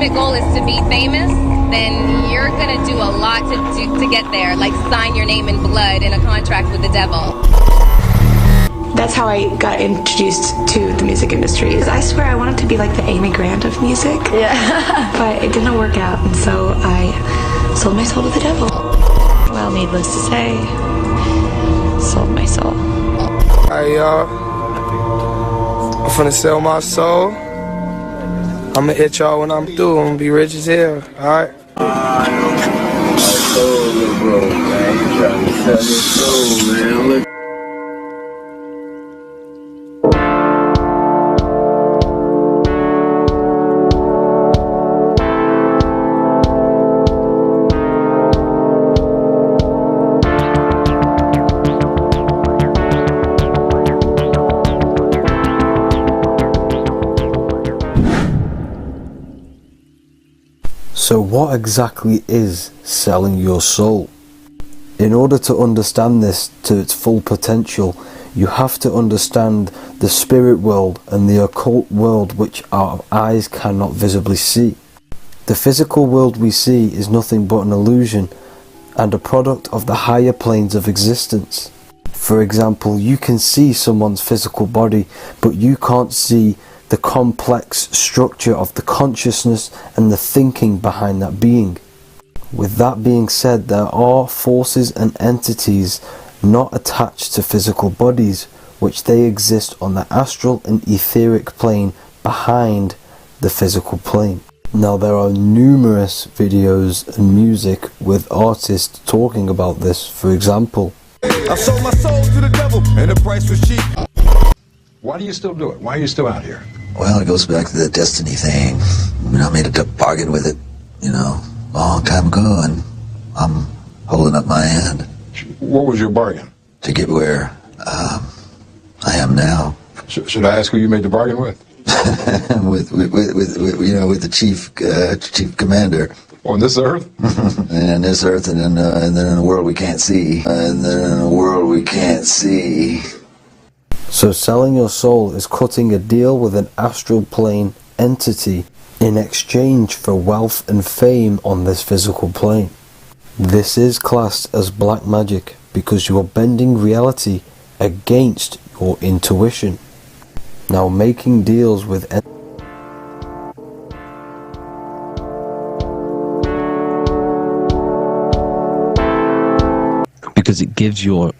ultimate goal is to be famous, then you're gonna do a lot to get there, like sign your name in blood in a contract with the devil. That's how I got introduced to the music industry. I swear I wanted to be like the Amy Grant of music. Yeah. But it didn't work out, and so I sold my soul to the devil. Well, needless to say, sold my soul. Hey y'all, I'm finna sell my soul. I'ma hit y'all when I'm through. I'm gonna be rich as hell, alright? My soul is broke, man. You trying to sell your soul, man. Look. So what exactly is selling your soul? In order to understand this to its full potential, you have to understand the spirit world and the occult world which our eyes cannot visibly see. The physical world we see is nothing but an illusion and a product of the higher planes of existence. For example, you can see someone's physical body, but you can't see the complex structure of the consciousness and the thinking behind that being. With that being said, there are forces and entities not attached to physical bodies, which they exist on the astral and etheric plane behind the physical plane. Now there are numerous videos and music with artists talking about this. For example, I sold my soul to the devil and the price was cheap. Why do you still do it? Why are you still out here? Well, it goes back to the destiny thing. I mean, I made a bargain with it, a long time ago, and I'm holding up my hand. What was your bargain? To get where I am now. Should I ask who you made the bargain with? with the chief commander. On this earth? And on this earth, and then in a world we can't see. So selling your soul is cutting a deal with an astral plane entity in exchange for wealth and fame on this physical plane. This is classed as black magic because you are bending reality against your intuition. Now making deals with because it gives your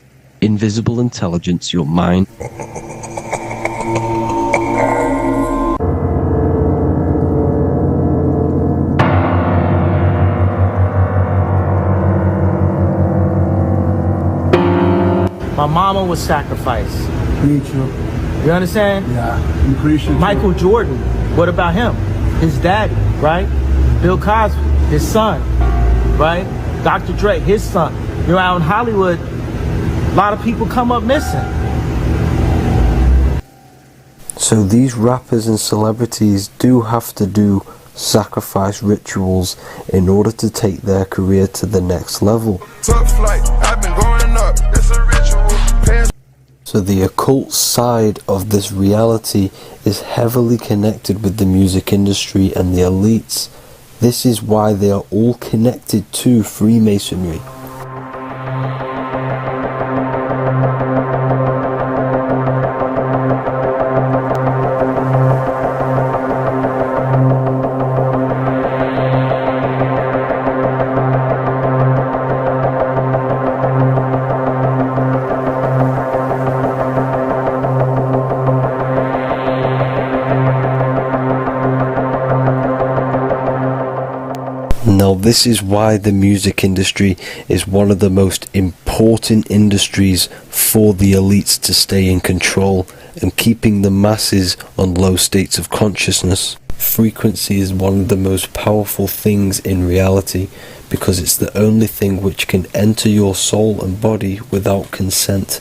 invisible intelligence, your mind. My mama was sacrificed. Me too. You understand? Yeah, I'm Christian. Michael Jordan, what about him? His daddy, right? Bill Cosby, his son, right? Dr. Dre, his son. Out in Hollywood, a lot of people come up missing. So these rappers and celebrities do have to do sacrifice rituals in order to take their career to the next level. Tough flight, I've been going up, it's a ritual. So the occult side of this reality is heavily connected with the music industry and the elites. This is why they are all connected to Freemasonry. Now this is why the music industry is one of the most important industries for the elites to stay in control and keeping the masses on low states of consciousness. Frequency is one of the most powerful things in reality because it's the only thing which can enter your soul and body without consent.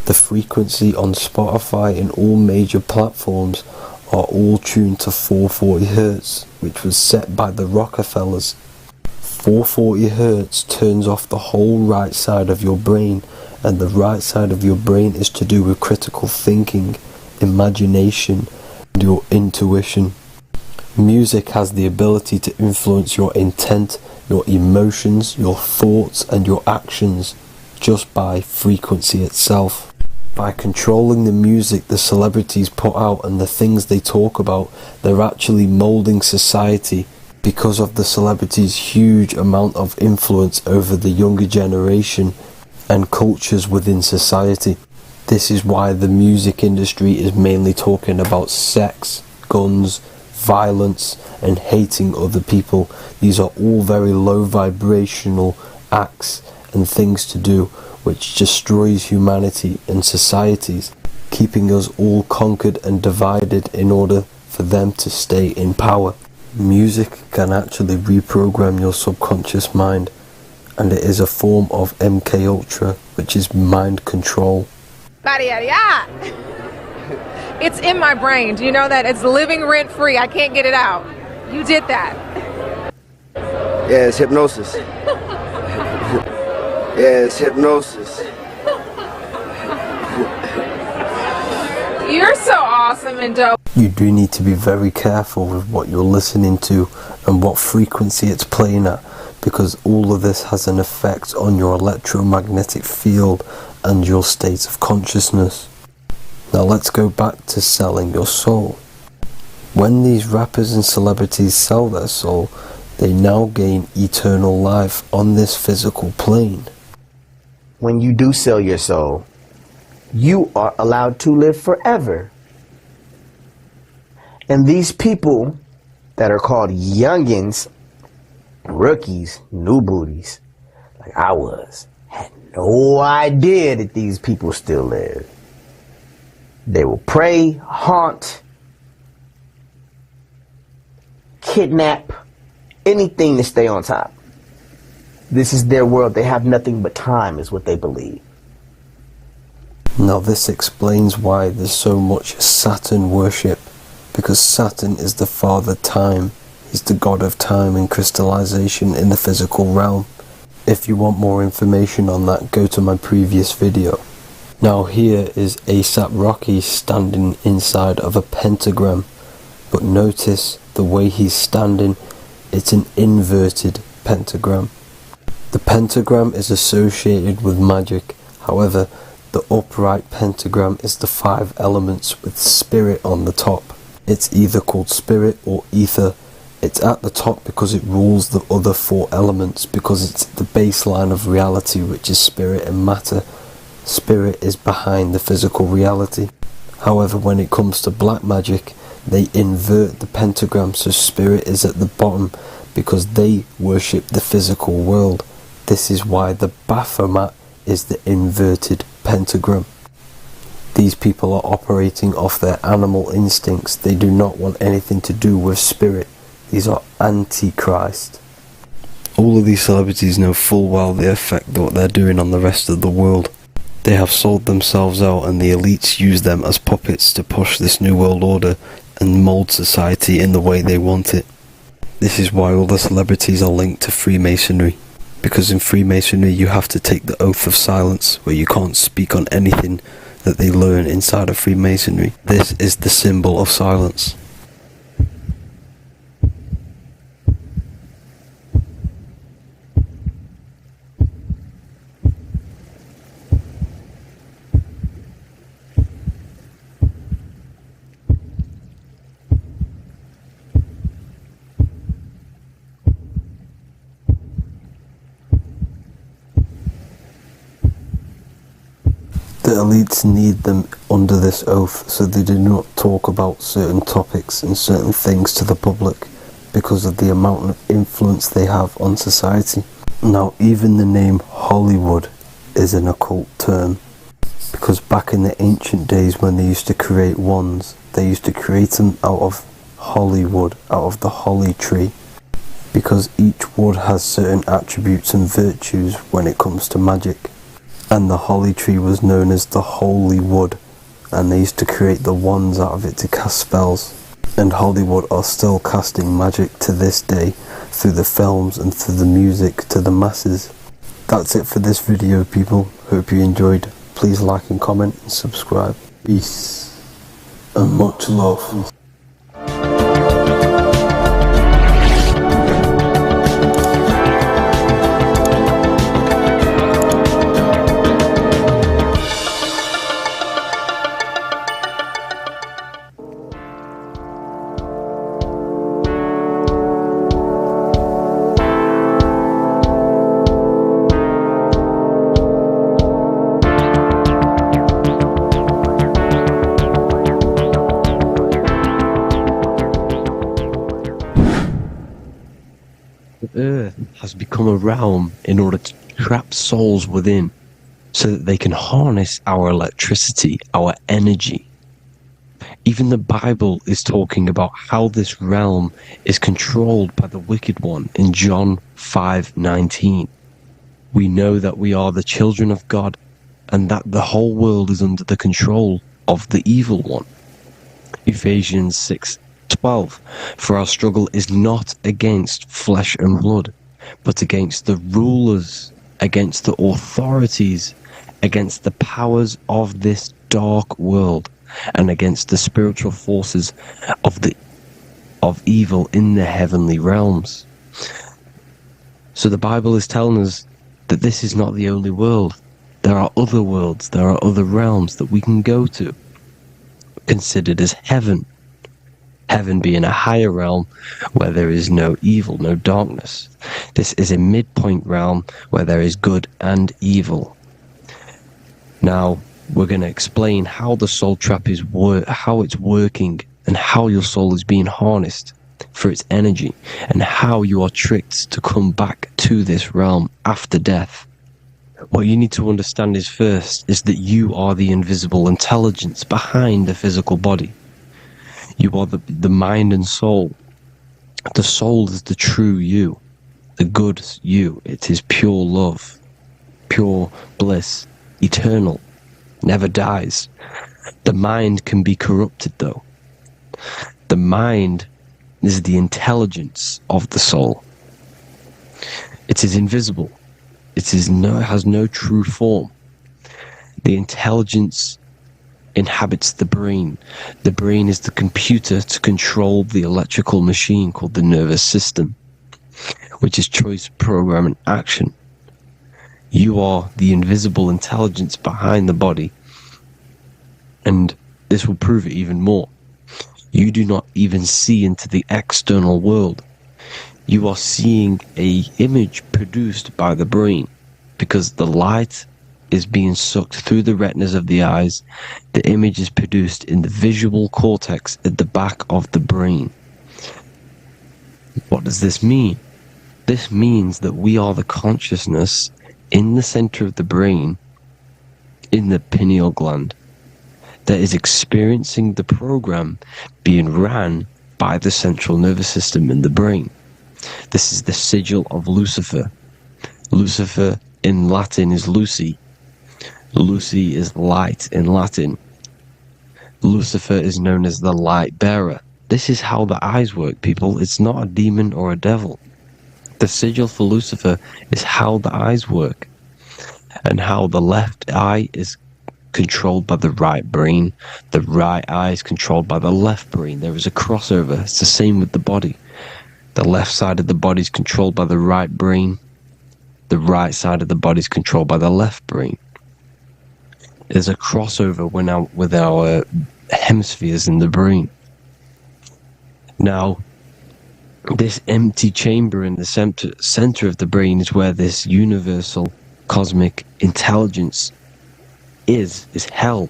The frequency on Spotify and all major platforms are all tuned to 440 Hz, which was set by the Rockefellers. 440 Hz turns off the whole right side of your brain, and the right side of your brain is to do with critical thinking, imagination, and your intuition. Music has the ability to influence your intent, your emotions, your thoughts, and your actions just by frequency itself. By controlling the music the celebrities put out and the things they talk about, they're actually molding society because of the celebrities' huge amount of influence over the younger generation and cultures within society. This is why the music industry is mainly talking about sex, guns, violence, and hating other people. These are all very low vibrational acts and things to do which destroys humanity and societies, keeping us all conquered and divided in order for them to stay in power. Music can actually reprogram your subconscious mind, and it is a form of MK Ultra, which is mind control. It's in my brain. Do you know that? It's living rent free. I can't get it out. You did that. Yeah, it's hypnosis. Yeah, it's hypnosis. You're so awesome and dope. You do need to be very careful with what you're listening to and what frequency it's playing at, because all of this has an effect on your electromagnetic field and your state of consciousness. Now let's go back to selling your soul. When these rappers and celebrities sell their soul, they now gain eternal life on this physical plane. When you do sell your soul, you are allowed to live forever. And these people that are called youngins, rookies, new booties, like I was, had no idea that these people still live. They will prey, haunt, kidnap, anything to stay on top. This is their world. They have nothing but time, is what they believe. Now this explains why there's so much Saturn worship, because Saturn is the father time. He's the god of time and crystallization in the physical realm. If you want more information on that, go to my previous video. Now here is A$AP Rocky standing inside of a pentagram, but notice the way he's standing, it's an inverted pentagram. The pentagram is associated with magic, however the upright pentagram is the 5 elements with spirit on the top. It's either called spirit or ether. It's at the top because it rules the other 4 elements, because it's the baseline of reality, which is spirit and matter. Spirit is behind the physical reality. However, when it comes to black magic, they invert the pentagram, so spirit is at the bottom because they worship the physical world. This is why the Baphomet is the inverted pentagram. These people are operating off their animal instincts. They do not want anything to do with spirit. These are antichrist. All of these celebrities know full well the effect that what they're doing on the rest of the world. They have sold themselves out, and the elites use them as puppets to push this new world order and mold society in the way they want it. This is why all the celebrities are linked to Freemasonry, because in Freemasonry you have to take the oath of silence, where you can't speak on anything that they learn inside of Freemasonry. This is the symbol of silence. The elites need them under this oath, so they do not talk about certain topics and certain things to the public because of the amount of influence they have on society. Now, even the name Hollywood is an occult term, because back in the ancient days when they used to create wands, they used to create them out of Hollywood, out of the holly tree, because each wood has certain attributes and virtues when it comes to magic. And the holly tree was known as the holy wood, and they used to create the wands out of it to cast spells. And Hollywood are still casting magic to this day through the films and through the music to the masses. That's it for this video, people. Hope you enjoyed. Please like and comment and subscribe. Peace and much love. has become a realm in order to trap souls within so that they can harness our electricity, our energy. Even the Bible is talking about how this realm is controlled by the wicked one in John 5:19. We know that we are the children of God and that the whole world is under the control of the evil one. Ephesians 6:12. For our struggle is not against flesh and blood, but against the rulers, against the authorities, against the powers of this dark world, and against the spiritual forces of evil in the heavenly realms. So the Bible is telling us that this is not the only world. There are other worlds, there are other realms that we can go to, considered as heaven. Heaven being a higher realm where there is no evil, no darkness. This is a midpoint realm where there is good and evil. Now, we're going to explain how the soul trap is how it's working, and how your soul is being harnessed for its energy, and how you are tricked to come back to this realm after death. What you need to understand is first is that you are the invisible intelligence behind the physical body. You are the mind and soul. The soul is the true you, the good you. It is pure love, pure bliss, eternal, never dies. The mind can be corrupted though. The mind is the intelligence of the soul. It is invisible. It has no true form. The intelligence inhabits the brain. The brain is the computer to control the electrical machine called the nervous system, which is choice, program, and action. You are the invisible intelligence behind the body, and this will prove it even more. You do not even see into the external world. You are seeing an image produced by the brain, because the light is being sucked through the retinas of the eyes. The image is produced in the visual cortex at the back of the brain. What does this mean? This means that we are the consciousness in the center of the brain, in the pineal gland, that is experiencing the program being ran by the central nervous system in the brain. This is the sigil of Lucifer. Lucifer in Latin is Lucy. Lucy is light in Latin. Lucifer is known as the light bearer. This is how the eyes work, people. It's not a demon or a devil. The sigil for Lucifer is how the eyes work, and how the left eye is controlled by the right brain. The right eye is controlled by the left brain. There is a crossover. It's the same with the body. The left side of the body is controlled by the right brain. The right side of the body is controlled by the left brain. There's a crossover with our hemispheres in the brain. Now, this empty chamber in the center of the brain is where this universal cosmic intelligence is hell,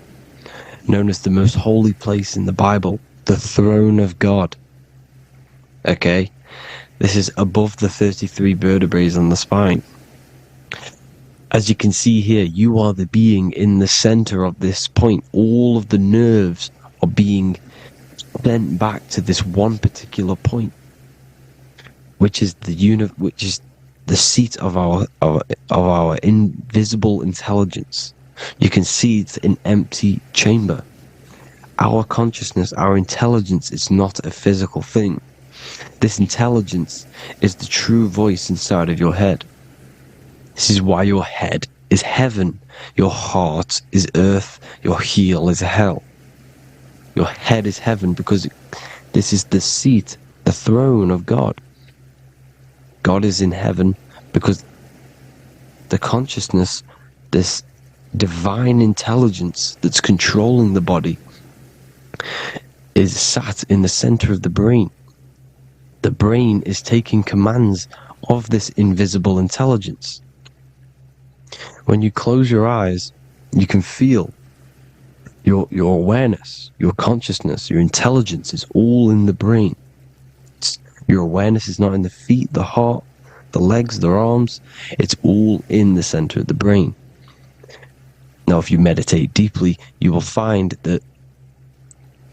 known as the most holy place in the Bible, the throne of God. Okay? This is above the 33 vertebrae on the spine. As you can see here, you are the being in the center of this point. All of the nerves are being sent back to this one particular point, which is the seat of our invisible intelligence. You can see it's an empty chamber. Our consciousness, our intelligence is not a physical thing. This intelligence is the true voice inside of your head. This is why your head is heaven, your heart is earth, your heel is hell. Your head is heaven because this is the seat, the throne of God. God is in heaven because the consciousness, this divine intelligence that's controlling the body, is sat in the center of the brain. The brain is taking commands of this invisible intelligence. When you close your eyes, you can feel your awareness, your consciousness, your intelligence is all in the brain. Your awareness is not in the feet, the heart, the legs, the arms. It's all in the center of the brain. Now, if you meditate deeply, you will find that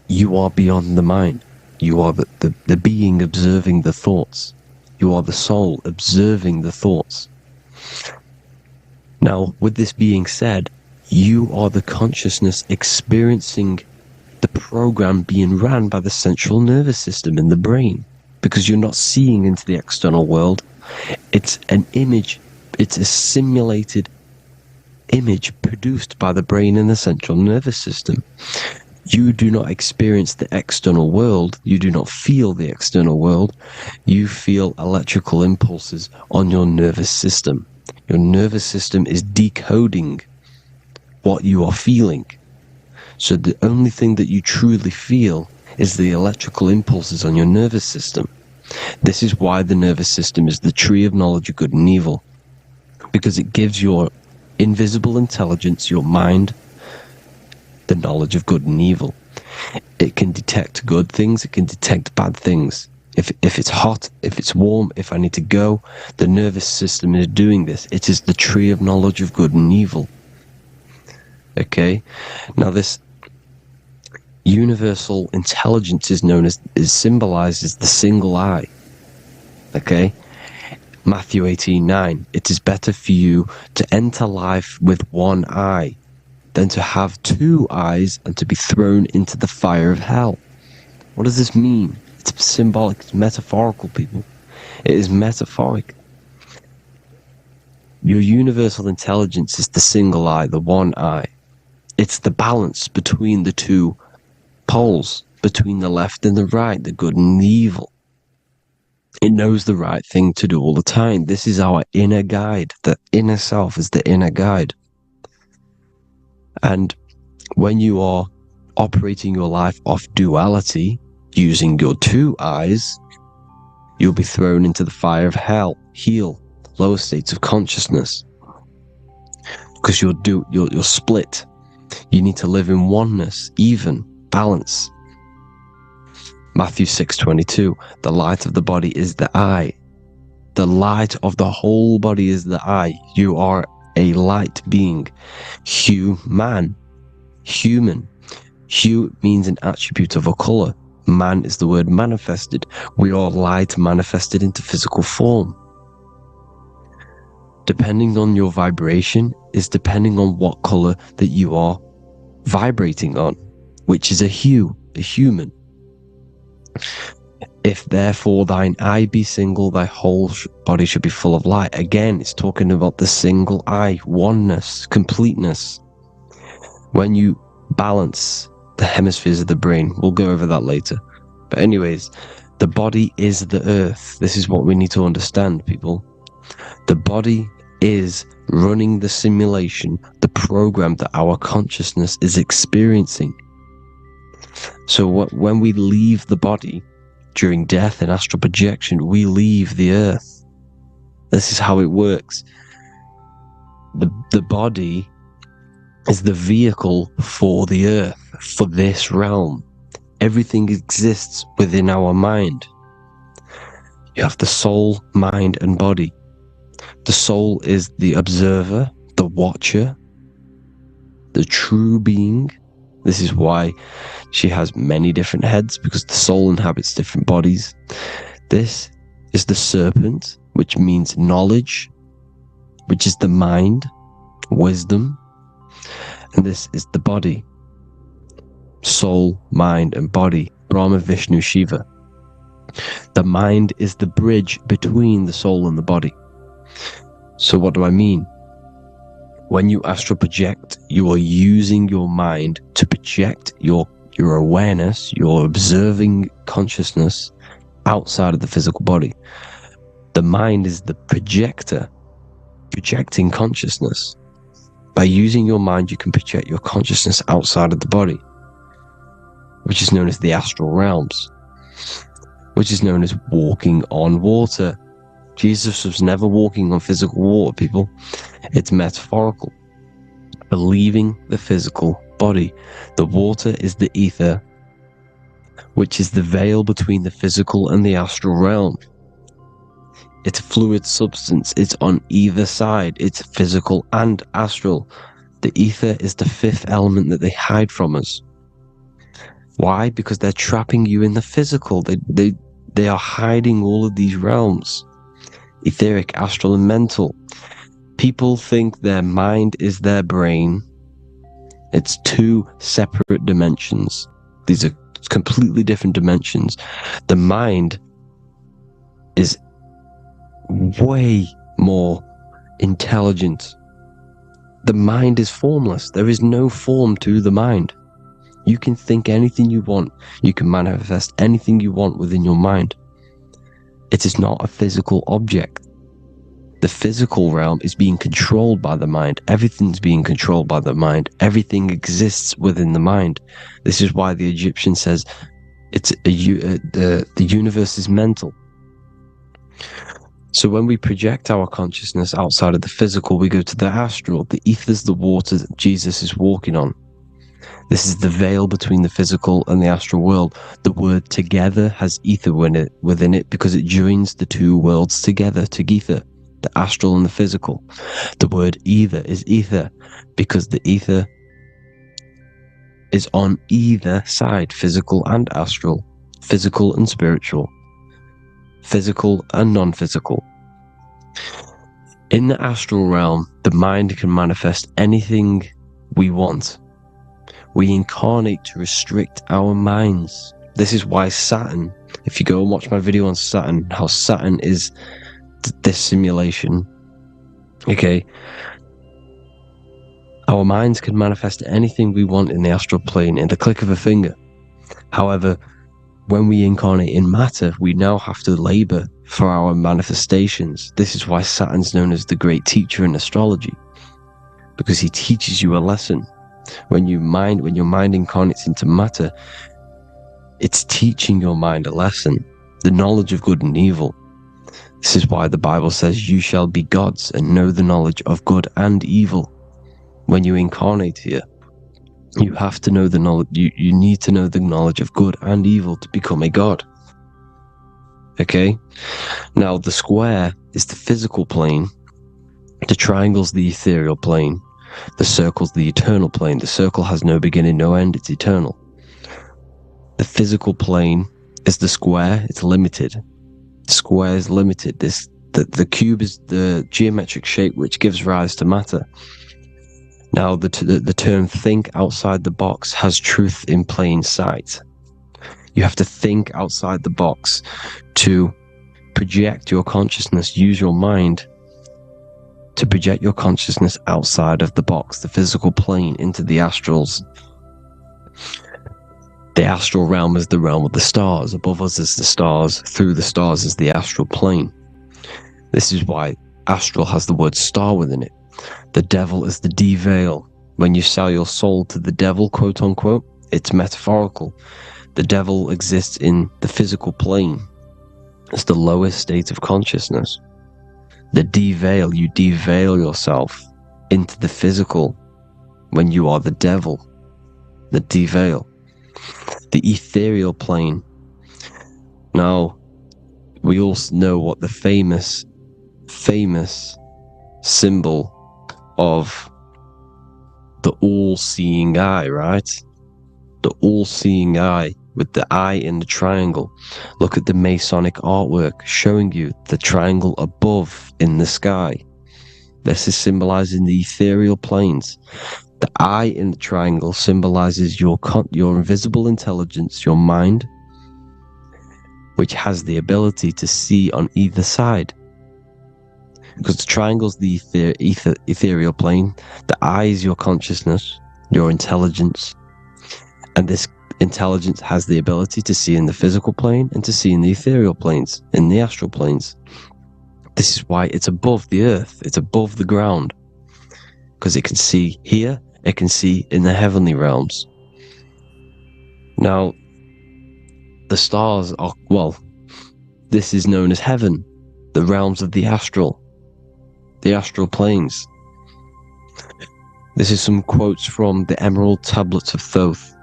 you are beyond the mind. You are the being observing the thoughts. You are the soul observing the thoughts. Now, with this being said, you are the consciousness experiencing the program being ran by the central nervous system in the brain, because you're not seeing into the external world. It's an image, it's a simulated image produced by the brain and the central nervous system. You do not experience the external world, you do not feel the external world, you feel electrical impulses on your nervous system. Your nervous system is decoding what you are feeling. So the only thing that you truly feel is the electrical impulses on your nervous system. This is why the nervous system is the tree of knowledge of good and evil, because it gives your invisible intelligence, your mind, the knowledge of good and evil. It can detect good things, it can detect bad things. If it's hot, if it's warm, if I need to go, the nervous system is doing this. It is the tree of knowledge of good and evil. Okay? Now this universal intelligence is symbolized as the single eye. Okay? Matthew 18:9. It is better for you to enter life with one eye than to have two eyes and to be thrown into the fire of hell. What does this mean? It's symbolic, it's metaphorical, people. It is metaphoric. Your universal intelligence is the single eye, the one eye. It's the balance between the two poles, between the left and the right, the good and the evil. It knows the right thing to do all the time. This is our inner guide. The inner self is the inner guide. And when you are operating your life off duality, using your two eyes, you'll be thrown into the fire of hell, lower states of consciousness. Because you're split. You need to live in oneness, even, balance. Matthew 6:22, the light of the body is the eye. The light of the whole body is the eye. You are a light being. Human. Hue means an attribute of a color. Man is the word manifested. We are light manifested into physical form. Depending on your vibration is depending on what color that you are vibrating on, which is a hue, a human. If therefore thine eye be single, thy whole body should be full of light. Again, it's talking about the single eye, oneness, completeness. When you balance the hemispheres of the brain, we'll go over that later. But anyways, the body is the earth. This is what we need to understand, people. The body is running the simulation, the program that our consciousness is experiencing. So when we leave the body during death and astral projection, we leave the earth. This is how it works. The body is the vehicle for the earth, for this realm. Everything exists within our mind. You have the soul, mind, and body. The soul is the observer, the watcher, the true being. This is why she has many different heads, because the soul inhabits different bodies. This is the serpent, which means knowledge, which is the mind, wisdom. And this is the body. Soul, mind, and body. Brahma, Vishnu, Shiva. The mind is the bridge between the soul and the body. So what do I mean? When you astral project, you are using your mind to project your awareness, your observing consciousness outside of the physical body. The mind is the projector, projecting consciousness. By using your mind, you can project your consciousness outside of the body, which is known as the astral realms, which is known as walking on water. Jesus was never walking on physical water, people. It's metaphorical. Leaving the physical body. The water is the ether, which is the veil between the physical and the astral realm. It's a fluid substance. It's on either side. It's physical and astral. The ether is the fifth element that they hide from us. Why? Because they're trapping you in the physical. They are hiding all of these realms. Etheric, astral, and mental. People think their mind is their brain. It's two separate dimensions. These are completely different dimensions. The mind is way more intelligent. The mind is formless. There is no form to the mind. You can think anything you want. You can manifest anything you want within your mind. It is not a physical object. The physical realm is being controlled by the mind. Everything's being controlled by the mind. Everything exists within the mind. This is why the Egyptian says the universe is mental. So when we project our consciousness outside of the physical, we go to the astral. The ether is the water that Jesus is walking on. This is the veil between the physical and the astral world. The word together has ether within it because it joins the two worlds together, together, the astral and the physical. The word either is ether because the ether is on either side, physical and astral, physical and spiritual, physical and non-physical. In the astral realm, the mind can manifest anything we want. We incarnate to restrict our minds. This is why Saturn, if you go and watch my video on Saturn, how Saturn is this simulation, okay, our minds can manifest anything we want in the astral plane in the click of a finger. However, when we incarnate in matter, we now have to labor for our manifestations. This is why Saturn's known as the great teacher in astrology, because he teaches you a lesson. When your mind incarnates into matter, it's teaching your mind a lesson, the knowledge of good and evil. This is why the Bible says, you shall be gods and know the knowledge of good and evil. When you incarnate here, you have to know the knowledge, you need to know the knowledge of good and evil to become a god. Okay? Now, the square is the physical plane, the triangle's the ethereal plane, the circle's the eternal plane. The circle has no beginning, no end, it's eternal. The physical plane is the square, it's limited. The square is limited. The cube is the geometric shape which gives rise to matter. Now, the term think outside the box has truth in plain sight. You have to think outside the box to project your consciousness, use your mind to project your consciousness outside of the box, the physical plane, into the astrals. The astral realm is the realm of the stars. Above us is the stars. Through the stars is the astral plane. This is why astral has the word star within it. The devil is the de-veil. When you sell your soul to the devil, quote unquote, it's metaphorical. The devil exists in the physical plane. It's the lowest state of consciousness. The de-veil, you de-veil yourself into the physical when you are the devil. The de-veil. The ethereal plane. Now, we all know what the famous symbol of the all-seeing eye, right? The all-seeing eye with the eye in the triangle. Look at the Masonic artwork showing you the triangle above in the sky. This is symbolizing the ethereal planes. The eye in the triangle symbolizes your invisible intelligence, your mind, which has the ability to see on either side. Because the triangle is the ethereal plane. The eye is your consciousness, your intelligence. And this intelligence has the ability to see in the physical plane and to see in the ethereal planes, in the astral planes. This is why it's above the earth, it's above the ground. Because it can see here, it can see in the heavenly realms. Now, the stars are, well, this is known as heaven, the realms of the astral planes. This is some quotes from the Emerald Tablets of Thoth.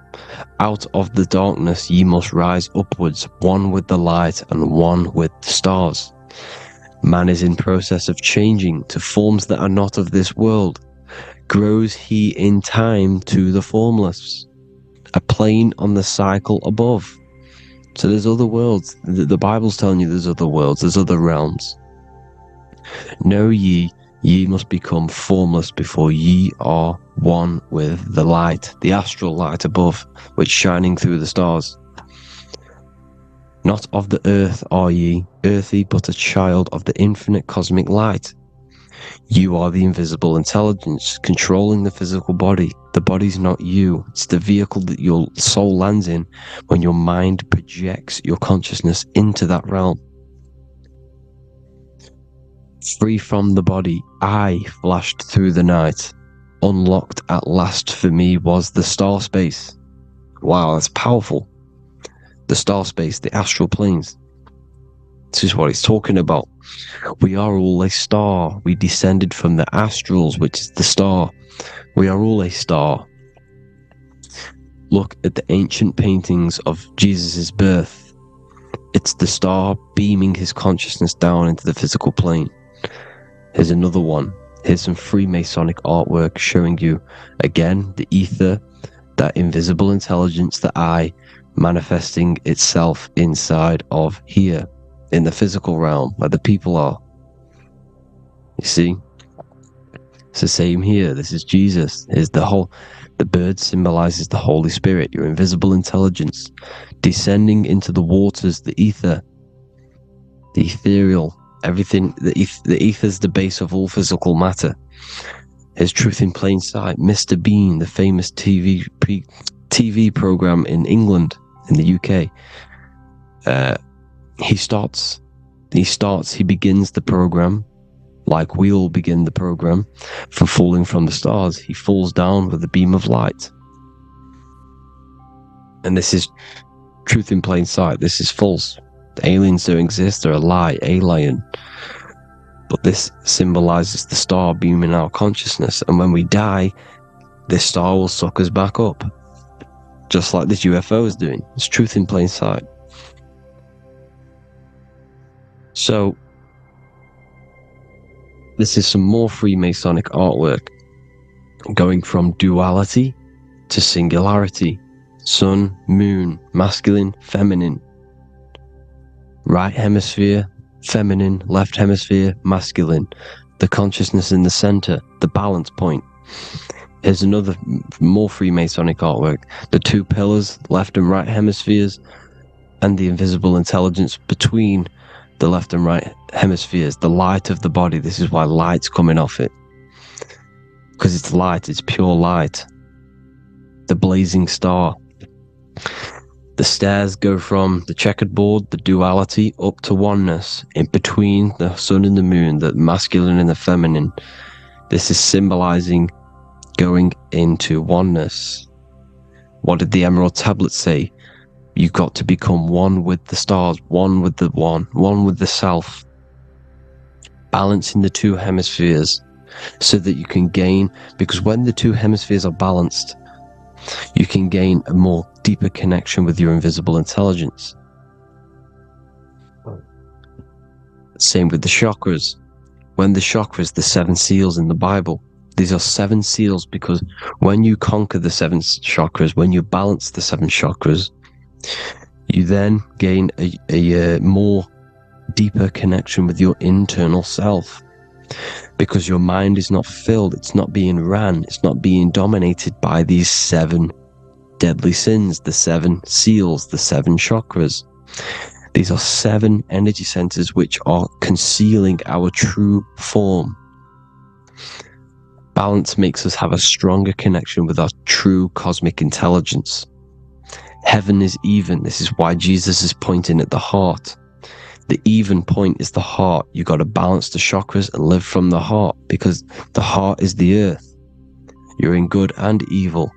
Out of the darkness ye must rise upwards, one with the light and one with the stars. Man is in process of changing to forms that are not of this world. Grows he in time to the formless, a plane on the cycle above. So there's other worlds. The Bible's telling you there's other worlds, there's other realms. Know ye, ye must become formless before ye are one with the light, the astral light above, which shining through the stars. Not of the earth are ye, earthy, but a child of the infinite cosmic light. You are the invisible intelligence controlling the physical body. The body's not you. It's the vehicle that your soul lands in when your mind projects your consciousness into that realm. Free from the body, I flashed through the night. Unlocked at last for me was the star space. Wow, that's powerful. The star space, the astral planes. This is what he's talking about. We are all a star. We descended from the astrals, which is the star. We are all a star. Look at the ancient paintings of Jesus' birth. It's the star beaming his consciousness down into the physical plane. Here's another one. Here's some Freemasonic artwork showing you, again, the ether, that invisible intelligence, the I, manifesting itself inside of here, in the physical realm, where the people are. You see? It's the same here. This is Jesus. Here's the bird symbolizes the Holy Spirit, your invisible intelligence, descending into the waters, the ether, the ethereal, everything. The ether's the base of all physical matter. Here's Truth in Plain Sight. Mr. Bean, the famous TV program in England, in the UK. He begins the program like we all begin the program from falling from the stars. He falls down with a beam of light. And this is Truth in Plain Sight. This is false. The aliens don't exist. They're a lie, alien. But this symbolizes the star beaming our consciousness. And when we die, this star will suck us back up. Just like this UFO is doing. It's Truth in Plain Sight. So, this is some more Freemasonic artwork. Going from duality to singularity. Sun, moon, masculine, feminine. Right hemisphere, feminine, left hemisphere, masculine. The consciousness in the center, the balance point. Here's another more Freemasonic artwork. The two pillars, left and right hemispheres, and the invisible intelligence between the left and right hemispheres, the light of the body. This is why light's coming off it. Because it's light, it's pure light. The blazing star. The stairs go from the checkered board, the duality, up to oneness, in between the sun and the moon, the masculine and the feminine. This is symbolizing going into oneness. What did the Emerald Tablet say? You've got to become one with the stars, one with the one with the self. Balancing the two hemispheres so that you can gain, because when the two hemispheres are balanced, you can gain a more deeper connection with your invisible intelligence. Same with the chakras. When the chakras, the 7 seals in the Bible, these are 7 seals because when you conquer the 7 chakras, when you balance the 7 chakras, you then gain a more deeper connection with your internal self. Because your mind is not filled, it's not being ran, it's not being dominated by these 7 deadly sins, the 7 seals, the 7 chakras. These are 7 energy centers which are concealing our true form. Balance makes us have a stronger connection with our true cosmic intelligence. Heaven is even. This is why Jesus is pointing at the heart. The even point is the heart. You got to balance the chakras and live from the heart, because the heart is the earth. You're in good and evil.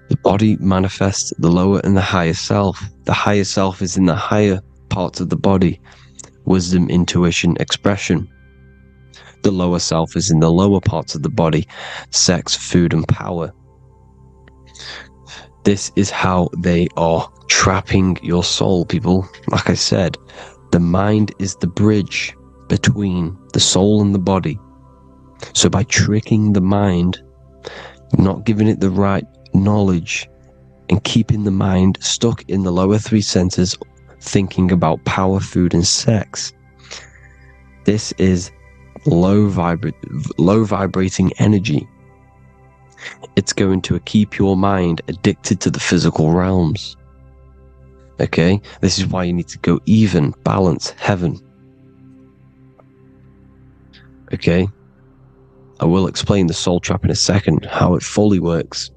The body manifests the lower and the higher self. The higher self is in the higher parts of the body. Wisdom, intuition, expression. The lower self is in the lower parts of the body. Sex, food, and power. This is how they are trapping your soul, people. Like I said, The mind is the bridge between the soul and the body. So by tricking the mind, not giving it the right knowledge, and keeping the mind stuck in the lower three senses, thinking about power, food, and sex, this is low vibrating energy. It's going to keep your mind addicted to the physical realms. Okay? This is why you need to go even, balance, heaven. Okay? I will explain the soul trap in a second, how it fully works.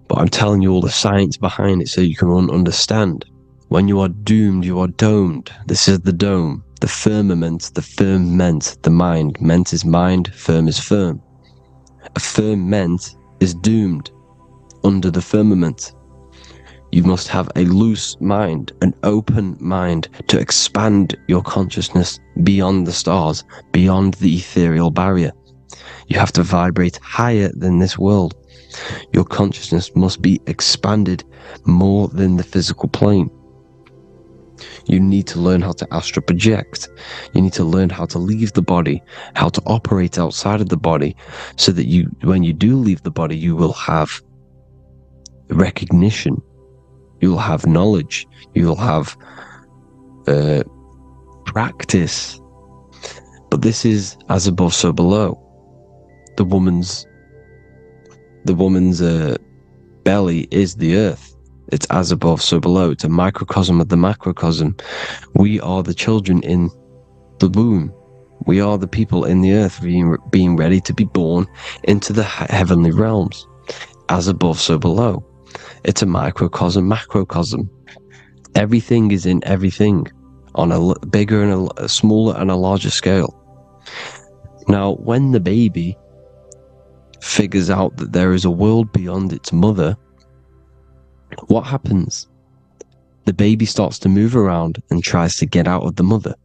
But I'm telling you all the science behind it so you can understand. When you are doomed, you are domed. This is the dome, the firmament, the firmament, the mind. Ment is mind, firm is firm. A firmament is doomed under the firmament. You must have a loose mind, an open mind to expand your consciousness beyond the stars, beyond the ethereal barrier. You have to vibrate higher than this world. Your consciousness must be expanded more than the physical plane. You need to learn how to astral project. You need to learn how to leave the body, how to operate outside of the body, so that when you do leave the body, you will have recognition. You will have knowledge. You will have practice. But this is as above, so below. The woman's belly is the earth. It's as above, so below. It's a microcosm of the macrocosm. We are the children in the womb. We are the people in the earth being ready to be born into the heavenly realms. As above, so below. It's a microcosm, macrocosm. Everything is in everything on a bigger and a smaller and a larger scale. Now, when the baby figures out that there is a world beyond its mother, what happens? The baby starts to move around and tries to get out of the mother.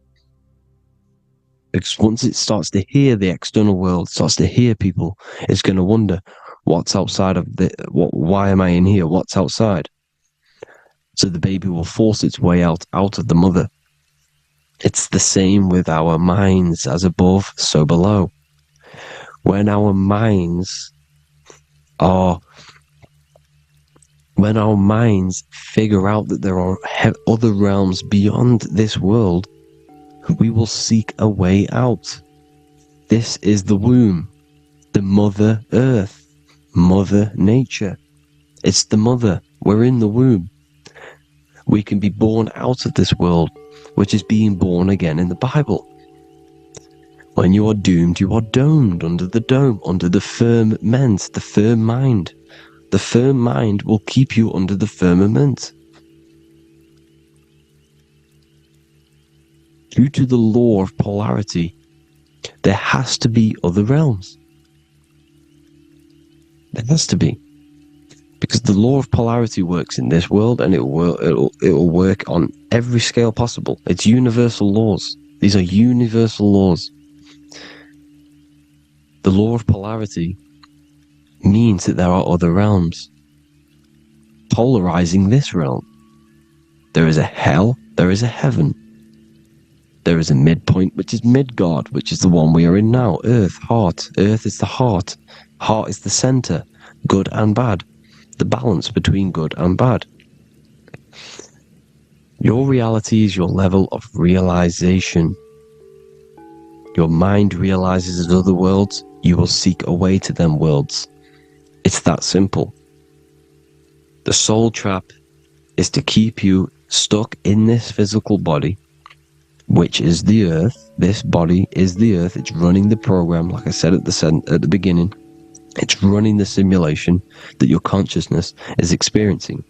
Because once it starts to hear the external world, starts to hear people, it's going to wonder, what's outside of why am I in here? What's outside? So the baby will force its way out of the mother. It's the same with our minds, as above, so below. When our minds figure out that there are other realms beyond this world, we will seek a way out. This is the womb, the Mother Earth, Mother Nature. It's the mother. We're in the womb. We can be born out of this world, which is being born again in the Bible. When you are doomed, you are domed under the dome, under the firmament, the firm mind. The firm mind will keep you under the firmament. Due to the law of polarity, there has to be other realms. There has to be. Because the law of polarity works in this world, and it will work on every scale possible. It's universal laws. These are universal laws. The law of polarity means that there are other realms polarizing this realm. There is a hell, there is a heaven. There is a midpoint, which is Midgard, which is the one we are in now. Earth, heart. Earth is the heart. Heart is the center, good and bad. The balance between good and bad. Your reality is your level of realization. Your mind realizes other worlds, you will seek a way to them worlds. It's that simple. The soul trap is to keep you stuck in this physical body, which is the earth. This body is the earth. It's running the program, like I said at the beginning. It's running the simulation that your consciousness is experiencing.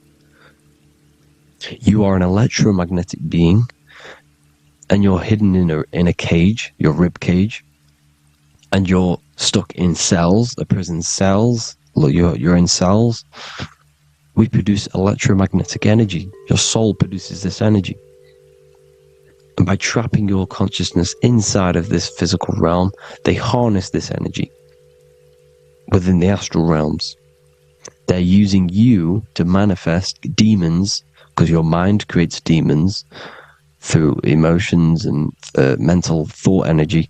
You are an electromagnetic being, and you're hidden in a cage, your rib cage, and you're stuck in cells, a prison cells. Look, you're in cells. We produce electromagnetic energy. Your soul produces this energy. And by trapping your consciousness inside of this physical realm, they harness this energy within the astral realms. They're using you to manifest demons, because your mind creates demons, through emotions and mental thought energy,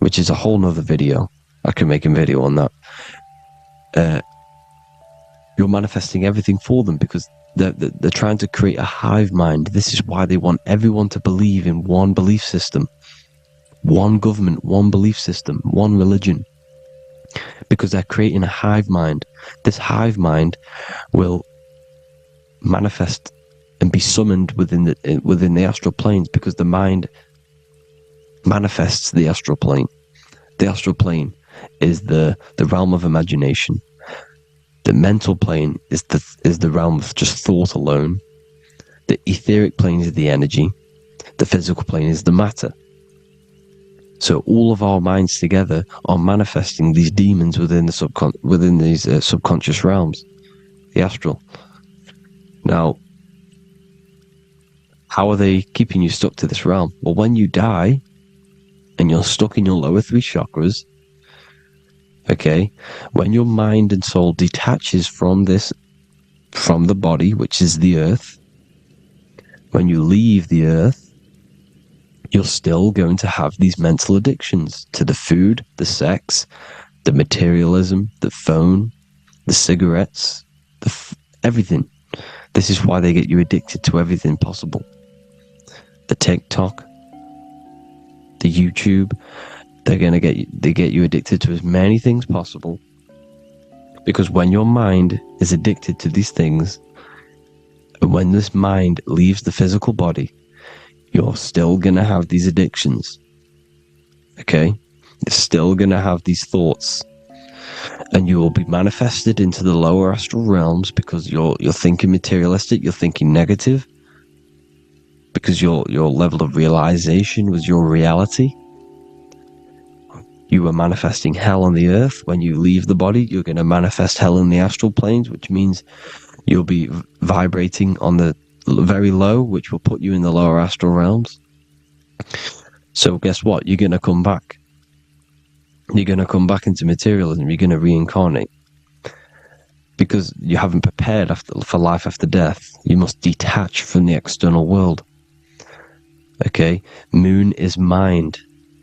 which is a whole nother video. I can make a video on that. You're manifesting everything for them because they're trying to create a hive mind. This is why they want everyone to believe in one belief system, one government, one belief system, one religion, because they're creating a hive mind. This hive mind will manifest and be summoned within the astral planes, because the mind manifests the astral plane. The astral plane is the realm of imagination. The mental plane is the realm of just thought alone. The etheric plane is the energy. The physical plane is the matter. So all of our minds together are manifesting these demons within these subconscious realms, the astral. Now, how are they keeping you stuck to this realm? Well, when you die and you're stuck in your lower 3 chakras, okay, when your mind and soul detaches from the body, which is the earth, when you leave the earth, you're still going to have these mental addictions to the food, the sex, the materialism, the phone, the cigarettes, everything. This is why they get you addicted to everything possible. The TikTok, the YouTube, they get you addicted to as many things possible. Because when your mind is addicted to these things, and when this mind leaves the physical body, you're still going to have these addictions. Okay? You're still going to have these thoughts. And you will be manifested into the lower astral realms because you're thinking materialistic, you're thinking negative. Because your level of realization was your reality. You were manifesting hell on the earth. When you leave the body, you're going to manifest hell in the astral planes, which means you'll be vibrating on the very low, which will put you in the lower astral realms. So guess what? You're going to come back. You're going to come back into materialism. You're going to reincarnate. Because you haven't prepared for life after death. You must detach from the external world. Okay? Moon is mind.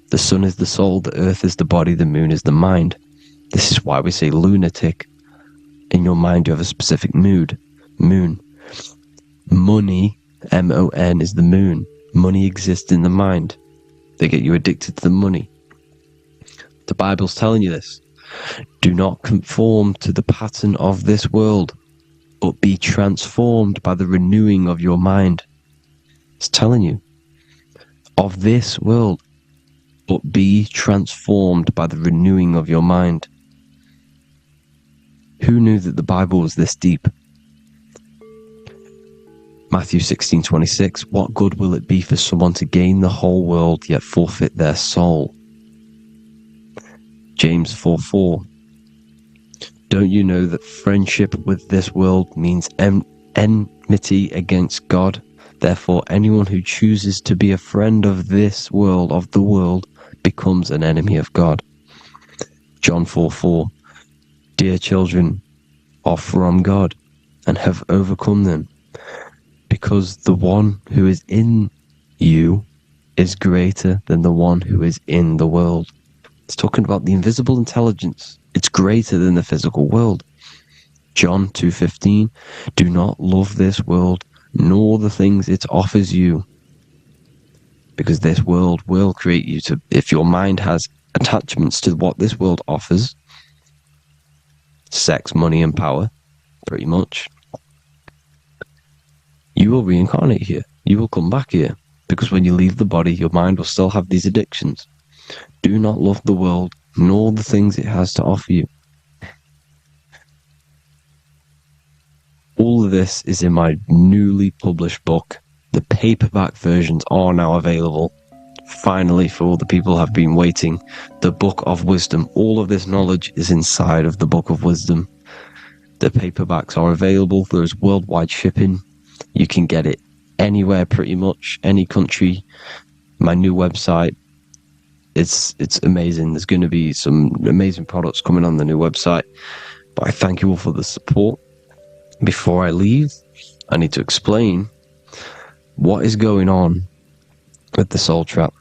The sun is the soul, the earth is the body, the moon is the mind. This is why we say lunatic. In your mind you have a specific mood. Moon. Money, M-O-N, is the moon. Money exists in the mind. They get you addicted to the money. The Bible's telling you this. Do not conform to the pattern of this world, but be transformed by the renewing of your mind. It's telling you. Of this world, but be transformed by the renewing of your mind. Who knew that the Bible was this deep? Matthew 16:26, what good will it be for someone to gain the whole world yet forfeit their soul? James 4:4, don't you know that friendship with this world means enmity against God? Therefore, anyone who chooses to be a friend of this world, of the world, becomes an enemy of God. John 4:4, dear children are from God and have overcome them, because the one who is in you is greater than the one who is in the world. It's talking about the invisible intelligence. It's greater than the physical world. John 2:15, do not love this world, nor the things it offers you. Because this world will create you to, if your mind has attachments to what this world offers, sex, money, and power, pretty much, you will reincarnate here. You will come back here. Because when you leave the body, your mind will still have these addictions. Do not love the world, nor the things it has to offer you. All of this is in my newly published book. The paperback versions are now available. Finally, for all the people who have been waiting, the Book of Wisdom. All of this knowledge is inside of the Book of Wisdom. The paperbacks are available. There's worldwide shipping. You can get it anywhere, pretty much, any country. My new website, it's amazing. There's going to be some amazing products coming on the new website. But I thank you all for the support. Before I leave, I need to explain what is going on with the soul trap?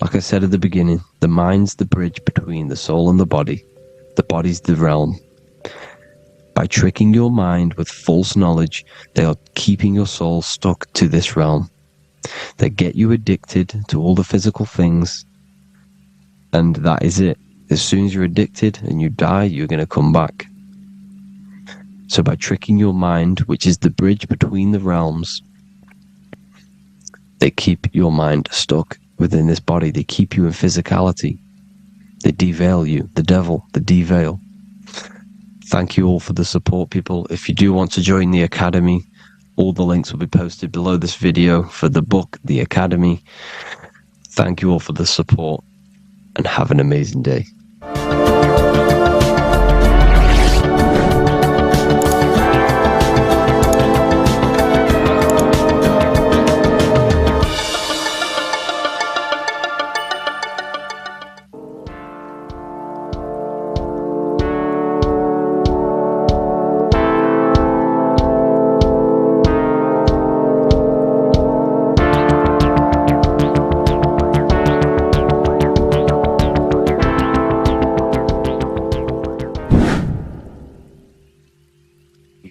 Like I said at the beginning, the mind's the bridge between the soul and the body. The body's the realm. By tricking your mind with false knowledge, they are keeping your soul stuck to this realm. They get you addicted to all the physical things, and that is it. As soon as you're addicted and you die, you're going to come back. So by tricking your mind, which is the bridge between the realms, they keep your mind stuck within this body. They keep you in physicality. They deveil you. The devil, the deveil. Thank you all for the support, people. If you do want to join the Academy, all the links will be posted below this video for the book, The Academy. Thank you all for the support, and have an amazing day.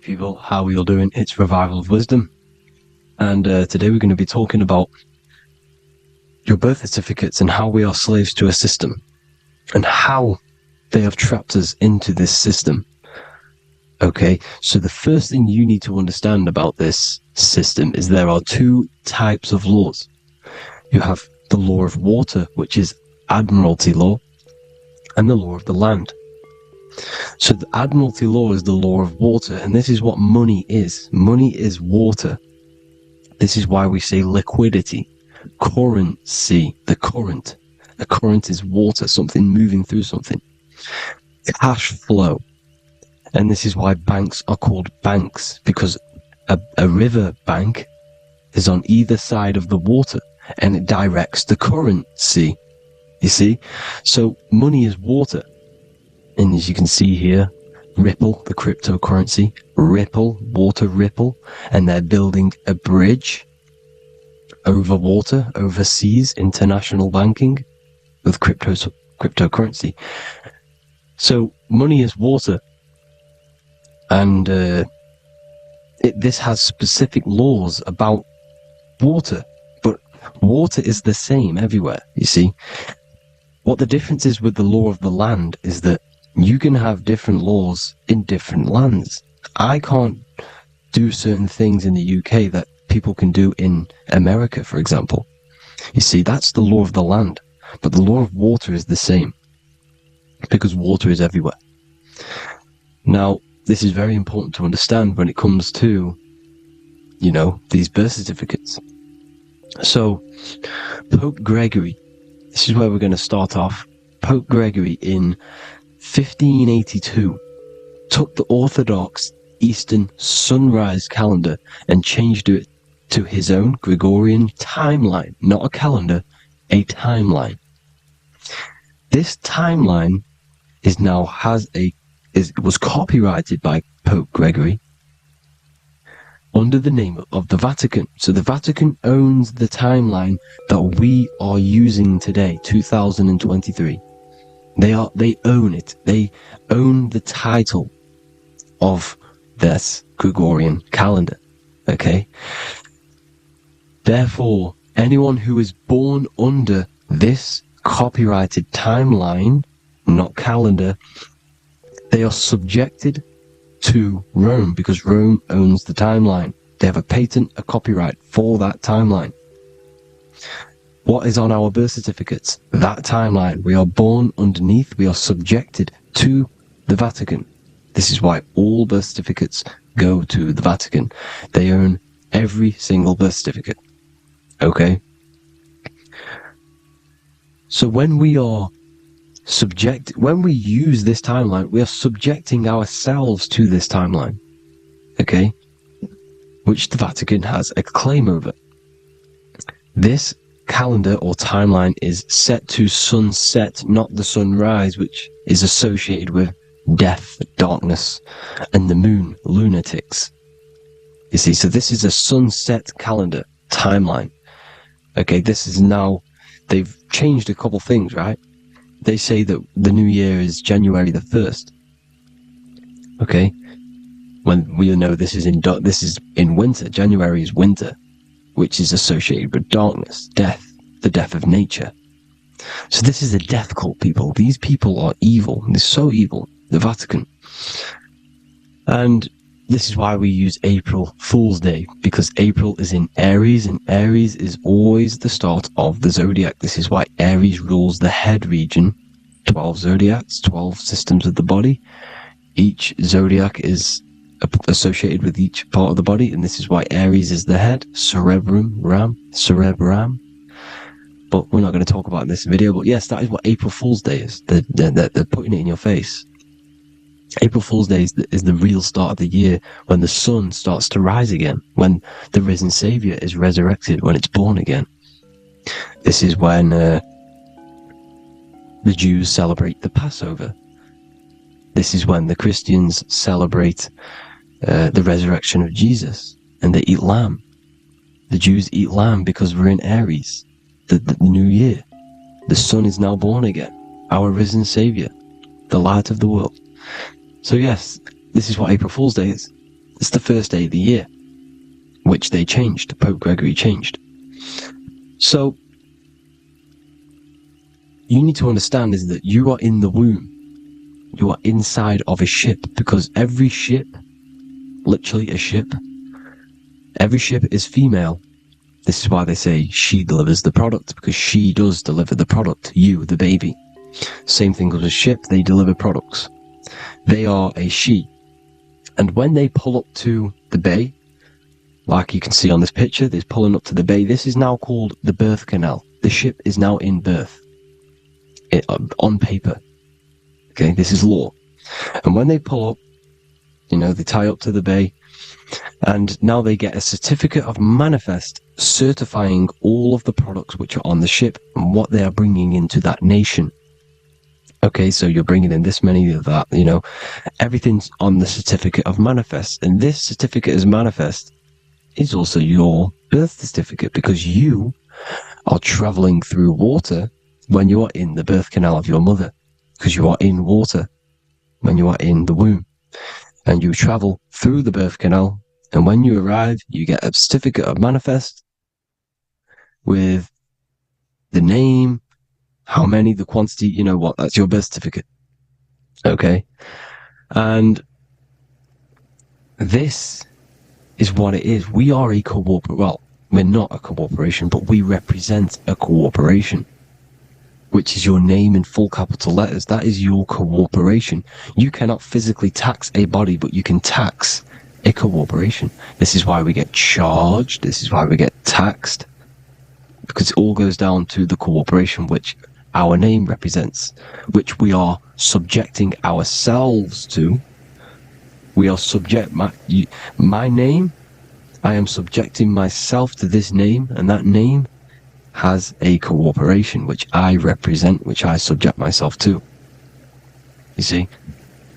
People, how are you all doing? It's Revival of Wisdom, and today we're going to be talking about your birth certificates and how we are slaves to a system and how they have trapped us into this system. Okay, so the first thing you need to understand about this system is there are two types of laws. You have the law of water, which is admiralty law, and the law of the land. So the admiralty law is the law of water, and this is what money is. Money is water. This is why we say liquidity, currency, the current. A current is water, something moving through something. Cash flow. And this is why banks are called banks, because a river bank is on either side of the water, and it directs the currency. You see? So money is water. And as you can see here, Ripple, the cryptocurrency, Ripple, water Ripple, and they're building a bridge over water, overseas, international banking with cryptocurrency. So money is water, and this has specific laws about water, but water is the same everywhere, you see. What the difference is with the law of the land is that you can have different laws in different lands. I can't do certain things in the UK that people can do in America, for example. You see, that's the law of the land. But the law of water is the same, because water is everywhere. Now, this is very important to understand when it comes to, you know, these birth certificates. So, Pope Gregory, this is where we're going to start off. Pope Gregory in 1582 took the Orthodox Eastern sunrise calendar and changed it to his own Gregorian timeline, not a calendar, a timeline. This timeline was copyrighted by Pope Gregory under the name of the Vatican. So the Vatican owns the timeline that we are using today, 2023. They own it. They own the title of this Gregorian calendar. Okay? Therefore, anyone who is born under this copyrighted timeline, not calendar, they are subjected to Rome, because Rome owns the timeline. They have a patent, a copyright for that timeline. What is on our birth certificates? That timeline. We are born underneath, we are subjected to the Vatican. This is why all birth certificates go to the Vatican. They own every single birth certificate. Okay? So when we use this timeline, we are subjecting ourselves to this timeline. Okay? Which the Vatican has a claim over. This calendar or timeline is set to sunset, not the sunrise, which is associated with death, darkness, and the moon, lunatics. You see, so this is a sunset calendar timeline. Okay, this is now, they've changed a couple things, right? They say that the new year is January the 1st. Okay, when we know this is in winter. January is winter, which is associated with darkness, death, the death of nature. So this is a death cult, people. These people are evil. They're so evil. The Vatican. And this is why we use April Fool's Day, because April is in Aries, and Aries is always the start of the zodiac. This is why Aries rules the head region. 12 zodiacs, 12 systems of the body. Each zodiac is associated with each part of the body, and this is why Aries is the head. Cerebrum. But we're not going to talk about it in this video. But yes, that is what April Fool's Day is. They're putting it in your face. April Fool's Day is the real start of the year, when the sun starts to rise again, when the risen Saviour is resurrected, when it's born again. This is when the Jews celebrate the Passover. This is when the Christians celebrate the resurrection of Jesus, and they eat lamb. The Jews eat lamb because we're in Aries, the new year. The sun is now born again, our risen Saviour, the light of the world. So yes, this is what April Fool's Day is. It's the first day of the year, which they changed. Pope Gregory changed. So you need to understand is that you are in the womb. You are inside of a ship, because every ship, literally a ship, every ship is female. This is why they say she delivers the product, because she does deliver the product, you, the baby. Same thing with a ship, they deliver products. They are a she. And when they pull up to the bay, like you can see on this picture, they're pulling up to the bay. This is now called the birth canal. The ship is now in birth. On paper. Okay, this is law. And when they pull up, they tie up to the bay, and now they get a certificate of manifest certifying all of the products which are on the ship and what they are bringing into that nation. Okay, so you're bringing in this many of that, everything's on the certificate of manifest. And this certificate of manifest is also your birth certificate, because you are traveling through water when you are in the birth canal of your mother, because you are in water when you are in the womb. And you travel through the birth canal, and when you arrive, you get a certificate of manifest with the name, how many, the quantity, that's your birth certificate. Okay? And this is what it is. We are a we're not a corporation, but we represent a corporation, which is your name in full capital letters. That is your corporation. You cannot physically tax a body, but you can tax a corporation. This is why we get charged. This is why we get taxed, because it all goes down to the corporation which our name represents, which we are subjecting ourselves to. We are my name, I am subjecting myself to this name, and that name has a corporation which I represent, which I subject myself to. You see,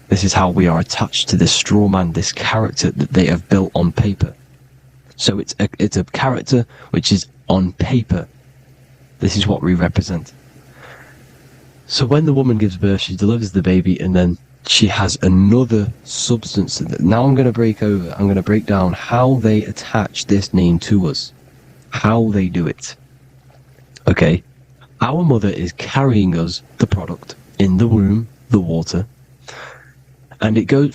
this is how we are attached to this straw man, this character that they have built on paper. So it's a character which is on paper. This is what we represent. So when the woman gives birth, she delivers the baby, and then she has another substance. Now I'm going to break down how they attach this name to us, how they do it. Okay, our mother is carrying us the product in the womb, the water, and it goes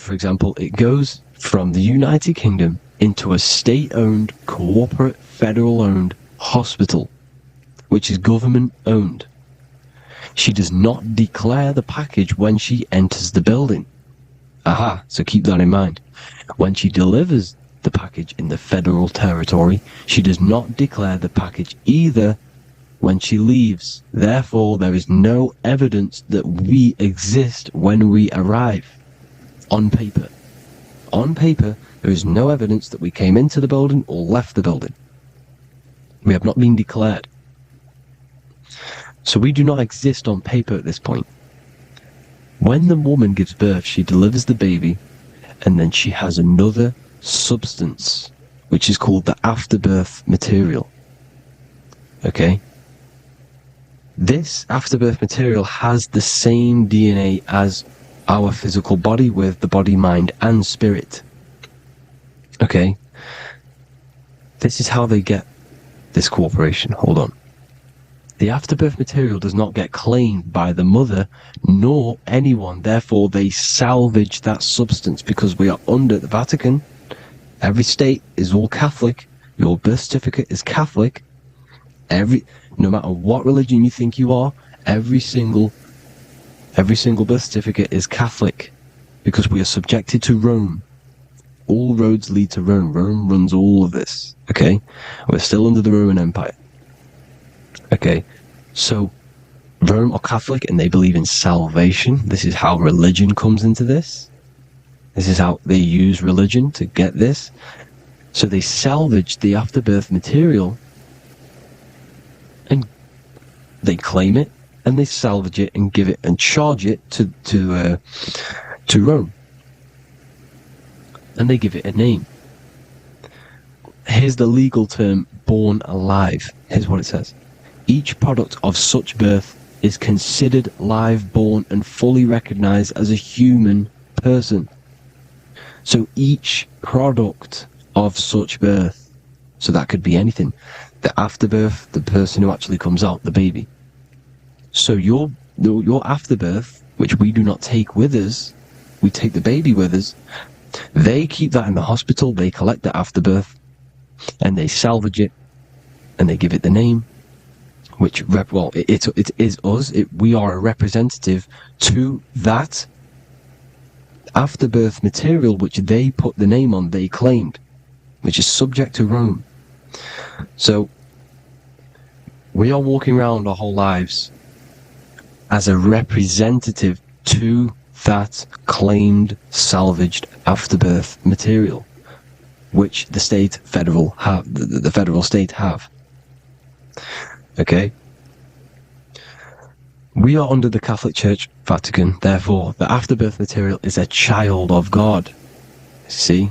from the United Kingdom into a state-owned, corporate, federal-owned hospital, which is government-owned. She does not declare the package when she enters the building. So keep that in mind. When she delivers the package in the federal territory, she does not declare the package either when she leaves. Therefore, there is no evidence that we exist when we arrive. On paper. On paper, there is no evidence that we came into the building or left the building. We have not been declared. So we do not exist on paper at this point. When the woman gives birth, she delivers the baby, and then she has another substance which is called the afterbirth material. Okay? This afterbirth material has the same DNA as our physical body, with the body, mind, and spirit. Okay? This is how they get this cooperation. Hold on. The afterbirth material does not get claimed by the mother nor anyone. Therefore, they salvage that substance because we are under the Vatican. Every state is all Catholic. Your birth certificate is Catholic. No matter what religion you think you are, every single birth certificate is Catholic because we are subjected to Rome. All roads lead to Rome. Rome runs all of this. Okay? We're still under the Roman Empire. Okay, so Rome are Catholic and they believe in salvation. This is how religion comes into this. This is how they use religion to get this. So they salvage the afterbirth material and they claim it and they salvage it and give it and charge it to Rome. And they give it a name. Here's the legal term, born alive. Here's what it says. Each product of such birth is considered live born and fully recognized as a human person. So each product of such birth, so that could be anything, the afterbirth, the person who actually comes out, the baby. So your afterbirth, which we do not take with us, we take the baby with us, they keep that in the hospital, they collect the afterbirth, and they salvage it, and they give it the name, which, it is us. We are a representative to that afterbirth material, which they put the name on, they claimed, which is subject to Rome. So, we are walking around our whole lives as a representative to that claimed, salvaged afterbirth material, which the federal state have. Okay? We are under the Catholic Church, Vatican, therefore the afterbirth material is a child of God. See?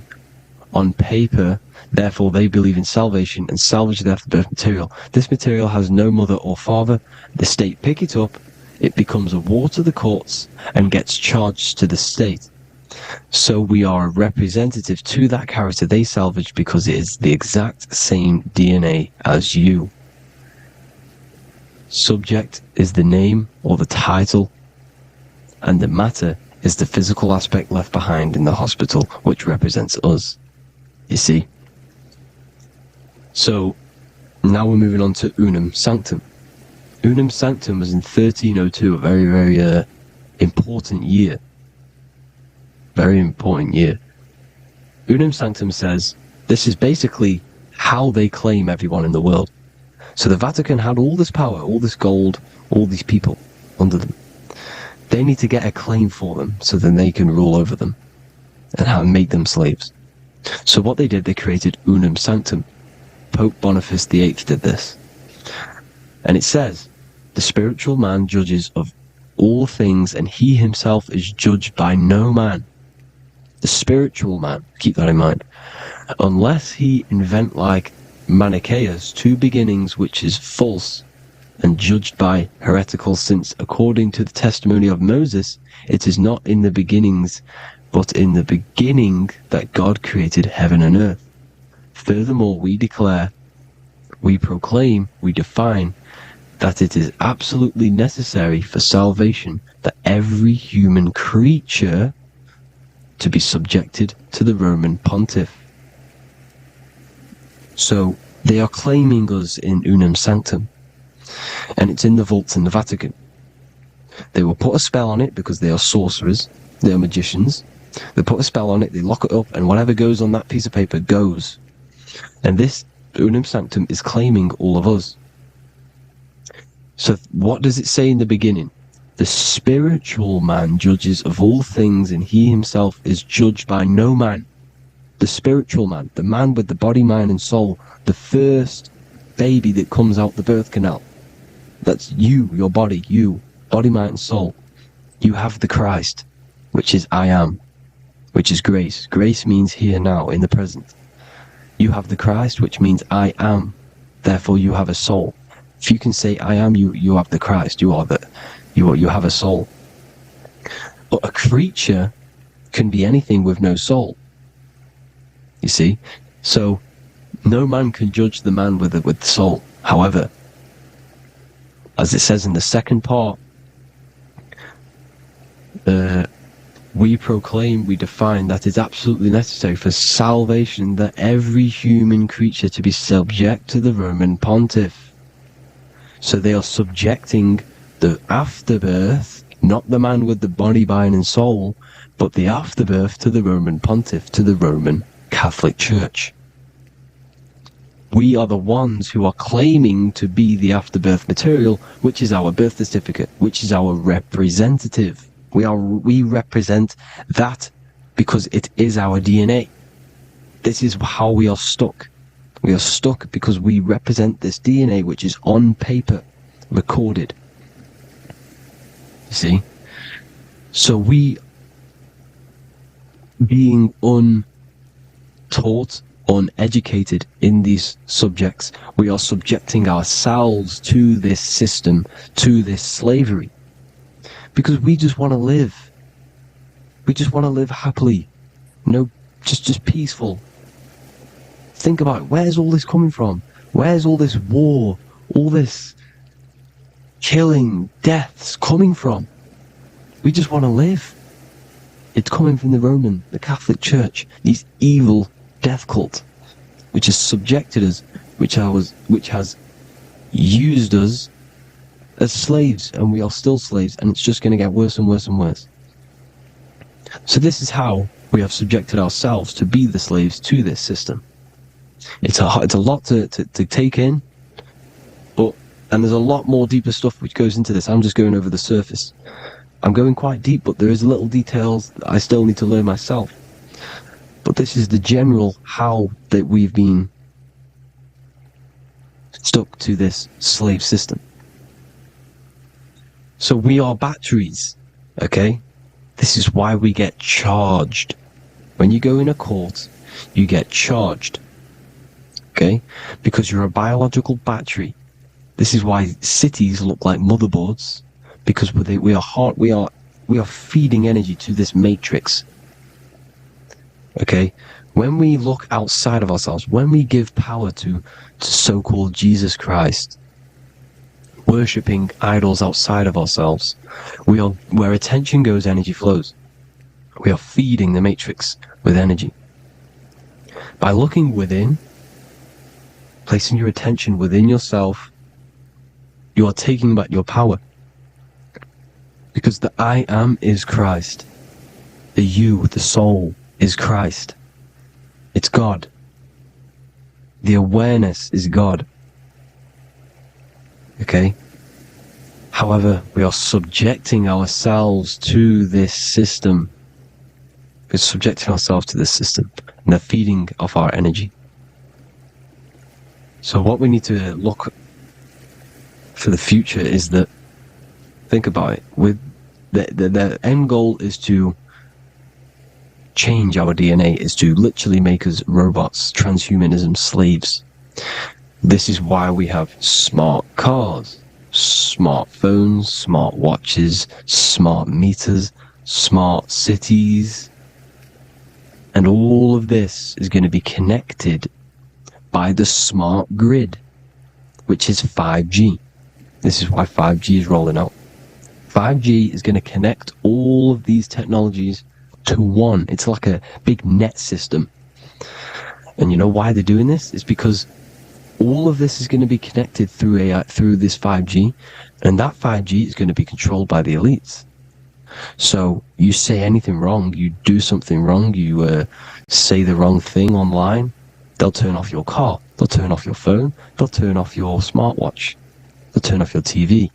On paper, therefore they believe in salvation and salvage the afterbirth material. This material has no mother or father. The state pick it up, it becomes a war to the courts and gets charged to the state. So we are a representative to that character they salvaged because it is the exact same DNA as you. Subject is the name or the title, and the matter is the physical aspect left behind in the hospital, which represents us. You see? So, now we're moving on to Unum Sanctum. Unum Sanctum was in 1302, a very, very important year. Very important year. Unum Sanctum says, this is basically how they claim everyone in the world. So the Vatican had all this power, all this gold, all these people under them. They need to get a claim for them so then they can rule over them and make them slaves. So what they did, they created Unum Sanctum. Pope Boniface VIII did this. And it says, the spiritual man judges of all things and he himself is judged by no man. The spiritual man, keep that in mind, unless he invent like Manichaeus, two beginnings which is false and judged by heretical, since according to the testimony of Moses, it is not in the beginnings, but in the beginning that God created heaven and earth. Furthermore, we declare, we proclaim, we define that it is absolutely necessary for salvation that every human creature to be subjected to the Roman pontiff. So they are claiming us in Unum Sanctum, and it's in the vaults in the Vatican. They will put a spell on it because they are sorcerers, they are magicians. They put a spell on it, they lock it up, and whatever goes on that piece of paper goes. And this Unum Sanctum is claiming all of us. So what does it say in the beginning? The spiritual man judges of all things, and he himself is judged by no man. The spiritual man, the man with the body, mind, and soul, the first baby that comes out the birth canal. That's you, your body, body, mind, and soul. You have the Christ, which is I am, which is grace. Grace means here now, in the present. You have the Christ, which means I am. Therefore, you have a soul. If you can say I am, you have the Christ. You have a soul. But a creature can be anything with no soul. You see? So, no man can judge the man with the soul. However, as it says in the second part, we proclaim, we define that it's absolutely necessary for salvation that every human creature to be subject to the Roman pontiff. So they are subjecting the afterbirth, not the man with the body, mind and soul, but the afterbirth to the Roman pontiff, to the Roman Catholic Church. We are the ones who are claiming to be the afterbirth material, which is our birth certificate, which is our representative. We represent that because it is our DNA. This is how we are stuck. We are stuck because we represent this DNA which is on paper, recorded. You see? So we, being untaught, uneducated in these subjects, we are subjecting ourselves to this system, to this slavery. Because we just want to live. We just want to live happily. Just peaceful. Think about it. Where's all this coming from? Where's all this war, all this killing, deaths coming from? We just want to live. It's coming from the Catholic Church, these evil death cult, which has subjected us, which has used us as slaves, and we are still slaves, and it's just going to get worse and worse and worse. So this is how we have subjected ourselves to be the slaves to this system. It's a lot to take in, and there's a lot more deeper stuff which goes into this. I'm just going over the surface. I'm going quite deep, but there is little details that I still need to learn myself. But this is the general how that we've been stuck to this slave system. So we are batteries, okay? This is why we get charged. When you go in a court, you get charged, okay? Because you're a biological battery. This is why cities look like motherboards, because we are feeding energy to this matrix, okay? When we look outside of ourselves, when we give power to so-called Jesus Christ, worshipping idols outside of ourselves, where attention goes, energy flows. We are feeding the matrix with energy. By looking within, placing your attention within yourself, you are taking back your power. Because the I am is Christ. The you, the soul, is Christ. It's God. The awareness is God. Okay? However, we are subjecting ourselves to this system. We're subjecting ourselves to this system, and the feeding of our energy. So what we need to look for the future is that, think about it, with the end goal is to change our DNA, is to literally make us robots, transhumanism, slaves. This is why we have smart cars, smartphones, smart watches, smart meters, smart cities, and all of this is going to be connected by the smart grid, which is 5G. This is why 5G is rolling out. 5G is going to connect all of these technologies to one. It's like a big net system. And you know why they're doing this? It's because all of this is going to be connected through this 5G, and that 5G is going to be controlled by the elites. So you say anything wrong, you do something wrong, you say the wrong thing online, they'll turn off your car, they'll turn off your phone, they'll turn off your smartwatch, they'll turn off your TV,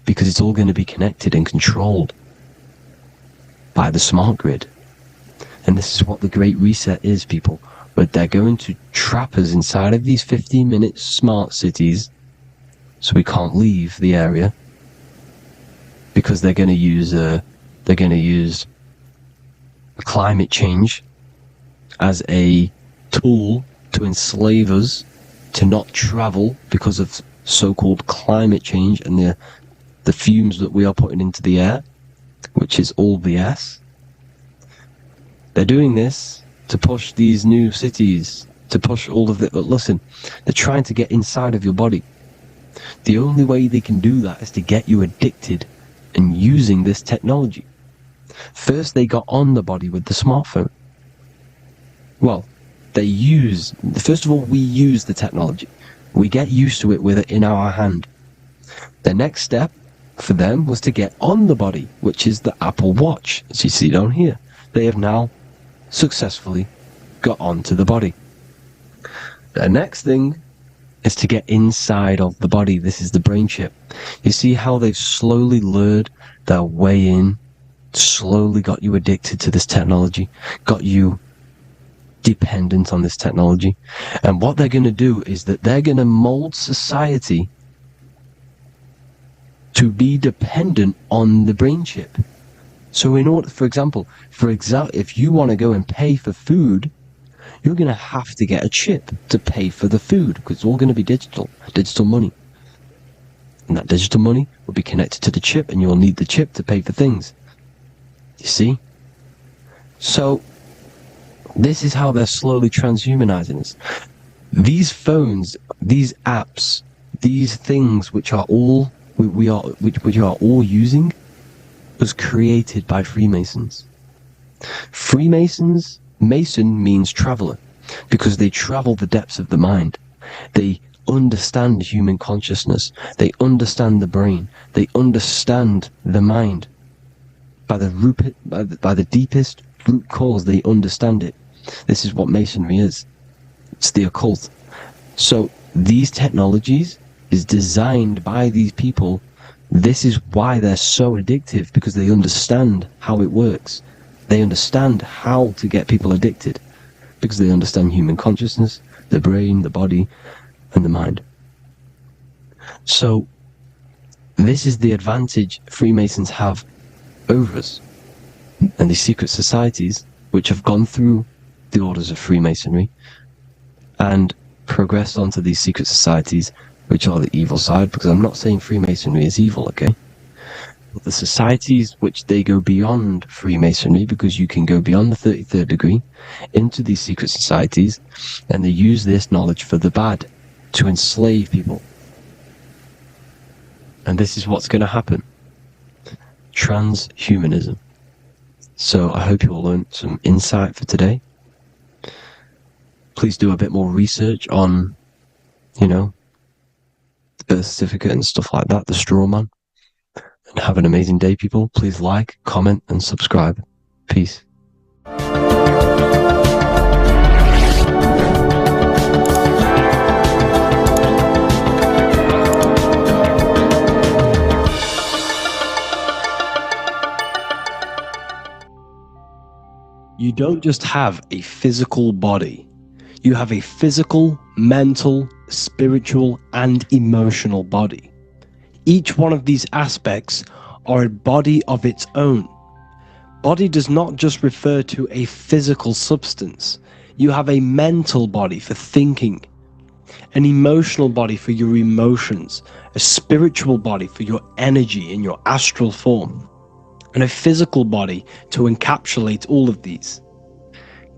because it's all going to be connected and controlled by the smart grid. And this is what the Great Reset is, people. But they're going to trap us inside of these 15-minute smart cities, so we can't leave the area, because they're going to use climate change as a tool to enslave us, to not travel because of so-called climate change and the fumes that we are putting into the air, which is all BS. They're doing this to push these new cities, to push all of it. But listen, they're trying to get inside of your body. The only way they can do that is to get you addicted and using this technology. First, they got on the body with the smartphone. Well, first of all, we use the technology. We get used to it with it in our hand. The next step for them was to get on the body, which is the Apple Watch, as you see down here. They have now successfully got onto the body. The next thing is to get inside of the body. This is the brain chip. You see how they've slowly lured their way in, slowly got you addicted to this technology, got you dependent on this technology. And what they're going to do is that they're going to mold society to be dependent on the brain chip. So in order, for example, if you want to go and pay for food, you're going to have to get a chip to pay for the food, because it's all going to be digital money. And that digital money will be connected to the chip, and you'll need the chip to pay for things. You see? So this is how they're slowly transhumanizing us. These phones, these apps, these things which are all we are all using, was created by Freemasons. Mason means traveler, because they travel the depths of the mind. They understand human consciousness. They understand the brain. They understand the mind. By the deepest root cause, they understand it. This is what Masonry is. It's the occult. So these technologies is designed by these people. This is why they're so addictive, because they understand how it works. They understand how to get people addicted, because they understand human consciousness, the brain, the body, and the mind. So this is the advantage Freemasons have over us. And these secret societies, which have gone through the orders of Freemasonry and progressed onto these secret societies, which are the evil side, because I'm not saying Freemasonry is evil, okay? But the societies which they go beyond Freemasonry, because you can go beyond the 33rd degree into these secret societies, and they use this knowledge for the bad, to enslave people. And this is what's going to happen. Transhumanism. So I hope you all learned some insight for today. Please do a bit more research on, the birth certificate and stuff like that, the straw man. And have an amazing day, people. Please like, comment, and subscribe. Peace. You don't just have a physical body. You have a physical, mental, spiritual, and emotional body. Each one of these aspects are a body of its own. Body does not just refer to a physical substance. You have a mental body for thinking, an emotional body for your emotions, a spiritual body for your energy in your astral form, and a physical body to encapsulate all of these.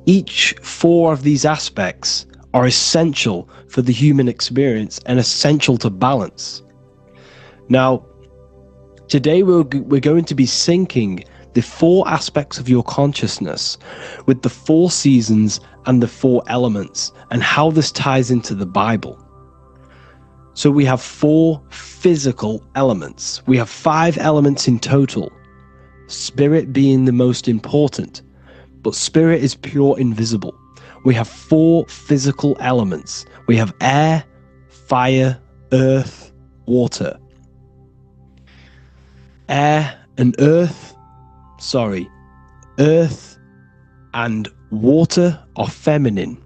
Each four of these aspects are essential for the human experience and essential to balance. Now, today we're going to be syncing the four aspects of your consciousness with the four seasons and the four elements, and how this ties into the Bible. So we have four physical elements. We have 5 elements in total, spirit being the most important, but spirit is pure invisible. We have 4 physical elements. We have air, fire, earth, water. Earth and water are feminine.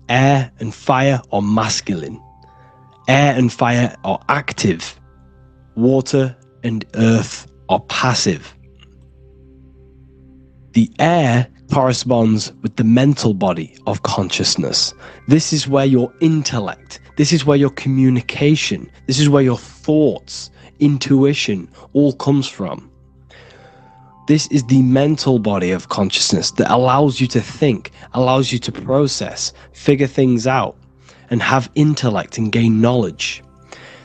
Air and fire are masculine. Air and fire are active. Water and earth are passive. The air corresponds with the mental body of consciousness. This is where your intellect, this is where your communication, this is where your thoughts, intuition all comes from. This is the mental body of consciousness that allows you to think, allows you to process, figure things out, and have intellect and gain knowledge.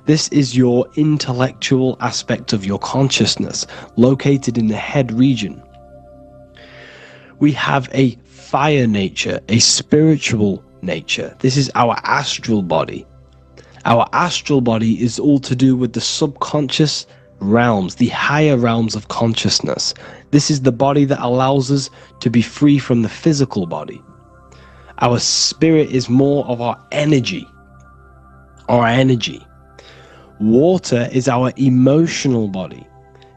This is your intellectual aspect of your consciousness, located in the head region. We have a fire nature, a spiritual nature. This is our astral body. Our astral body is all to do with the subconscious realms, the higher realms of consciousness. This is the body that allows us to be free from the physical body. Our spirit is more of our energy. Water is our emotional body.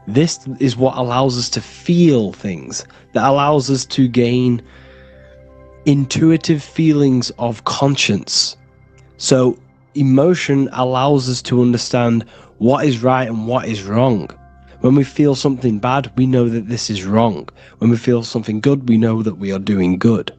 This is what allows us to feel things, that allows us to gain intuitive feelings of conscience. So emotion allows us to understand what is right and what is wrong. When we feel something bad, we know that this is wrong. When we feel something good, we know that we are doing good.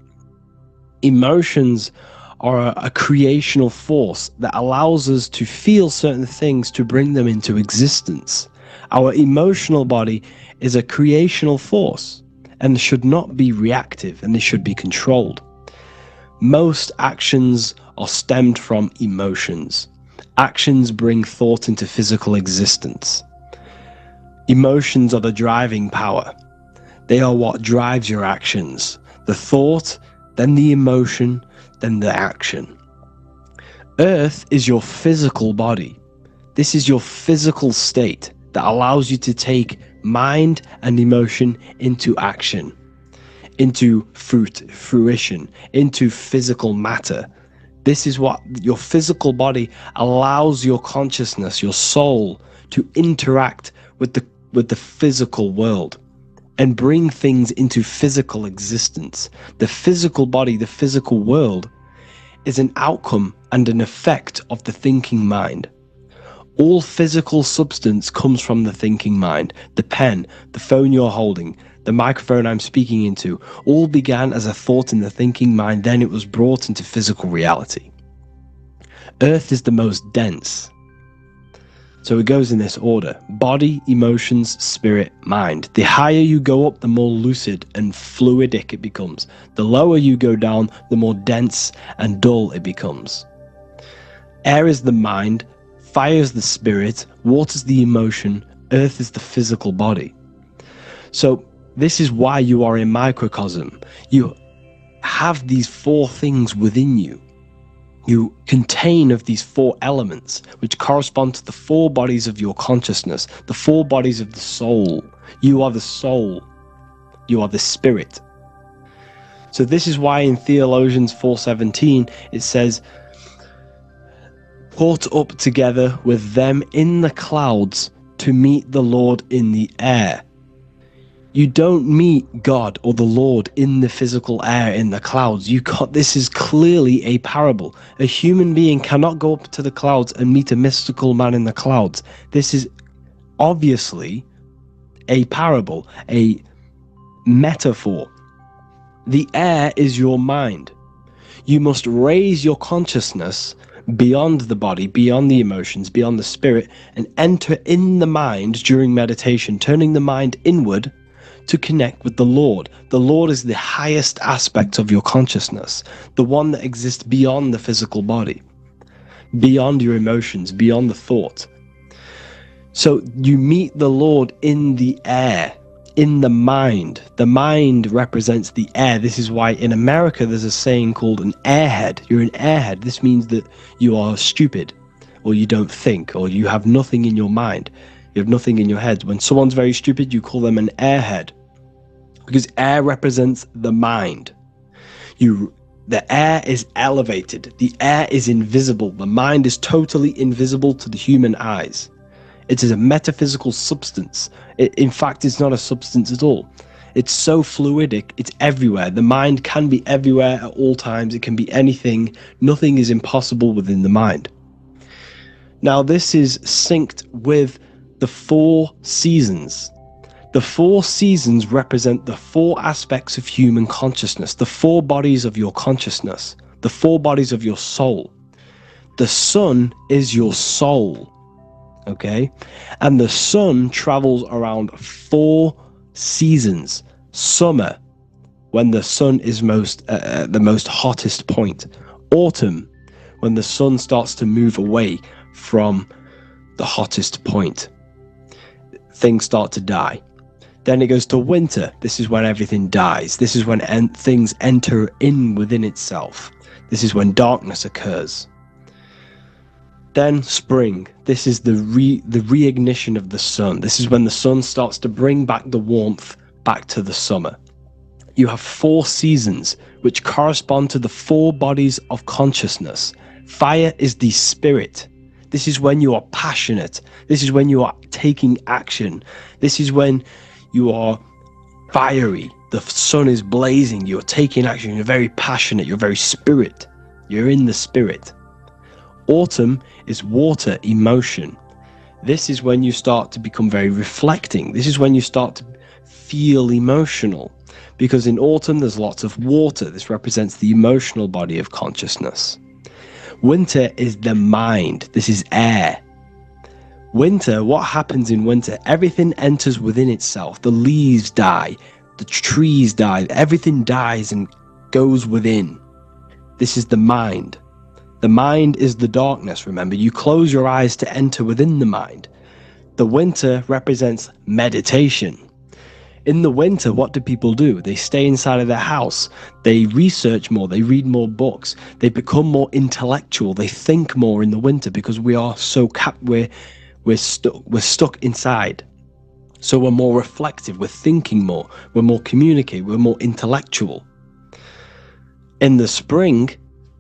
Emotions are a creational force that allows us to feel certain things to bring them into existence. Our emotional body is a creational force and should not be reactive, and it should be controlled. Most actions are stemmed from emotions. Actions bring thought into physical existence. Emotions are the driving power. They are what drives your actions. The thought, then the emotion, then the action. Earth is your physical body. This is your physical state that allows you to take mind and emotion into action, into fruition, into physical matter. This is what your physical body allows your consciousness, your soul, to interact with the physical world and bring things into physical existence. The physical body, the physical world, is an outcome and an effect of the thinking mind. All physical substance comes from the thinking mind. The pen, the phone you're holding, the microphone I'm speaking into, all began as a thought in the thinking mind, then it was brought into physical reality. Earth is the most dense. So it goes in this order: body, emotions, spirit, mind. The higher you go up, the more lucid and fluidic it becomes. The lower you go down, the more dense and dull it becomes. Air is the mind, fire is the spirit, water is the emotion, earth is the physical body. So this is why you are a microcosm. You have these four things within you. You contain of these four elements, which correspond to the four bodies of your consciousness, the four bodies of the soul. You are the soul. You are the spirit. So this is why in Theologians 4:17 it says, caught up together with them in the clouds to meet the Lord in the air. You don't meet God or the Lord in the physical air, in the clouds. This is clearly a parable. A human being cannot go up to the clouds and meet a mystical man in the clouds. This is obviously a parable, a metaphor. The air is your mind. You must raise your consciousness beyond the body, beyond the emotions, beyond the spirit, and enter in the mind during meditation, turning the mind inward to connect with the Lord. The Lord is the highest aspect of your consciousness, the one that exists beyond the physical body, beyond your emotions, beyond the thought. So you meet the Lord in the air, in the mind. The mind represents the air. This is why in America there's a saying called an airhead. You're an airhead. This means that you are stupid, or you don't think, or you have nothing in your mind. You have nothing in your head. When someone's very stupid, you call them an airhead, because air represents the mind. The air is elevated. The air is invisible. The mind is totally invisible to the human eyes. It is a metaphysical substance. In fact, it's not a substance at all. It's so fluidic, it's everywhere. The mind can be everywhere at all times. It can be anything. Nothing is impossible within the mind. Now, this is synced with the 4 seasons. The 4 seasons represent the 4 aspects of human consciousness, the 4 bodies of your consciousness, the 4 bodies of your soul. The sun is your soul, okay? And the sun travels around 4 seasons. Summer, when the sun is the most hottest point. Autumn, when the sun starts to move away from the hottest point. Things start to die. Then it goes to winter. This is when everything dies. This is when things enter in within itself. This is when darkness occurs. Then spring. This is the reignition of the sun. This is when the sun starts to bring back the warmth back to the summer. You have 4 seasons which correspond to the 4 bodies of consciousness. Fire is the spirit. This is when you are passionate. This is when you are taking action. This is when you are fiery. The sun is blazing. You're taking action. You're very passionate. You're very spirit. You're in the spirit. Autumn is water, emotion. This is when you start to become very reflecting. This is when you start to feel emotional. Because in autumn, there's lots of water. This represents the emotional body of consciousness. Winter is the mind. This is air. Winter, what happens in winter? Everything enters within itself. The leaves die. The trees die. Everything dies and goes within. This is the mind. The mind is the darkness, remember. You close your eyes to enter within the mind. The winter represents meditation. In the winter, what do people do? They stay inside of their house. They research more. They read more books. They become more intellectual. They think more in the winter because we are so we're stuck inside. So we're more reflective. We're thinking more. We're more communicative. We're more intellectual. In the spring,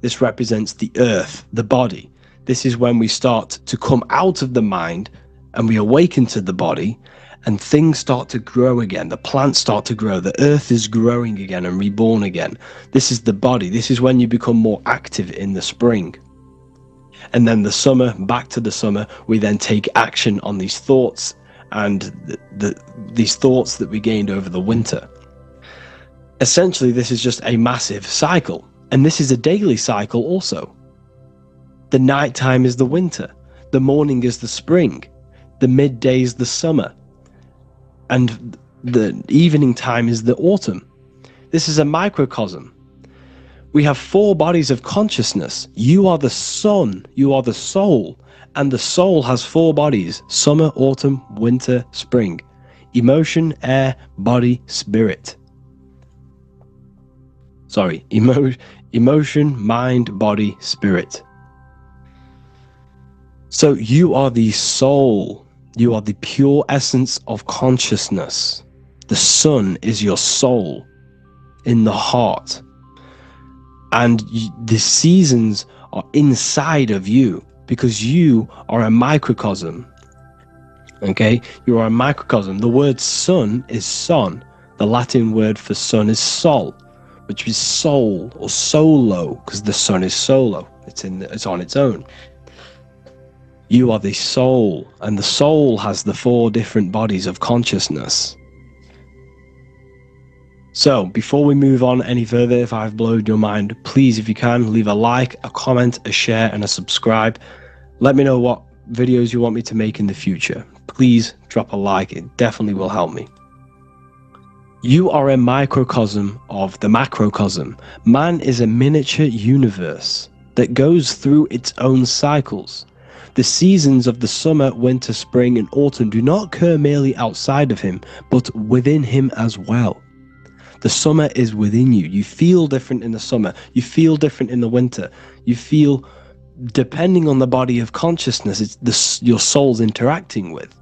this represents the earth, the body. This is when we start to come out of the mind and we awaken to the body. And things start to grow again. The plants start to grow. The earth is growing again and reborn again. This is the body. This is when you become more active in the spring. And then the summer, back to the summer, we then take action on these thoughts and these thoughts that we gained over the winter. Essentially, this is just a massive cycle. And this is a daily cycle also. The nighttime is the winter. The morning is the spring. The midday is the summer. And the evening time is the autumn. This is a microcosm. We have 4 bodies of consciousness. You are the sun, you are the soul, and the soul has 4 bodies: summer, autumn, winter, spring. Emotion, air, body, spirit. Sorry, emotion, mind, body, spirit. So you are the soul. You are the pure essence of consciousness. The sun is your soul in the heart. And the seasons are inside of you because you are a microcosm. Okay? You are a microcosm. The word sun is son. The Latin word for sun is sol, which is soul or solo, because the sun is solo. It's on its own. You are the soul, and the soul has the 4 different bodies of consciousness. So, before we move on any further, if I've blown your mind, please, if you can, leave a like, a comment, a share, and a subscribe. Let me know what videos you want me to make in the future. Please drop a like, it definitely will help me. You are a microcosm of the macrocosm. Man is a miniature universe that goes through its own cycles. The seasons of the summer, winter, spring, and autumn do not occur merely outside of him, but within him as well. The summer is within you. You feel different in the summer. You feel different in the winter. You feel, depending on the body of consciousness, it's your soul's interacting with.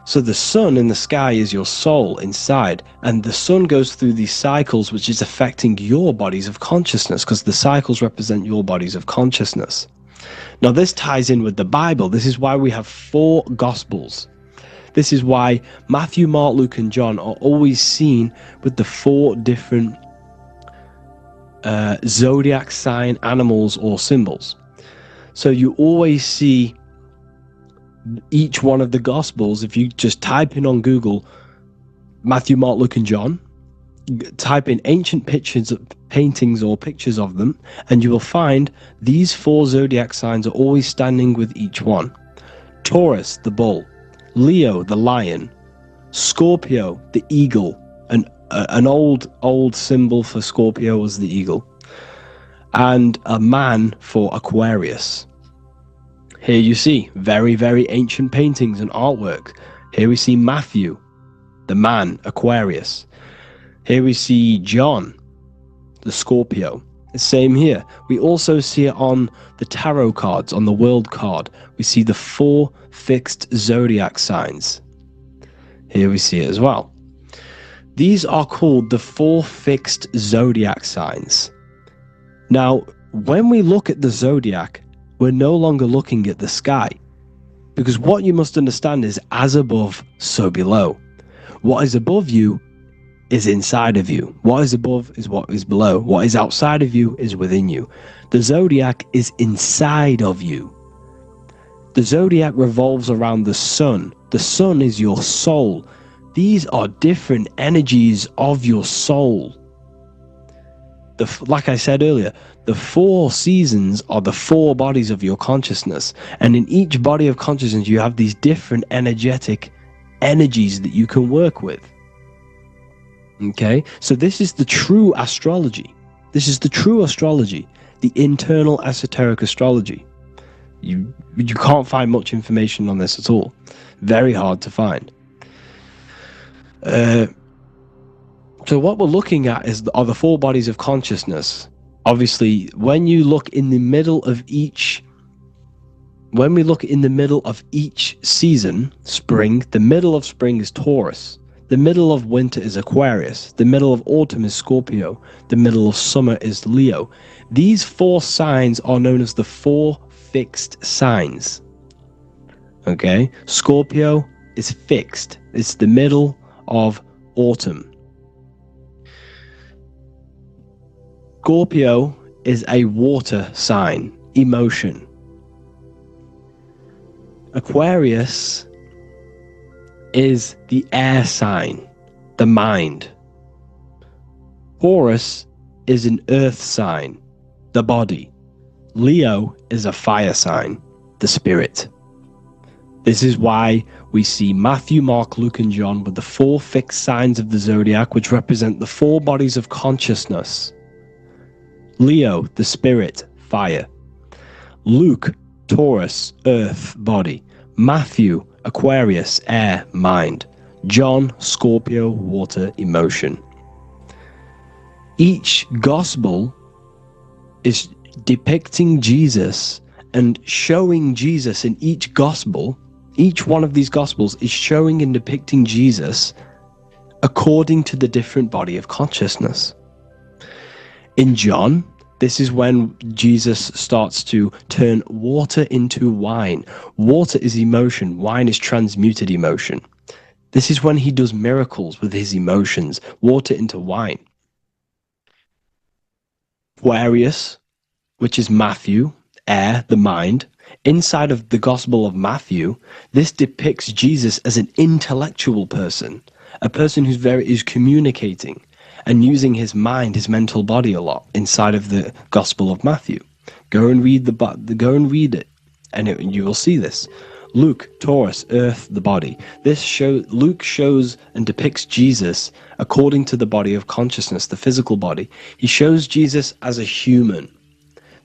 So the sun in the sky is your soul inside, and the sun goes through these cycles which is affecting your bodies of consciousness, because the cycles represent your bodies of consciousness. Now this ties in with the Bible. This is why we have 4 Gospels. This is why Matthew, Mark, Luke, and John are always seen with the 4 different zodiac sign animals or symbols. So you always see each one of the Gospels, if you just type in on Google Matthew, Mark, Luke, and John, type in ancient pictures, paintings or pictures of them, and you will find these 4 zodiac signs are always standing with each one. Taurus, the bull; Leo, the lion; Scorpio, the eagle. An old symbol for Scorpio was the eagle, and a man for Aquarius. Here you see very, very ancient paintings and artwork. Here we see Matthew, the man, Aquarius. Here we see John, the Scorpio. The same here. We also see it on the tarot cards, on the world card. We see the 4 fixed zodiac signs. Here we see it as well. These are called the 4 fixed zodiac signs. Now, when we look at the zodiac, we're no longer looking at the sky. Because what you must understand is, as above, so below. What is above you is inside of you. What is above is what is below. What is outside of you is within you. The zodiac is inside of you. The zodiac revolves around the sun. The sun is your soul. These are different energies of your soul. Like I said earlier, the 4 seasons are the 4 bodies of your consciousness. And in each body of consciousness, you have these different energetic energies that you can work with. Okay, so this is the true astrology. This is the true astrology, the internal esoteric astrology. You can't find much information on this at all. Very hard to find. So what we're looking at are the 4 bodies of consciousness. Obviously, when you look in the middle of each, when we look in the middle of each season, spring, the middle of spring is Taurus. The middle of winter is Aquarius. The middle of autumn is Scorpio. The middle of summer is Leo. These 4 signs are known as the 4 fixed signs. Okay? Scorpio is fixed. It's the middle of autumn. Scorpio is a water sign, emotion. Aquarius is the air sign, the mind. Taurus is an earth sign, the body. Leo is a fire sign, the spirit. This is why we see Matthew, Mark, Luke, and John with the 4 fixed signs of the zodiac, which represent the 4 bodies of consciousness. Leo, the spirit, fire. Luke, Taurus, earth, body. Matthew, Aquarius, air, mind. John, Scorpio, water, emotion. Each gospel is depicting Jesus and showing Jesus in each gospel. Each one of these gospels is showing and depicting Jesus according to the different body of consciousness. In John, this is when Jesus starts to turn water into wine. Water is emotion. Wine is transmuted emotion. This is when he does miracles with his emotions. Water into wine. Aquarius, which is Matthew, air, the mind. Inside of the Gospel of Matthew, this depicts Jesus as an intellectual person. A person is communicating and using his mind, his mental body a lot inside of the Gospel of Matthew. Go and read it, and you will see this. Luke, Taurus, earth, the body. Luke shows and depicts Jesus according to the body of consciousness, the physical body. He shows Jesus as a human,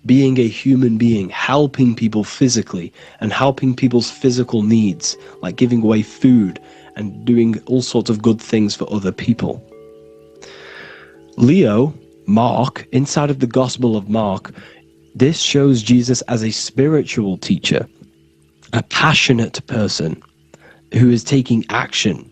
being a human being, helping people physically and helping people's physical needs, like giving away food and doing all sorts of good things for other people. Leo, Mark, inside of the Gospel of Mark, this shows Jesus as a spiritual teacher, a passionate person who is taking action.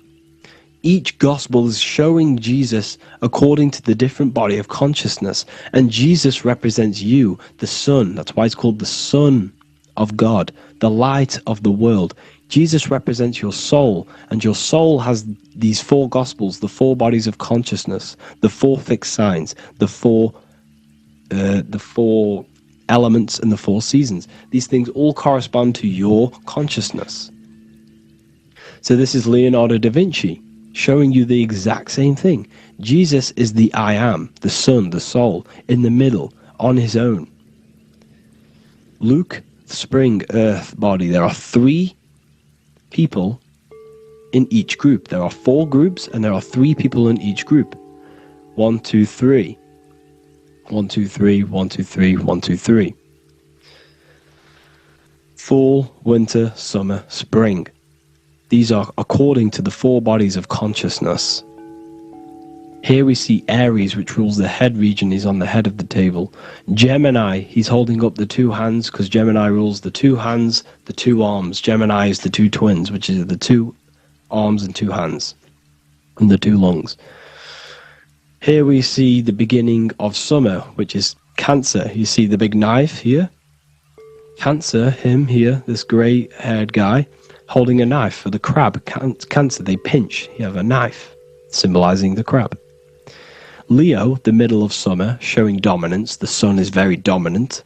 Each gospel is showing Jesus according to the different body of consciousness, and Jesus represents you, the sun. That's why it's called the Son of God, the light of the world. Jesus represents your soul, and your soul has these 4 gospels, the 4 bodies of consciousness, the 4 fixed signs, the four elements and the 4 seasons. These things all correspond to your consciousness. So this is Leonardo da Vinci showing you the exact same thing. Jesus is the I am, the sun, the soul, in the middle, on his own. Luke, spring, earth, body. There are 3 people in each group. There are 4 groups and there are 3 people in each group. 1, 2, 3. 1, 2, 3, 1, 2, 3, 1, 2, 3. Fall, winter, summer, spring. These are according to the 4 bodies of consciousness. Here we see Aries, which rules the head region. He's on the head of the table. Gemini, he's holding up the 2 hands because Gemini rules the 2 hands, the 2 arms. Gemini is the 2 twins, which is the 2 arms and 2 hands, and the 2 lungs. Here we see the beginning of summer, which is Cancer. You see the big knife here. Cancer, him here, this grey-haired guy, holding a knife for the crab. Cancer, they pinch. You have a knife, symbolizing the crab. Leo, the middle of summer, showing dominance. The sun is very dominant.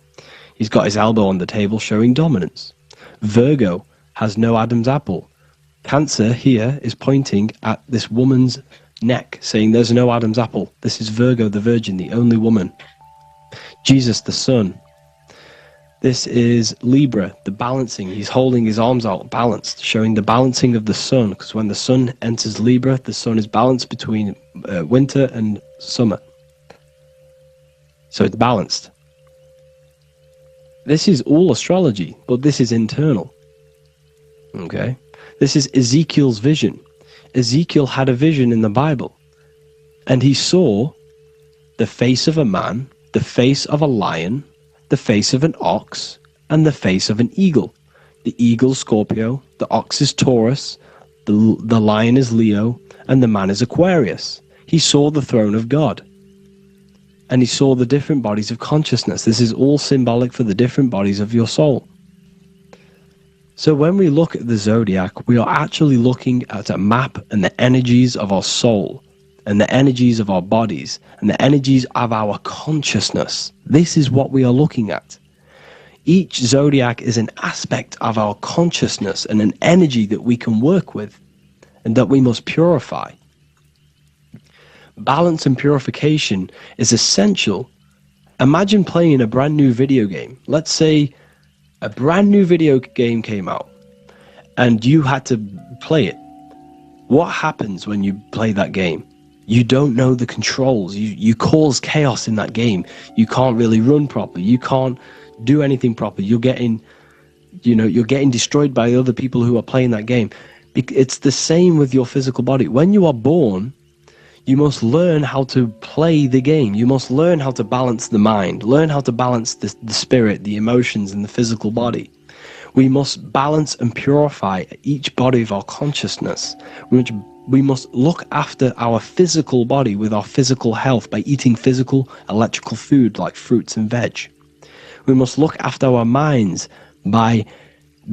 He's got his elbow on the table, showing dominance. Virgo has no Adam's apple. Cancer here is pointing at this woman's neck, saying there's no Adam's apple. This is Virgo, the virgin, the only woman. Jesus, the sun. This is Libra, the balancing. He's holding his arms out, balanced, showing the balancing of the sun, because when the sun enters Libra, the sun is balanced between winter and summer. So it's balanced. This is all astrology, but this is internal. Okay? This is Ezekiel's vision. Ezekiel had a vision in the Bible, and he saw the face of a man, the face of a lion, the face of an ox, and the face of an eagle. The eagle is Scorpio, the ox is Taurus, the lion is Leo, and the man is Aquarius. He saw the throne of God, and he saw the different bodies of consciousness. This is all symbolic for the different bodies of your soul. So when we look at the zodiac, we are actually looking at a map and the energies of our soul, and the energies of our bodies, and the energies of our consciousness. This is what we are looking at. Each zodiac is an aspect of our consciousness and an energy that we can work with and that we must purify. Balance and purification is essential. Imagine playing a brand new video game. Let's say a brand new video game came out and you had to play it. What happens when you play that game? You don't know the controls. You cause chaos in that game. You can't really run properly. You can't do anything properly. You're getting destroyed by other people who are playing that game. It's the same with your physical body. When you are born, you must learn how to play the game. You must learn how to balance the mind, learn how to balance the spirit, the emotions, and the physical body. We must balance and purify each body of our consciousness. We must look after our physical body with our physical health by eating physical, electrical food like fruits and veg. We must look after our minds by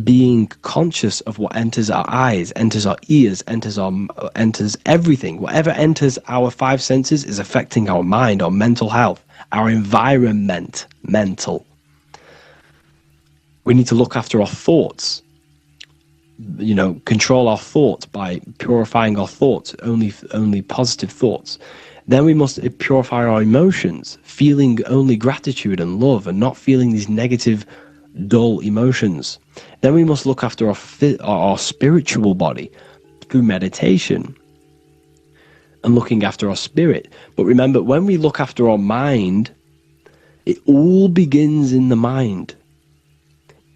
being conscious of what enters our eyes, enters our ears, enters everything. Whatever enters our 5 senses is affecting our mind, our mental health, our environment, mental. We need to look after our thoughts. Control our thoughts by purifying our thoughts, only positive thoughts. Then we must purify our emotions, feeling only gratitude and love and not feeling these negative, dull emotions. Then we must look after our spiritual body through meditation and looking after our spirit. But remember, when we look after our mind, it all begins in the mind.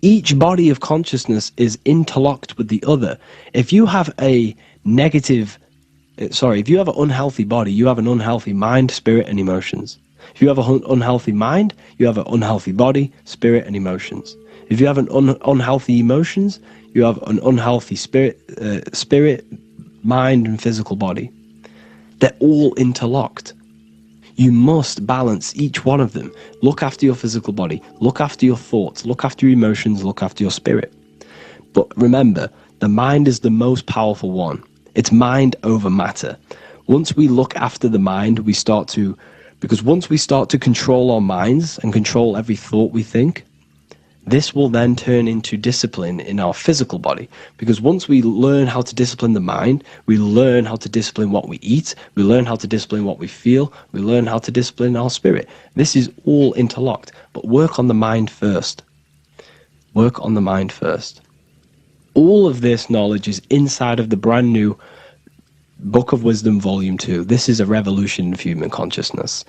Each body of consciousness is interlocked with the other. If you have an unhealthy body, you have an unhealthy mind, spirit, and emotions. If you have an unhealthy mind, you have an unhealthy body, spirit, and emotions. If you have an unhealthy emotions, you have an unhealthy spirit, mind, and physical body. They're all interlocked. You must balance each one of them. Look after your physical body. Look after your thoughts. Look after your emotions. Look after your spirit. But remember, the mind is the most powerful one. It's mind over matter. Once we look after the mind, because once we start to control our minds and control every thought we think, This will then turn into discipline in our physical body, because once we learn how to discipline the mind, we learn how to discipline what we eat, we learn how to discipline what we feel, we learn how to discipline our spirit. This is all interlocked, but work on the mind first. Work on the mind first. All of this knowledge is inside of the brand new Book of Wisdom, Volume 2. This is a revolution of human consciousness.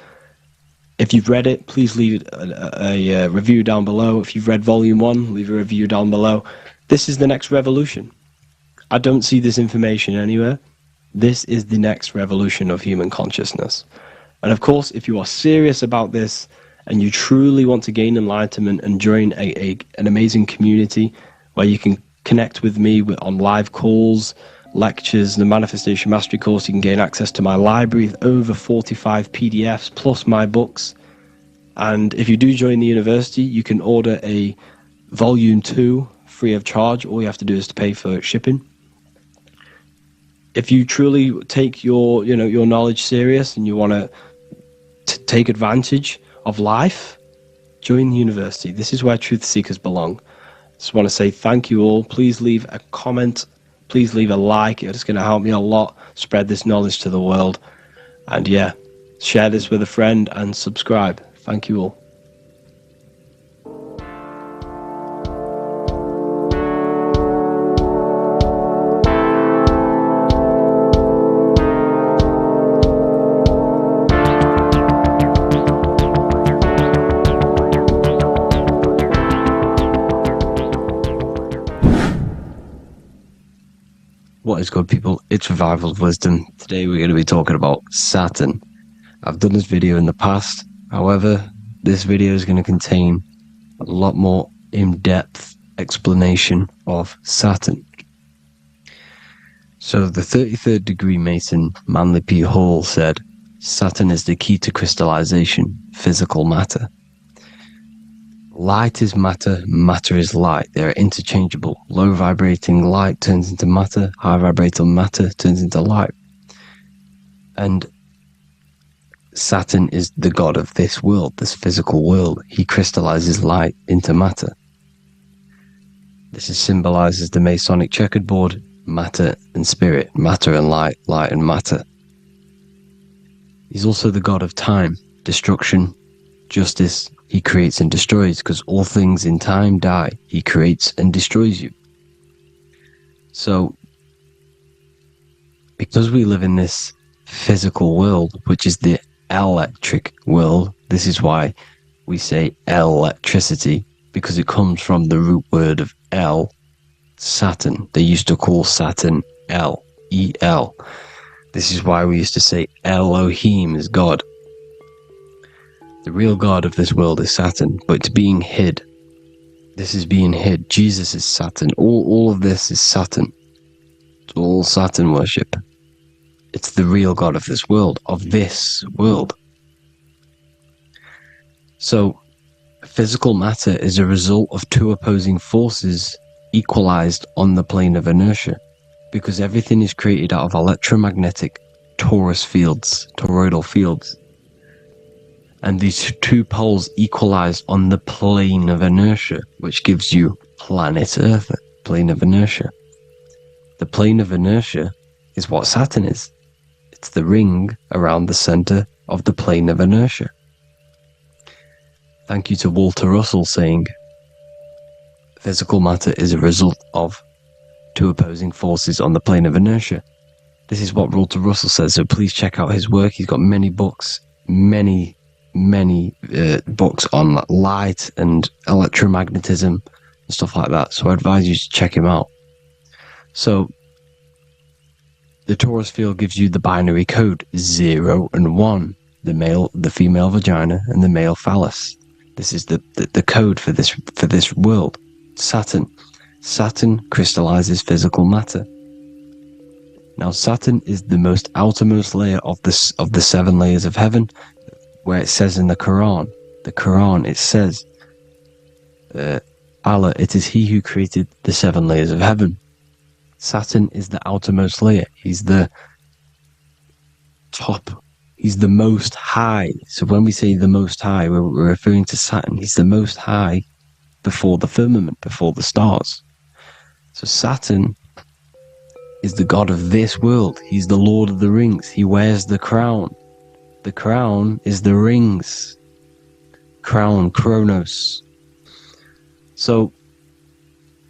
If you've read it, please leave a review down below. If you've read Volume 1, leave a review down below. This is the next revolution. I don't see this information anywhere. This is the next revolution of human consciousness. And of course, if you are serious about this and you truly want to gain enlightenment and join an amazing community where you can connect with me on live calls, lectures, the Manifestation Mastery course, you can gain access to my library of over 45 PDFs plus my books. And if you do join the university, you can order a Volume 2 free of charge. All you have to do is to pay for shipping. If you truly take your knowledge serious and you want to take advantage of life, join the university. This is where truth seekers belong. Just want to say thank you all. Please leave a comment. Please leave a like. It's going to help me a lot spread this knowledge to the world. And yeah, share this with a friend and subscribe. Thank you all. What is good, people? It's Revival of Wisdom. Today we're going to be talking about Saturn. I've done this video in the past. However, this video is going to contain a lot more in-depth explanation of Saturn. So the 33rd degree Mason Manly P. Hall said, Saturn is the key to crystallization, physical matter. Light is matter, matter is light. They are interchangeable. Low vibrating light turns into matter, high vibrating matter turns into light. And Saturn is the god of this world, this physical world. He crystallizes light into matter. This is symbolized as the Masonic checkerboard, matter and spirit, matter and light, light and matter. He's also the god of time, destruction, justice. He creates and destroys, because all things in time die. He creates and destroys you. So, because we live in this physical world, which is the electric world, this is why we say electricity, because it comes from the root word of El, Saturn. They used to call Saturn El, E-L. This is why we used to say Elohim is God. The real God of this world is Saturn, but it's being hid. This is being hid. Jesus is Saturn. All of this is Saturn. It's all Saturn worship. It's the real God of this world, So, physical matter is a result of two opposing forces equalized on the plane of inertia, because everything is created out of electromagnetic toroidal fields. And these two poles equalize on the plane of inertia, which gives you planet Earth, plane of inertia. The plane of inertia is what Saturn is. It's the ring around the center of the plane of inertia. Thank you to Walter Russell saying, physical matter is a result of two opposing forces on the plane of inertia. This is what Walter Russell says, so please check out his work. He's got many books, many books on light and electromagnetism and stuff like that, so I advise you to check him out. So the torus field gives you the binary code 0 and 1, the female vagina and the male phallus. This is the code for this world. Saturn crystallizes physical matter. Now Saturn is the most outermost layer of the 7 layers of heaven, where it says in the Quran, it says, Allah, it is He who created the 7 layers of heaven. Saturn is the outermost layer. He's the top. He's the most high. So when we say the most high, we're referring to Saturn. He's the most high before the firmament, before the stars. So Saturn is the god of this world. He's the Lord of the Rings. He wears the crown. The crown is the rings. Crown, Kronos. So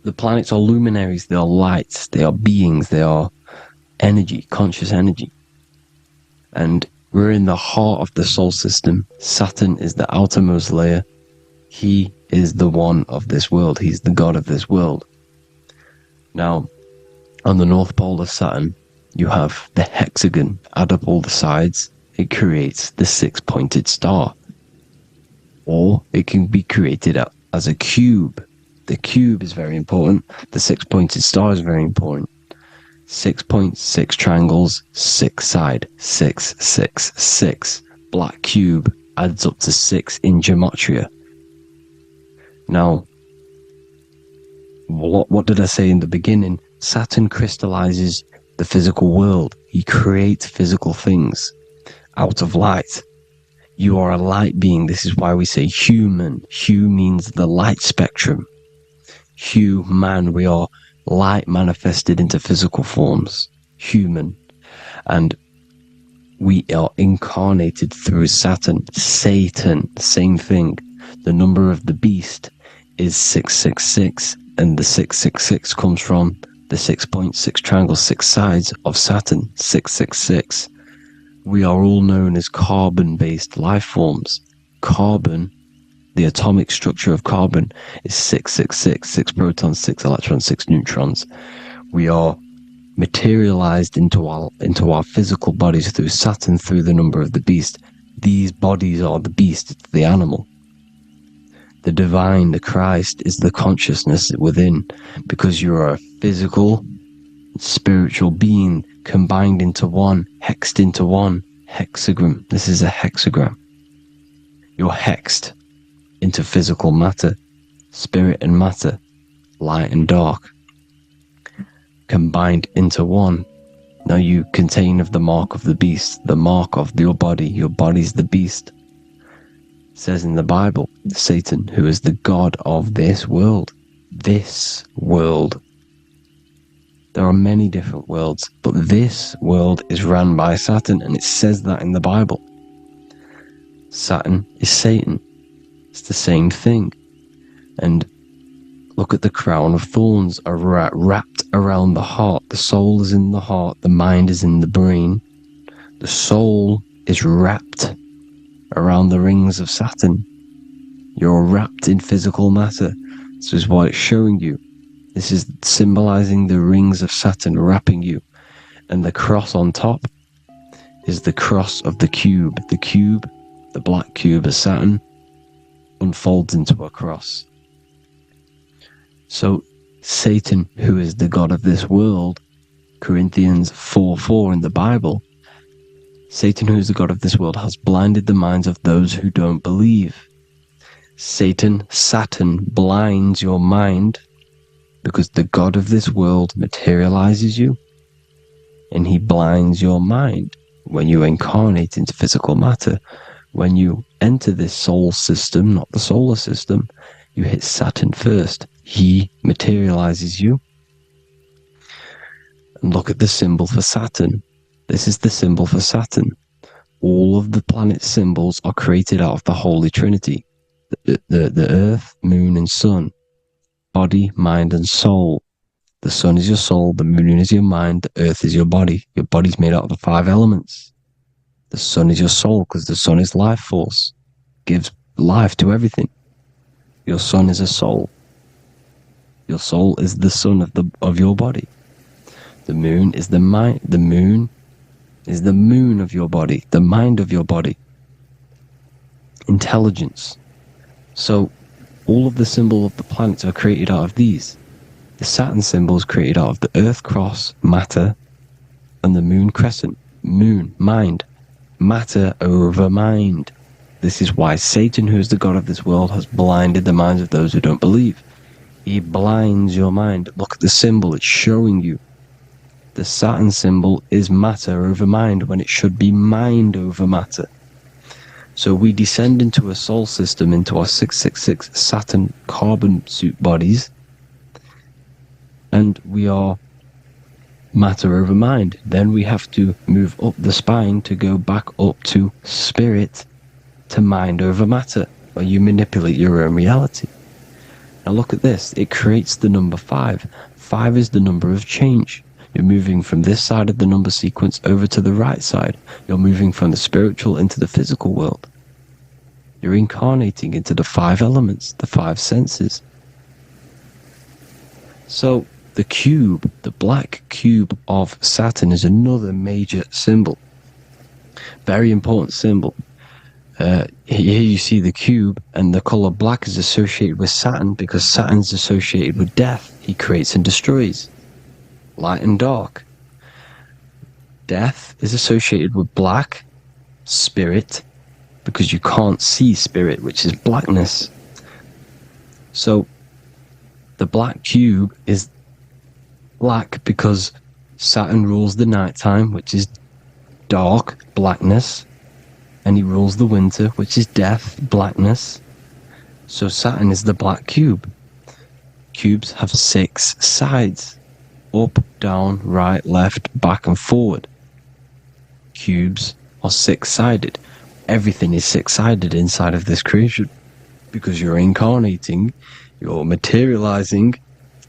the planets are luminaries. They are lights. They are beings. They are energy, conscious energy. And we're in the heart of the solar system. Saturn is the outermost layer. He is the one of this world. He's the god of this world. Now, on the North Pole of Saturn, you have the hexagon. Add up all the sides, it creates the six-pointed star. Or it can be created as a cube. The cube is very important. The six-pointed star is very important. 6 points, 6 triangles, 6 side, 6, 6, 6. Black cube adds up to 6 in gematria. Now, what did I say in the beginning? Saturn crystallizes the physical world. He creates physical things out of light. You are a light being. This is why we say human. Hue means the light spectrum. Hue, man, we are light manifested into physical forms. Human. And we are incarnated through Saturn. Satan, same thing. The number of the beast is 666, and the 666 comes from the 6.6 triangle, 6 sides of Saturn, 666. We are all known as carbon-based life forms. Carbon, the atomic structure of carbon, is 666, 6 protons, 6 electrons, 6 neutrons. We are materialized into our physical bodies through Saturn, through the number of the beast. These bodies are the beast, it's the animal. The divine, the Christ, is the consciousness within, because you are a physical, spiritual being combined into one, hexed into one. Hexagram. This is a hexagram. You're hexed into physical matter, spirit and matter, light and dark, combined into one. Now you contain of the mark of the beast, the mark of your body. Your body's the beast. It says in the Bible, Satan, who is the god of this world. This world. There are many different worlds, but this world is run by Saturn, and it says that in the Bible. Saturn is Satan. It's the same thing. And look at the crown of thorns are wrapped around the heart. The soul is in the heart. The mind is in the brain. The soul is wrapped around the rings of Saturn. You're wrapped in physical matter. This is what it's showing you. This is symbolizing the rings of Saturn wrapping you. And the cross on top is the cross of the cube. The cube, the black cube of Saturn, unfolds into a cross. So Satan, who is the god of this world, Corinthians 4:4 in the Bible, Satan, who is the god of this world, has blinded the minds of those who don't believe. Saturn blinds your mind, because the god of this world materializes you, and he blinds your mind when you incarnate into physical matter. When you enter this soul system, not the solar system, you hit Saturn first. He materializes you. And look at the symbol for Saturn. This is the symbol for Saturn. All of the planet symbols are created out of the Holy Trinity. The Earth, Moon, and Sun. Body, mind, and soul. The sun is your soul, the moon is your mind, the earth is your body. Your body's made out of the 5 elements. The sun is your soul, because the sun is life force. Gives life to everything. Your sun is a soul. Your soul is the sun of your body. The moon is the mind. The moon is the moon of your body, the mind of your body. Intelligence. So all of the symbols of the planets are created out of these. The Saturn symbol is created out of the Earth cross, matter, and the moon crescent, moon, mind, matter over mind. This is why Satan, who is the god of this world, has blinded the minds of those who don't believe. He blinds your mind. Look at the symbol, it's showing you. The Saturn symbol is matter over mind when it should be mind over matter. So we descend into a soul system, into our 666 Saturn carbon suit bodies, and we are matter over mind. Then we have to move up the spine to go back up to spirit, to mind over matter, where you manipulate your own reality. Now look at this. It creates the number 5. 5 is the number of change. You're moving from this side of the number sequence over to the right side. You're moving from the spiritual into the physical world. You're incarnating into the 5 elements, the 5 senses. So the cube, the black cube of Saturn, is another major symbol. Very important symbol. Here you see the cube, and the color black is associated with Saturn because Saturn's associated with death. He creates and destroys. Light and dark. Death is associated with black, spirit, because you can't see spirit, which is blackness. So the black cube is black because Saturn rules the nighttime, which is dark, blackness, and he rules the winter, which is death, blackness. So Saturn is the black cube. Cubes have 6 sides: up, down, right, left, back, and forward. Cubes are 6-sided. Everything is 6-sided inside of this creation because you're incarnating, you're materializing,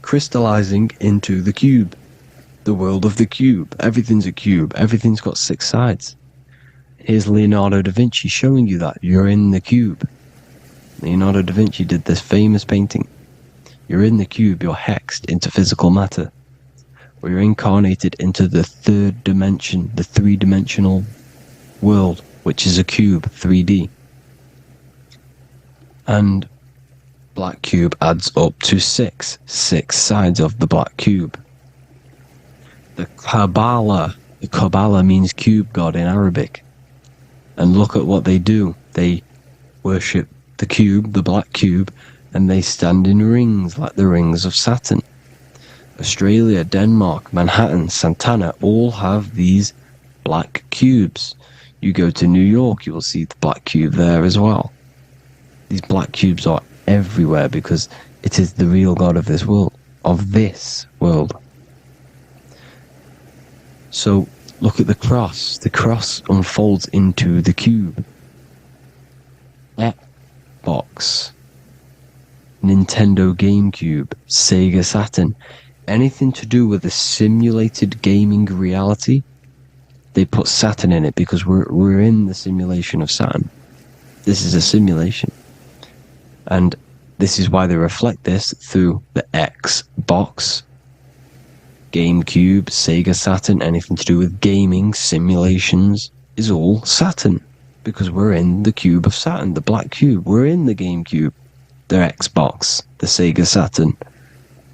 crystallizing into the cube, the world of the cube. Everything's a cube. Everything's got 6 sides. Here's Leonardo da Vinci showing you that you're in the cube. Leonardo da Vinci did this famous painting. You're in the cube, you're hexed into physical matter, where you're incarnated into the 3rd dimension, the 3-dimensional world, which is a cube, 3D. And black cube adds up to 6 sides of the black cube. The Kabbalah means cube god in Arabic. And look at what they do. They worship the cube, the black cube, and they stand in rings like the rings of Saturn. Australia, Denmark, Manhattan, Santana all have these black cubes. You go to New York, you will see the black cube there as well. These black cubes are everywhere because it is the real God of this world, So look at the cross. The cross unfolds into the cube. Xbox, Nintendo GameCube, Sega Saturn, anything to do with a simulated gaming reality, they put Saturn in it because we're in the simulation of Saturn. This is a simulation. And this is why they reflect this through the Xbox, GameCube, Sega Saturn, anything to do with gaming, simulations, is all Saturn. Because we're in the cube of Saturn, the black cube. We're in the GameCube, the Xbox, the Sega Saturn.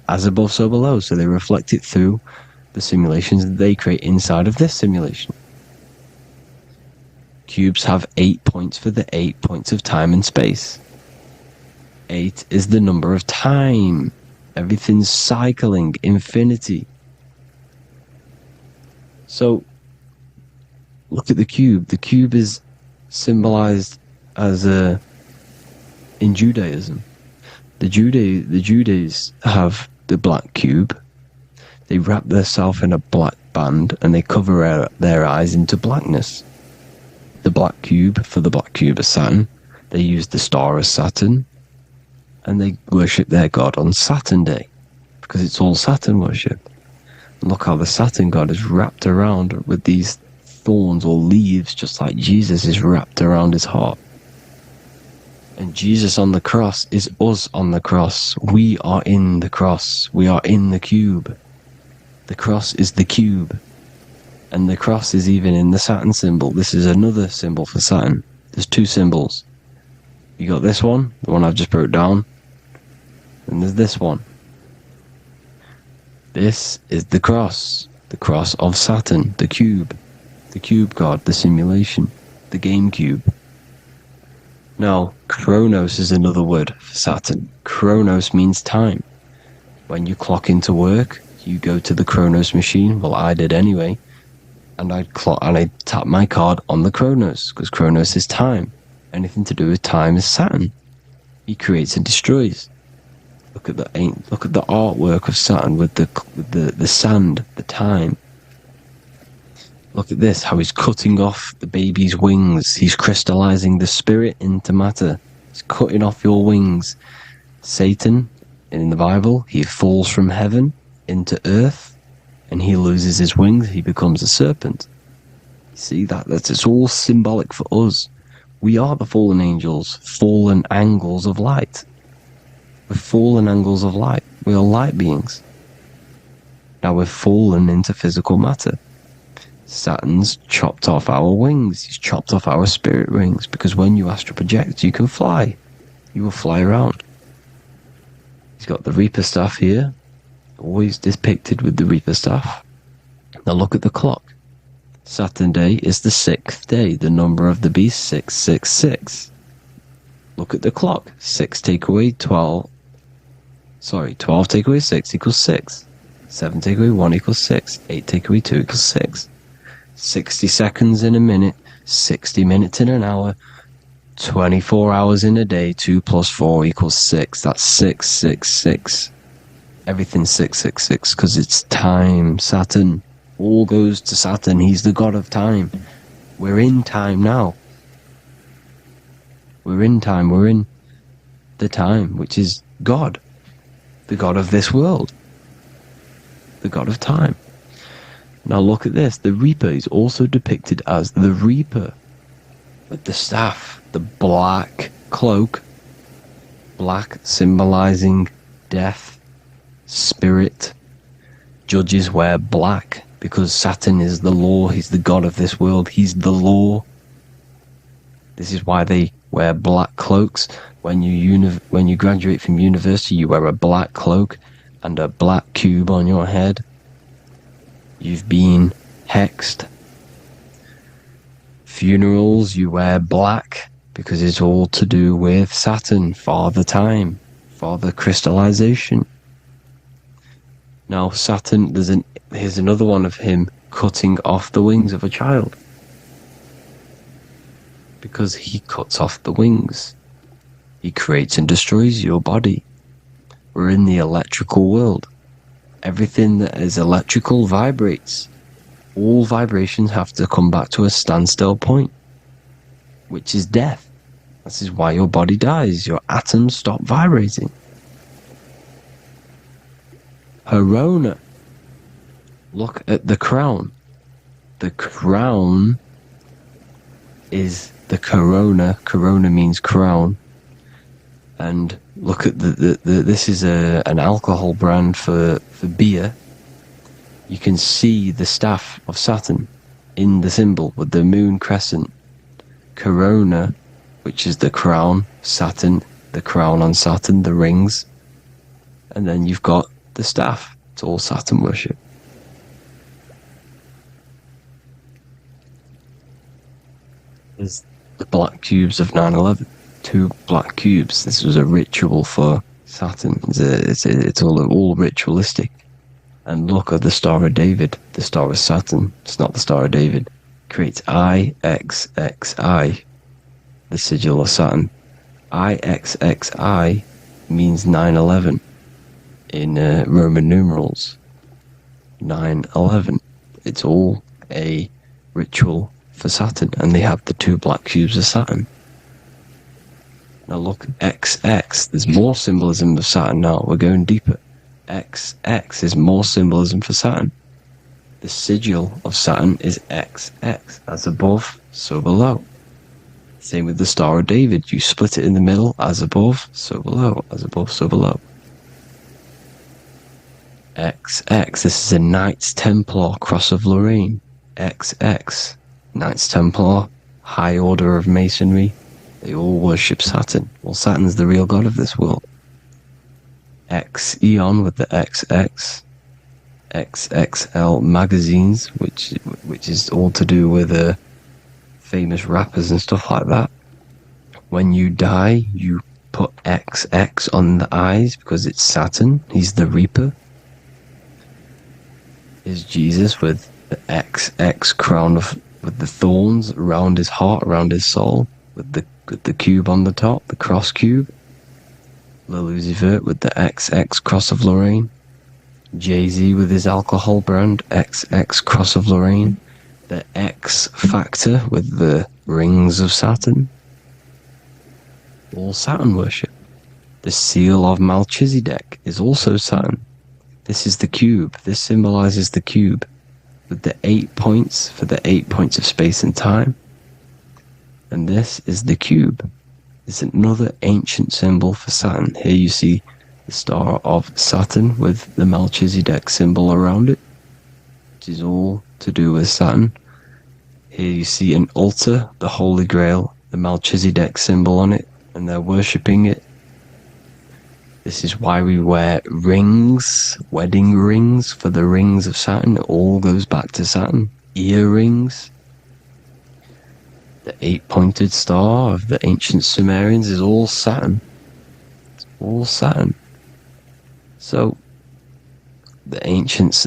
As above, so below. So they reflect it through the simulations that they create inside of this simulation. Cubes have 8 points for the 8 points of time and space. 8 is the number of time. Everything's cycling, infinity. So, look at the cube. The cube is symbolized as in Judaism. The Judees have the black cube. They wrap themselves in a black band and they cover their eyes into blackness. The black cube for the black cube of Saturn. They use the star of Saturn and they worship their god on Saturn Day because it's all Saturn worship. And look how the Saturn god is wrapped around with these thorns or leaves, just like Jesus is wrapped around his heart. And Jesus on the cross is us on the cross. We are in the cross. We are in the cube. The cross is the cube. And the cross is even in the Saturn symbol. This is another symbol for Saturn. There's 2 symbols. You got this one, the one I've just broke down. And there's this one. This is the cross of Saturn, the cube god, the simulation, the game cube. Now, Chronos is another word for Saturn. Chronos means time. When you clock into work, you go to the Chronos machine. Well, I did anyway. And I'd tap my card on the Chronos, because Chronos is time. anything to do with time is Saturn. He creates and destroys. Look at the artwork of Saturn with the sand, the time. Look at this, how he's cutting off the baby's wings. He's crystallizing the spirit into matter. He's cutting off your wings. Satan, in the Bible, he falls from heaven into earth, and he loses his wings. He becomes a serpent. See that's it's all symbolic for us. We are the fallen angels, fallen angles of light. We're fallen angles of light. We are light beings. Now we're fallen into physical matter. Saturn's chopped off our wings. He's chopped off our spirit wings, because when you astral project, you can fly. You will fly around. He's got the Reaper staff here, always depicted with the Reaper staff. Now look at the clock. Saturn day is the 6th day, the number of the beast 666. Look at the clock. 6 take away 12. 12 take away 6 equals 6. 7 take away 1 equals 6. 8 take away 2 equals 6. 60 seconds in a minute, 60 minutes in an hour, 24 hours in a day, 2 plus 4 equals 6. That's 666. Everything's 666 because it's time. Saturn. All goes to Saturn. He's the god of time. We're in time now. We're in time. We're in the time, which is God. The god of this world. The god of time. Now look at this. The Reaper is also depicted as the Reaper. With the staff. The black cloak. Black symbolizing death. Spirit. Judges wear black. Because Saturn is the law. He's the god of this world. He's the law. This is why they wear black cloaks. When you graduate from university, you wear a black cloak and a black cube on your head. You've been hexed. Funerals, you wear black because it's all to do with Saturn, Father Time, Father Crystallization. Now Saturn, here's another one of him cutting off the wings of a child. Because he cuts off the wings. He creates and destroys your body. We're in the electrical world. Everything that is electrical vibrates. All vibrations have to come back to a standstill point, which is death. This is why your body dies. Your atoms stop vibrating. Corona. Look at the crown. The crown is the corona. Corona means crown. And look at this is an alcohol brand for beer. You can see the staff of Saturn in the symbol with the moon crescent. Corona, which is the crown. Saturn, the crown on Saturn, the rings. And then you've got the staff. It's all Saturn worship. There's the black cubes of 9/11. 2 black cubes. This was a ritual for Saturn. It's all ritualistic. And look at the Star of David, the Star of Saturn. It's not the Star of David. Creates IXXI, the sigil of Saturn. IXXI means 9/11 in Roman numerals. 9/11. It's all a ritual for Saturn, and they have the 2 black cubes of Saturn. Now look, XX, there's more symbolism of Saturn now. We're going deeper. XX is more symbolism for Saturn. The sigil of Saturn is XX. As above, so below. Same with the Star of David. You split it in the middle, as above, so below. As above, so below. XX, this is a Knights Templar Cross of Lorraine. XX, Knights Templar, High Order of Masonry. They all worship Saturn. Well, Saturn's the real god of this world. X Eon with the XX. XXL magazines, which is all to do with famous rappers and stuff like that. When you die, you put XX on the eyes because it's Saturn. He's the Reaper. Is Jesus with the XX crown with the thorns around his heart, around his soul, with the cube on the top, the cross cube. Lil Uzi Vert with the XX Cross of Lorraine. Jay-Z with his alcohol brand, XX Cross of Lorraine. The X Factor with the rings of Saturn. All Saturn worship. The seal of Melchizedek is also Saturn. This is the cube. This symbolizes the cube with the 8 points for the 8 points of space and time. And this is the cube. It's another ancient symbol for Saturn. Here you see the star of Saturn with the Melchizedek symbol around it, which is all to do with Saturn. Here you see an altar, the Holy Grail, the Melchizedek symbol on it, and they're worshipping it. This is why we wear rings, wedding rings for the rings of Saturn. It all goes back to Saturn. Earrings. The 8-pointed star of the ancient Sumerians is all Saturn. It's all Saturn. So, the ancients,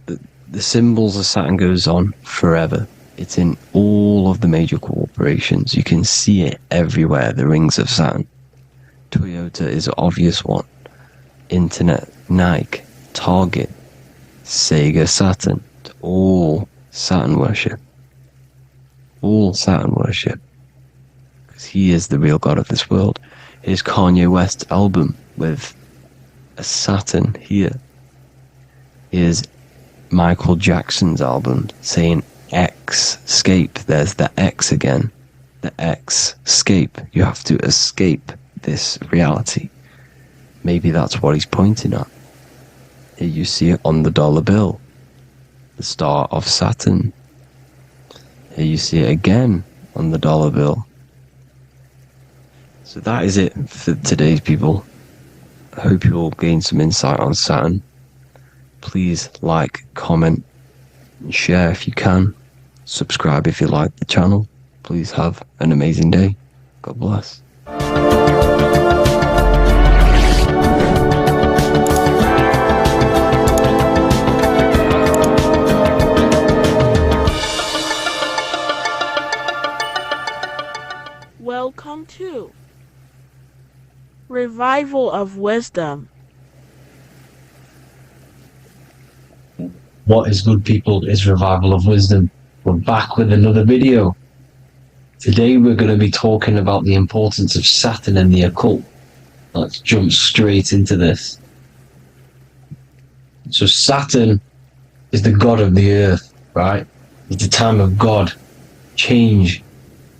the symbols of Saturn goes on forever. It's in all of the major corporations. You can see it everywhere, the rings of Saturn. Toyota is an obvious one. Internet, Nike, Target, Sega Saturn. It's all Saturn worship. All Saturn worship. Because he is the real god of this world. Here's Kanye West's album with a Saturn here. Here's Michael Jackson's album saying escape. There's the X again. The X, escape. You have to escape this reality. Maybe that's what he's pointing at. Here you see it on the dollar bill. The star of Saturn. Here you see it again on the dollar bill. So that is it for today's people. I hope you all gain some insight on Saturn. Please like, comment, and share if you can. Subscribe if you like the channel. Please have an amazing day. God bless. Welcome to Revival of Wisdom. What is good, people? Is Revival of Wisdom. We're back with another video. Today we're going to be talking about the importance of Saturn and the occult. Let's jump straight into this. So Saturn is the god of the earth, right? It's the time of God, change,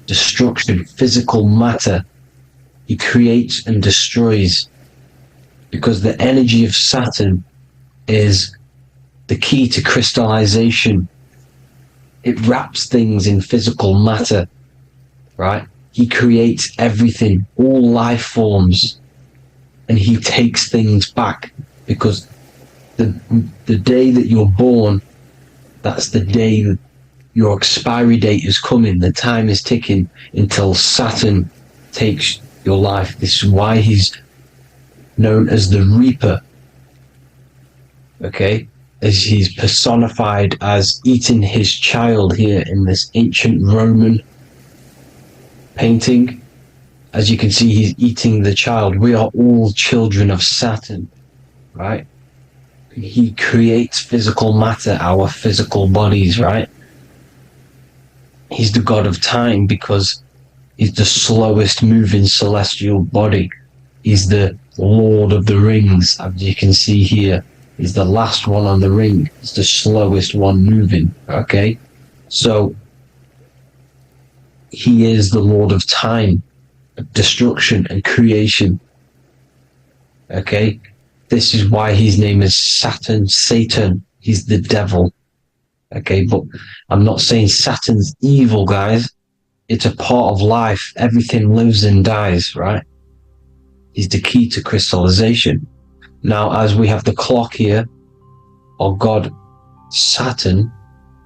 destruction, physical matter. He creates and destroys, because the energy of Saturn is the key to crystallization. It wraps things in physical matter, right? He creates everything, all life forms, and he takes things back, because the day that you're born, that's the day that your expiry date is coming. The time is ticking until Saturn takes your life. This is why he's known as the Reaper. Okay? As he's personified as eating his child here in this ancient Roman painting. As you can see, he's eating the child. We are all children of Saturn, right? He creates physical matter, our physical bodies, right? He's the god of time because he's the slowest moving celestial body. He's the Lord of the Rings, as you can see here. He's the last one on the ring. He's the slowest one moving, okay? So, he is the Lord of time, destruction and creation, okay? This is why his name is Saturn, Satan. He's the devil. Okay, but I'm not saying Saturn's evil, guys. It's a part of life. Everything lives and dies, right? He's the key to crystallization. Now, as we have the clock here, our god Saturn,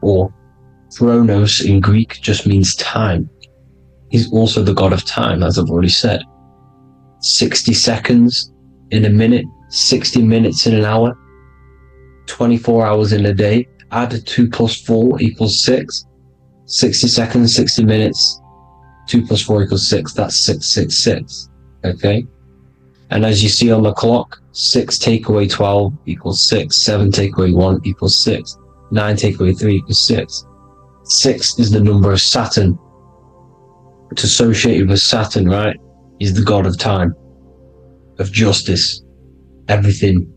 or Chronos in Greek, just means time. He's also the god of time, as I've already said. 60 seconds in a minute, 60 minutes in an hour, 24 hours in a day. Add 2 plus 4 equals 6. 60 seconds, 60 minutes, 2 plus 4 equals 6. That's 666. Okay? And as you see on the clock, 6 take away 12 equals 6. 7 take away 1 equals 6. 9 take away 3 equals 6. 6 is the number of Saturn. It's associated with Saturn, right? He's the god of time, of justice. Everything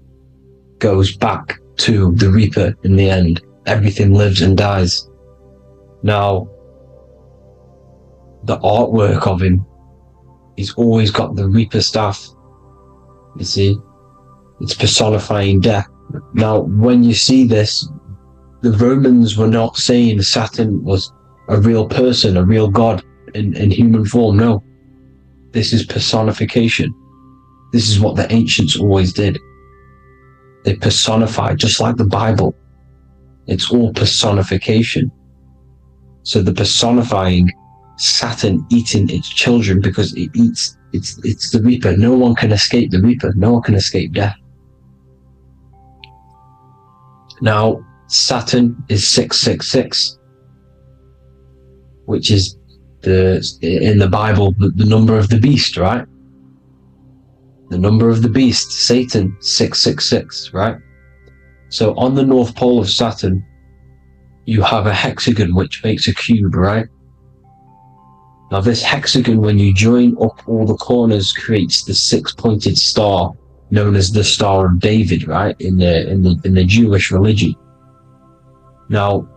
goes back to the Reaper in the end. Everything lives and dies. Now, the artwork of him, he's always got the Reaper staff. You see? It's personifying death. Now, when you see this, the Romans were not saying Saturn was a real person, a real god in human form. No. This is personification. This is what the ancients always did. They personified, just like the Bible. It's all personification. So the personifying Saturn eating its children because it eats, it's the Reaper. No one can escape the Reaper. No one can escape death. Now, Saturn is 666, which is in the Bible, the number of the beast, right? The number of the beast, Satan, 666, right? So on the North Pole of Saturn, you have a hexagon which makes a cube, right? Now this hexagon, when you join up all the corners, creates the 6-pointed star known as the Star of David, right? In the Jewish religion. Now,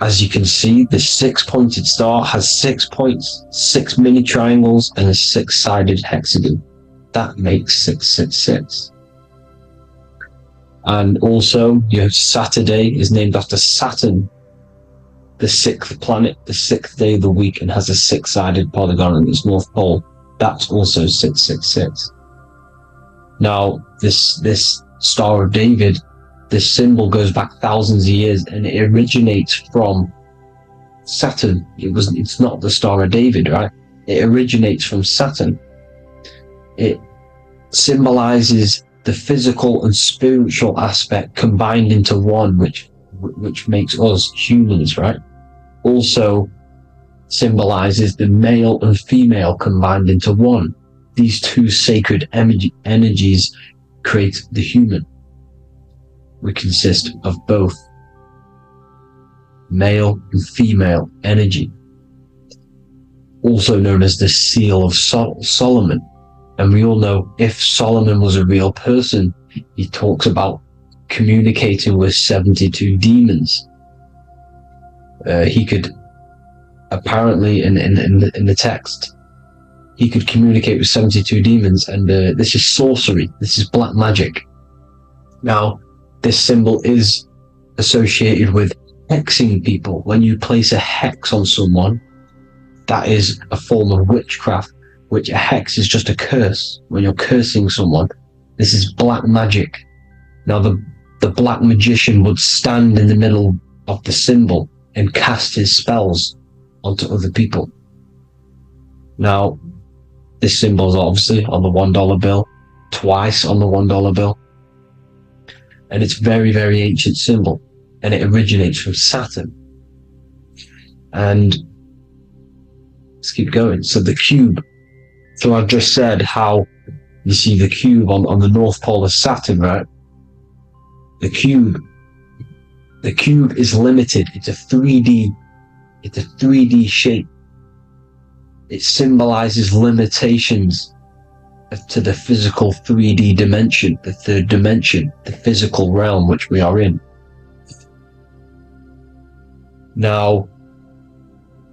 as you can see, the 6-pointed star has 6 points, 6 mini triangles, and a 6-sided hexagon. That makes 666. And also, your Saturday is named after Saturn, the 6th planet, the 6th day of the week, and has a 6-sided polygon in its north pole. That's also 666. Now, this Star of David, this symbol goes back thousands of years, and it originates from Saturn. It's not the Star of David, right? It originates from Saturn. It symbolizes the physical and spiritual aspect combined into one, which makes us humans, right? Also symbolizes the male and female combined into one. These two sacred energies create the human. We consist of both male and female energy, also known as the Seal of Solomon. And we all know if Solomon was a real person, he talks about communicating with 72 demons. He could apparently in the text, he could communicate with 72 demons, and this is sorcery. This is black magic. Now, this symbol is associated with hexing people. When you place a hex on someone, that is a form of witchcraft, which a hex is just a curse. When you're cursing someone, this is black magic. Now, the black magician would stand in the middle of the symbol and cast his spells onto other people. Now, this symbol is obviously on the $1 bill, twice on the $1 bill. And it's very, very ancient symbol, and it originates from Saturn. And let's keep going. So the cube. So I've just said how you see the cube on the North Pole of Saturn, right? The cube is limited. It's a 3D shape. It symbolizes limitations to the physical 3D dimension, the third dimension, the physical realm which we are in. Now,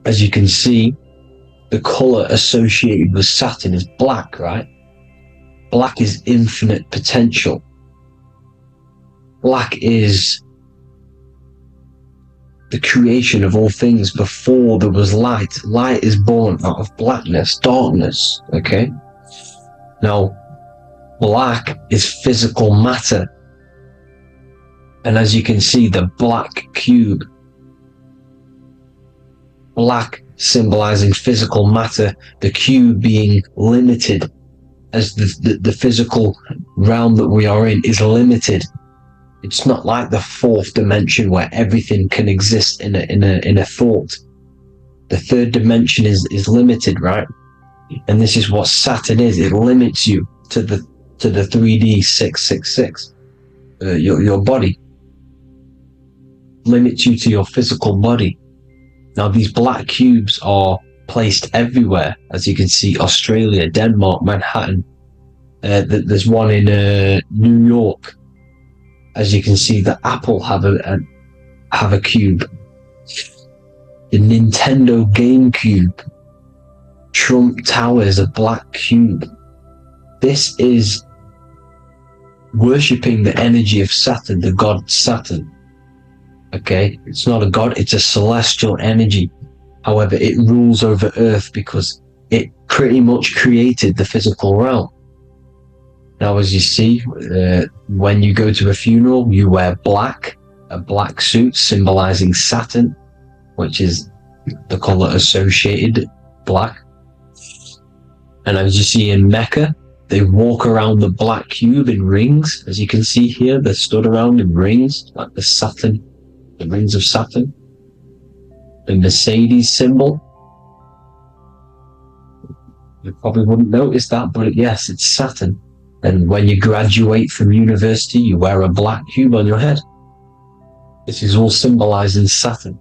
as you can see, the color associated with Saturn is black, right? Black is infinite potential. Black is the creation of all things. Before there was light. Light is born out of blackness, darkness, okay? Now, black is physical matter. And as you can see, the black cube, black symbolizing physical matter, the cube being limited, as the physical realm that we are in is limited. It's not like the fourth dimension where everything can exist in a thought. The third dimension is limited, right? And this is what Saturn is. It limits you to the 3D 666. Your body limits you to your physical body. Now these black cubes are placed everywhere, as you can see: Australia, Denmark, Manhattan. There's one in New York. As you can see, the Apple have a cube. The Nintendo GameCube. Trump Tower is a black cube. This is worshipping the energy of Saturn, the god Saturn. Okay, it's not a god, it's a celestial energy. However, it rules over Earth because it pretty much created the physical realm. Now, as you see, when you go to a funeral, you wear black, a black suit symbolizing Saturn, which is the color associated, black. And as you see in Mecca, they walk around the black cube in rings. As you can see here, they're stood around in rings, like the Saturn, the rings of Saturn. The Mercedes symbol. You probably wouldn't notice that, but yes, it's Saturn. And when you graduate from university, you wear a black cube on your head. This is all symbolizing Saturn.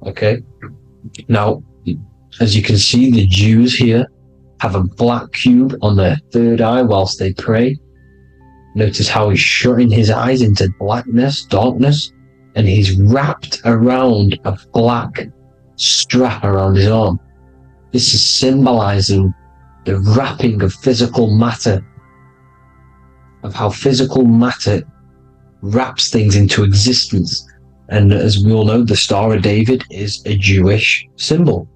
Okay? Now, as you can see, the Jews here have a black cube on their third eye whilst they pray. Notice how he's shutting his eyes into blackness, darkness, and he's wrapped around a black strap around his arm. This is symbolizing the wrapping of physical matter, of how physical matter wraps things into existence. And as we all know, the Star of David is a Jewish symbol.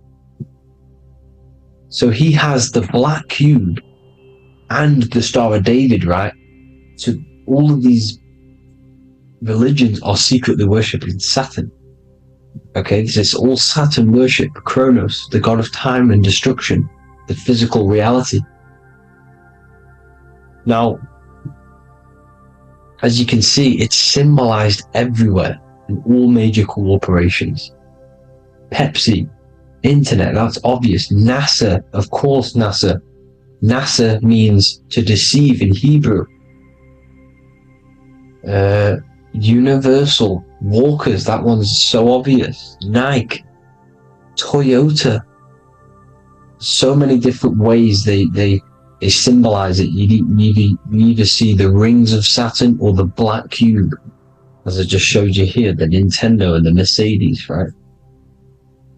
So he has the black cube and the Star of David, right? So all of these religions are secretly worshipping Saturn. Okay, this is all Saturn worship, Kronos, the god of time and destruction, the physical reality. Now, as you can see, it's symbolized everywhere in all major corporations. Pepsi, internet, that's obvious. NASA, of course, NASA. NASA means to deceive in Hebrew. Universal, Walkers, that one's so obvious. Nike, Toyota. So many different ways they symbolize it. You either see the rings of Saturn or the black cube, as I just showed you here, the Nintendo and the Mercedes, right?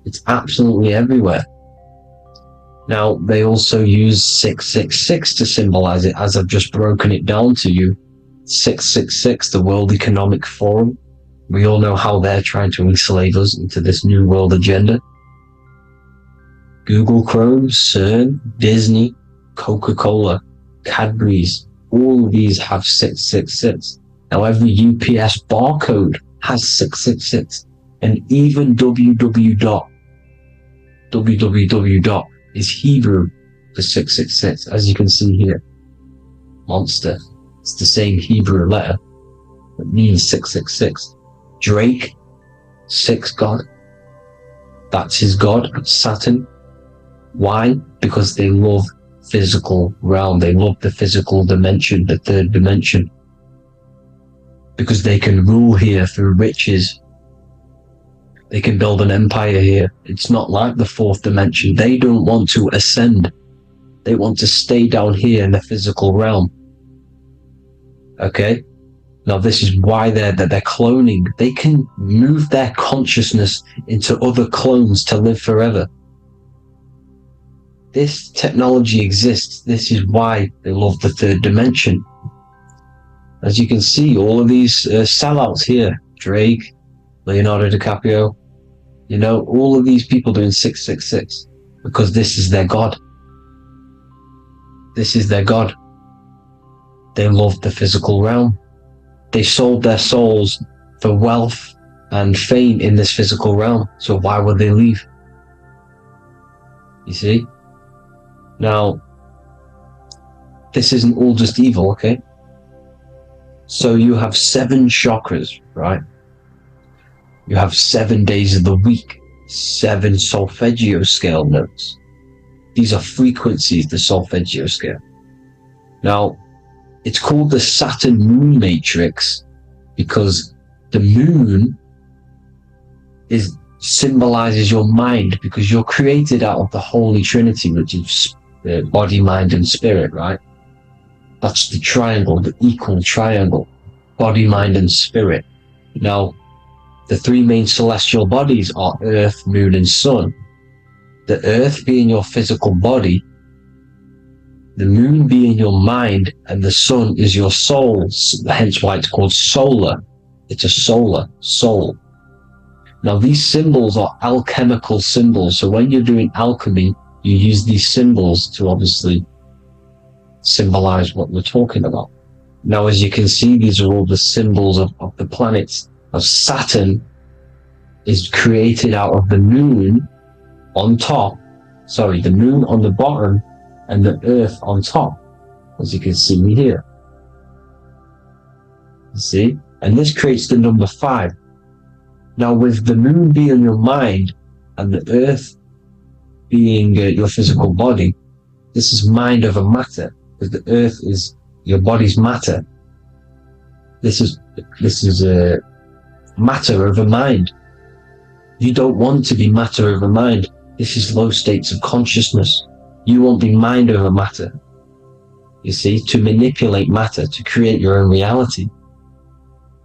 It's absolutely everywhere. Now, they also use 666 to symbolize it, as I've just broken it down to you. 666, the World Economic Forum. We all know how they're trying to enslave us into this new world agenda. Google Chrome, CERN, Disney, Coca-Cola, Cadbury's, all of these have 666. Now every UPS barcode has 666. And even www. is Hebrew for 666, as you can see here. Monster. It's the same Hebrew letter that means 666. Drake, 6 god. That's his god, Saturn. Why? Because they love physical realm. They love the physical dimension, the third dimension. Because they can rule here through riches. They can build an empire here. It's not like the fourth dimension. They don't want to ascend. They want to stay down here in the physical realm. Okay? Now this is why they're cloning. They can move their consciousness into other clones to live forever. This technology exists. This is why they love the third dimension. As you can see, all of these sellouts here, Drake, Leonardo DiCaprio, you know, all of these people doing 666 because this is their god. This is their god. They love the physical realm. They sold their souls for wealth and fame in this physical realm. So why would they leave? You see? Now, this isn't all just evil, okay? So you have 7 chakras, right? You have 7 days of the week. 7 solfeggio scale notes. These are frequencies, the solfeggio scale. Now, it's called the Saturn moon matrix because the moon symbolizes your mind, because you're created out of the Holy Trinity, which is body, mind, and spirit, right? That's the triangle, the equal triangle, body, mind, and spirit. Now, the 3 main celestial bodies are Earth, Moon, and Sun. The Earth being your physical body, the Moon being your mind, and the Sun is your soul, hence why it's called solar. It's a solar soul. Now, these symbols are alchemical symbols, so when you're doing alchemy, you use these symbols to obviously symbolize what we're talking about. Now, as you can see, these are all the symbols of the planets. Now, Saturn is created out of the moon on top, the moon on the bottom and the earth on top, as you can see here. You see? And this creates the number 5. Now, with the moon being your mind and the earth being your physical body, this is mind over matter, because the earth is your body's matter. This is matter over mind. You don't want to be matter over mind. This is low states of consciousness. You won't be mind over matter. You see, to manipulate matter, to create your own reality.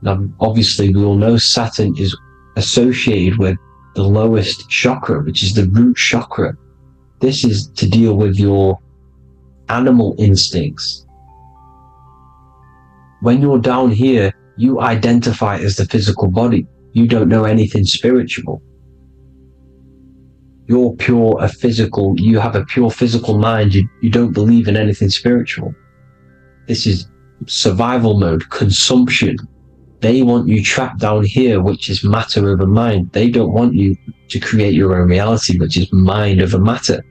Now, obviously, we all know Saturn is associated with the lowest chakra, which is the root chakra. This is to deal with your animal instincts. When you're down here, you identify as the physical body. You don't know anything spiritual. You're you have a pure physical mind. You don't believe in anything spiritual. This is survival mode, consumption. They want you trapped down here, which is matter over mind. They don't want you to create your own reality, which is mind over matter.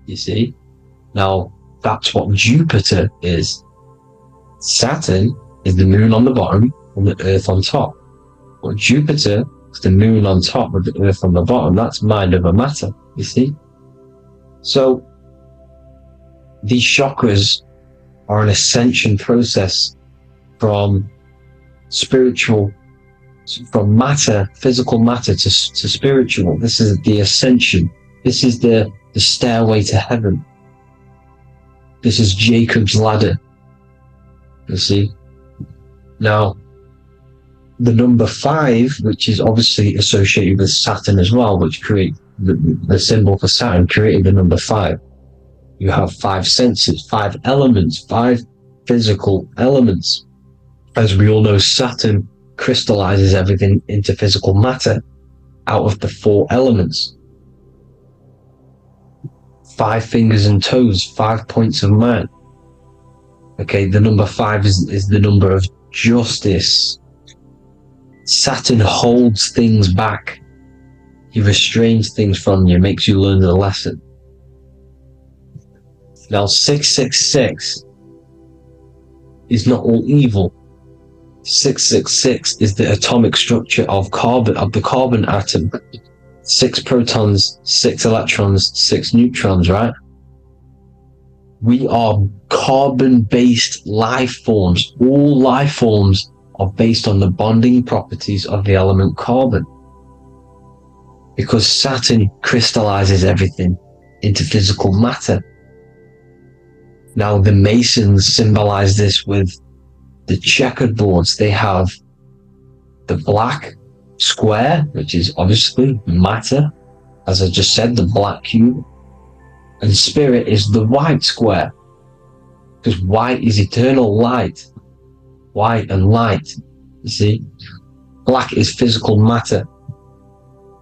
You see? Now, that's what Jupiter is. Saturn is the moon on the bottom and the earth on top. Well, Jupiter is the moon on top with the earth on the bottom. That's mind over matter, you see? So, these chakras are an ascension process from matter, physical matter to spiritual. This is the ascension. This is the stairway to heaven. This is Jacob's ladder. You see? Now, the number 5, which is obviously associated with Saturn as well, which create the symbol for Saturn, created the number 5. You have 5 senses, 5 elements, 5 physical elements. As we all know, Saturn crystallizes everything into physical matter out of the 4 elements. 5 fingers and toes, 5 points of man. Okay, the number 5 is the number of justice. Saturn holds things back. He restrains things from you, makes you learn the lesson. Now, 666 is not all evil. 666 is the atomic structure of the carbon atom. 6 protons, 6 electrons, 6 neutrons, right? We are carbon-based life forms. All life forms are based on the bonding properties of the element carbon. Because Saturn crystallizes everything into physical matter. Now, the Masons symbolize this with the checkered boards. They have the black square, which is obviously matter, as I just said, the black cube, and spirit is the white square, because white is eternal light. White and light, you see? Black is physical matter.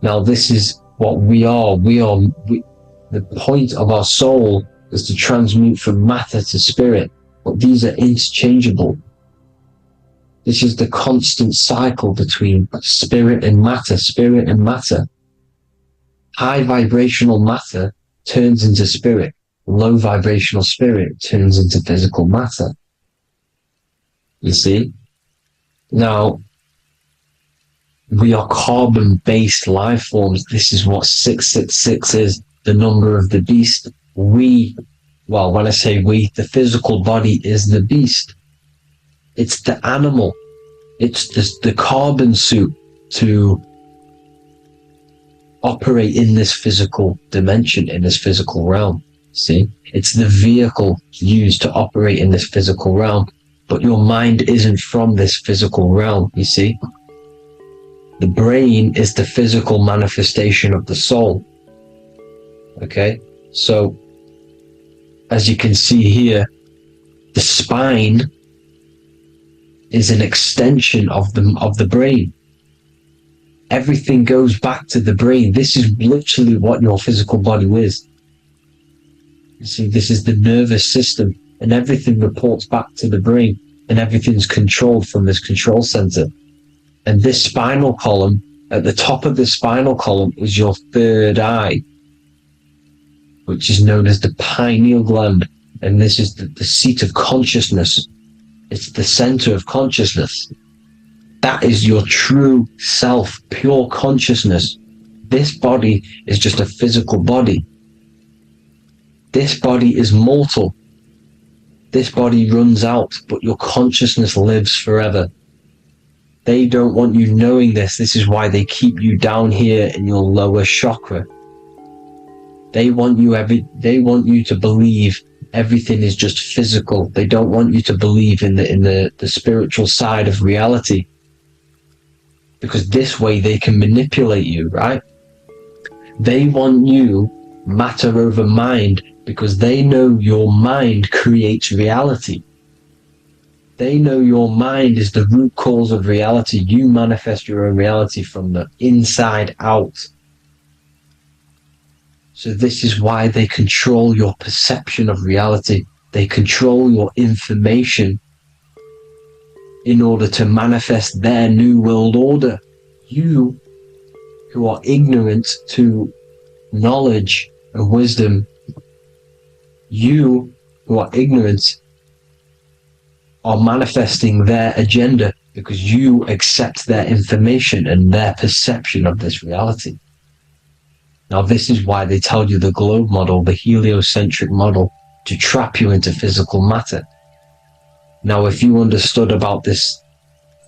Now, this is what we are. The point of our soul is to transmute from matter to spirit, but these are interchangeable. This is the constant cycle between spirit and matter, spirit and matter. High vibrational matter turns into spirit. Low vibrational spirit turns into physical matter. You see? Now, We are carbon-based life forms. This is what 666 is, the number of the beast. Well, when I say we, the physical body is the beast. It's the animal. It's the carbon suit to operate in this physical dimension, in this physical realm. See? It's the vehicle used to operate in this physical realm. But your mind isn't from this physical realm, you see? The brain is the physical manifestation of the soul. Okay? So, as you can see here, the spine is an extension of the brain. Everything goes back to the brain. This is literally what your physical body is. You see, this is the nervous system, and everything reports back to the brain, and everything's controlled from this control center. And this spinal column, at the top of the spinal column, is your third eye, which is known as the pineal gland. And this is the seat of consciousness. It's the center of consciousness. That is your true self, pure consciousness. This body is just a physical body. This body is mortal. This body runs out, but your consciousness lives forever. They don't want you knowing this. This is why they keep you down here in your lower chakra. They want you to believe everything is just physical. They don't want you to believe in the spiritual side of reality. Because this way they can manipulate you, right? They want you matter over mind, because they know your mind creates reality. They know your mind is the root cause of reality. You manifest your own reality from the inside out. So this is why they control your perception of reality. They control your information in order to manifest their new world order. You, who are ignorant to knowledge and wisdom, you who are ignorant are manifesting their agenda because you accept their information and their perception of this reality. Now, this is why they tell you the globe model, the heliocentric model, to trap you into physical matter. Now, if you understood about this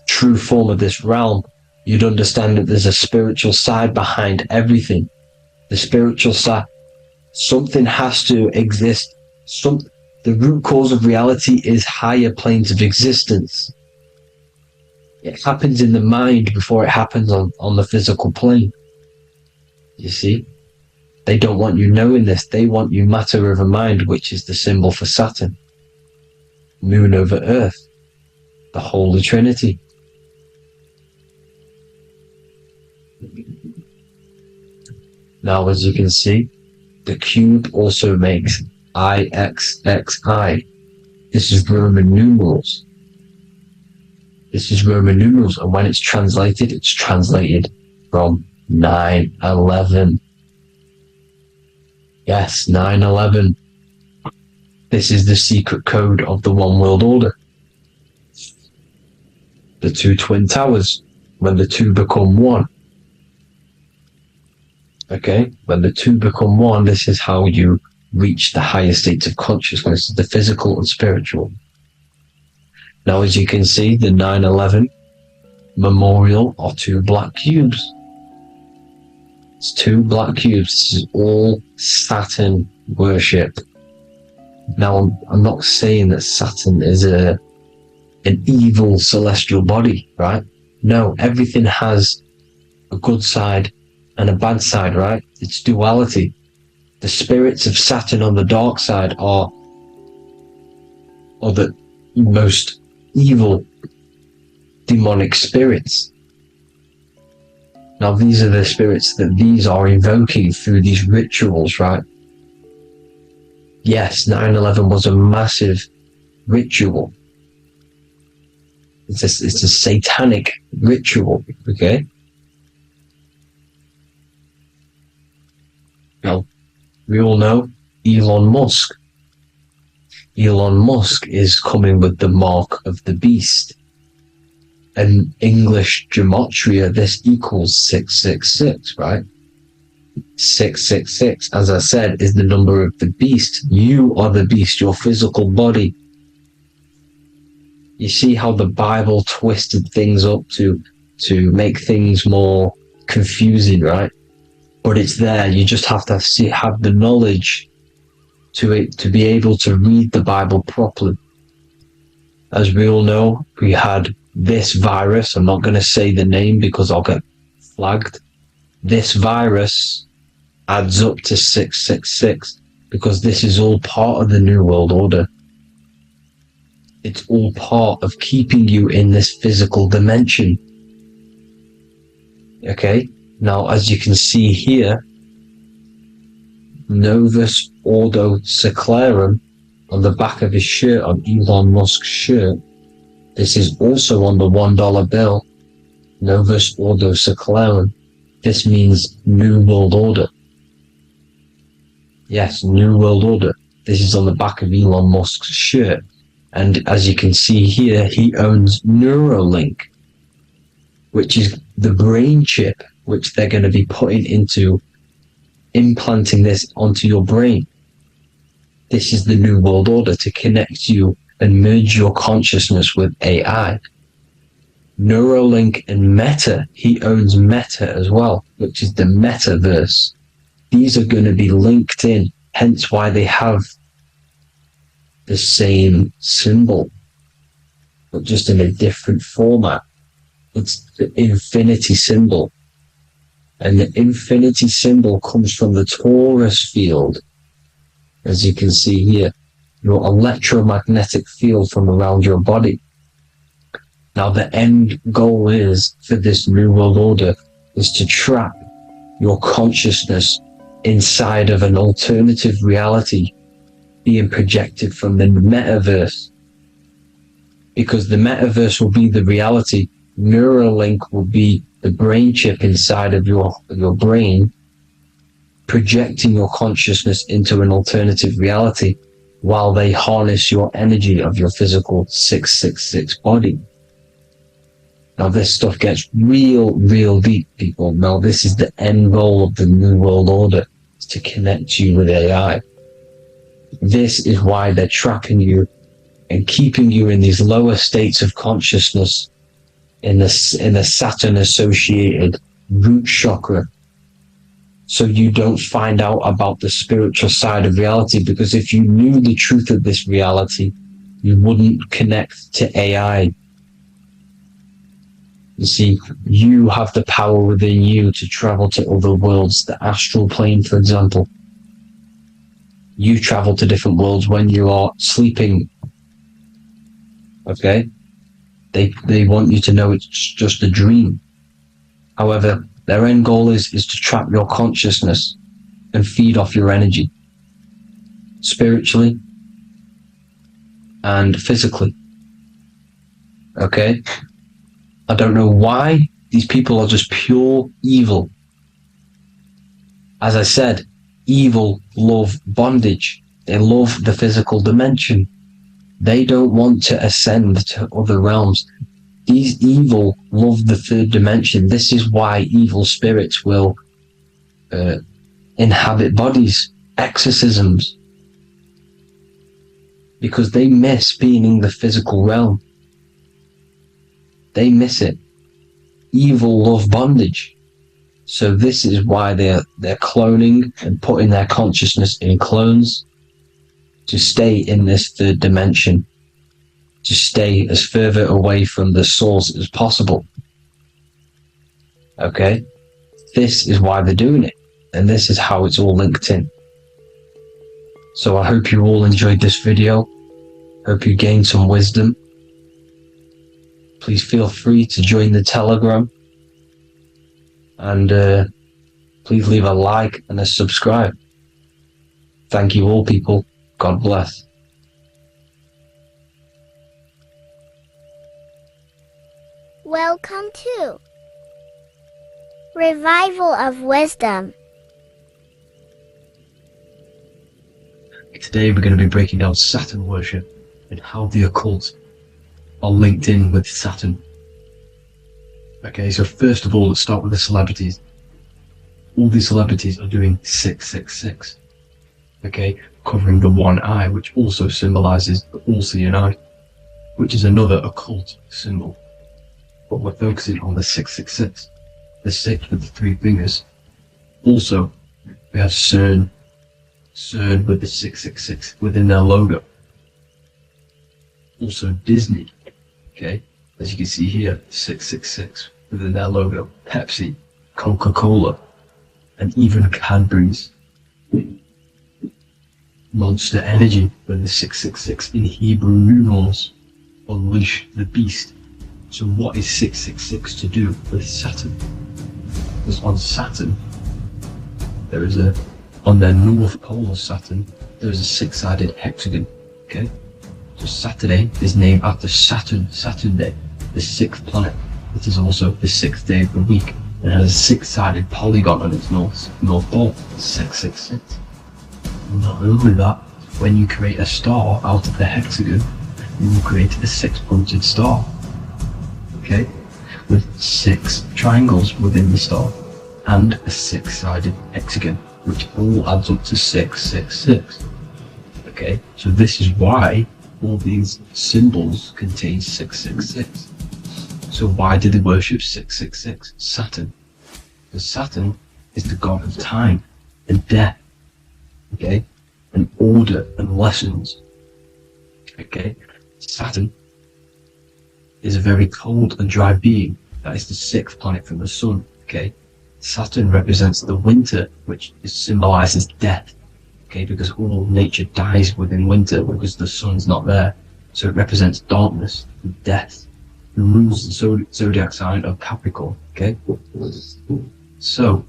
true form of this realm, you'd understand that there's a spiritual side behind everything. The spiritual side, something has to exist. The root cause of reality is higher planes of existence. It happens in the mind before it happens on the physical plane. You see? They don't want you knowing this. They want you matter over mind, which is the symbol for Saturn. Moon over Earth. The Holy Trinity. Now, as you can see, the cube also makes IXXI. This is Roman numerals. This is Roman numerals, and when it's translated from 9/11. Yes, 9/11. This is the secret code of the One World Order. The two twin towers, when the two become one. Okay, when the two become one, this is how you reach the higher states of consciousness, the physical and spiritual. Now, as you can see, the 9/11 memorial are two black cubes. It's two black cubes. This is all Saturn worship. Now, I'm not saying that Saturn is an evil celestial body, right? No, everything has a good side and a bad side, right? It's duality. The spirits of Saturn on the dark side are the most evil demonic spirits. Now, these are the spirits that these are invoking through these rituals, right? Yes, 9/11 was a massive ritual. It's a satanic ritual, okay? Now, we all know Elon Musk. Elon Musk is coming with the mark of the beast. an English gematria, this equals 666, right? 666, as I said, is the number of the beast. You are the beast, your physical body. You see how the Bible twisted things up to make things more confusing, right? But it's there. You just have to have the knowledge to be able to read the Bible properly. As we all know, we had this virus. I'm not going to say the name because I'll get flagged. This virus adds up to 666 because this is all part of the New World Order. It's all part of keeping you in this physical dimension. Okay? Now, as you can see here, Novus Ordo Seclorum on the back of his shirt, on Elon Musk's shirt. This is also on the $1 bill. Novus Ordo Seclorum. This means New World Order. Yes, New World Order. This is on the back of Elon Musk's shirt. And as you can see here, he owns Neuralink, which is the brain chip which they're going to be putting into implanting this onto your brain. This is the New World Order, to connect you and merge your consciousness with AI. Neuralink and Meta, he owns Meta as well, which is the metaverse. These are going to be linked in, hence why they have the same symbol, but just in a different format. It's the infinity symbol. And the infinity symbol comes from the torus field, as you can see here, your electromagnetic field from around your body. Now, the end goal is for this New World Order is to trap your consciousness inside of an alternative reality being projected from the metaverse. Because the metaverse will be the reality, Neuralink will be the brain chip inside of your brain, projecting your consciousness into an alternative reality while they harness your energy of your physical 666 body. Now this stuff gets real deep, people. Now this is the end goal of the New World Order, is to connect you with AI. This is why they're trapping you and keeping you in these lower states of consciousness in the Saturn associated root chakra, so you don't find out about the spiritual side of reality. Because if you knew the truth of this reality, you wouldn't connect to AI. You see, you have the power within you to travel to other worlds, the astral plane, for example. You travel to different worlds when you are sleeping. Okay? They want you to know it's just a dream. However, their end goal is to trap your consciousness and feed off your energy, spiritually and physically. Okay? I don't know why these people are just pure evil. As I said, evil love bondage. They love the physical dimension. They don't want to ascend to other realms. These evil love the third dimension. This is why evil spirits will inhabit bodies, exorcisms, because they miss being in the physical realm. They miss it. Evil love bondage. So this is why they're cloning and putting their consciousness in clones to stay in this third dimension, to stay as further away from the source as possible. Okay? This is why they're doing it, and this is how it's all linked in. So I hope you all enjoyed this video. Hope you gained some wisdom. Please feel free to join the Telegram, and please leave a like and a subscribe. Thank you all, people. God bless. Welcome to Revival of Wisdom. Today we're going to be breaking down Saturn worship and how the occult are linked in with Saturn. Okay, so first of all, let's start with the celebrities. All these celebrities are doing 666. Okay, covering the one eye, which also symbolizes the all-seeing eye, which is another occult symbol. But we're focusing on the 666, the 6 with the 3 fingers. Also, we have CERN with the 666 within their logo. Also Disney, okay, as you can see here, 666 within their logo. Pepsi, Coca-Cola, and even Cadbury's. Monster Energy with the 666 in Hebrew numerals. Unleash the beast. So what is 666 to do with Saturn? Because on Saturn, on their north pole of Saturn, there is a 6-sided hexagon, okay? So Saturday is named after Saturn Day, the 6th planet. It is also the 6th day of the week, and has a 6-sided polygon on its north pole, 666. Not only that, when you create a star out of the hexagon, you will create a 6-pointed star, okay, with 6 triangles within the star, and a 6-sided hexagon, which all adds up to 666. Okay, so this is why all these symbols contain 666. So why do they worship 666? Saturn. Because Saturn is the god of time and death, okay, and order and lessons. Okay, Saturn is a very cold and dry being. That is the 6th planet from the sun. Okay, Saturn represents the winter, which symbolizes death. Okay, because all nature dies within winter because the sun's not there. So it represents darkness and death. It rules the zodiac sign of Capricorn. Okay, so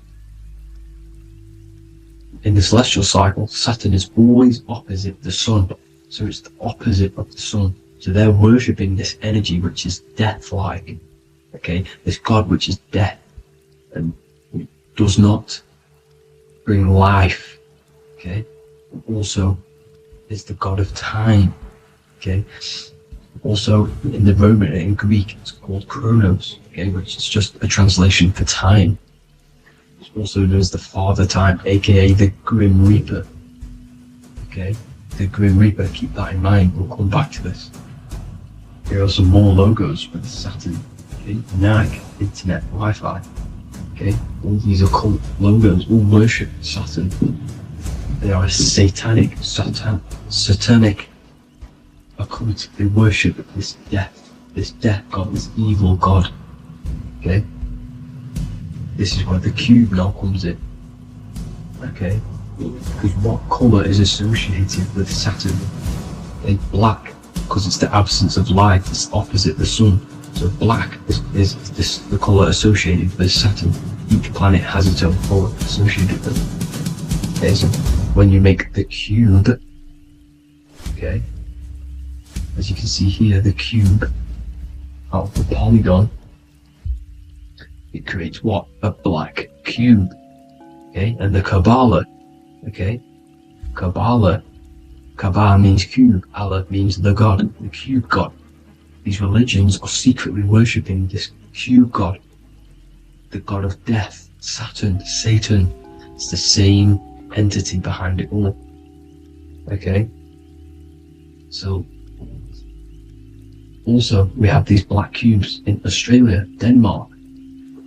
in the celestial cycle, Saturn is always opposite the sun. So it's the opposite of the sun. So they're worshipping this energy which is death-like. Okay, this god which is death and does not bring life. Okay, also is the god of time. Okay, also in the Roman and in Greek it's called Chronos. Okay, which is just a translation for time. It's also known as the Father Time, aka the Grim Reaper. Okay, the Grim Reaper. Keep that in mind. We'll come back to this. Here are some more logos with Saturn. Okay, NAG, Internet, Wi-Fi. Okay, all these occult logos all worship Saturn. They are a satanic occult. They worship this death god, this evil god. Okay, this is where the cube now comes in. Okay, because what colour is associated with Saturn? Okay, black, because it's the absence of light. It's opposite the sun. So black is the colour associated with Saturn. Each planet has its own colour associated with it. Okay, so when you make the cube, okay, as you can see here, the cube out of the polygon, it creates what? A black cube. Okay, and the Kabbalah, okay, Kabbalah means cube, Allah means the god, the cube god. These religions are secretly worshipping this cube god, the god of death, Saturn, Satan. It's the same entity behind it all. Okay, so also we have these black cubes in Australia, Denmark,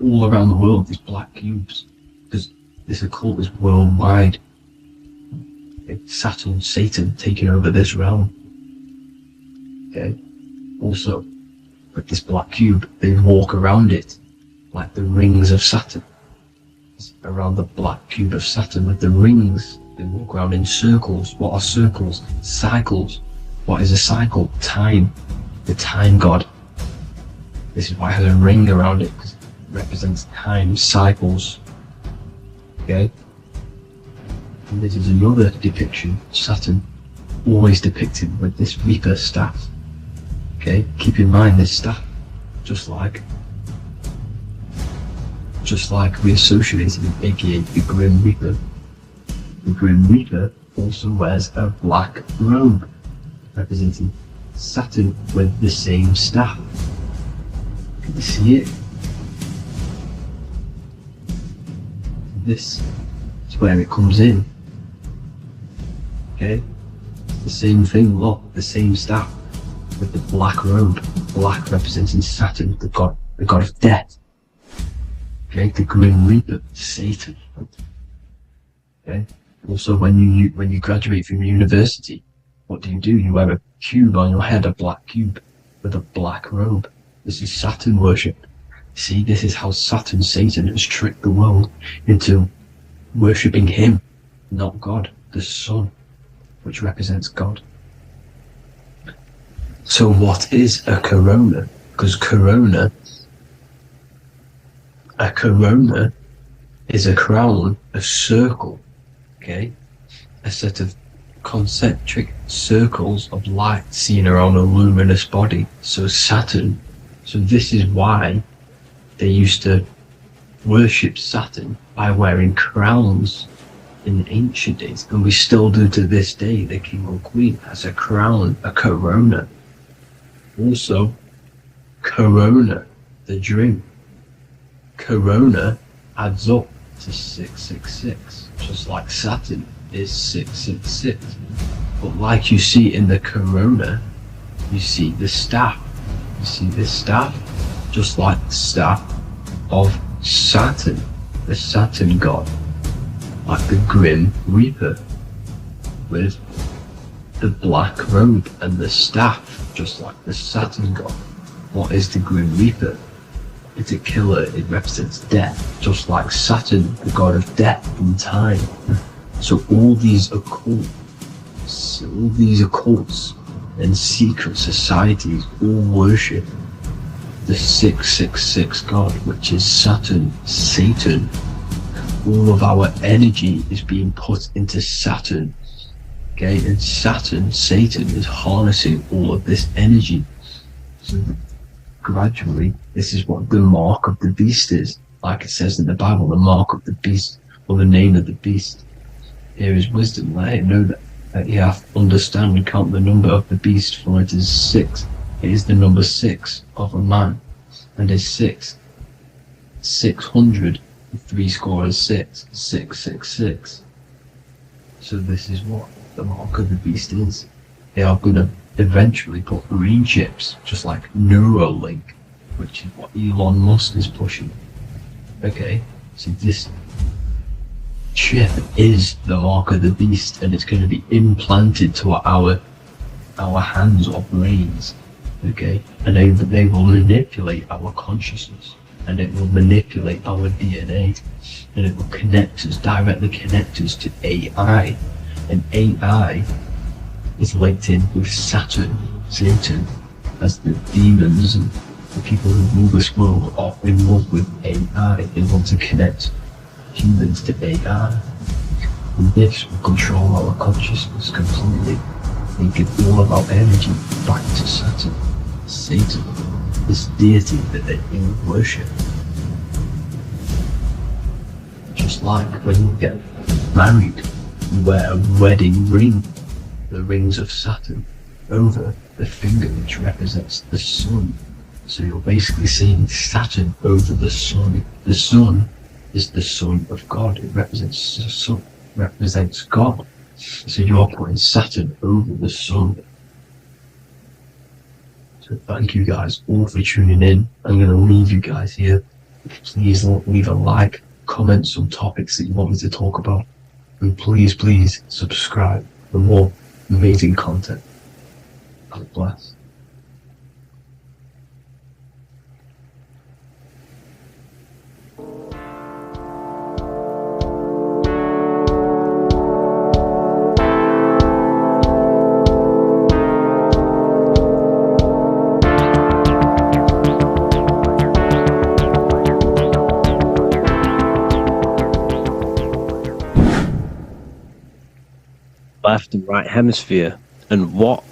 all around the world, these black cubes, because this occult is worldwide. It's Saturn, Satan taking over this realm. Okay, also with this black cube, they walk around it like the rings of Saturn. It's around the black cube of Saturn with the rings, they walk around in circles. What are circles? Cycles. What is a cycle? Time. The time god. This is why it has a ring around it, because it represents time, cycles. Okay, and this is another depiction of Saturn, always depicted with this Reaper staff. Okay, keep in mind this staff, just like we associated it, aka the Grim Reaper. The Grim Reaper also wears a black robe, representing Saturn with the same staff. Can you see it? this is where it comes in. Okay? The same thing, look, the same staff with the black robe, black representing Saturn, the god of death. Okay, the Grim Reaper, Satan. Okay. Also, when you graduate from university, what do? You wear a cube on your head, a black cube with a black robe. This is Saturn worship. See, this is how Satan has tricked the world into worshipping him, not God, the sun, which represents God. So what is a corona? Because a corona is a crown, a circle, okay? A set of concentric circles of light seen around a luminous body. So Saturn, so this is why they used to worship Saturn by wearing crowns in ancient days, and we still do to this day. The king or queen has a crown, a corona. Also, corona, the drink. Corona adds up to 666, just like Saturn is 666. But like you see in the corona, you see the staff. You see this staff, just like the staff of Saturn, the Saturn god, like the Grim Reaper, with the black robe and the staff, just like the Saturn god. What is the Grim Reaper? It's a killer. It represents death, just like Saturn, the god of death and time. So all these occults and secret societies all worship the 666 god, which is Saturn, Satan. All of our energy is being put into Saturn. Okay, and Saturn, Satan, is harnessing all of this energy. So gradually, this is what the mark of the beast is. Like it says in the Bible, the mark of the beast, or the name of the beast. Here is wisdom. Let it know that you have to understand and count the number of the beast, for it is 6. It is the number 6 of a man, and is 600, 666, 666. So this is what the mark of the beast is. They are going to eventually put green chips, just like Neuralink, which is what Elon Musk is pushing. Okay, so this chip is the mark of the beast, and it's going to be implanted to our hands or brains. Okay, and they will manipulate our consciousness, and it will manipulate our DNA, and it will directly connect us to AI, and AI is linked in with Saturn, Satan, as the demons and the people who rule this world are in love with AI. They want to connect humans to AI, and this will control our consciousness completely and give all of our energy back to Saturn, Satan, this deity that they worship. Just like when you get married, you wear a wedding ring, the rings of Saturn, over the finger, which represents the sun. So you're basically seeing Saturn over the sun. The sun is the son of God. It represents the sun, represents God. So you're putting Saturn over the sun. So thank you guys all for tuning in. I'm going to leave you guys here. Please leave a like, comment some topics that you want me to talk about, and please subscribe for more amazing content. God bless. Left and right hemisphere, and what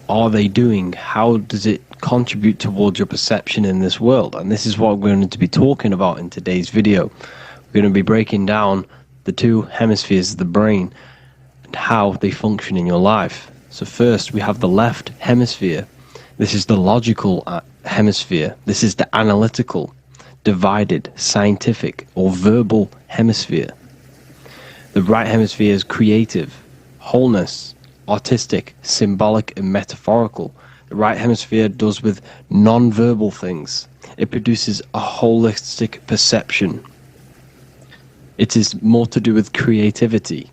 are they doing? How does it contribute towards your perception in this world? And this is what we're going to be talking about in today's video. We're going to be breaking down the two hemispheres of the brain and how they function in your life. So first we have the left hemisphere. This is the logical hemisphere. This is the analytical, divided, scientific or verbal hemisphere. The right hemisphere is creative, wholeness, artistic, symbolic, and metaphorical. The right hemisphere does with non-verbal things. It produces a holistic perception. It is more to do with creativity.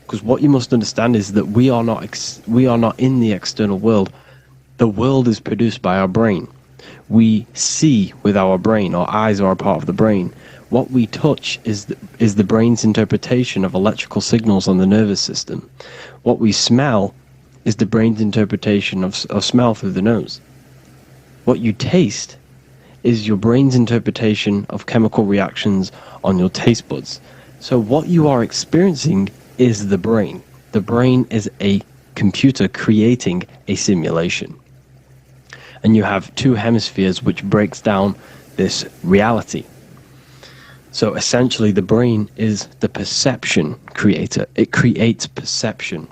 Because what you must understand is that we are not in the external world. The world is produced by our brain. We see with our brain. Our eyes are a part of the brain. What we touch is the brain's interpretation of electrical signals on the nervous system. What we smell is the brain's interpretation of smell through the nose. What you taste is your brain's interpretation of chemical reactions on your taste buds. So what you are experiencing is the brain. The brain is a computer creating a simulation. And you have two hemispheres which breaks down this reality. So essentially the brain is the perception creator. It creates perception.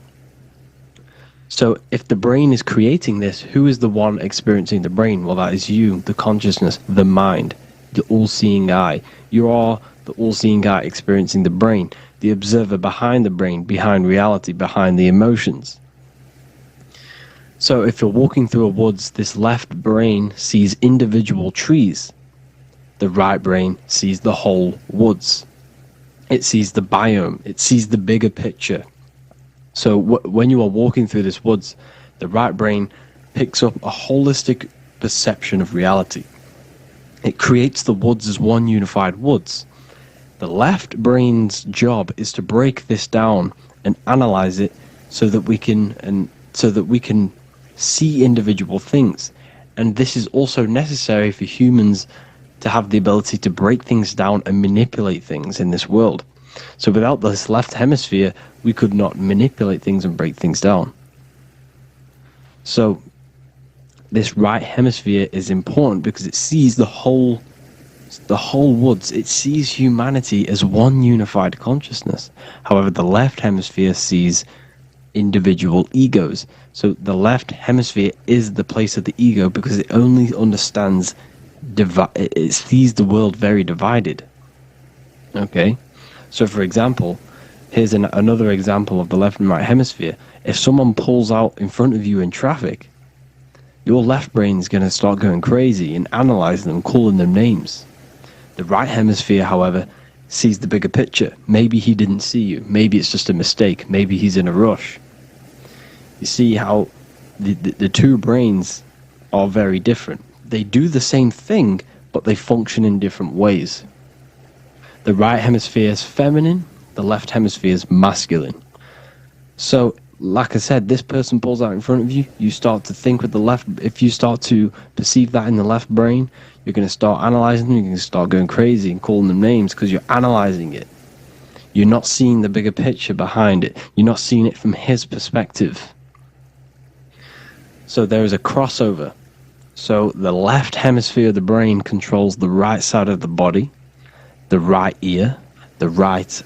So if the brain is creating this, who is the one experiencing the brain? Well, that is you, the consciousness, the mind, the all-seeing eye. You are the all-seeing eye experiencing the brain, the observer behind the brain, behind reality, behind the emotions. So if you're walking through a woods, this left brain sees individual trees. The right brain sees the whole woods. It sees the biome. It sees the bigger picture. So when you are walking through this woods, the right brain picks up a holistic perception of reality. It creates the woods as one unified woods. The left brain's job is to break this down and analyze it so that we can see individual things. And this is also necessary for humans to have the ability to break things down and manipulate things in this world. So without this left hemisphere, we could not manipulate things and break things down. So this right hemisphere is important because it sees the whole woods. It sees humanity as one unified consciousness. However, the left hemisphere sees individual egos. So the left hemisphere is the place of the ego because it only understands, it sees the world very divided. Okay? So for example, here's another example of the left and right hemisphere. If someone pulls out in front of you in traffic, your left brain's going to start going crazy and analyzing them, calling them names. The right hemisphere, however, sees the bigger picture. Maybe he didn't see you. Maybe it's just a mistake. Maybe he's in a rush. You see how the two brains are very different. They do the same thing, but they function in different ways. The right hemisphere is feminine, the left hemisphere is masculine. So, like I said, this person pulls out in front of you, you start to think with the left. If you start to perceive that in the left brain, you're going to start analyzing them, you're going to start going crazy and calling them names because you're analyzing it. You're not seeing the bigger picture behind it. You're not seeing it from his perspective. So there is a crossover. So the left hemisphere of the brain controls the right side of the body, the right ear, the right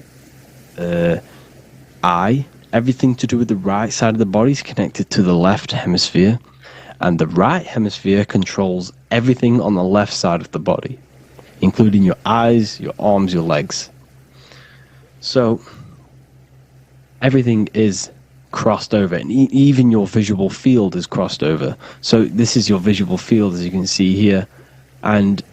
eye. Everything to do with the right side of the body is connected to the left hemisphere, and the right hemisphere controls everything on the left side of the body, including your eyes, your arms, your legs. So everything is crossed over, and even your visual field is crossed over. So this is your visual field, as you can see here, and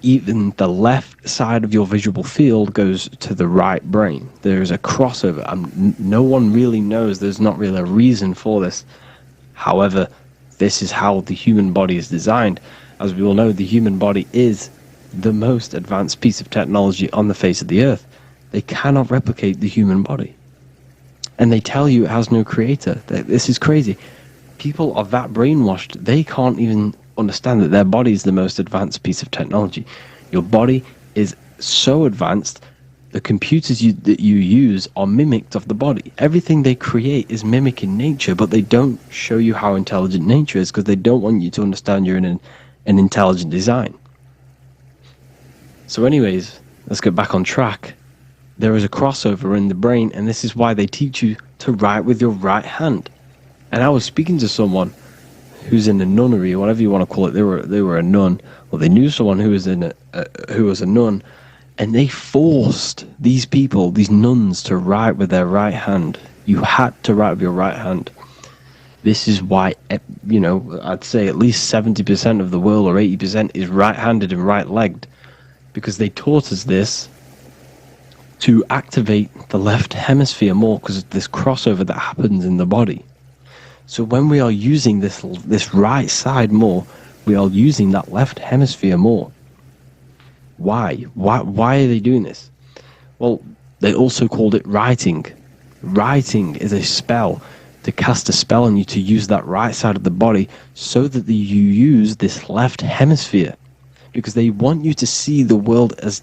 even the left side of your visual field goes to the right brain. There's a crossover. No one really knows. There's not really a reason for this. However, this is how the human body is designed. As we all know, the human body is the most advanced piece of technology on the face of the earth. They cannot replicate the human body. And they tell you it has no creator. This is crazy. People are that brainwashed, they can't even understand that their body is the most advanced piece of technology. Your body is so advanced, the computers that you use are mimicked of the body. Everything they create is mimicking nature, but they don't show you how intelligent nature is because they don't want you to understand you're in an intelligent design. So anyways, let's get back on track. There is a crossover in the brain, and this is why they teach you to write with your right hand. And I was speaking to someone who's in a nunnery, or whatever you want to call it. They were a nun. Well, they knew someone who was a nun, And they forced these people, these nuns, to write with their right hand. You had to write with your right hand. This is why, I'd say at least 70% of the world, or 80%, is right-handed and right-legged. Because they taught us this to activate the left hemisphere more, because of this crossover that happens in the body. So when we are using this right side more, we are using that left hemisphere more. Why? Why are they doing this? Well, they also called it writing. Writing is a spell, to cast a spell on you, to use that right side of the body so that you use this left hemisphere. Because they want you to see the world as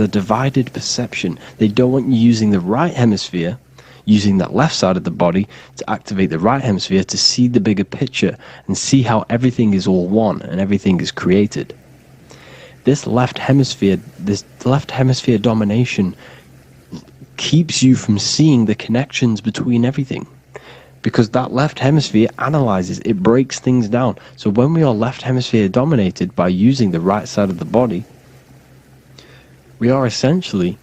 a divided perception. They don't want you using the right hemisphere, using that left side of the body to activate the right hemisphere to see the bigger picture and see how everything is all one and everything is created. This left hemisphere domination keeps you from seeing the connections between everything. Because that left hemisphere analyzes, it breaks things down. So when we are left hemisphere dominated by using the right side of the body, we are essentially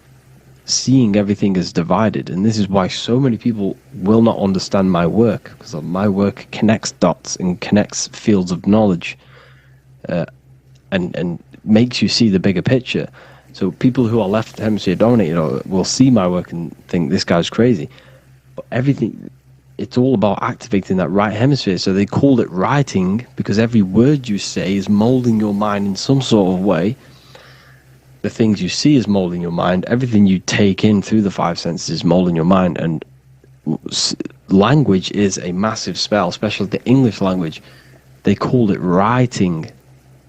seeing everything as divided. And this is why so many people will not understand my work, because my work connects dots and connects fields of knowledge, and makes you see the bigger picture. So people who are left hemisphere dominated will see my work and think this guy's crazy. But it's all about activating that right hemisphere. So they called it writing because every word you say is molding your mind in some sort of way. The things you see is molding your mind. Everything you take in through the five senses is molding your mind. And language is a massive spell, especially the English language. They called it writing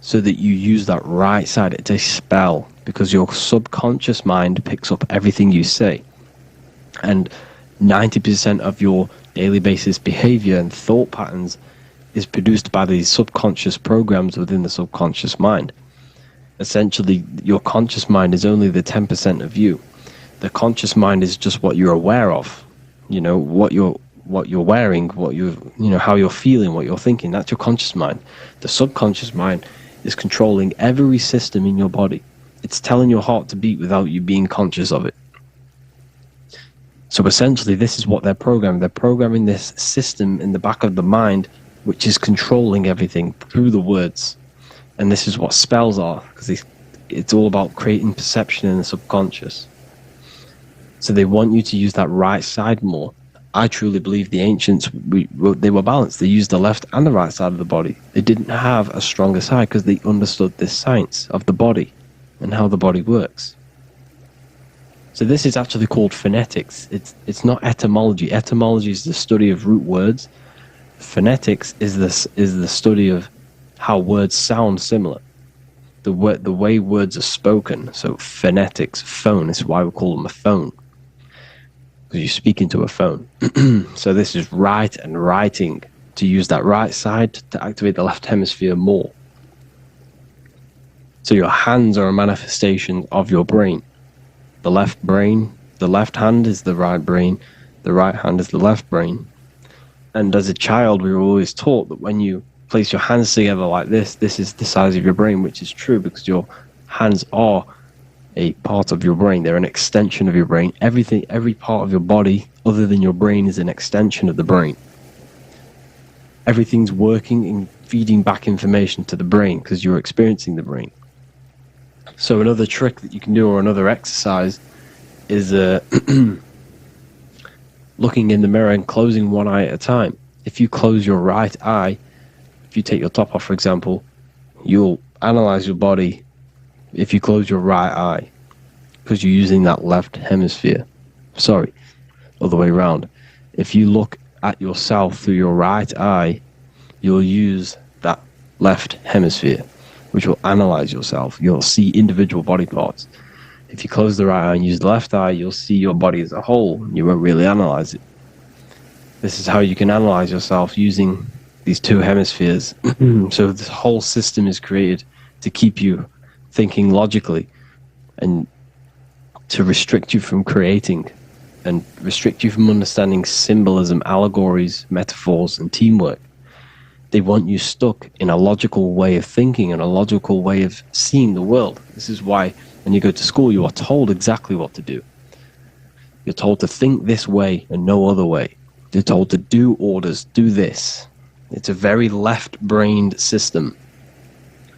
so that you use that right side. It's a spell because your subconscious mind picks up everything you say. And 90% of your daily basis behavior and thought patterns is produced by these subconscious programs within the subconscious mind. Essentially, your conscious mind is only the 10% of you. The conscious mind is just what you're aware of. What you're wearing, how you're feeling, what you're thinking. That's your conscious mind. The subconscious mind is controlling every system in your body. It's telling your heart to beat without you being conscious of it. So essentially, this is what they're programming. They're programming this system in the back of the mind, which is controlling everything through the words. And this is what spells are, because it's all about creating perception in the subconscious. So they want you to use that right side more. I truly believe the ancients, they were balanced. They used the left and the right side of the body. They didn't have a stronger side because they understood this science of the body and how the body works. So this is actually called phonetics. It's not etymology. Etymology is the study of root words. Phonetics is the study of how words sound similar. The way words are spoken. So phonetics, phone, is why we call them a phone. Because you speak into a phone. So this is write and writing, to use that right side to activate the left hemisphere more. So your hands are a manifestation of your brain. The left hand is the right brain, the right hand is the left brain. And as a child, we were always taught that when you place your hands together like this is the size of your brain, which is true because your hands are a part of your brain. They're an extension of your brain. Every part of your body other than your brain is an extension of the brain. Everything's working and feeding back information to the brain because you're experiencing the brain. So another trick that you can do, or another exercise, is looking in the mirror and closing one eye at a time. If you close your right eye, if you take your top off, for example, you'll analyze your body if you close your right eye, because you're using that left hemisphere. Sorry, other way around. If you look at yourself through your right eye, you'll use that left hemisphere, which will analyze yourself. You'll see individual body parts. If you close the right eye and use the left eye, you'll see your body as a whole. You won't really analyze it. This is how you can analyze yourself using these two hemispheres. So this whole system is created to keep you thinking logically and to restrict you from creating and restrict you from understanding symbolism, allegories, metaphors, and teamwork. They want you stuck in a logical way of thinking and a logical way of seeing the world. This is why When you go to school, you are told exactly what to do. You're told to think this way and no other way. You're told to do orders, do this. It's a very left-brained system.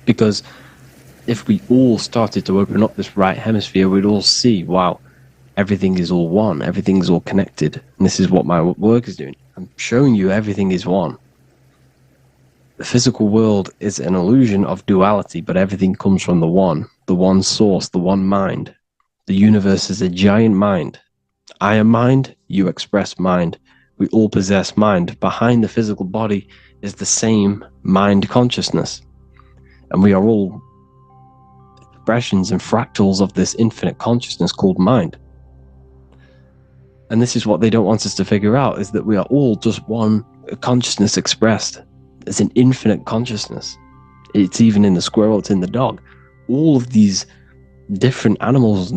Because if we all started to open up this right hemisphere, we'd all see, wow, everything is all one, everything is all connected. And this is what my work is doing. I'm showing you everything is one. The physical world is an illusion of duality, but everything comes from the one source, the one mind. The universe is a giant mind. I am mind, you express mind. We all possess mind. Behind the physical body is the same mind consciousness. And we are all expressions and fractals of this infinite consciousness called mind. And this is what they don't want us to figure out, is that we are all just one consciousness expressed. It's an infinite consciousness. It's even in the squirrel, it's in the dog. All of these different animals,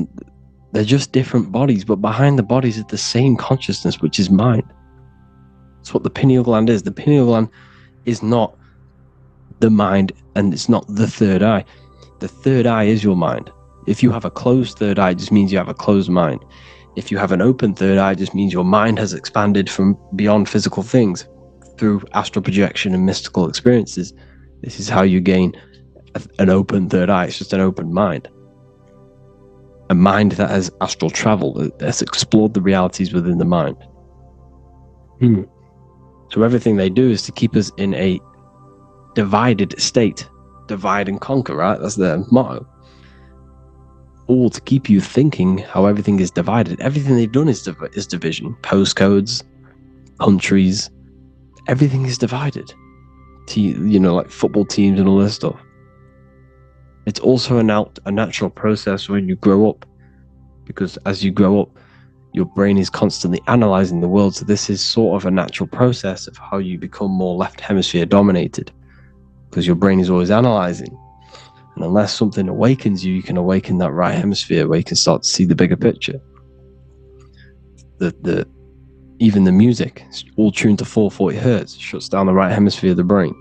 they're just different bodies, but behind the bodies is the same consciousness, which is mind. That's what the pineal gland is. The pineal gland is not the mind, and it's not the third eye. The third eye is your mind. If you have a closed third eye, it just means you have a closed mind. If you have an open third eye, it just means your mind has expanded from beyond physical things through astral projection and mystical experiences. This is how you gain an open third eye. It's just an open mind. A mind that has astral travel, that has explored the realities within the mind. So everything they do is to keep us in a divided state. Divide and conquer, right? That's their motto. All to keep you thinking how everything is divided. Everything they've done is division. Postcodes, countries, everything is divided. Like football teams and all this stuff. It's also a natural process when you grow up, because as you grow up, your brain is constantly analyzing the world. So this is sort of a natural process of how you become more left hemisphere dominated, because your brain is always analyzing. And unless something awakens you, you can awaken that right hemisphere where you can start to see the bigger picture. Even the music is all tuned to 440 hertz, shuts down the right hemisphere of the brain.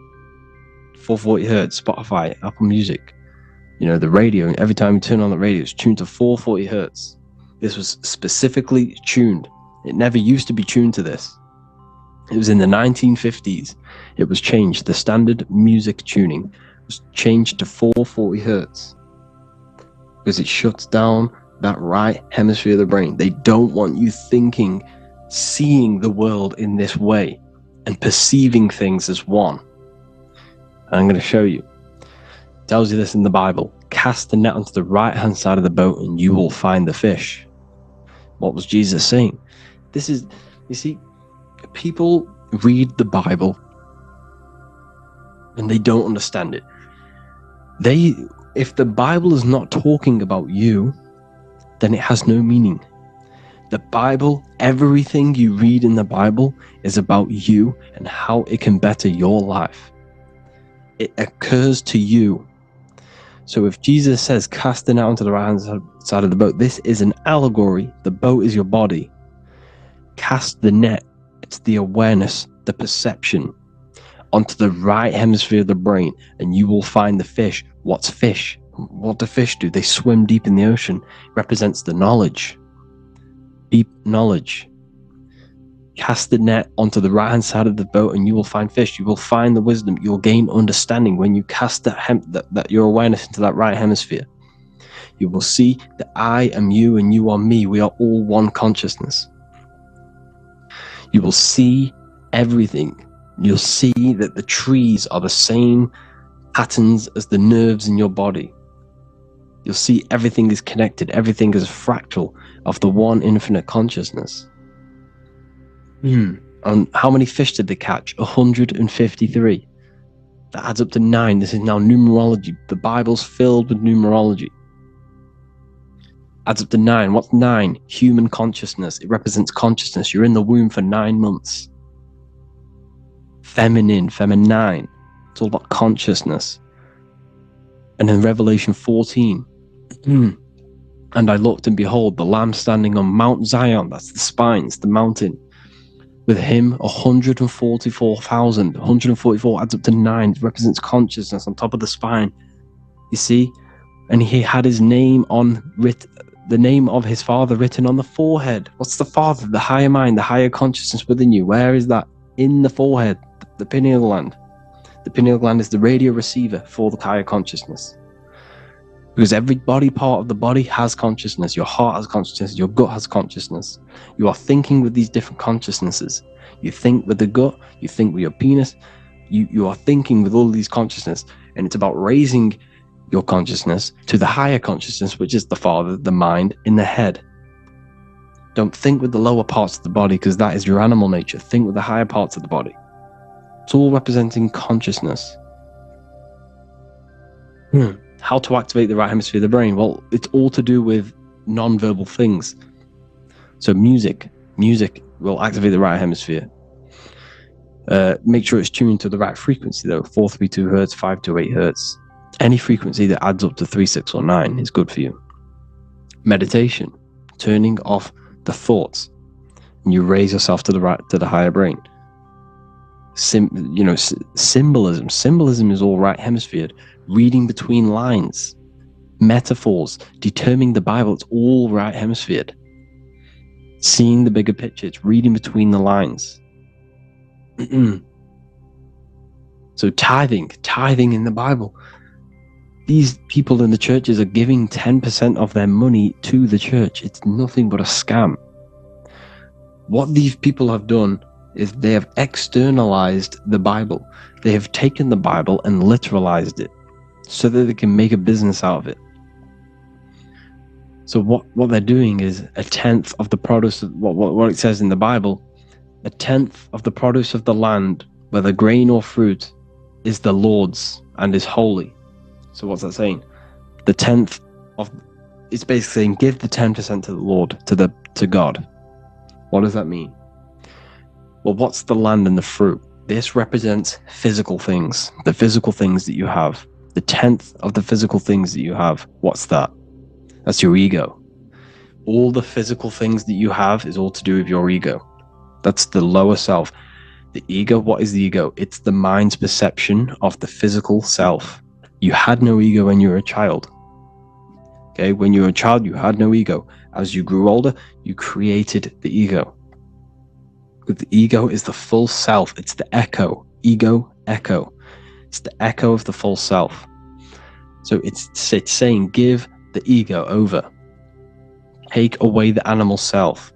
440 hertz, Spotify, Apple Music, the radio, every time you turn on the radio, it's tuned to 440 hertz. This was specifically tuned. It never used to be tuned to this. It was in the 1950s. It was changed. The standard music tuning was changed to 440 hertz because it shuts down that right hemisphere of the brain. They don't want you thinking, seeing the world in this way and perceiving things as one. And I'm going to show you. It tells you this in the Bible. Cast the net onto the right hand side of the boat and you will find the fish. What was Jesus saying? This is, you see, people read the Bible and they don't understand it. If the Bible is not talking about you, then it has no meaning. The Bible, everything you read in the Bible is about you and how it can better your life. It occurs to you. So if Jesus says, cast the net onto the right hand side of the boat, this is an allegory. The boat is your body. Cast the net. It's the awareness, the perception, onto the right hemisphere of the brain, and you will find the fish. What's fish? What do fish do? They swim deep in the ocean. It represents the knowledge. Deep knowledge. Cast the net onto the right hand side of the boat and you will find fish. You will find the wisdom. You'll gain understanding when you cast that your awareness into that right hemisphere. You will see that I am you and you are me. We are all one consciousness. You will see everything. You'll see that the trees are the same patterns as the nerves in your body. You'll see everything is connected. Everything is a fractal of the one infinite consciousness. And how many fish did they catch? 153. That adds up to 9. This is now numerology. The Bible's filled with numerology. Adds up to 9. What's 9? Human consciousness. It represents consciousness. You're in the womb for 9 months. Feminine. It's all about consciousness. And in Revelation 14, and I looked and behold, the Lamb standing on Mount Zion. That's the spines, the mountain. With him, 144,000. 144 adds up to 9. It represents consciousness on top of the spine. You see? and he had his name the name of his father written on the forehead. What's the father? The higher mind, the higher consciousness within you. Where is that? In the forehead, the pineal gland. The pineal gland is the radio receiver for the higher consciousness. Because every body part of the body has consciousness. Your heart has consciousness. Your gut has consciousness. You are thinking with these different consciousnesses. You think with the gut. You think with your penis. You are thinking with all these consciousness. And it's about raising your consciousness to the higher consciousness, which is the father, the mind, in the head. Don't think with the lower parts of the body, because that is your animal nature. Think with the higher parts of the body. It's all representing consciousness. How to activate the right hemisphere of the brain? Well, it's all to do with non-verbal things. So music will activate the right hemisphere. Make sure it's tuned to the right frequency though. 432 hertz, 528 hertz. Any frequency that adds up to 3, 6, or 9 is good for you. Meditation, turning off the thoughts, and you raise yourself to the higher brain. Symbolism. Symbolism is all right hemisphere. Reading between lines, metaphors, determining the Bible, it's all right hemisphere. Seeing the bigger picture, it's reading between the lines. So tithing in the Bible. These people in the churches are giving 10% of their money to the church. It's nothing but a scam. What these people have done is they have externalized the Bible. They have taken the Bible and literalized it so that they can make a business out of it. So what they're doing is 1/10 of the produce of what it says in the Bible, 1/10 of the produce of the land, whether grain or fruit, is the Lord's and is holy. So what's that saying? The 10th of, it's basically saying give the 10% to the Lord, to God. What does that mean? Well, what's the land and the fruit? This represents physical things, the physical things that you have. The 10th of the physical things that you have, what's that? That's your ego. All the physical things that you have is all to do with your ego. That's the lower self. The ego, what is the ego? It's the mind's perception of the physical self. You had no ego when you were a child. Okay, when you were a child, you had no ego. As you grew older, you created the ego. But the ego is the full self. It's the echo. Ego, echo. It's the echo of the full self. So it's saying give the ego over. Take away the animal self.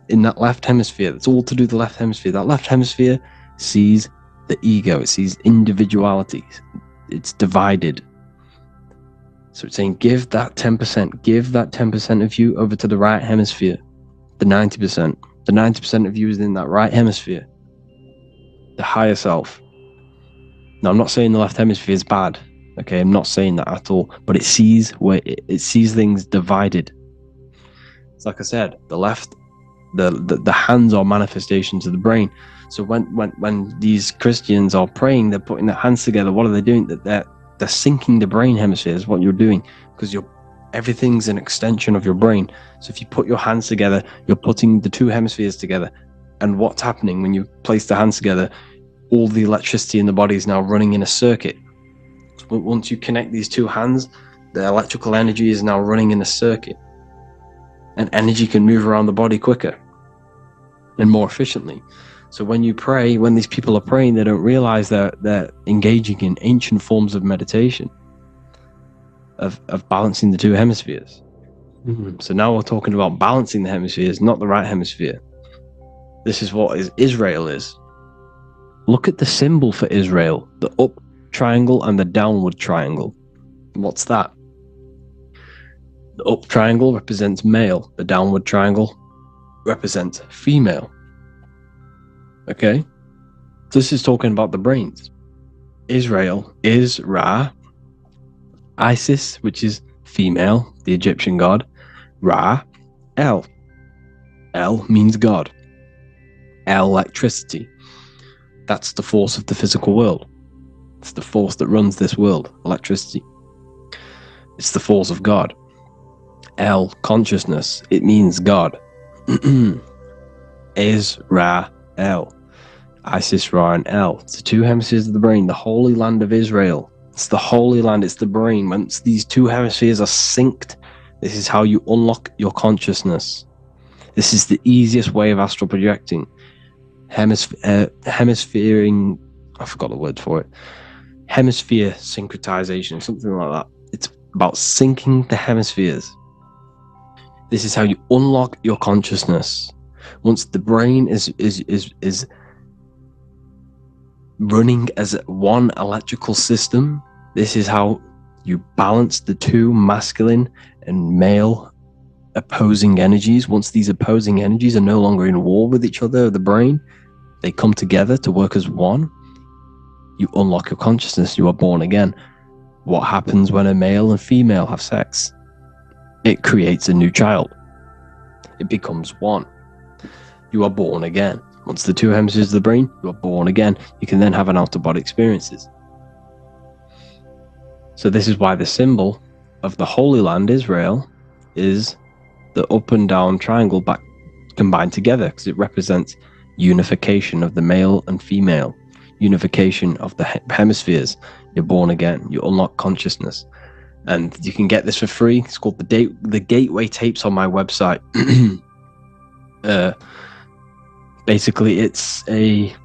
In that left hemisphere, that's all to do with the left hemisphere. That left hemisphere sees the ego. It sees individuality. It's divided. So it's saying give that 10%. Give that 10% of you over to the right hemisphere. The 90%. The 90% of you is in that right hemisphere. The higher self. Now, I'm not saying the left hemisphere is bad. Okay, I'm not saying that at all. But it sees things divided. It's like I said, the left, the hands are manifestations of the brain. So when these Christians are praying, they're putting their hands together. What are they doing? They're syncing the brain hemispheres. What you're doing, because everything's an extension of your brain. So if you put your hands together, you're putting the two hemispheres together. And what's happening when you place the hands together? All the electricity in the body is now running in a circuit. So once you connect these two hands, the electrical energy is now running in a circuit. And energy can move around the body quicker and more efficiently. So when you pray, when these people are praying, they don't realize that they're engaging in ancient forms of meditation, of balancing the two hemispheres. So now we're talking about balancing the hemispheres, not the right hemisphere. This is what Israel is. Look at the symbol for Israel, the up triangle and the downward triangle. What's that? The up triangle represents male. The downward triangle represents female. Okay? This is talking about the brains. Israel is Ra. Isis, which is female, the Egyptian god. Ra, El. El means God. Electricity. That's the force of the physical world. It's the force that runs this world, electricity. It's the force of God. El, consciousness. It means God. Israel. Isis, Ra, and El. It's the two hemispheres of the brain, the Holy Land of Israel. It's the Holy Land, it's the brain. Once these two hemispheres are synced, this is how you unlock your consciousness. This is the easiest way of astral projecting. Hemisphering, I forgot the word for it. Hemisphere syncretization, something like that. It's about syncing the hemispheres. This is how you unlock your consciousness. Once the brain is running as one electrical system, this is how you balance the two masculine and male opposing energies. Once these opposing energies are no longer in war with each other, the brain, they come together to work as one. You unlock your consciousness. You are born again. What happens when a male and female have sex? It creates a new child. It becomes one. You are born again. Once the two hemispheres of the brain, you are born again. You can then have an out-of-body experiences. So this is why the symbol of the Holy Land, Israel, is the up and down triangle back combined together, because it represents unification of the male and female, unification of the hemispheres. You're born again. You unlock consciousness. And you can get this for free. It's called the Gateway Tapes on my website. Basically, it's a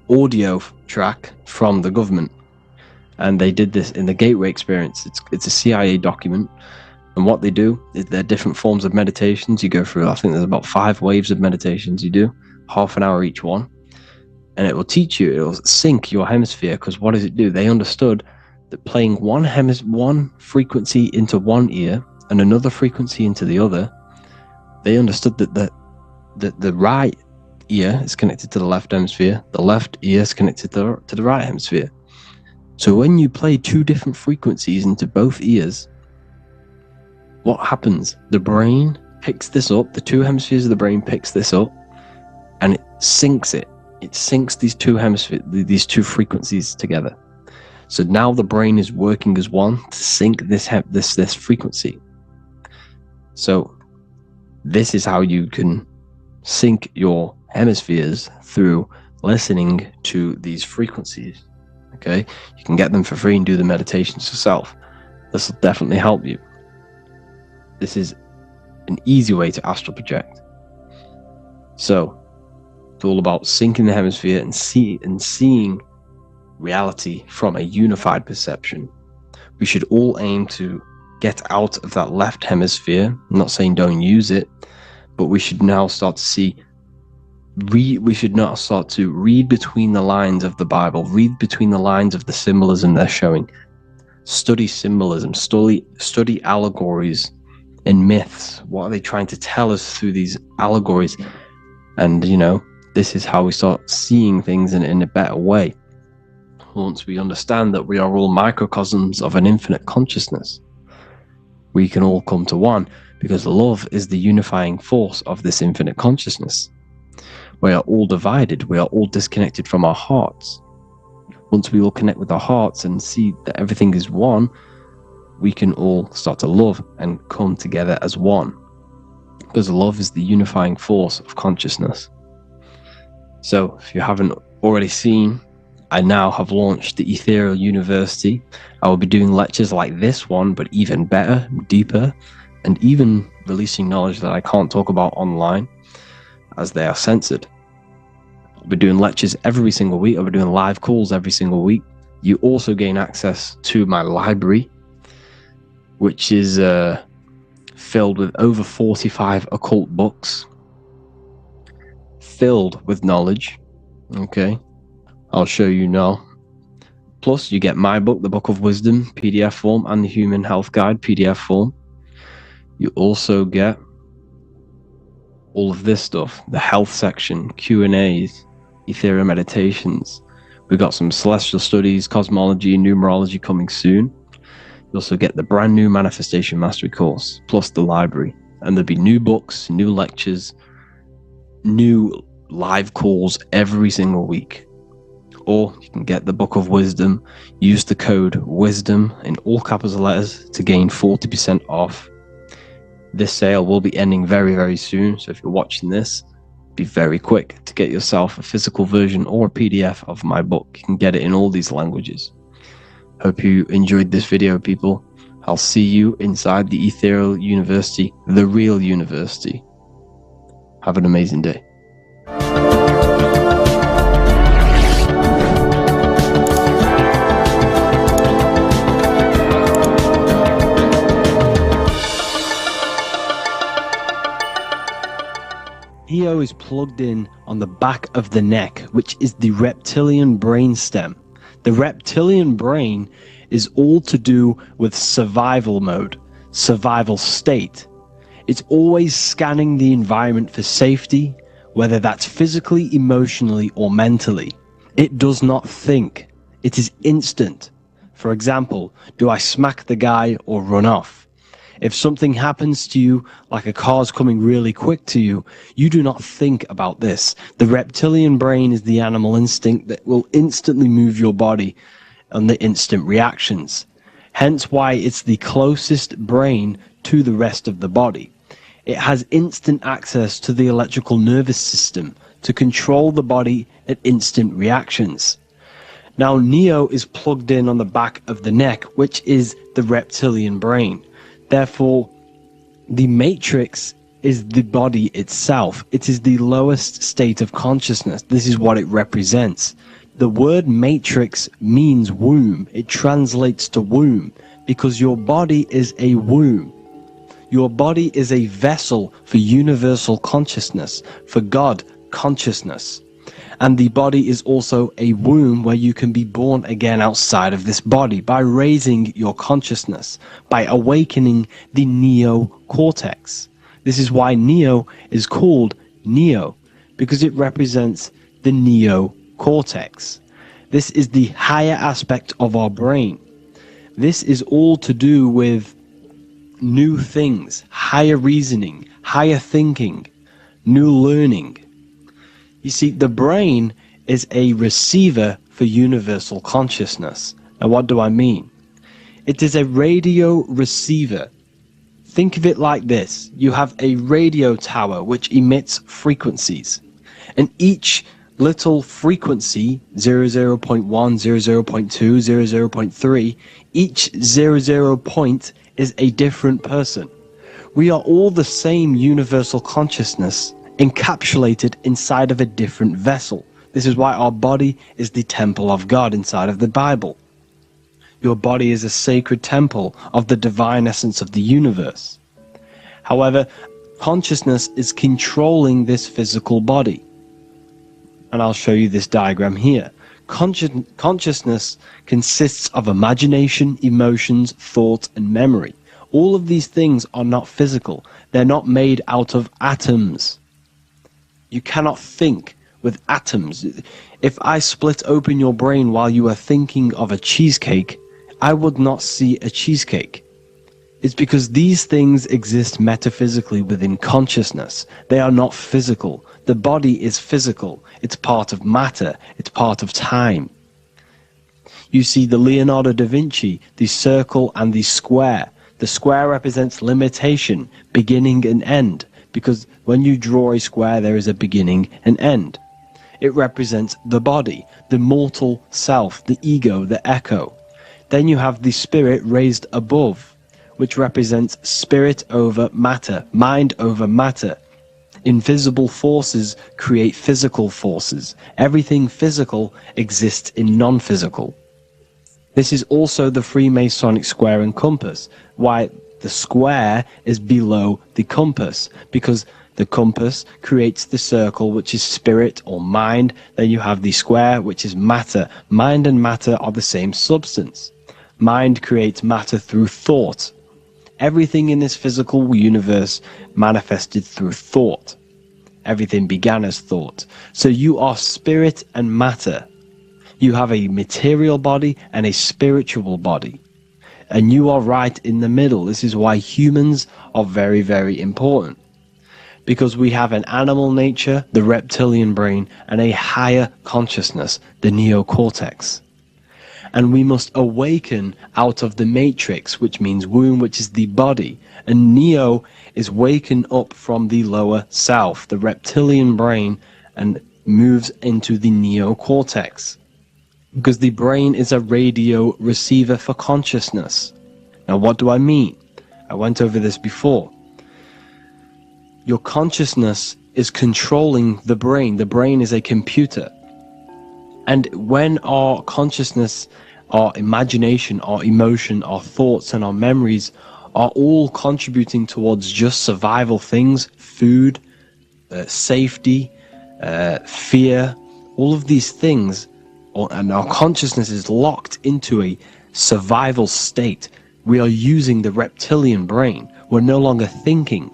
audio track from the government, and they did this in the Gateway Experience. It's a CIA document, and what they do is there are different forms of meditations you go through. I think there's about 5 waves of meditations you do, half an hour each one. And it will teach you, it will sync your hemisphere, because what does it do? They understood that playing one frequency into one ear and another frequency into the other, they understood that the right ear is connected to the left hemisphere, the left ear is connected to the right hemisphere. So when you play 2 different frequencies into both ears, what happens? The brain picks this up, the 2 hemispheres of the brain picks this up, and it syncs it. It syncs these 2 hemispheres, these 2 frequencies together. So now the brain is working as one to sync this frequency. So this is how you can sync your hemispheres, through listening to these frequencies. Okay, you can get them for free and do the meditations yourself. This will definitely help you. This is an easy way to astral project. So it's all about syncing the hemisphere and seeing reality from a unified perception. We should all aim to get out of that left hemisphere. I'm not saying don't use it, but we should now start to we should now start to read between the lines of the Bible, read between the lines of the symbolism they're showing. Study symbolism, study allegories and myths. What are they trying to tell us through these allegories? And this is how we start seeing things in a better way. Once we understand that we are all microcosms of an infinite consciousness, we can all come to one, because love is the unifying force of this infinite consciousness. We are all divided. We are all disconnected from our hearts. Once we all connect with our hearts and see that everything is one, we can all start to love and come together as one, because love is the unifying force of consciousness. So if you haven't already seen, I now have launched the Ethereal University. I will be doing lectures like this one, but even better, deeper, and even releasing knowledge that I can't talk about online, as they are censored. I'll be doing lectures every single week. I'll be doing live calls every single week. You also gain access to my library, which is filled with over 45 occult books, filled with knowledge. Okay, I'll show you now. Plus, you get my book, The Book of Wisdom, PDF form, and the Human Health Guide, PDF form. You also get all of this stuff, the health section, Q&As, ethereal meditations. We've got some celestial studies, cosmology, and numerology coming soon. You also get the brand new Manifestation Mastery course, plus the library. And there'll be new books, new lectures, new live calls every single week. Or you can get the Book of Wisdom, use the code WISDOM in all capital letters to gain 40% off. This sale will be ending very, very soon. So if you're watching this, be very quick to get yourself a physical version or a PDF of my book. You can get it in all these languages. Hope you enjoyed this video, people. I'll see you inside the Ethereal University, the real university. Have an amazing day. Neo is plugged in on the back of the neck, which is the reptilian brainstem. The reptilian brain is all to do with survival mode, survival state. It's always scanning the environment for safety, whether that's physically, emotionally, or mentally. It does not think. It is instant. For example, do I smack the guy or run off? If something happens to you, like a car's coming really quick to you, you do not think about this. The reptilian brain is the animal instinct that will instantly move your body on the instant reactions. Hence why it's the closest brain to the rest of the body. It has instant access to the electrical nervous system to control the body at instant reactions. Now, Neo is plugged in on the back of the neck, which is the reptilian brain. Therefore, the matrix is the body itself. It is the lowest state of consciousness. This is what it represents. The word matrix means womb. It translates to womb because your body is a womb. Your body is a vessel for universal consciousness, for God consciousness. And the body is also a womb where you can be born again outside of this body by raising your consciousness, by awakening the neocortex. This is why Neo is called Neo, because it represents the neocortex. This is the higher aspect of our brain. This is all to do with new things, higher reasoning, higher thinking, new learning. You see, the brain is a receiver for universal consciousness. Now, what do I mean? It is a radio receiver. Think of it like this. You have a radio tower which emits frequencies. And each little frequency, 00.1, 00.2, 00.3, each 00 point is a different person. We are all the same universal consciousness, encapsulated inside of a different vessel. This is why our body is the temple of God inside of the Bible. Your body is a sacred temple of the divine essence of the universe. However, consciousness is controlling this physical body. And I'll show you this diagram here. Consciousness consists of imagination, emotions, thought, and memory. All of these things are not physical. They're not made out of atoms. You cannot think with atoms. If I split open your brain while you are thinking of a cheesecake, I would not see a cheesecake. It's because these things exist metaphysically within consciousness. They are not physical. The body is physical. It's part of matter. It's part of time. You see the Leonardo da Vinci, the circle and the square. The square represents limitation, beginning and end. Because when you draw a square, there is a beginning and end. It represents the body, the mortal self, the ego, the echo. Then you have the spirit raised above, which represents spirit over matter, mind over matter. Invisible forces create physical forces. Everything physical exists in non-physical. This is also the Freemasonic square and compass, why the square is below the compass, because the compass creates the circle, which is spirit or mind. Then you have the square, which is matter. Mind and matter are the same substance. Mind creates matter through thought. Everything in this physical universe manifested through thought. Everything began as thought. So you are spirit and matter. You have a material body and a spiritual body. And you are right in the middle. This is why humans are very, very important. Because we have an animal nature, the reptilian brain, and a higher consciousness, the neocortex. and we must awaken out of the matrix, which means womb, which is the body. And Neo is waken up from the lower self, the reptilian brain, and moves into the neocortex, because the brain is a radio receiver for consciousness. Now, what do I mean? I went over this before. Your consciousness is controlling the brain. The brain is a computer. And when our consciousness, our imagination, our emotion, our thoughts, and our memories are all contributing towards just survival things, food, safety, fear, all of these things, and our consciousness is locked into a survival state, we are using the reptilian brain. We're no longer thinking.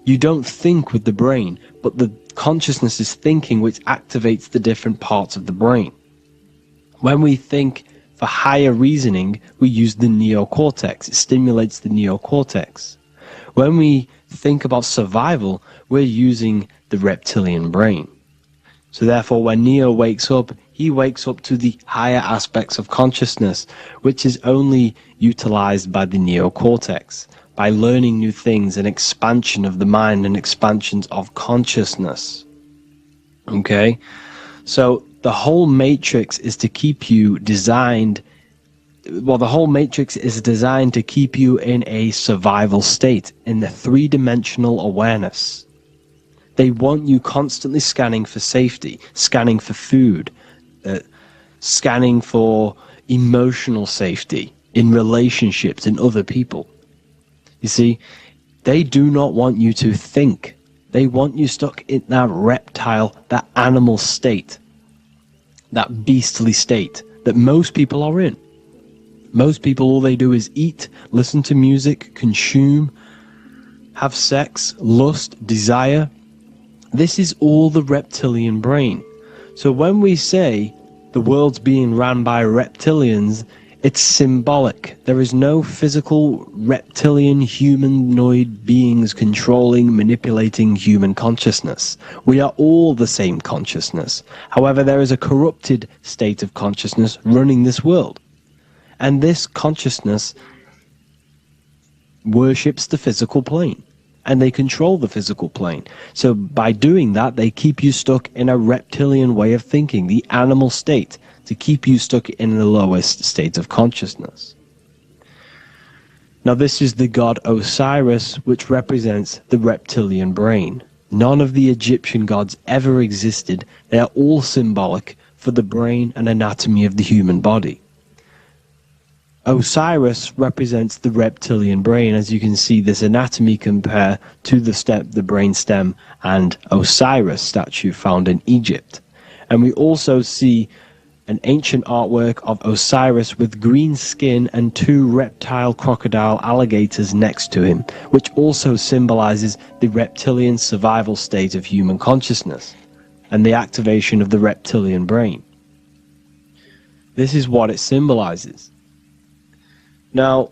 You don't think with the brain, but the consciousness is thinking, which activates the different parts of the brain. When we think for higher reasoning, we use the neocortex. It stimulates the neocortex. When we think about survival, we're using the reptilian brain. So therefore, when Neo wakes up, he wakes up to the higher aspects of consciousness, which is only utilized by the neocortex, by learning new things and expansion of the mind and expansions of consciousness. Okay? So the whole matrix is to keep you designed, well, the whole matrix is designed to keep you in a survival state, in the three-dimensional awareness. They want you constantly scanning for safety, scanning for food, scanning for emotional safety in relationships, in other people. You see, they do not want you to think. They want you stuck in that reptile, that animal state, that beastly state that most people are in. Most people, all they do is eat, listen to music, consume, have sex, lust, desire. This is all the reptilian brain. So when we say the world's being ran by reptilians, it's symbolic. There is no physical reptilian humanoid beings controlling, manipulating human consciousness. We are all the same consciousness. However, there is a corrupted state of consciousness running this world. And this consciousness worships the physical plane. And they control the physical plane. So by doing that, they keep you stuck in a reptilian way of thinking, the animal state, to keep you stuck in the lowest state of consciousness. Now this is the god Osiris, which represents the reptilian brain. None of the Egyptian gods ever existed. They are all symbolic for the brain and anatomy of the human body. Osiris represents the reptilian brain. As you can see, this anatomy compare to the brain stem and Osiris statue found in Egypt. And we also see an ancient artwork of Osiris with green skin and two reptile crocodile alligators next to him, which also symbolizes the reptilian survival state of human consciousness and the activation of the reptilian brain. This is what it symbolizes. Now,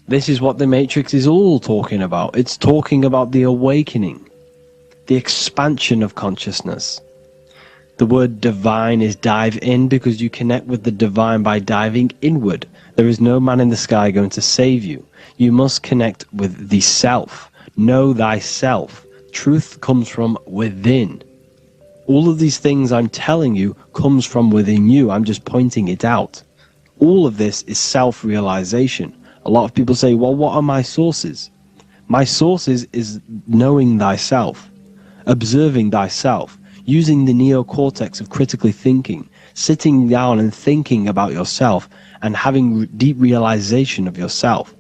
this is what the Matrix is all talking about. It's talking about the awakening, the expansion of consciousness. The word divine is dive in because you connect with the divine by diving inward. There is no man in the sky going to save you. You must connect with the self. Know thyself. Truth comes from within. All of these things I'm telling you comes from within you. I'm just pointing it out. All of this is self-realization. A lot of people say, well, what are my sources? My sources is knowing thyself, observing thyself, using the neocortex of critically thinking, sitting down and thinking about yourself and having deep realization of yourself.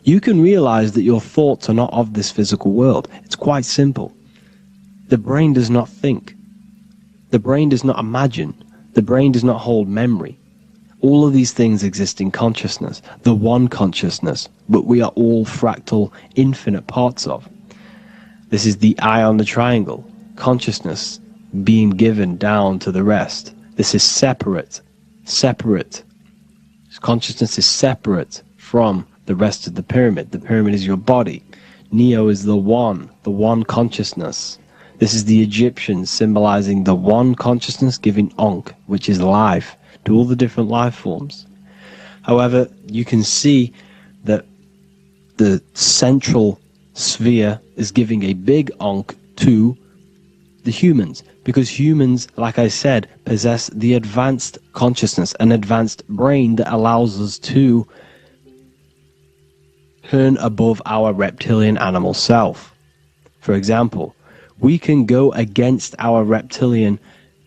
You can realize that your thoughts are not of this physical world. It's quite simple. The brain does not think. The brain does not imagine. The brain does not hold memory. All of these things exist in consciousness, the one consciousness, but we are all fractal, infinite parts of. This is the eye on the triangle, consciousness being given down to the rest. This is separate. Consciousness is separate from the rest of the pyramid. The pyramid is your body. Neo is the one consciousness. This is the Egyptians symbolizing the one consciousness giving Ankh, which is life. to all the different life forms. However, you can see that the central sphere is giving a big onk to the humans, because humans, like I said, possess the advanced consciousness, an advanced brain that allows us to turn above our reptilian animal self. For example, we can go against our reptilian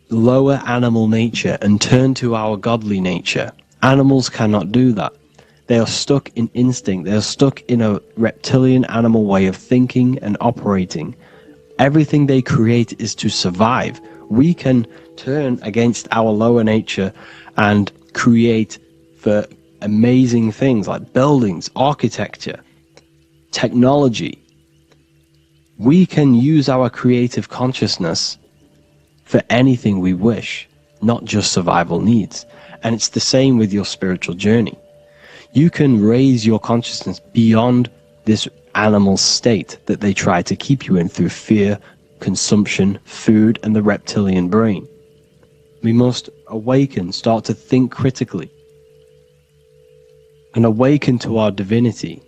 lower animal nature and turn to our godly nature. Animals cannot do that. They are stuck in instinct. They are stuck in a reptilian animal way of thinking and operating. Everything they create is to survive. We can turn against our lower nature and create for amazing things like buildings, architecture, technology. We can use our creative consciousness for anything we wish, not just survival needs. And it's the same with your spiritual journey. You can raise your consciousness beyond this animal state that they try to keep you in through fear, consumption, food, and the reptilian brain. We must awaken, start to think critically, and awaken to our divinity,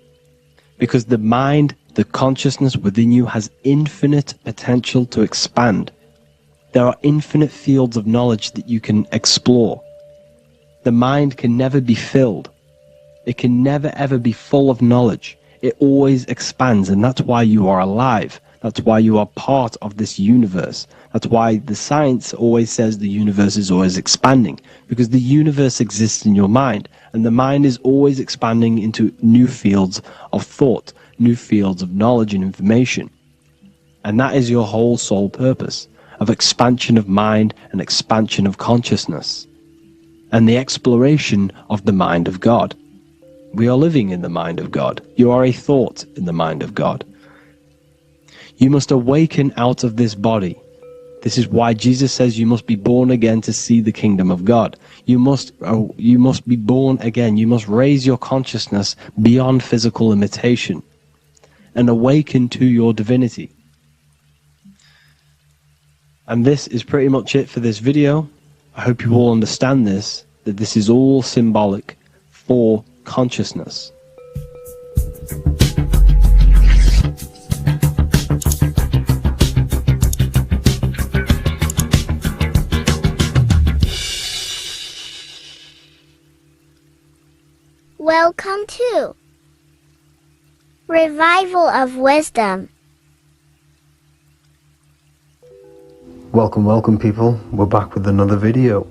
because the mind, the consciousness within you has infinite potential to expand. There are infinite fields of knowledge that you can explore. The mind can never be filled. It can never ever be full of knowledge. It always expands, and that's why you are alive. That's why you are part of this universe. That's why the science always says the universe is always expanding, because the universe exists in your mind, and the mind is always expanding into new fields of thought, new fields of knowledge and information. And that is your whole sole purpose, of expansion of mind and expansion of consciousness, and the exploration of the mind of God. We are living in the mind of God. You are a thought in the mind of God. You must awaken out of this body. This is why Jesus says you must be born again to see the kingdom of God. You must be born again. You must raise your consciousness beyond physical limitation and awaken to your divinity. And this is pretty much it for this video. I hope you all understand this, that this is all symbolic for consciousness. Welcome to Revival of Wisdom. Welcome people, we're back with another video,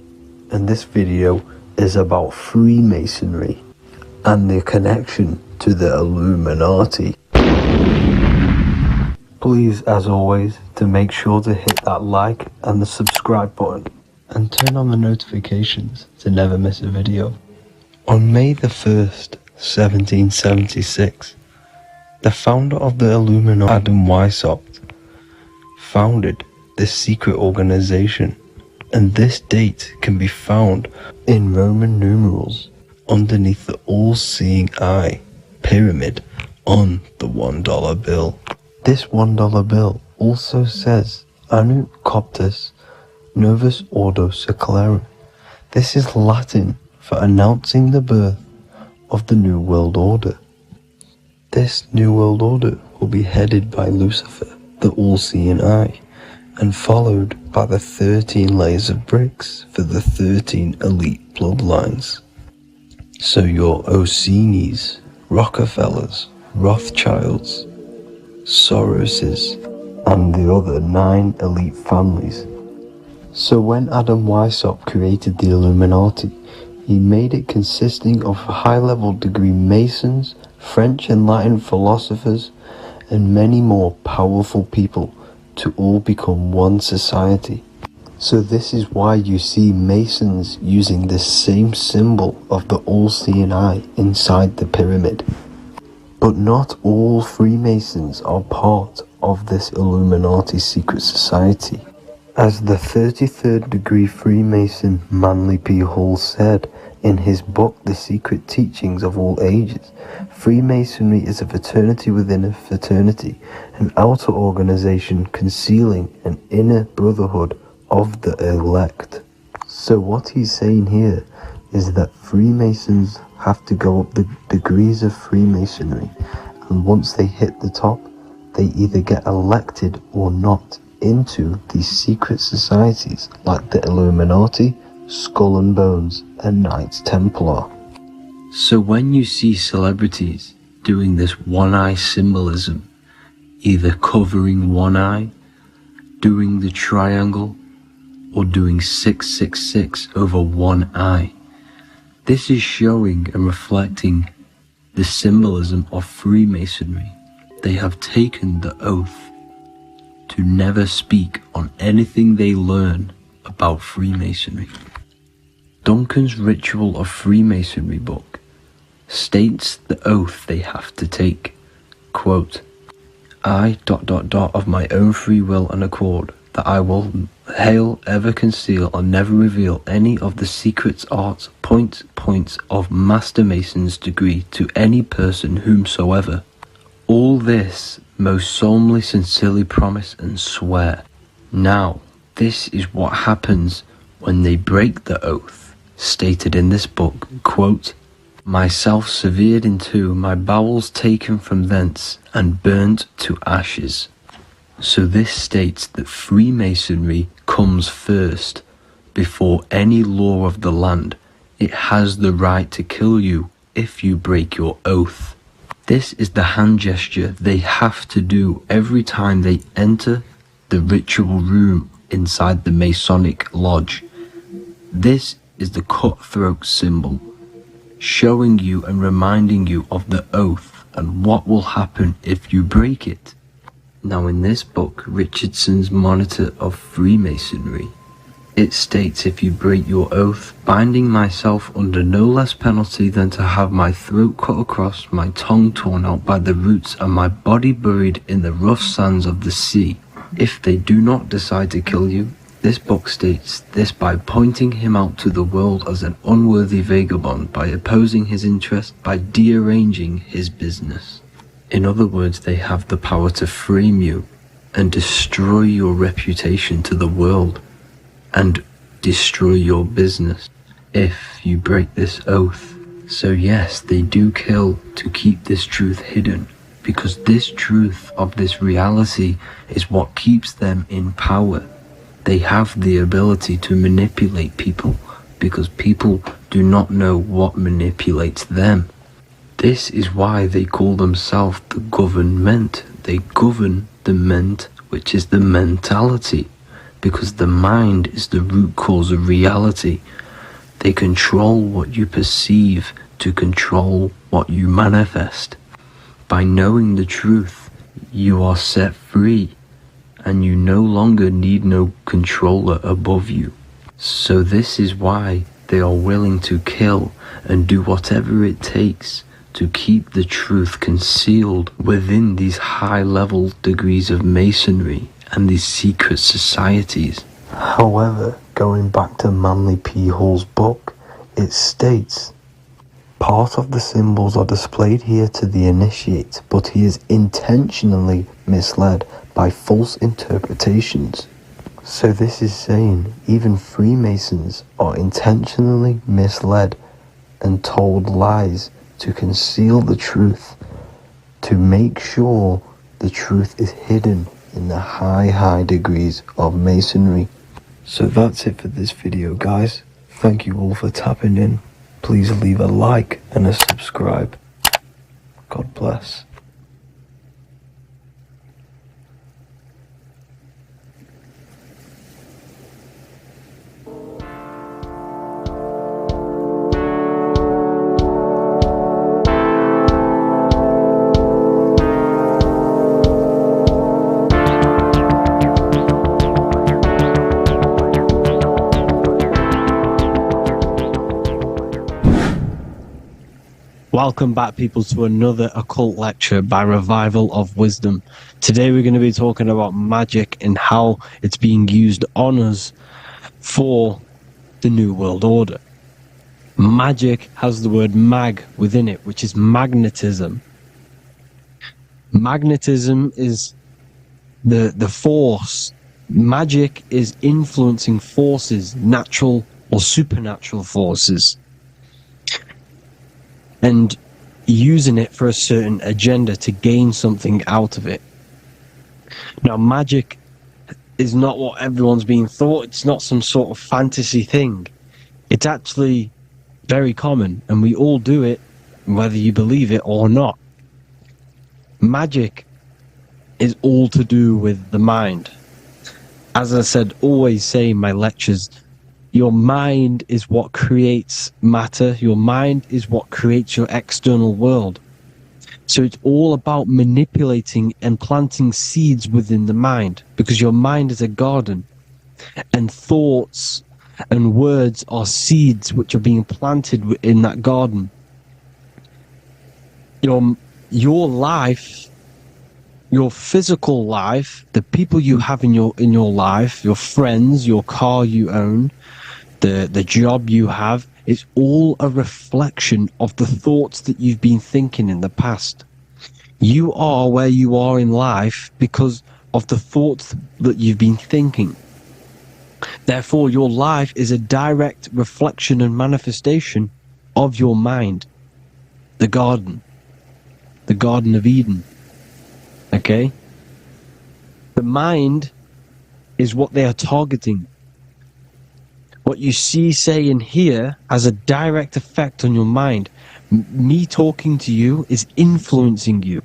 and this video is about Freemasonry and the connection to the Illuminati. Please, as always, to make sure to hit that like and the subscribe button and turn on the notifications to never miss a video. On May the 1st, 1776, the founder of the Illuminati, Adam Weishaupt, founded this secret organization, and this date can be found in Roman numerals underneath the all-seeing eye pyramid on the $1 bill. This $1 bill also says Anno Coptus Novus Ordo Secularum. This is Latin for announcing the birth of the New World Order. This New World Order will be headed by Lucifer, the all-seeing eye, and followed by the 13 layers of bricks for the 13 elite bloodlines. So your Orsini's, Rockefellers, Rothschilds, Soroses, and the other 9 elite families. So when Adam Weishaupt created the Illuminati, he made it consisting of high-level degree Masons, French and Latin philosophers, and many more powerful people to all become one society. So this is why you see Masons using the same symbol of the all-seeing eye inside the pyramid. But not all Freemasons are part of this Illuminati secret society. As the 33rd degree Freemason Manly P. Hall said in his book The Secret Teachings of All Ages, Freemasonry is a fraternity within a fraternity, an outer organization concealing an inner brotherhood of the elect. So what he's saying here is that Freemasons have to go up the degrees of Freemasonry, and once they hit the top, they either get elected or not into these secret societies like the Illuminati, Skull and Bones, and Knights Templar. So when you see celebrities doing this one-eye symbolism, either covering one eye, doing the triangle, or doing 666 over one eye, this is showing and reflecting the symbolism of Freemasonry. They have taken the oath to never speak on anything they learn about Freemasonry. Duncan's Ritual of Freemasonry book states the oath they have to take. Quote, I ... of my own free will and accord, that I will hail, ever conceal, and never reveal any of the secrets, arts, points of Master Mason's degree to any person whomsoever. All this most solemnly, sincerely promise and swear. Now, this is what happens when they break the oath, stated in this book, quote, myself severed in two, my bowels taken from thence, and burnt to ashes. So this states that Freemasonry comes first, before any law of the land. It has the right to kill you if you break your oath. This is the hand gesture they have to do every time they enter the ritual room inside the Masonic lodge. This is the cutthroat symbol, showing you and reminding you of the oath and what will happen if you break it. Now in this book, Richardson's Monitor of Freemasonry, it states, if you break your oath, binding myself under no less penalty than to have my throat cut across, my tongue torn out by the roots, and my body buried in the rough sands of the sea. If they do not decide to kill you, this book states this by pointing him out to the world as an unworthy vagabond, by opposing his interest, by dearranging his business. In other words, they have the power to frame you and destroy your reputation to the world and destroy your business if you break this oath. So yes, they do kill to keep this truth hidden, because this truth of this reality is what keeps them in power. They have the ability to manipulate people because people do not know what manipulates them. This is why they call themselves the government. They govern the ment, which is the mentality, because the mind is the root cause of reality. They control what you perceive to control what you manifest. By knowing the truth, you are set free, and you no longer need no controller above you. So this is why they are willing to kill and do whatever it takes to keep the truth concealed within these high-level degrees of masonry and these secret societies. However, going back to Manly P. Hall's book, it states, part of the symbols are displayed here to the initiate, but he is intentionally misled by false interpretations. So this is saying even Freemasons are intentionally misled and told lies to conceal the truth, to make sure the truth is hidden in the high degrees of masonry. So that's it for this video, guys. Thank you all for tapping in. Please leave a like and a subscribe. God bless. Welcome back, people, to another occult lecture by Revival of Wisdom. Today we're going to be talking about magic and how it's being used on us for the New World Order. Magic has the word mag within it, which is magnetism. Magnetism is the force. Magic is influencing forces, natural or supernatural forces, and using it for a certain agenda to gain something out of it. Now, magic is not what everyone's being thought. It's not some sort of fantasy thing. It's actually very common, and we all do it, whether you believe it or not. Magic is all to do with the mind. As I said, always say in my lectures, your mind is what creates matter. Your mind is what creates your external world. So it's all about manipulating and planting seeds within the mind, because your mind is a garden, and thoughts and words are seeds which are being planted in that garden. Your life, your physical life, the people you have in your life, your friends, your car you own, the job you have, is all a reflection of the thoughts that you've been thinking in the past. You are where you are in life because of the thoughts that you've been thinking. Therefore, your life is a direct reflection and manifestation of your mind. The Garden of Eden. Okay? The mind is what they are targeting. What you see, say, and hear has a direct effect on your mind. Me talking to you is influencing you.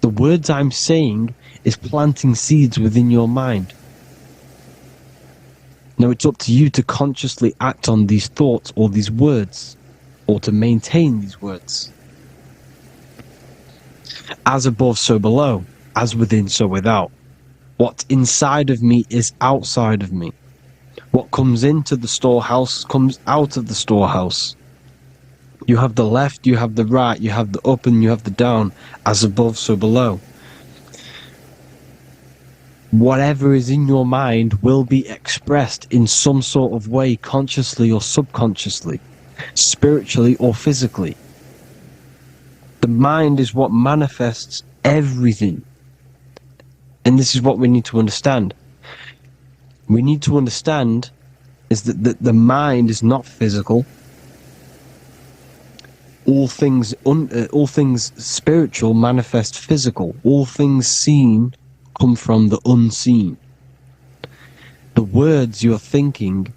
The words I'm saying is planting seeds within your mind. Now it's up to you to consciously act on these thoughts or these words, or to maintain these words. As above, so below. As within, so without. What's inside of me is outside of me. What comes into the storehouse comes out of the storehouse. You have the left, you have the right, you have the up and you have the down. As above, so below. Whatever is in your mind will be expressed in some sort of way, consciously or subconsciously, spiritually or physically. The mind is what manifests everything. And this is what we need to understand. We need to understand is that the mind is not physical. All things spiritual manifest physical. All things seen come from the unseen. The words you're thinking,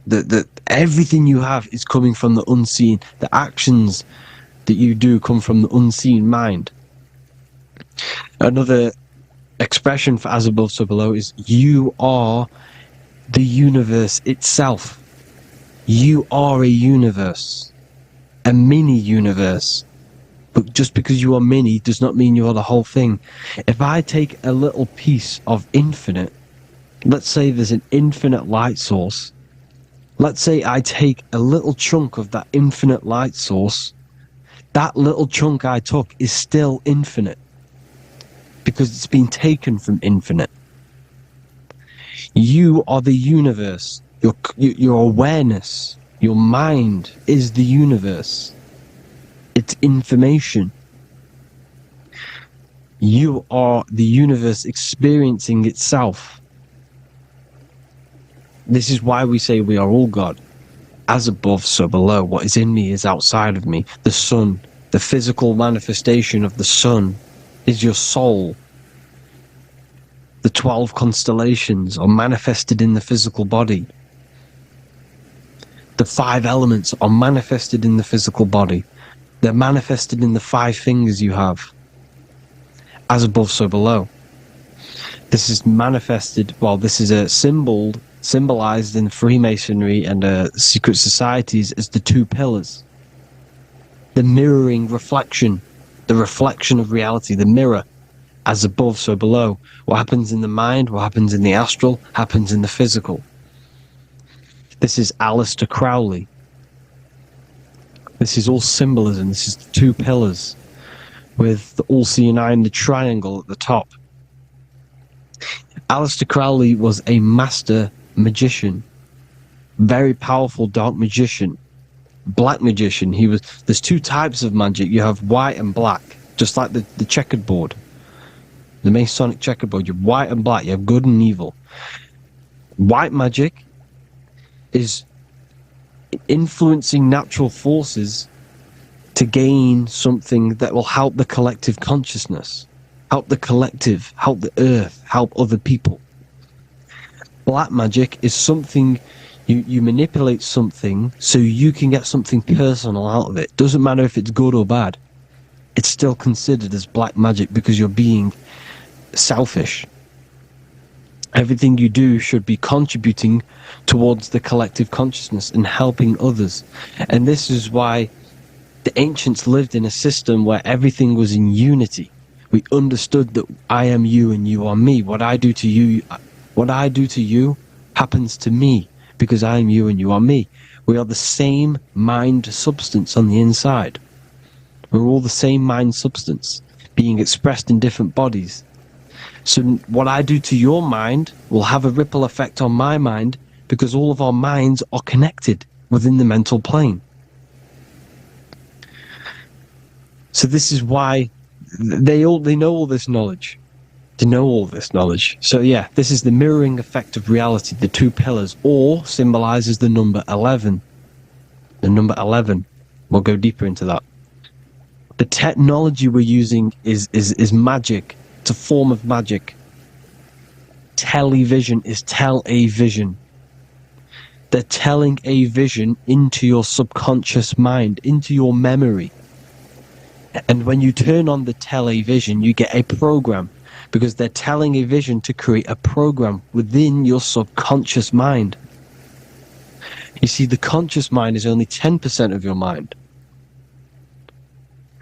that everything you have is coming from the unseen. The actions that you do come from the unseen mind. Another expression for as above, so below is you are the universe itself. You are a universe, a mini universe. But just because you are mini does not mean you are the whole thing. If I take a little piece of infinite, let's say there's an infinite light source. Let's say I take a little chunk of that infinite light source. That little chunk I took is still infinite, because it's been taken from infinite. You are the universe. Your awareness, your mind is the universe. It's information. You are the universe experiencing itself. This is why we say we are all God. As above, so below. What is in me is outside of me. The sun, the physical manifestation of the sun, is your soul. The 12 constellations are manifested in the physical body. The 5 elements are manifested in the physical body. They're manifested in the 5 fingers you have. As above, so below. This is manifested, well, this is a symbolized in Freemasonry and secret societies as the 2 pillars. The mirroring reflection, the reflection of reality, the mirror. As above, so below. What happens in the mind, what happens in the astral, happens in the physical. This is Aleister Crowley. This is all symbolism. This is the 2 pillars with the all-seeing eye and the triangle at the top. Aleister Crowley was a master magician. Very powerful dark magician. Black magician. There's 2 types of magic. You have white and black. Just like the checkered board. The Masonic checkerboard, you have white and black, you have good and evil. White magic is influencing natural forces to gain something that will help the collective consciousness, help the collective, help the earth, help other people. Black magic is something you manipulate something so you can get something personal out of it. Doesn't matter if it's good or bad. It's still considered as black magic because you're being selfish. Everything you do should be contributing towards the collective consciousness and helping others. And this is why the ancients lived in a system where everything was in unity. We understood that I am you and you are me. What I do to you happens to me because I am you and you are me. We are the same mind substance on the inside. We're all the same mind substance being expressed in different bodies. So what I do to your mind will have a ripple effect on my mind because all of our minds are connected within the mental plane. So this is why they know all this knowledge. They know all this knowledge. So yeah, this is the mirroring effect of reality, the two pillars, or symbolizes the number 11. The number 11. We'll go deeper into that. The technology we're using is magic. It's a form of magic. Television is tell a vision. They're telling a vision into your subconscious mind, into your memory. And when you turn on the television, you get a program, because they're telling a vision to create a program within your subconscious mind. You see, the conscious mind is only 10% of your mind,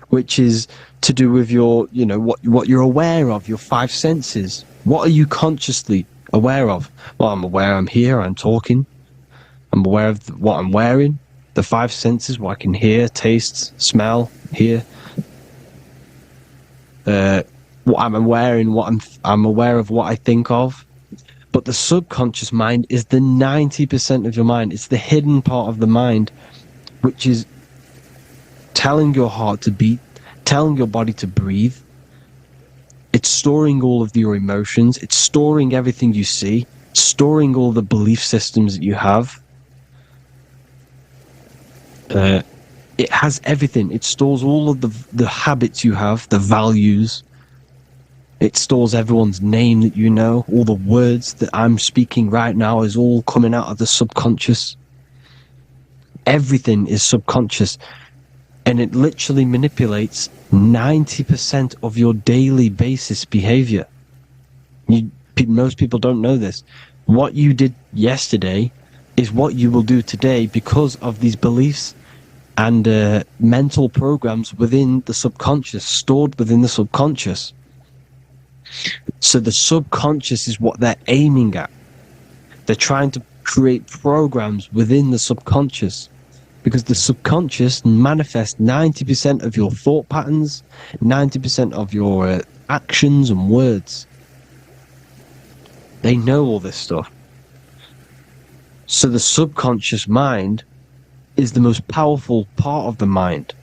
which is to do with your, what you're aware of, your five senses. What are you consciously aware of? Well, I'm aware I'm here, I'm talking. I'm aware of what I'm wearing, the five senses, what I can hear, taste, smell, hear. What I'm wearing, I'm aware of what I think of. But the subconscious mind is the 90% of your mind. It's the hidden part of the mind, which is telling your heart to beat, telling your body to breathe. It's storing all of your emotions. It's storing everything you see, storing all the belief systems that you have. It has everything. It stores all of the habits you have, the values. It stores everyone's name that you know. All the words that I'm speaking right now is all coming out of the subconscious. Everything is subconscious. And it literally manipulates 90% of your daily basis behavior. Most people don't know this. What you did yesterday is what you will do today because of these beliefs and mental programs within the subconscious, stored within the subconscious. So the subconscious is what they're aiming at. They're trying to create programs within the subconscious, because the subconscious manifests 90% of your thought patterns, 90% of your actions and words. They know all this stuff. So the subconscious mind is the most powerful part of the mind.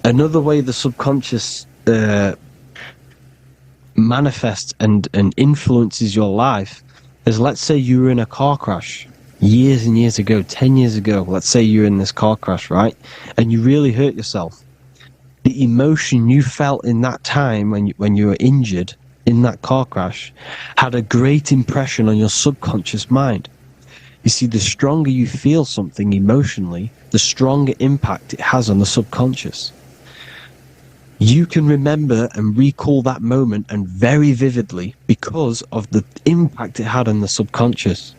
Another way the subconscious manifests and influences your life is, let's say you were in a car crash years and years ago, 10 years ago. Let's say you're in this car crash, right? And you really hurt yourself. The emotion you felt in that time when you were injured in that car crash had a great impression on your subconscious mind. You see, the stronger you feel something emotionally, the stronger impact it has on the subconscious. You can remember and recall that moment, and very vividly, because of the impact it had on the subconscious.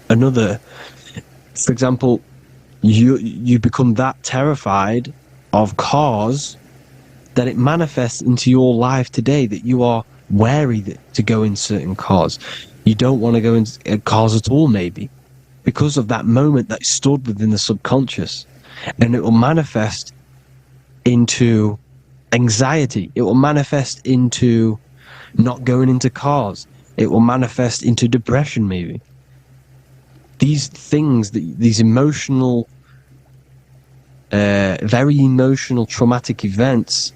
For example, you become that terrified of cars that it manifests into your life today, that you are wary to go in certain cars. You don't want to go into cars at all, maybe, because of that moment that stored within the subconscious. And it will manifest into anxiety. It will manifest into not going into cars. It will manifest into depression, maybe. These things, these emotional, very emotional, traumatic events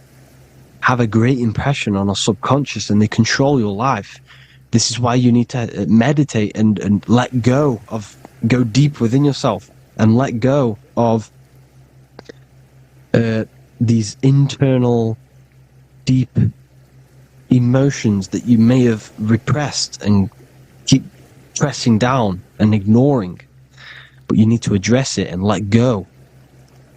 have a great impression on our subconscious, and they control your life. This is why you need to meditate and go deep within yourself and let go of these internal deep emotions that you may have repressed and keep pressing down and ignoring. But you need to address it and let go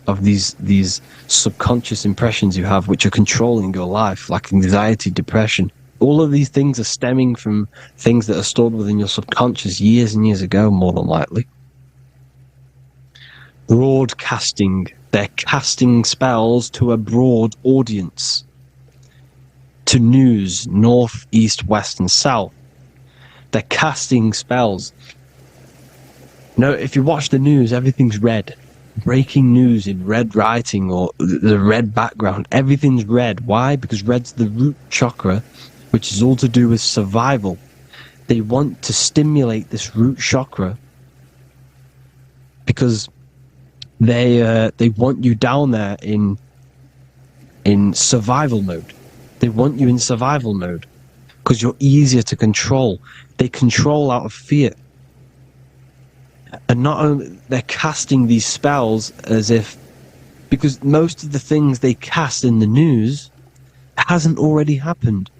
of these subconscious impressions you have, which are controlling your life, like anxiety, depression. All of these things are stemming from things that are stored within your subconscious years and years ago, more than likely. Broadcasting. They're casting spells to a broad audience. To news, north, east, west, and south. They're casting spells. If you watch the news, everything's red. Breaking news in red writing or the red background. Everything's red. Why? Because red's the root chakra, which is all to do with survival. They want to stimulate this root chakra because they want you down there in survival mode. They want you in survival mode because you're easier to control. They control out of fear. And not only they're casting these spells as if, because most of the things they cast in the news hasn't already happened.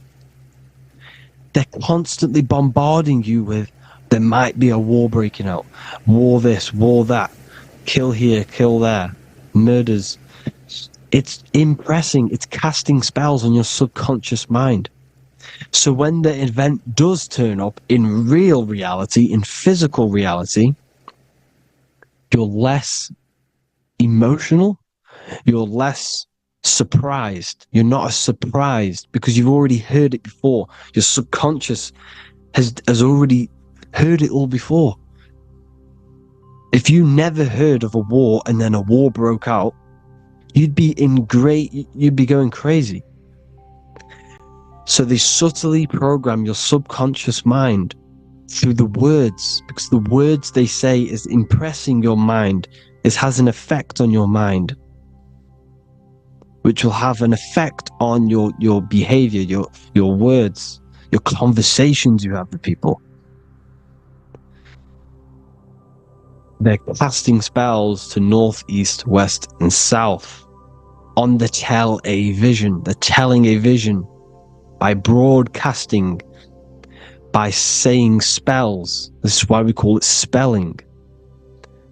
They're constantly bombarding you with, there might be a war breaking out, war this, war that, kill here, kill there, murders. It's impressing, it's casting spells on your subconscious mind. So when the event does turn up in real reality, in physical reality, you're less emotional, you're less surprised. You're not as surprised because you've already heard it before. Your subconscious has already heard it all before. If you never heard of a war and then a war broke out, you'd be going crazy. So they subtly program your subconscious mind through the words, because the words they say is impressing your mind. It has an effect on your mind, which will have an effect on your behavior, your words, your conversations you have with people. They're casting spells to north, east, west, and south on the television. They're telling a vision by broadcasting, by saying spells. This is why we call it spelling.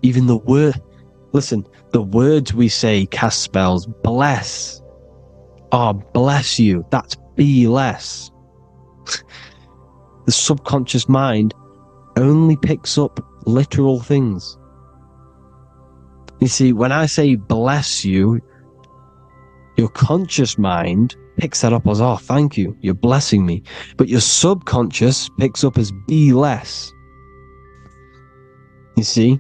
Even the word, listen, the words we say cast spells. Bless. Oh, bless you. That's be less. The subconscious mind only picks up literal things. You see, when I say bless you, your conscious mind picks that up as, oh, thank you, you're blessing me. But your subconscious picks up as be less. You see?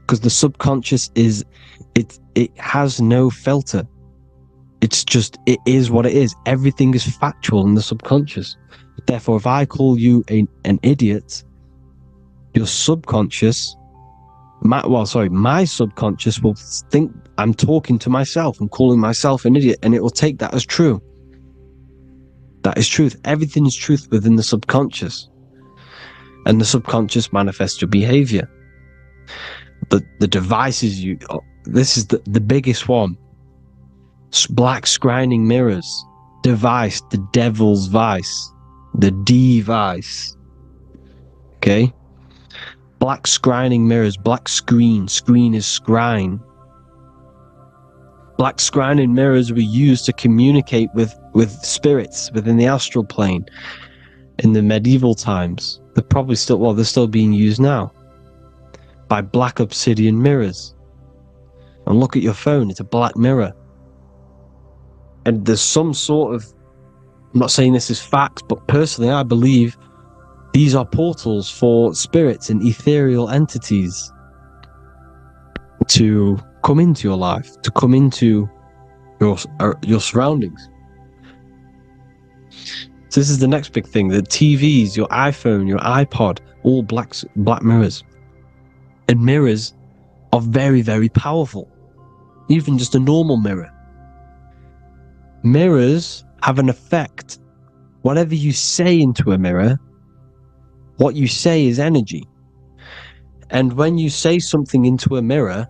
Because the subconscious it has no filter. It's just, it is what it is. Everything is factual in the subconscious. Therefore, if I call you an idiot, your subconscious, my subconscious will think I'm talking to myself and calling myself an idiot, and it will take that as true. That is truth. Everything is truth within the subconscious. And the subconscious manifests your behavior. The devices this is the biggest one. Black scrying mirrors. Device, the devil's vice. The device. Okay? Black scrying mirrors, black screen is scrying. Black scrying mirrors were used to communicate with spirits within the astral plane in the medieval times. They're still being used now by black obsidian mirrors. And look at your phone, it's a black mirror. And there's some sort of, I'm not saying this is fact, but personally I believe these are portals for spirits and ethereal entities to come into your life, to come into your surroundings. So this is the next big thing. The TVs, your iPhone, your iPod, all black mirrors. And mirrors are very, very powerful. Even just a normal mirror. Mirrors have an effect. Whatever you say into a mirror What you say is energy. And when you say something into a mirror,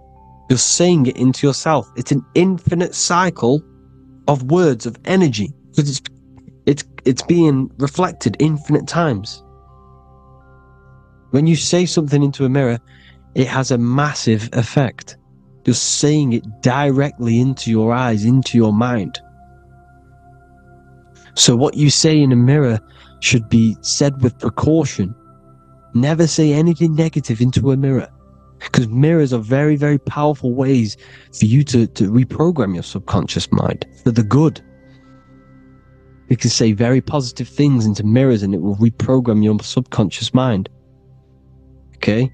you're saying it into yourself. It's an infinite cycle of words, of energy, because it's being reflected infinite times. When you say something into a mirror, it has a massive effect. You're saying it directly into your eyes, into your mind. So what you say in a mirror should be said with precaution. Never say anything negative into a mirror, because mirrors are very, very powerful ways for you to reprogram your subconscious mind for the good. You can say very positive things into mirrors and it will reprogram your subconscious mind. Okay?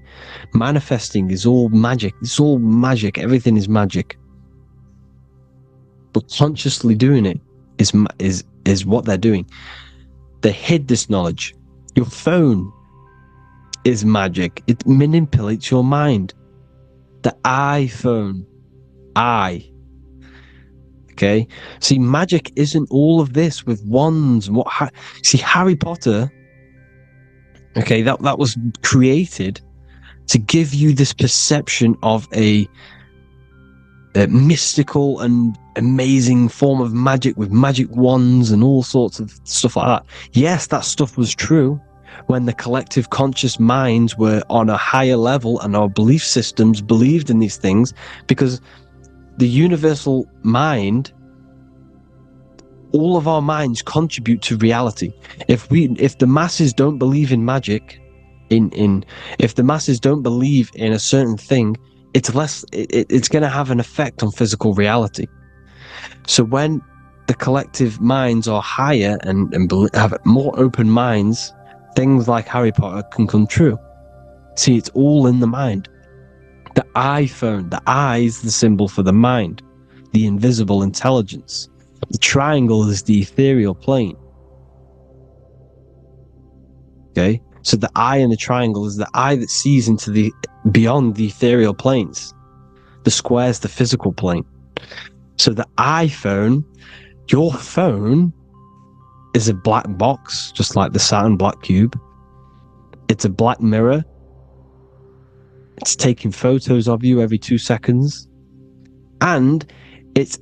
Manifesting is all magic. It's all magic. Everything is magic. But consciously doing it is what they're doing. They hid this knowledge. Your phone is magic. It manipulates your mind. The iPhone. Okay? See, magic isn't all of this with wands. See, Harry Potter, okay, that was created to give you this perception of a mystical and amazing form of magic with magic wands and all sorts of stuff like that. Yes, that stuff was true when the collective conscious minds were on a higher level and our belief systems believed in these things, because the universal mind, all of our minds contribute to reality. If the masses don't believe in magic, if the masses don't believe in a certain thing, it's going to have an effect on physical reality. So when the collective minds are higher and have more open minds, things like Harry Potter can come true. See, it's all in the mind. The iPhone, the eye is the symbol for the mind, the invisible intelligence. The triangle is the ethereal plane. Okay? So the eye in the triangle is the eye that sees into beyond the ethereal planes. The square is the physical plane. So the iPhone, your phone, is a black box, just like the Saturn black cube. It's a black mirror. It's taking photos of you every 2 seconds. And it's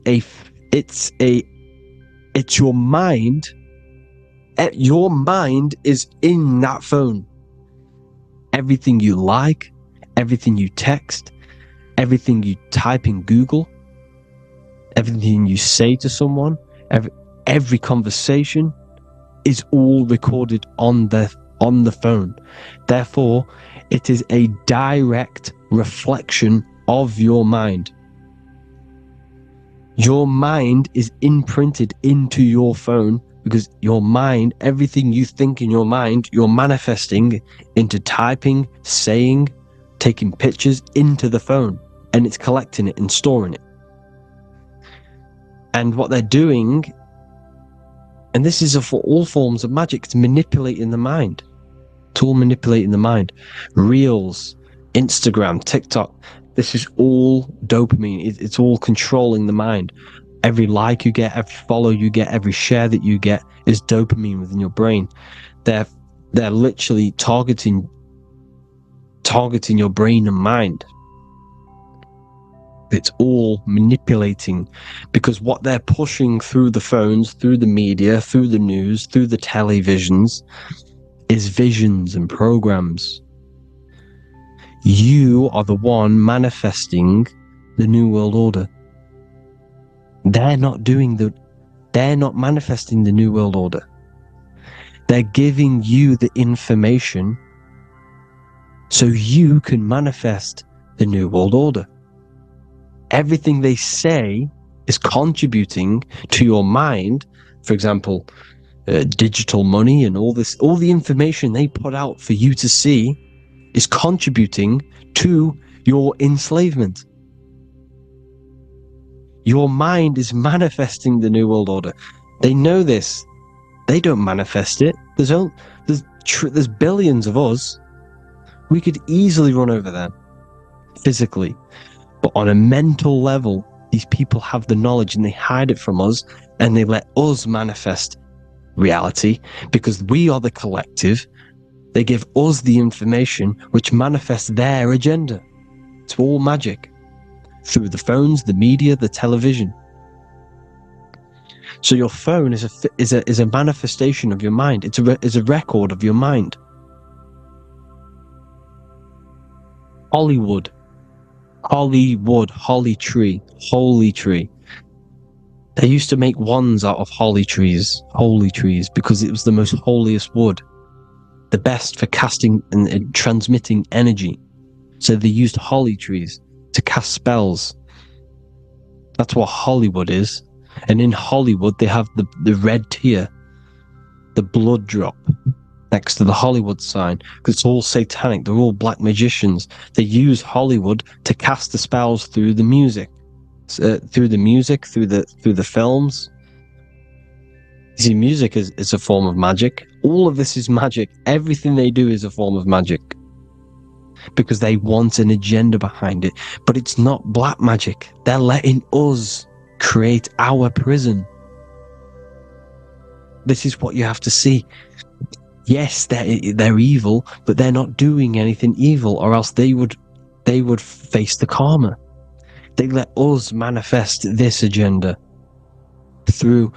your mind. Your mind is in that phone. Everything you like, everything you text, everything you type in Google, everything you say to someone, every conversation is all recorded on the phone. Therefore, it is a direct reflection of your mind. Your mind is imprinted into your phone, because your mind, everything you think in your mind, you're manifesting into typing, saying, taking pictures into the phone, and it's collecting it and storing it. And what they're doing, and this is for all forms of magic, it's manipulating the mind. It's all manipulating the mind. Reels, Instagram, TikTok, this is all dopamine. It's all controlling the mind. Every like you get, every follow you get, every share that you get is dopamine within your brain. They're literally targeting your brain and mind. It's all manipulating, because what they're pushing through the phones, through the media, through the news, through the televisions, is visions and programs. You are the one manifesting the New World Order. They're not manifesting the New World Order. They're giving you the information so you can manifest the New World Order. Everything they say is contributing to your mind. For example, digital money and all the information they put out for you to see is contributing to your enslavement. Your mind is manifesting the New World Order. They know this. They don't manifest it. There's billions of us. We could easily run over them physically. But on a mental level, these people have the knowledge and they hide it from us, and they let us manifest reality, because we are the collective. They give us the information which manifests their agenda. It's all magic. Through the phones, the media, the television. So your phone is a manifestation of your mind. It's a record of your mind. Hollywood, holly tree, holy tree. They used to make wands out of holy trees, because it was the most holiest wood, the best for casting and transmitting energy. So they used holly trees to cast spells. That's what Hollywood is. And in Hollywood, they have the red tear, the blood drop next to the Hollywood sign, because it's all satanic. They're all black magicians. They use Hollywood to cast the spells through the music, through the films. You see, music is a form of magic. All of this is magic. Everything they do is a form of magic, because they want an agenda behind it. But it's not black magic. They're letting us create our prison. This is what you have to see. Yes, they're evil, but they're not doing anything evil, or else they would face the karma. They let us manifest this agenda through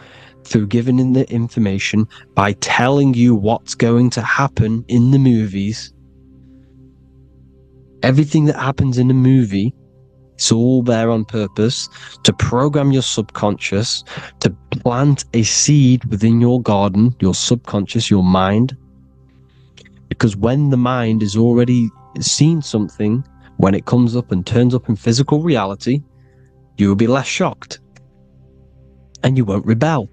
giving in the information, by telling you what's going to happen in the movies. Everything that happens in a movie, it's all there on purpose to program your subconscious, to plant a seed within your garden, your subconscious, your mind. Because when the mind has already seen something, when it comes up and turns up in physical reality, you will be less shocked and you won't rebel.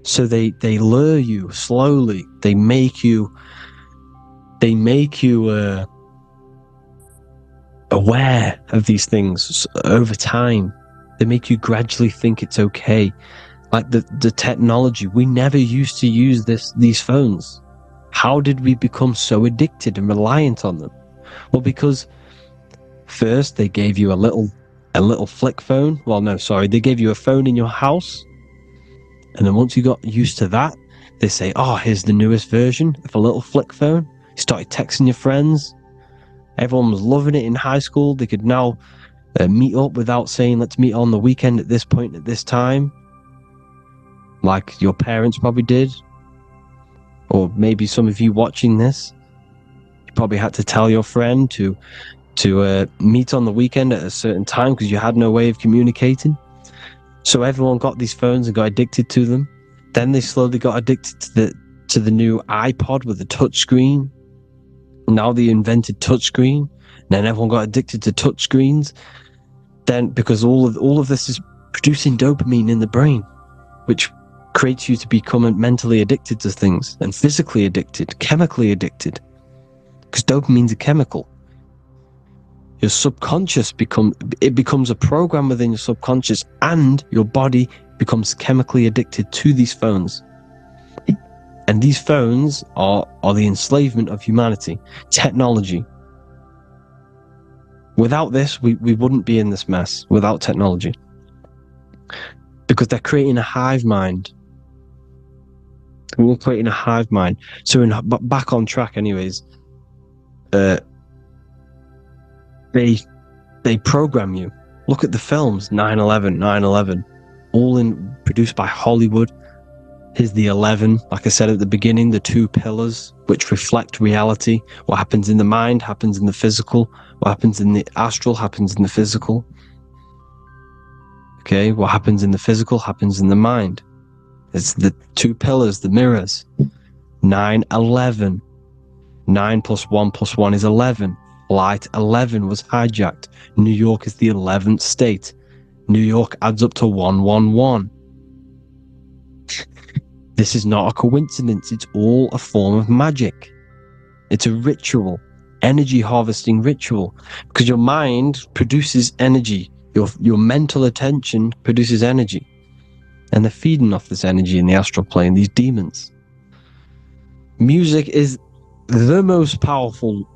So they lure you slowly. They make you aware of these things over time. They make you gradually think it's okay. Like the technology, we never used to use these phones. How did we become so addicted and reliant on them? Well, because first they gave you a little flick phone. Well, no, sorry, they gave you a phone in your house, and then once you got used to that, they say, "Oh, here's the newest version of a little flick phone." You started texting your friends. Everyone was loving it in high school. They could now meet up without saying, "Let's meet on the weekend at this point at this time," like your parents probably did. Or maybe some of you watching this, you probably had to tell your friend to meet on the weekend at a certain time because you had no way of communicating. So everyone got these phones and got addicted to them. Then they slowly got addicted to the new iPod with the touch screen. Now they invented touch screen. Then everyone got addicted to touch screens. Then because all of this is producing dopamine in the brain, which creates you to become mentally addicted to things, and physically addicted, chemically addicted, because dopamine's a chemical. Your subconscious becomes a program within your subconscious, and your body becomes chemically addicted to these phones. And these phones are the enslavement of humanity, technology. Without this, we wouldn't be in this mess, without technology. Because they're creating a hive mind. We're creating a hive mind. So back on track anyways, they program you. Look at the films, 9/11, all produced by Hollywood. Here's the 11, like I said at the beginning, the two pillars which reflect reality. What happens in the mind happens in the physical. What happens in the astral happens in the physical. Okay, what happens in the physical happens in the mind. It's the two pillars, the mirrors. 9/11. 9 + 1 + 1 is 11. Flight 11 was hijacked. New York is the 11th state. New York adds up to 111. This is not a coincidence. It's all a form of magic. It's a ritual, energy harvesting ritual, because your mind produces energy. Your mental attention produces energy. And they're feeding off this energy in the astral plane, these demons. Music is the most powerful.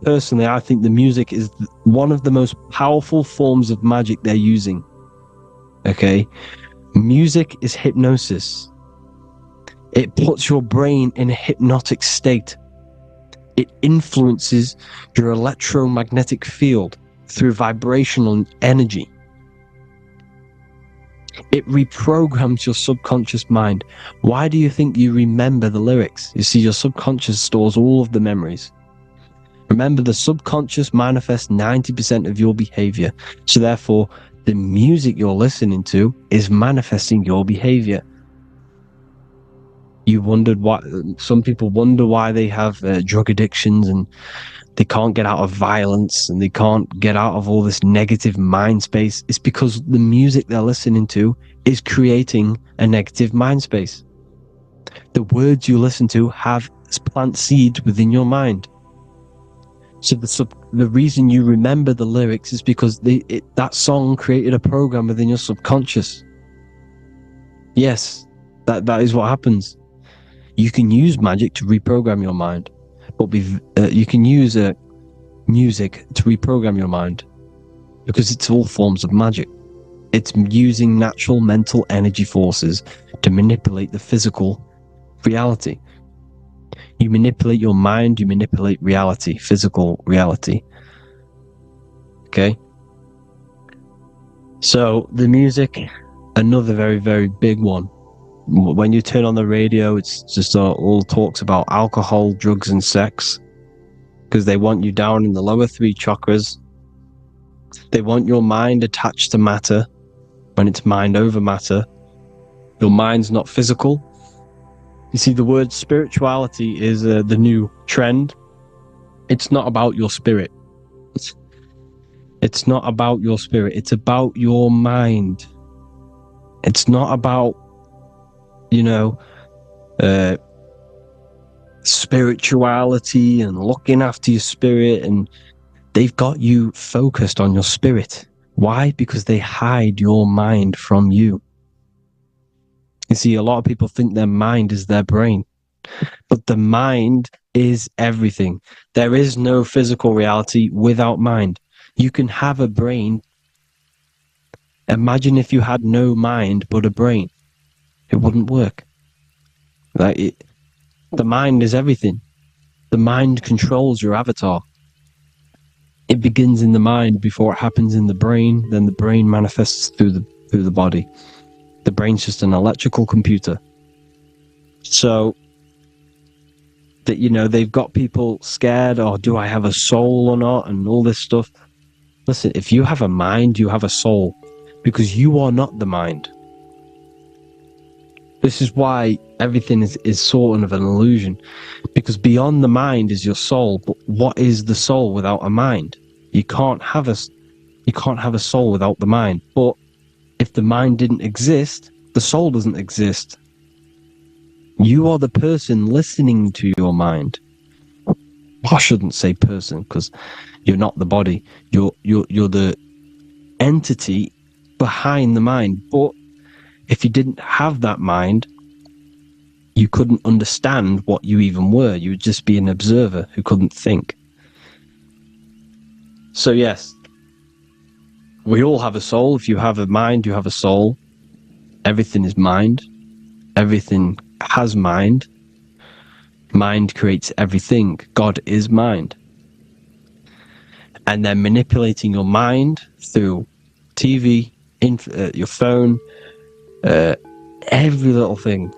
Personally, I think the music is one of the most powerful forms of magic they're using. Okay? Music is hypnosis. It puts your brain in a hypnotic state. It influences your electromagnetic field through vibrational energy. It reprograms your subconscious mind. Why do you think you remember the lyrics? You see, your subconscious stores all of the memories. Remember, the subconscious manifests 90% of your behavior. So therefore, the music you're listening to is manifesting your behavior. You wondered why some people wonder why they have drug addictions and they can't get out of violence and they can't get out of all this negative mind space. It's because the music they're listening to is creating a negative mind space. The words you listen to have plant seeds within your mind. So the reason you remember the lyrics is because that song created a program within your subconscious. Yes, that is what happens. You can use magic to reprogram your mind, but you can use music to reprogram your mind because it's all forms of magic. It's using natural mental energy forces to manipulate the physical reality. You manipulate your mind, you manipulate reality, physical reality. Okay? So the music, another very, very big one. When you turn on the radio, it's just all talks about alcohol, drugs, and sex, because they want you down in the lower three chakras. They want your mind attached to matter when it's mind over matter. Your mind's not physical. You see, the word spirituality is the new trend. It's not about your spirit. It's not about your spirit. It's about your mind. It's not about, spirituality and looking after your spirit, and they've got you focused on your spirit. Why? Because they hide your mind from you. You see, a lot of people think their mind is their brain, but the mind is everything. There is no physical reality without mind. You can have a brain. Imagine if you had no mind but a brain. It wouldn't work. The mind is everything. The mind controls your avatar. It begins in the mind before it happens in the brain. Then the brain manifests through the body. The brain's just an electrical computer. So that, they've got people scared, or do I have a soul or not, and all this stuff. Listen, if you have a mind, you have a soul, because you are not the mind. This is why everything is sort of an illusion, because beyond the mind is your soul. But what is the soul without a mind? You can't have a soul without the mind. But if the mind didn't exist, the soul doesn't exist. You are the person listening to your mind. I shouldn't say person, because you're not the body. You're the entity behind the mind. But if you didn't have that mind, you couldn't understand what you even were. You would just be an observer who couldn't think. So yes, we all have a soul. If you have a mind, you have a soul. Everything is mind. Everything has mind. Mind creates everything. God is mind. And they're manipulating your mind through TV, your phone, every little thing.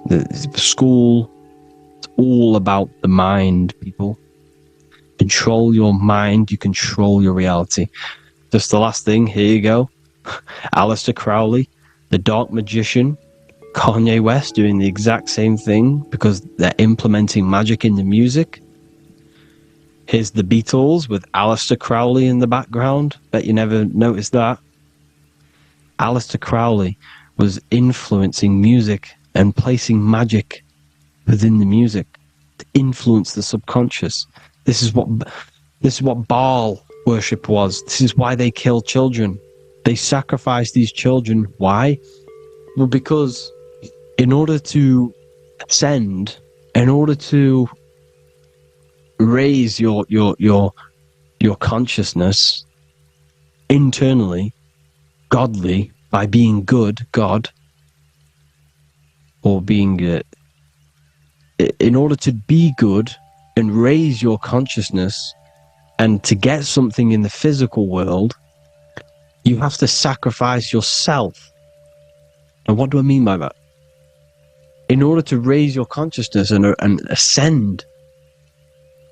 The school. It's all about the mind, people. Control your mind, you control your reality. Just the last thing, here you go. Aleister Crowley, the dark magician, Kanye West doing the exact same thing because they're implementing magic in the music. Here's the Beatles with Aleister Crowley in the background. Bet you never noticed that. Aleister Crowley was influencing music and placing magic within the music to influence the subconscious. This is what Baal worship was. This is why they killed children. They sacrificed these children. Why? Well, because in order to ascend, in order to raise your consciousness internally, godly, by being good, God, or being in order to be good, and raise your consciousness, and to get something in the physical world, you have to sacrifice yourself. And what do I mean by that? In order to raise your consciousness and ascend,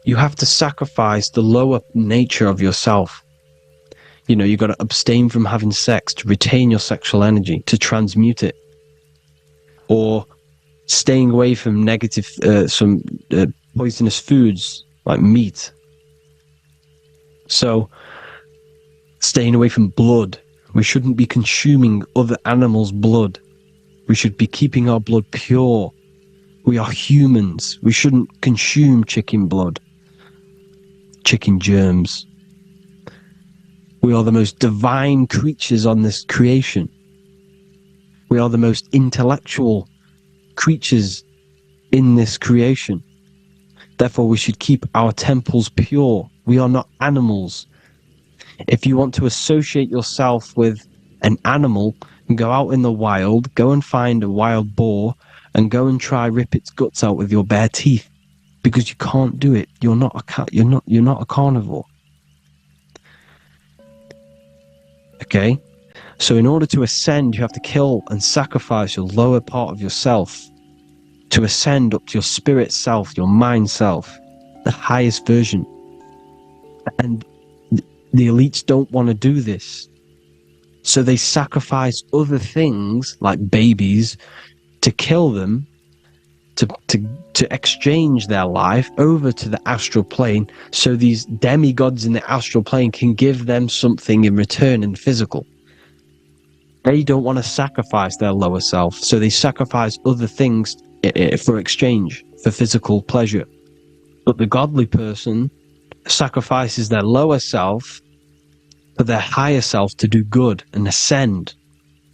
you have to sacrifice the lower nature of yourself. You know, you've got to abstain from having sex to retain your sexual energy, to transmute it. Or staying away from negative, poisonous foods like meat. So, staying away from blood. We shouldn't be consuming other animals' blood. We should be keeping our blood pure. We are humans. We shouldn't consume chicken blood, chicken germs. We are the most divine creatures on this creation. We are the most intellectual creatures in this creation. Therefore, we should keep our temples pure. We are not animals. If you want to associate yourself with an animal, go out in the wild, go and find a wild boar, and go and try rip its guts out with your bare teeth, because you can't do it. You're not a cat. You're not a carnivore. Okay? So in order to ascend, you have to kill and sacrifice your lower part of yourself to ascend up to your spirit self, your mind self, the highest version. And the elites don't want to do this. So they sacrifice other things like babies to kill them, to exchange their life over to the astral plane, so these demigods in the astral plane can give them something in return in physical. They don't want to sacrifice their lower self, so they sacrifice other things for exchange, for physical pleasure. But the godly person sacrifices their lower self for their higher self to do good and ascend.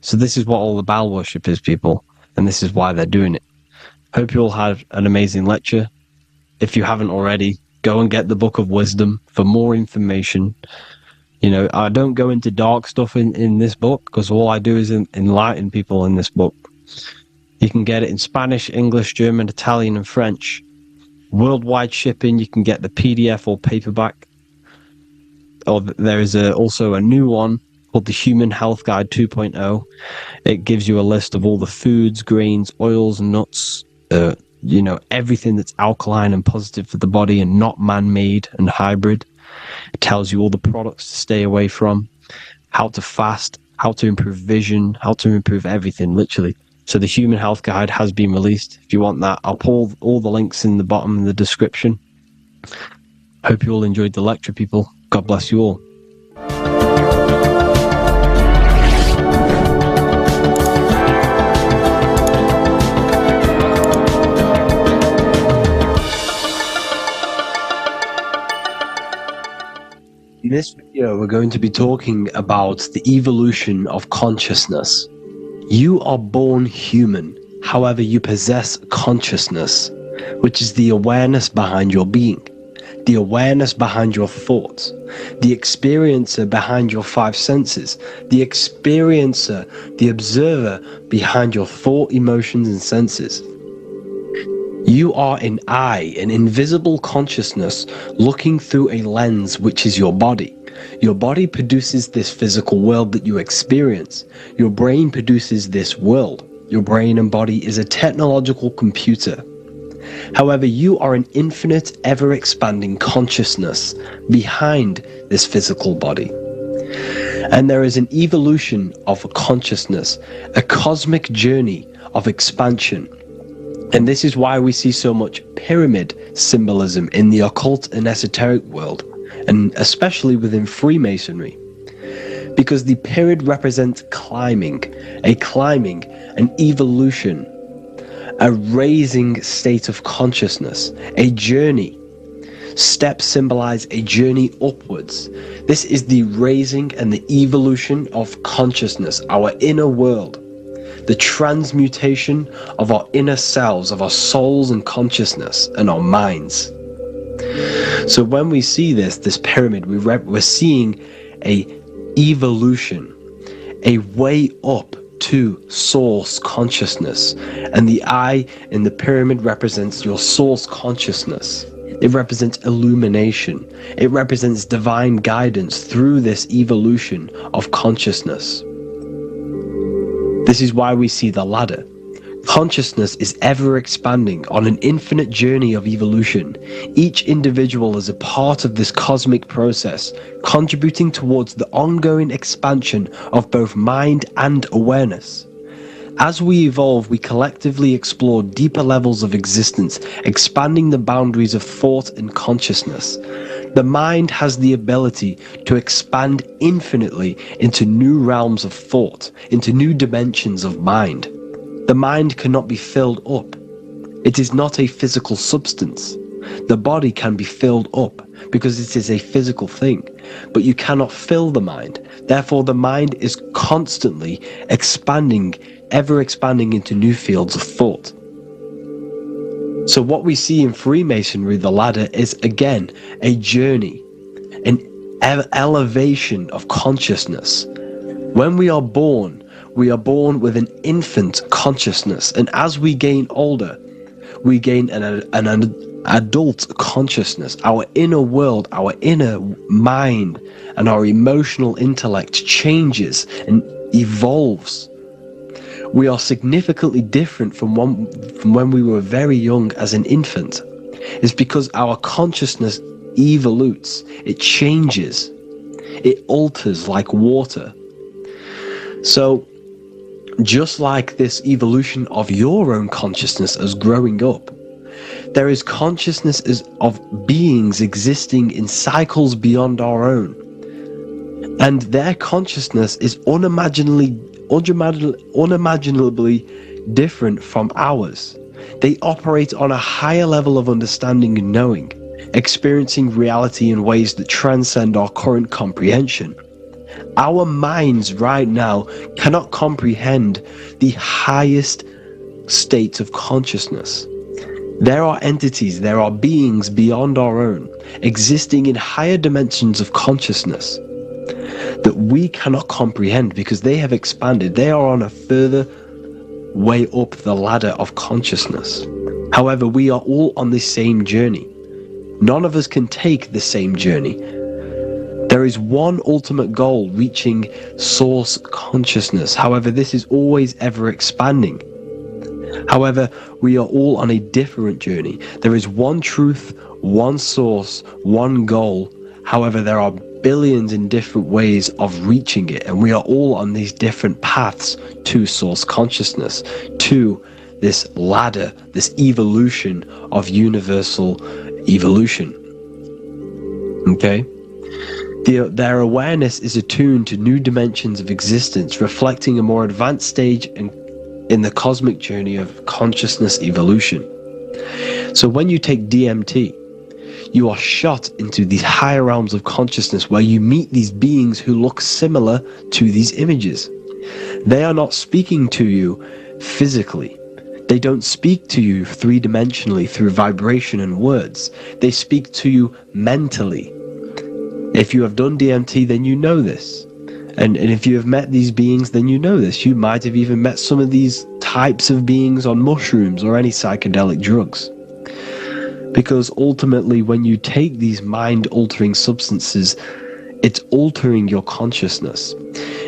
So this is what all the Baal worship is, people, and this is why they're doing it. Hope you all had an amazing lecture. If you haven't already, go and get the Book of Wisdom for more information. You know, I don't go into dark stuff in this book, because all I do is enlighten people in this book. You can get it in Spanish, English, German, Italian, and French. Worldwide shipping. You can get the PDF or paperback. Or there is also a new one called the Human Health Guide 2.0. It gives you a list of all the foods, grains, oils, nuts, you know, everything that's alkaline and positive for the body and not man-made and hybrid. It tells you all the products to stay away from, how to fast, how to improve vision, how to improve everything, literally. So the Human Health Guide has been released. If you want that, I'll pull all the links in the bottom of the description. Hope you all enjoyed the lecture, people. God bless you all. In this video, we're going to be talking about the evolution of consciousness. You are born human, however you possess consciousness, which is the awareness behind your being, the awareness behind your thoughts, the experiencer behind your five senses, the experiencer, the observer behind your thought, emotions, and senses. You are an eye, an invisible consciousness looking through a lens, which is your body. Your body produces this physical world that you experience. Your brain produces this world. Your brain and body is a technological computer. However, you are an infinite, ever-expanding consciousness behind this physical body. And there is an evolution of consciousness, a cosmic journey of expansion. And this is why we see so much pyramid symbolism in the occult and esoteric world, and especially within Freemasonry. Because the pyramid represents climbing, an evolution, a raising state of consciousness, a journey. Steps symbolize a journey upwards. This is the raising and the evolution of consciousness, our inner world. The transmutation of our inner selves, of our souls and consciousness and our minds. So when we see this pyramid, we're seeing a evolution, a way up to source consciousness. And the eye in the pyramid represents your source consciousness. It represents illumination. It represents divine guidance through this evolution of consciousness. This is why we see the ladder. Consciousness is ever expanding on an infinite journey of evolution. Each individual is a part of this cosmic process, contributing towards the ongoing expansion of both mind and awareness. As we evolve, we collectively explore deeper levels of existence, expanding the boundaries of thought and consciousness. The mind has the ability to expand infinitely into new realms of thought, into new dimensions of mind. The mind cannot be filled up. It is not a physical substance. The body can be filled up because it is a physical thing, but you cannot fill the mind. Therefore, the mind is constantly expanding, ever expanding into new fields of thought. So what we see in Freemasonry, the ladder, is again a journey, an elevation of consciousness. When we are born with an infant consciousness, and as we gain older, we gain an adult consciousness. Our inner world, our inner mind, and our emotional intellect changes and evolves. We are significantly different from when we were very young as an infant. It's because our consciousness evolutes, it changes, it alters like water. So, just like this evolution of your own consciousness as growing up, there is consciousness of beings existing in cycles beyond our own. And their consciousness is unimaginably different from ours. They operate on a higher level of understanding and knowing, experiencing reality in ways that transcend our current comprehension. Our minds right now cannot comprehend the highest states of consciousness. There are entities, there are beings beyond our own, existing in higher dimensions of consciousness that we cannot comprehend because they have expanded. They are on a further way up the ladder of consciousness. However, we are all on the same journey. None of us can take the same journey. There is one ultimate goal, reaching source consciousness. However, this is always ever expanding. However, we are all on a different journey. There is one truth, one source, one goal. However, there are billions in different ways of reaching it, and we are all on these different paths to source consciousness, to this ladder, this evolution of universal evolution. Okay? Their awareness is attuned to new dimensions of existence, reflecting a more advanced stage in the cosmic journey of consciousness evolution. So when you take DMT, you are shot into these higher realms of consciousness where you meet these beings who look similar to these images. They are not speaking to you physically. They don't speak to you three-dimensionally through vibration and words. They speak to you mentally. If you have done DMT, then you know this. And if you have met these beings, then you know this. You might have even met some of these types of beings on mushrooms or any psychedelic drugs. Because ultimately, when you take these mind-altering substances, it's altering your consciousness.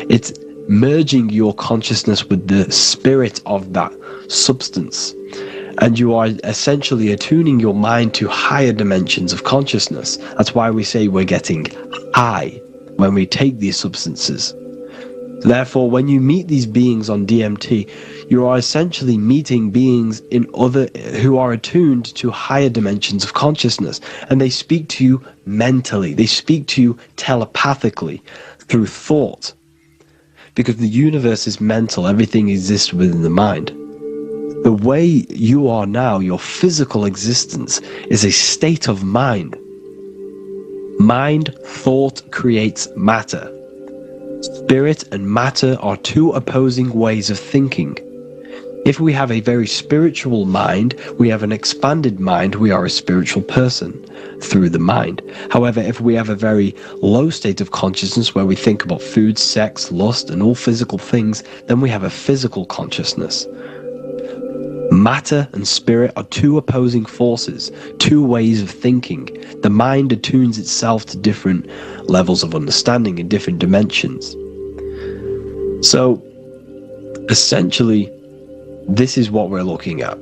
It's merging your consciousness with the spirit of that substance. And you are essentially attuning your mind to higher dimensions of consciousness. That's why we say we're getting high when we take these substances. Therefore, when you meet these beings on DMT, you are essentially meeting beings who are attuned to higher dimensions of consciousness, and they speak to you mentally. They speak to you telepathically through thought, because the universe is mental. Everything exists within the mind. The way you are now, your physical existence, is a state of mind. Mind, thought creates matter. Spirit and matter are two opposing ways of thinking. If we have a very spiritual mind, we have an expanded mind, we are a spiritual person through the mind. However, if we have a very low state of consciousness where we think about food, sex, lust, and all physical things, then we have a physical consciousness. Matter and spirit are two opposing forces, two ways of thinking. The mind attunes itself to different levels of understanding in different dimensions. So, essentially, this is what we're looking at.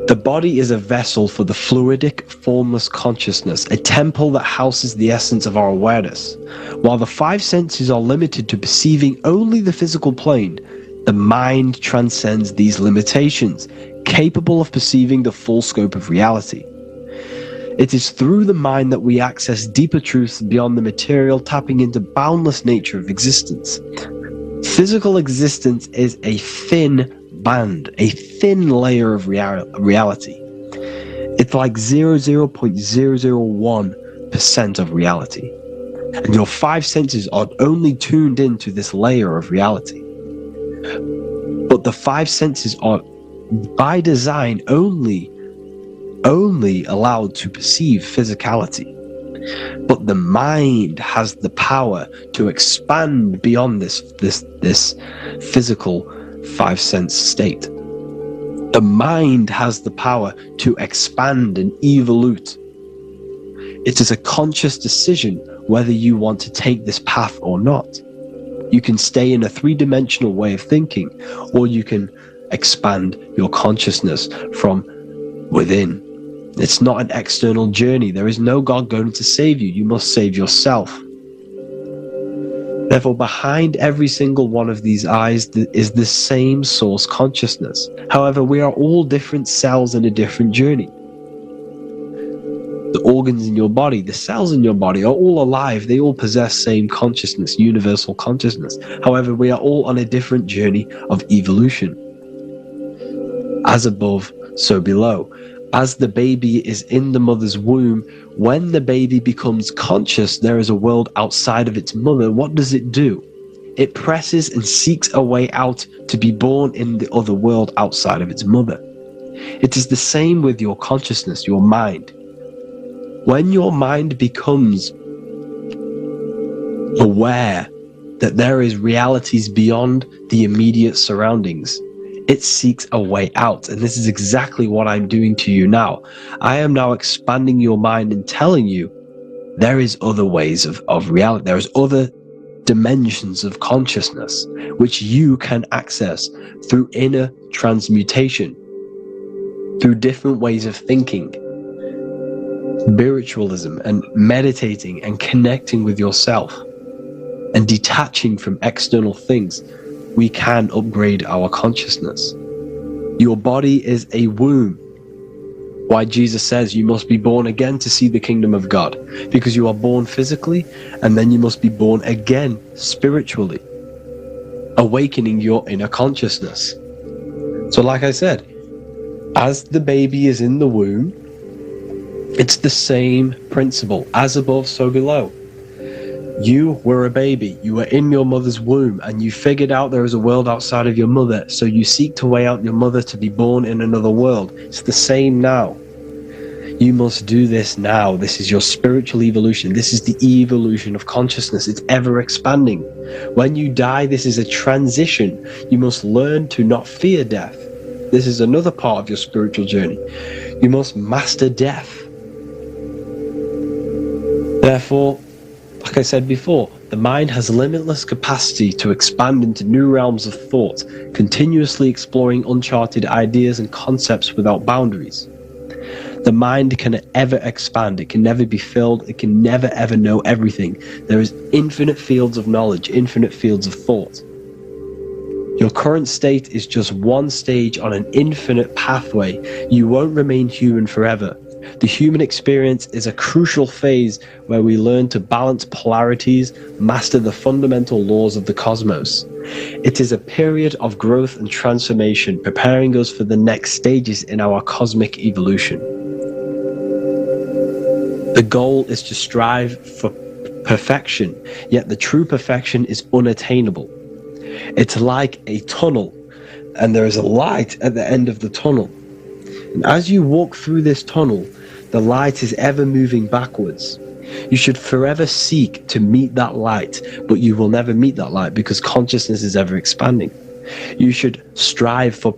The body is a vessel for the fluidic, formless consciousness, a temple that houses the essence of our awareness. While the five senses are limited to perceiving only the physical plane, the mind transcends these limitations, capable of perceiving the full scope of reality. It is through the mind that we access deeper truths beyond the material, tapping into boundless nature of existence. Physical existence is a thin band, a thin layer of reality. It's like 0.001% of reality. And your five senses are only tuned into this layer of reality. But the five senses are, by design, only allowed to perceive physicality. But the mind has the power to expand beyond this physical five sense state. The mind has the power to expand and evolute. It is a conscious decision whether you want to take this path or not. You can stay in a three-dimensional way of thinking, or you can expand your consciousness from within. It's not an external journey. There is no God going to save you. You must save yourself. Therefore, behind every single one of these eyes is the same source consciousness. However, we are all different cells in a different journey. The organs in your body, the cells in your body are all alive. They all possess same consciousness, universal consciousness. However, we are all on a different journey of evolution. As above, so below. As the baby is in the mother's womb, when the baby becomes conscious there is a world outside of its mother, what does it do? It presses and seeks a way out to be born in the other world outside of its mother. It is the same with your consciousness, your mind. When your mind becomes aware that there is realities beyond the immediate surroundings, it seeks a way out. And this is exactly what I'm doing to you now. I am now expanding your mind and telling you there is other ways of reality. There is other dimensions of consciousness which you can access through inner transmutation, through different ways of thinking, spiritualism and meditating and connecting with yourself and detaching from external things. We can upgrade our consciousness. Your body is a womb. Why Jesus says you must be born again to see the kingdom of God, because you are born physically and then you must be born again spiritually, awakening your inner consciousness. So like I said, as the baby is in the womb, it's the same principle. As above, so below. You were a baby, you were in your mother's womb, and you figured out there is a world outside of your mother, so you seek to way out your mother to be born in another world. It's the same now. You must do this now. This is your spiritual evolution. This is the evolution of consciousness. It's ever expanding. When you die, this is a transition. You must learn to not fear death. This is another part of your spiritual journey. You must master death. Therefore, like I said before, the mind has limitless capacity to expand into new realms of thought, continuously exploring uncharted ideas and concepts without boundaries. The mind can ever expand, it can never be filled, it can never ever know everything. There is infinite fields of knowledge, infinite fields of thought. Your current state is just one stage on an infinite pathway. You won't remain human forever. The human experience is a crucial phase where we learn to balance polarities, master the fundamental laws of the cosmos. It is a period of growth and transformation, preparing us for the next stages in our cosmic evolution. The goal is to strive for perfection, yet the true perfection is unattainable. It's like a tunnel, and there is a light at the end of the tunnel. And as you walk through this tunnel, the light is ever moving backwards. You should forever seek to meet that light, but you will never meet that light because consciousness is ever expanding. You should strive for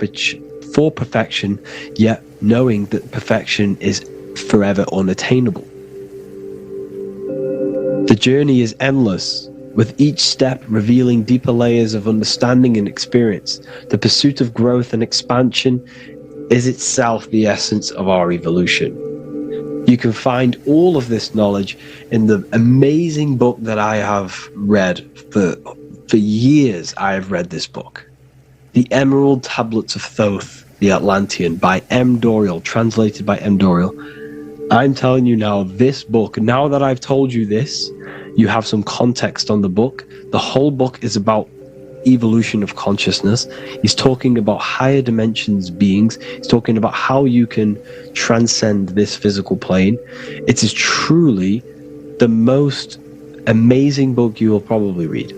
for perfection, yet knowing that perfection is forever unattainable. The journey is endless, with each step revealing deeper layers of understanding and experience. The pursuit of growth and expansion is itself the essence of our evolution. You can find all of this knowledge in the amazing book that I have read for years. I have read this book, The Emerald Tablets of Thoth, the Atlantean, by M. Dorial, translated by M. Dorial. I'm telling you now, this book, now that I've told you this, you have some context on the book. The whole book is about evolution of consciousness. He's talking about higher dimensions beings. He's talking about how you can transcend this physical plane. It is truly the most amazing book you will probably read.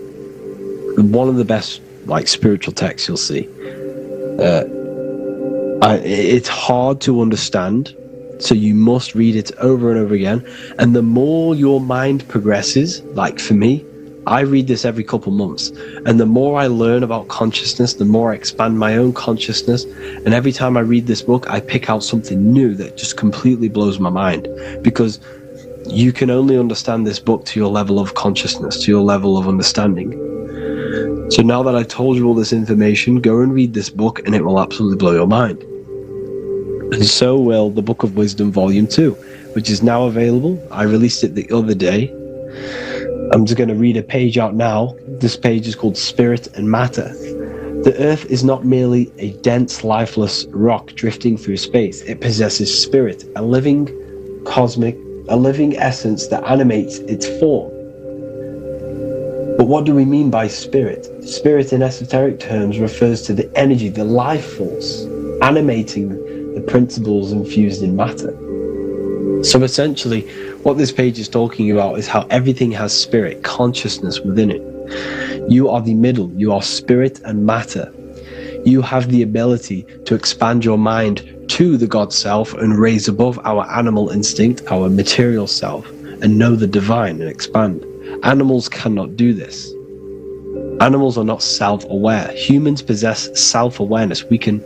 One of the best spiritual texts you'll see. It's hard to understand, so you must read it over and over again. And the more your mind progresses, like for me, I read this every couple months, and the more I learn about consciousness, the more I expand my own consciousness. And every time I read this book, I pick out something new that just completely blows my mind, because you can only understand this book to your level of consciousness, to your level of understanding. So now that I told you all this information, go and read this book and it will absolutely blow your mind. And so will the Book of Wisdom Volume 2, which is now available. I released it the other day. I'm just going to read a page out now. This page is called Spirit and Matter. The Earth is not merely a dense, lifeless rock drifting through space. It possesses spirit, a living essence that animates its form. But what do we mean by spirit? Spirit in esoteric terms refers to the energy, the life force, animating the principles infused in matter. So essentially, what this page is talking about is how everything has spirit, consciousness within it. You are the middle, you are spirit and matter. You have the ability to expand your mind to the God self and raise above our animal instinct, our material self, and know the divine and expand. Animals cannot do this. Animals are not self-aware. Humans possess self-awareness. We can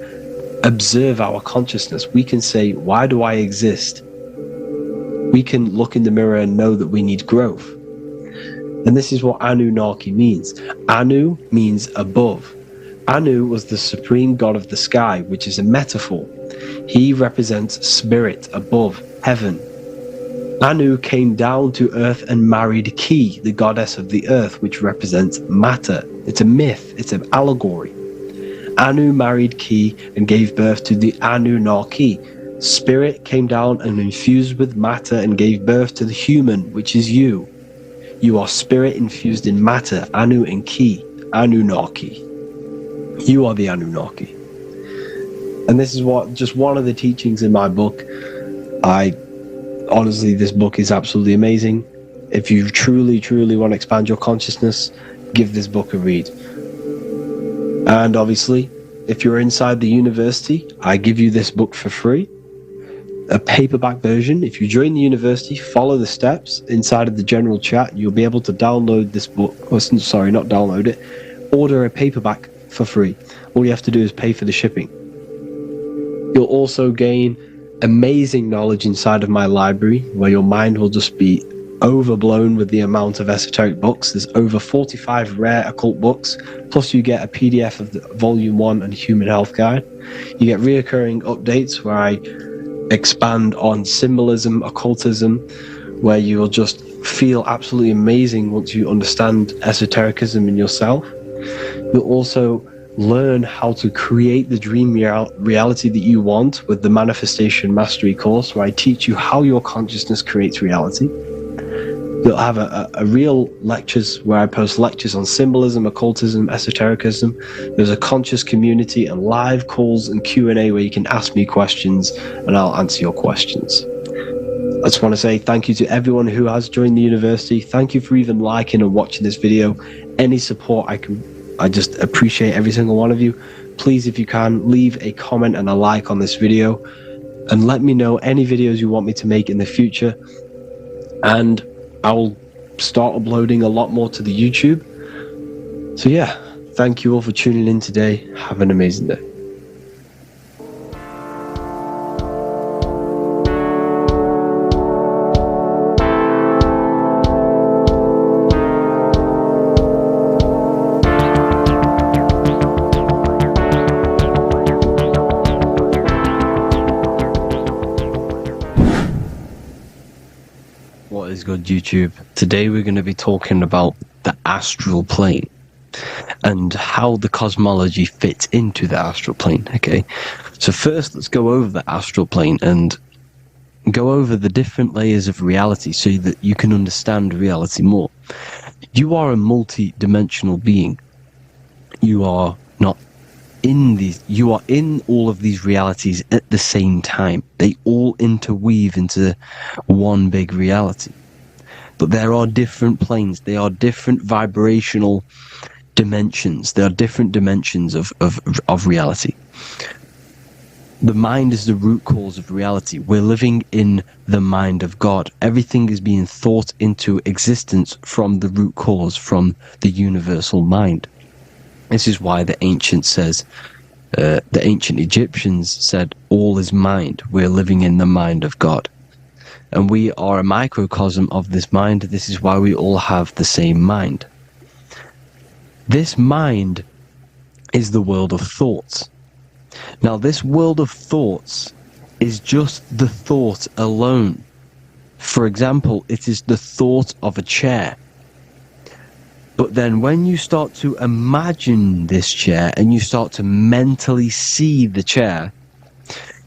observe our consciousness. We can say, why do I exist? We can look in the mirror and know that we need growth. And this is what Anunnaki means. Anu means above. Anu was the supreme god of the sky, which is a metaphor. He represents spirit above, heaven. Anu came down to earth and married Ki, the goddess of the earth, which represents matter. It's a myth, it's an allegory. Anu married Ki and gave birth to the Anunnaki. Spirit came down and infused with matter and gave birth to the human, which is you. You are spirit infused in matter, Anu and Ki, Anunnaki. You are the Anunnaki. And this is just one of the teachings in my book. Honestly, this book is absolutely amazing. If you truly, truly want to expand your consciousness, give this book a read. And obviously, if you're inside the university, I give you this book for free. A paperback version. If you join the university, follow the steps inside of the general chat, you'll be able to download this book. Sorry, not download it. Order a paperback for free. All you have to do is pay for the shipping. You'll also gain amazing knowledge inside of my library, where your mind will just be overblown with the amount of esoteric books. There's over 45 rare occult books, plus you get a PDF of the Volume 1 and Human Health Guide. You get reoccurring updates where I expand on symbolism, occultism, where you will just feel absolutely amazing once you understand esotericism in yourself. You'll also learn how to create the dream reality that you want with the Manifestation Mastery course, where I teach you how your consciousness creates reality. You'll have a real lectures where I post lectures on symbolism, occultism, esotericism. There's a conscious community and live calls and Q&A where you can ask me questions and I'll answer your questions. I just want to say thank you to everyone who has joined the university. Thank you for even liking and watching this video. Any support I just appreciate every single one of you. Please, if you can, leave a comment and a like on this video and let me know any videos you want me to make in the future. And I will start uploading a lot more to the YouTube. So yeah, thank you all for tuning in today. Have an amazing day. What is good, YouTube? Today we're going to be talking about the astral plane and how the cosmology fits into the astral plane, okay? So first, let's go over the astral plane and go over the different layers of reality so that you can understand reality more. You are a multi-dimensional being. You are not in these, you are in all of these realities at the same time. They all interweave into one big reality. But there are different planes. They are different vibrational dimensions. There are different dimensions of reality. The mind is the root cause of reality. We're living in the mind of God. Everything is being thought into existence from the root cause, from the universal mind. This is why the ancient Egyptians said, all is mind. We're living in the mind of God. And we are a microcosm of this mind. This is why we all have the same mind. This mind is the world of thoughts. Now, this world of thoughts is just the thought alone. For example, it is the thought of a chair. But then when you start to imagine this chair and you start to mentally see the chair,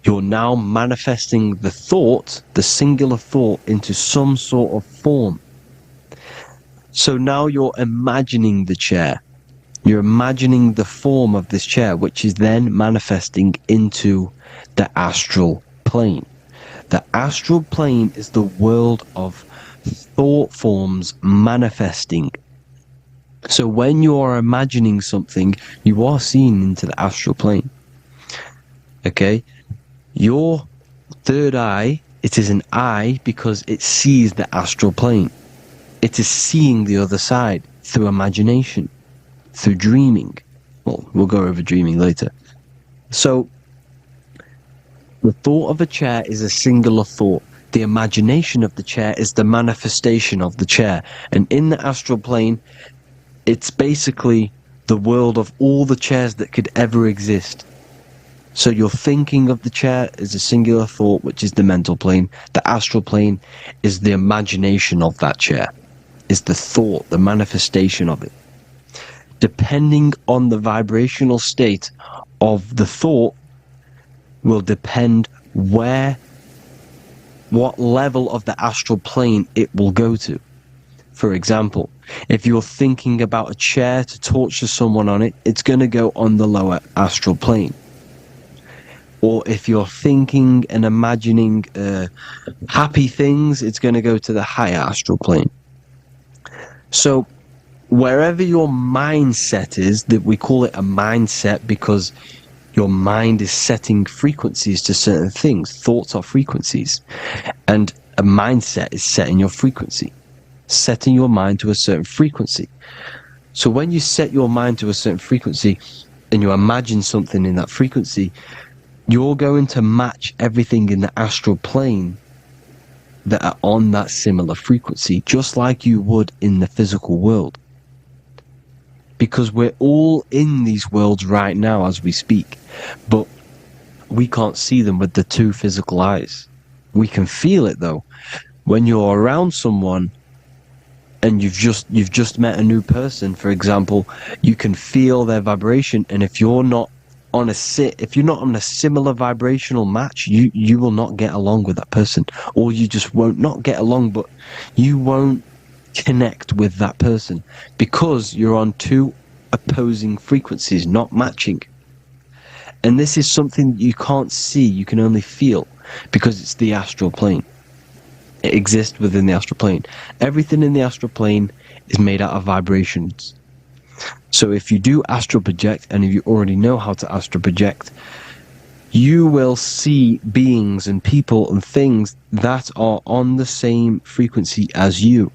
you're now manifesting the thought, the singular thought, into some sort of form. So now you're imagining the chair. You're imagining the form of this chair, which is then manifesting into the astral plane. The astral plane is the world of thought forms manifesting. So when you are imagining something, you are seeing into the astral plane. Okay? Your third eye, it is an eye because it sees the astral plane. It is seeing the other side through imagination, through dreaming. Well, we'll go over dreaming later. So, the thought of a chair is a singular thought. The imagination of the chair is the manifestation of the chair. And in the astral plane, it's basically the world of all the chairs that could ever exist. So you're thinking of the chair as a singular thought, which is the mental plane. The astral plane is the imagination of that chair. Is the thought, the manifestation of it. Depending on the vibrational state of the thought will depend what level of the astral plane it will go to. For example, if you're thinking about a chair to torture someone on it, it's going to go on the lower astral plane. Or if you're thinking and imagining happy things, it's going to go to the higher astral plane. So wherever your mindset is, that we call it a mindset because your mind is setting frequencies to certain things. Thoughts are frequencies. And a mindset is setting your frequency. Setting your mind to a certain frequency. So when you set your mind to a certain frequency and you imagine something in that frequency, you're going to match everything in the astral plane that are on that similar frequency, just like you would in the physical world. Because we're all in these worlds right now as we speak, but we can't see them with the two physical eyes. We can feel it though. When you're around someone and you've just met a new person, for example, you can feel their vibration, and if you're not on a similar vibrational match, you will not get along with that person, or you just won't not get along, but you won't connect with that person because you're on two opposing frequencies, not matching. And this is something you can't see, you can only feel, because it's the astral plane. It exists within the astral plane. Everything in the astral plane is made out of vibrations. So if you do astral project, and if you already know how to astral project, you will see beings and people and things that are on the same frequency as you.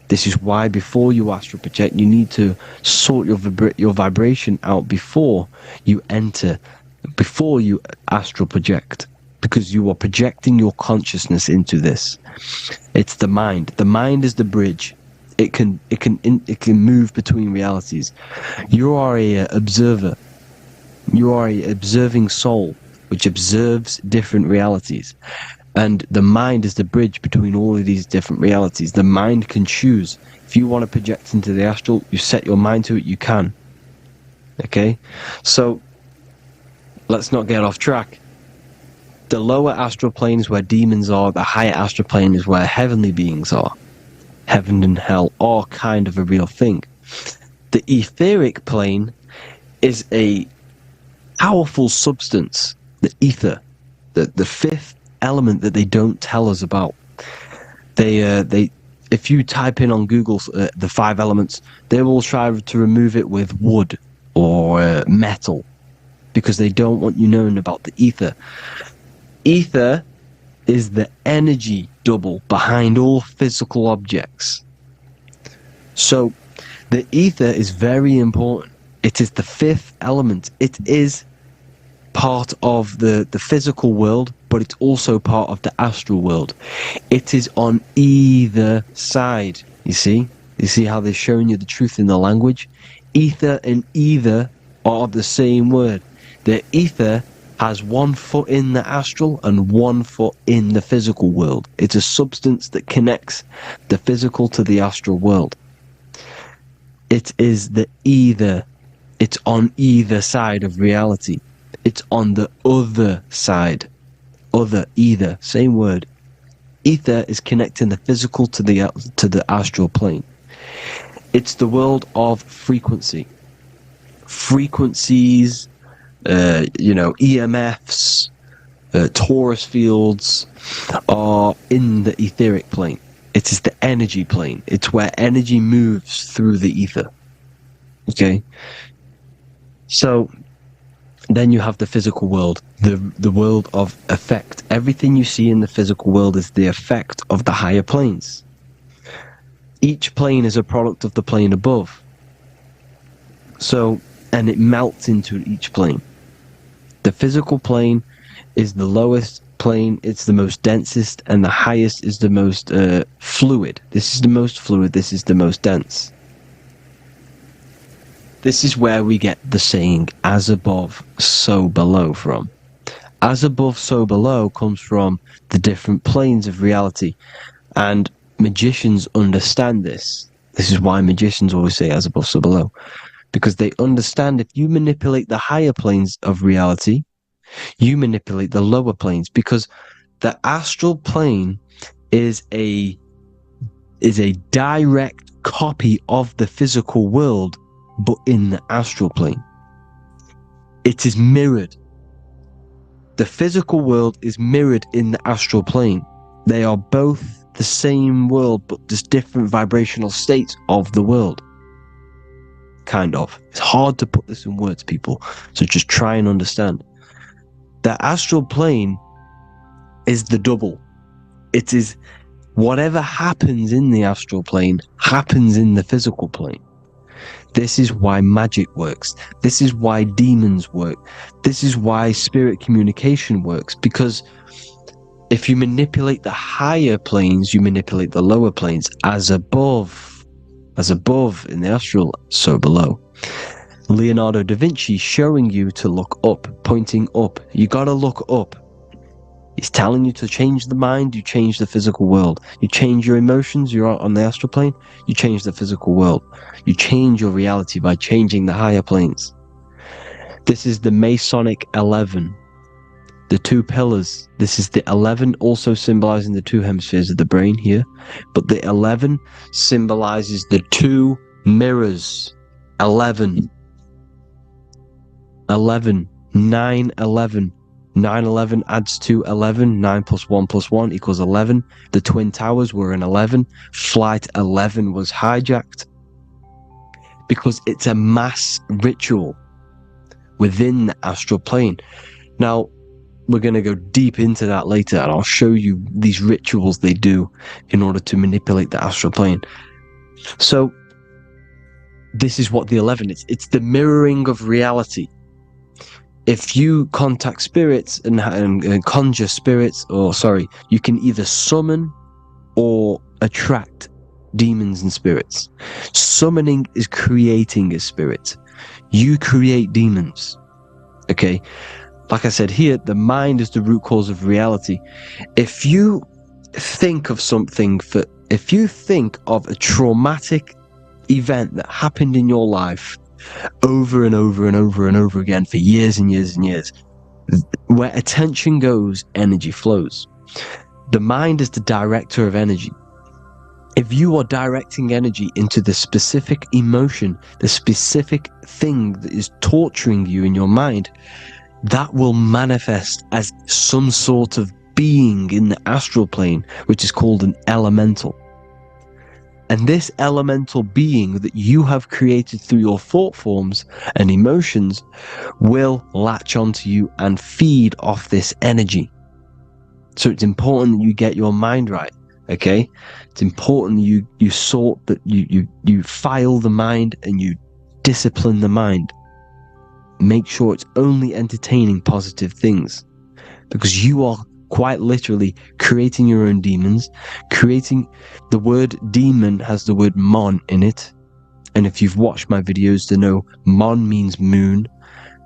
This is why before you astral project, you need to sort your vibration out before you astral project, because you are projecting your consciousness into this. It's the mind. The mind is the bridge. It can move between realities. You are a observer. You are a observing soul which observes different realities. And the mind is the bridge between all of these different realities. The mind can choose. If you want to project into the astral, you set your mind to it, you can. Okay? So, let's not get off track. The lower astral plane is where demons are. The higher astral plane is where heavenly beings are. Heaven and hell are kind of a real thing. The etheric plane is a powerful substance, the ether, the fifth element that they don't tell us about. They if you type in on Google the 5 elements, they will try to remove it with wood or metal, because they don't want you knowing about the ether. Ether is the energy double behind all physical objects. So the ether is very important. It is the 5th element. It is part of the physical world, but it's also part of the astral world. It is on either side. You see how they're showing you the truth in the language? Ether and either are the same word. The ether has 1 foot in the astral and 1 foot in the physical world. It's a substance that connects the physical to the astral world. It is the either. It's on either side of reality. It's on the other side. Other, either, same word. Ether is connecting the physical to the astral plane. It's the world of frequency. Frequencies, EMFs, torus fields are in the etheric plane. It is the energy plane. It's where energy moves through the ether. Okay? So, then you have the physical world, the world of effect. Everything you see in the physical world is the effect of the higher planes. Each plane is a product of the plane above. So, and it melts into each plane. The physical plane is the lowest plane, it's the most densest, and the highest is the most fluid. This is the most fluid, this is the most dense. This is where we get the saying, as above, so below from. As above, so below comes from the different planes of reality. And magicians understand this. This is why magicians always say as above, so below. Because they understand if you manipulate the higher planes of reality, you manipulate the lower planes. Because the astral plane is a direct copy of the physical world, but in the astral plane. It is mirrored. The physical world is mirrored in the astral plane. They are both the same world, but just different vibrational states of the world. Kind of. It's hard to put this in words, people. So just try and understand. The astral plane is the double. It is whatever happens in the astral plane happens in the physical plane. This is why magic works. This is why demons work. This is why spirit communication works. Because if you manipulate the higher planes, you manipulate the lower planes. As above in the astral, so below. Leonardo da Vinci showing you to look up, pointing up. You gotta look up. He's telling you to change the mind, you change the physical world. You change your emotions, you're on the astral plane, you change the physical world. You change your reality by changing the higher planes. This is the Masonic 11. The 2 pillars. This is the 11 also symbolizing the 2 hemispheres of the brain here. But the 11 symbolizes the 2 mirrors. 11. 11. 9, 11. 9, 11 adds to 11. 9 plus 1 plus 1 equals 11. The Twin Towers were an 11. Flight 11 was hijacked. Because it's a mass ritual within the astral plane. Now, we're going to go deep into that later, and I'll show you these rituals they do in order to manipulate the astral plane. So, this is what the 11 is. It's the mirroring of reality. If you contact spirits and conjure spirits, you can either summon or attract demons and spirits. Summoning is creating a spirit. You create demons. Okay? like I said here, the mind is the root cause of reality. If you think of if you think of a traumatic event that happened in your life over and over and over and over again for years and years and years, where attention goes, energy flows. The mind is the director of energy. If you are directing energy into the specific emotion, the specific thing that is torturing you in your mind, that will manifest as some sort of being in the astral plane, which is called an elemental. And this elemental being that you have created through your thought forms and emotions will latch onto you and feed off this energy. So it's important that you get your mind right, okay? It's important that you sort that you file the mind and you discipline the mind. Make sure it's only entertaining positive things, because you are quite literally creating your own demons. The word demon has the word mon in it, and if you've watched my videos to know, mon means moon.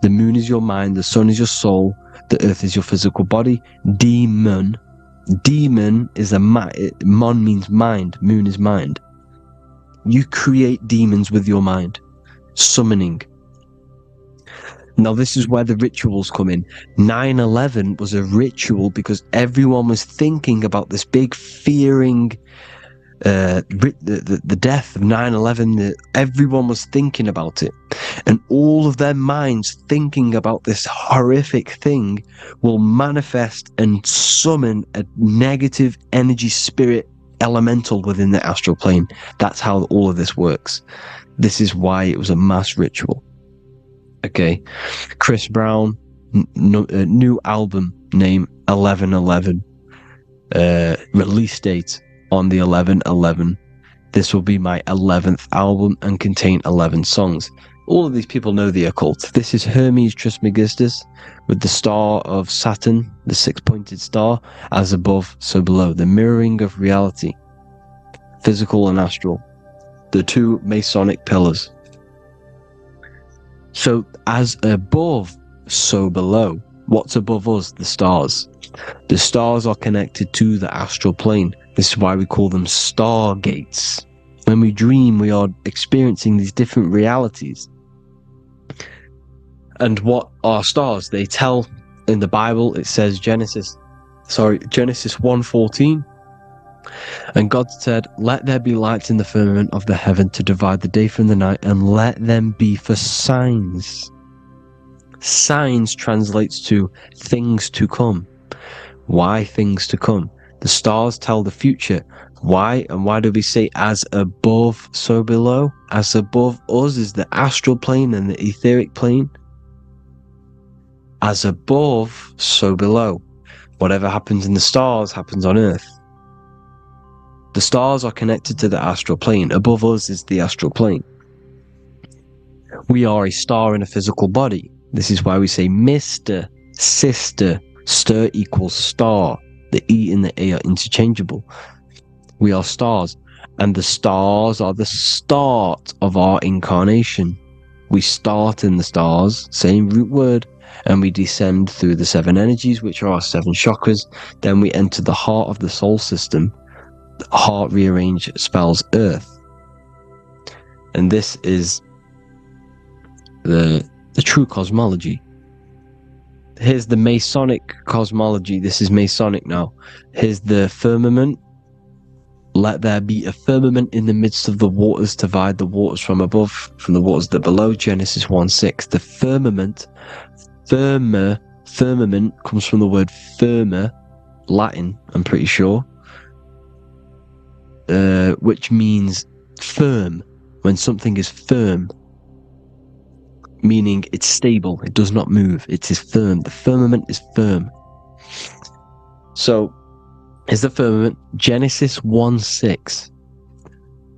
The moon is your mind, the sun is your soul, the earth is your physical body. Demon is mon means mind, moon is mind. You create demons with your mind, summoning. Now, this is where the rituals come in. 9/11 was a ritual because everyone was thinking about this big fearing, the death of 9/11. Everyone was thinking about it. And all of their minds thinking about this horrific thing will manifest and summon a negative energy spirit elemental within the astral plane. That's how all of this works. This is why it was a mass ritual. Okay, Chris Brown, new album name 11/11, release date on the 11/11. This will be my 11th album and contain 11 songs. All of these people know the occult. This is Hermes Trismegistus with the star of Saturn, the six-pointed star, as above, so below. The mirroring of reality, physical and astral, the two Masonic pillars. So, as above, so below. What's above us? The stars. The stars are connected to the astral plane. This is why we call them stargates. When we dream, we are experiencing these different realities. And what are stars? They tell in the Bible, it says Genesis 1:14. And God said, "Let there be lights in the firmament of the heaven to divide the day from the night, and let them be for signs." Signs translates to things to come. Why things to come? The stars tell the future. Why? And why do we say as above, so below? As above us is the astral plane and the etheric plane. As above, so below. Whatever happens in the stars happens on Earth. The stars are connected to the astral plane. Above us is the astral plane. We are a star in a physical body. This is why we say Mr., Sister, stir equals star. The E and the A are interchangeable. We are stars, and the stars are the start of our incarnation. We start in the stars, same root word, and we descend through the seven energies, which are our seven chakras. Then we enter the heart of the soul system. The heart rearranged spells earth. And this is the true cosmology. Here's the Masonic cosmology. This is Masonic now. Here's the firmament. Let there be a firmament in the midst of the waters to divide the waters from above from the waters that below. Genesis 1:6. The firmament, firmament comes from the word firma, Latin, I'm pretty sure, which means firm. When something is firm, meaning it's stable, it does not move, it is firm. The firmament is firm. So, is the firmament Genesis 1:6.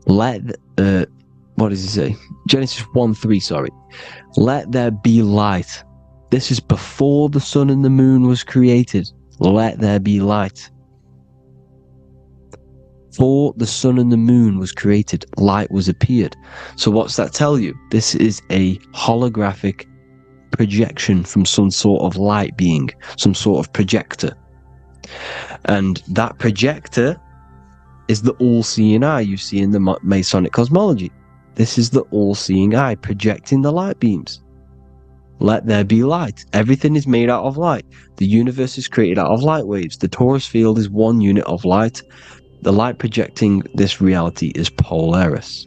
What does it say? Genesis 1:3, sorry. Let there be light. This is before the sun and the moon was created. Let there be light. Before the sun and the moon was created, light was appeared. So what's that tell you? This is a holographic projection from some sort of light being, some sort of projector. And that projector is the all-seeing eye you see in the Masonic cosmology. This is the all-seeing eye projecting the light beams. Let there be light. Everything is made out of light. The universe is created out of light waves. The torus field is one unit of light. The light projecting this reality is Polaris.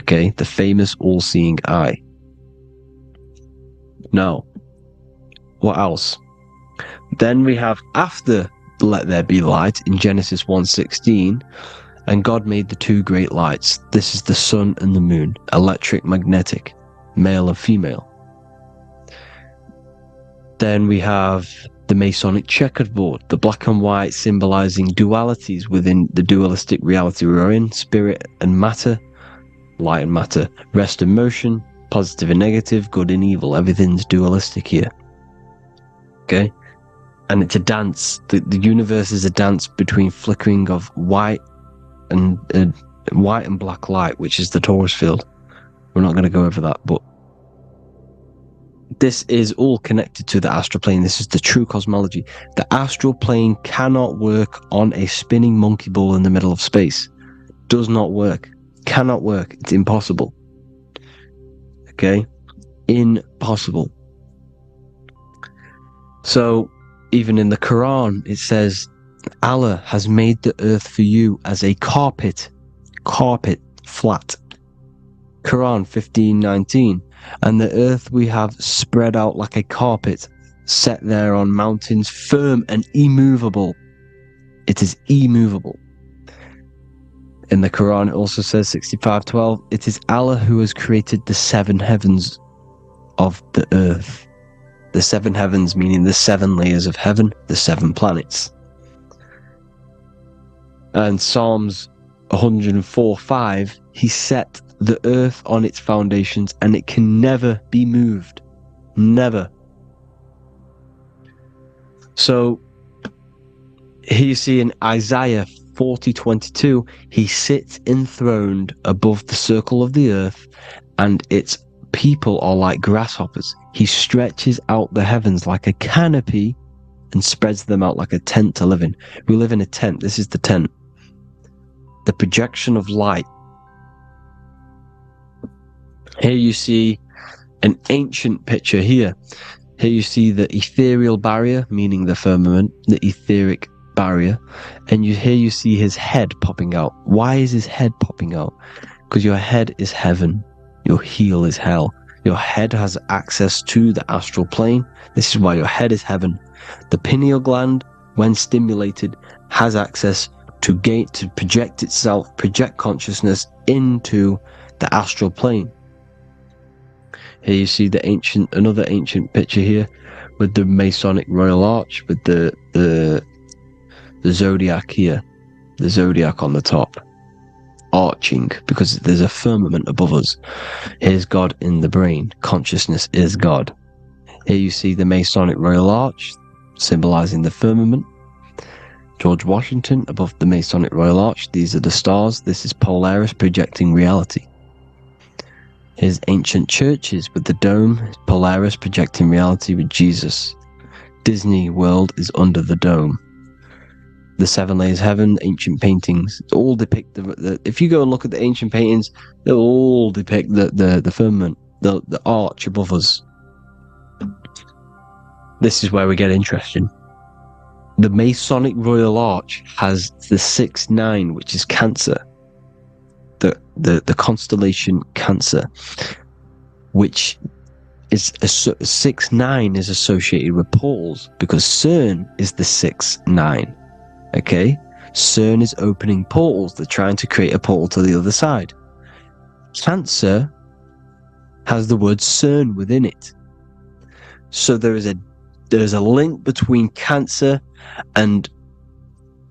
Okay, the famous all-seeing eye. Now, what else? Then we have, after let there be light in Genesis 1:16, and God made the two great lights. This is the sun and the moon, electric, magnetic, male and female. Then we have the Masonic checkerboard, the black and white symbolizing dualities within the dualistic reality we're in, spirit and matter, light and matter, rest and motion, positive and negative, good and evil. Everything's dualistic here. Okay? And it's a dance. The universe is a dance between flickering of white and black light, which is the torus field. We're not going to go over that, but this is all connected to the astral plane. This is the true cosmology. The astral plane cannot work on a spinning monkey ball in the middle of space. Does not work. Cannot work. It's impossible. Okay? Impossible. So, even in the Quran, it says, Allah has made the earth for you as a carpet, flat. Quran 15:19, and the earth we have spread out like a carpet, set there on mountains, firm and immovable. It is immovable. In the Quran, it also says 65:12, it is Allah who has created the seven heavens of the earth. The seven heavens meaning the seven layers of heaven, the seven planets. And Psalms 104:5, he set the earth on its foundations and it can never be moved. Never. So here you see in Isaiah 40:22, he sits enthroned above the circle of the earth and its people are like grasshoppers. He stretches out the heavens like a canopy and spreads them out like a tent to live in. We live in a tent. This is the tent. The projection of light. Here you see an ancient picture here. Here you see the ethereal barrier, meaning the firmament, the etheric barrier. And here you see his head popping out. Why is his head popping out? Because your head is heaven. Your heel is hell. Your head has access to the astral plane. This is why your head is heaven. The pineal gland, when stimulated, has access to project itself, project consciousness into the astral plane. Here you see another ancient picture here with the Masonic Royal Arch with the zodiac here, the zodiac on the top, arching because there's a firmament above us. Here's God in the brain. Consciousness is God. Here you see the Masonic Royal Arch symbolizing the firmament. George Washington above the Masonic Royal Arch. These are the stars. This is Polaris projecting reality. Here's ancient churches with the dome. Polaris projecting reality with Jesus. Disney World is under the dome. The seven layers of heaven, ancient paintings, all depict if you go and look at the ancient paintings, they'll all depict the firmament, the arch above us. This is where we get interesting. The Masonic Royal Arch has the 6-9, which is Cancer. The constellation Cancer, which is 6-9 is associated with portals because CERN is the 6-9. Okay, CERN is opening portals. They're trying to create a portal to the other side. Cancer has the word CERN within it, so there is a link between Cancer and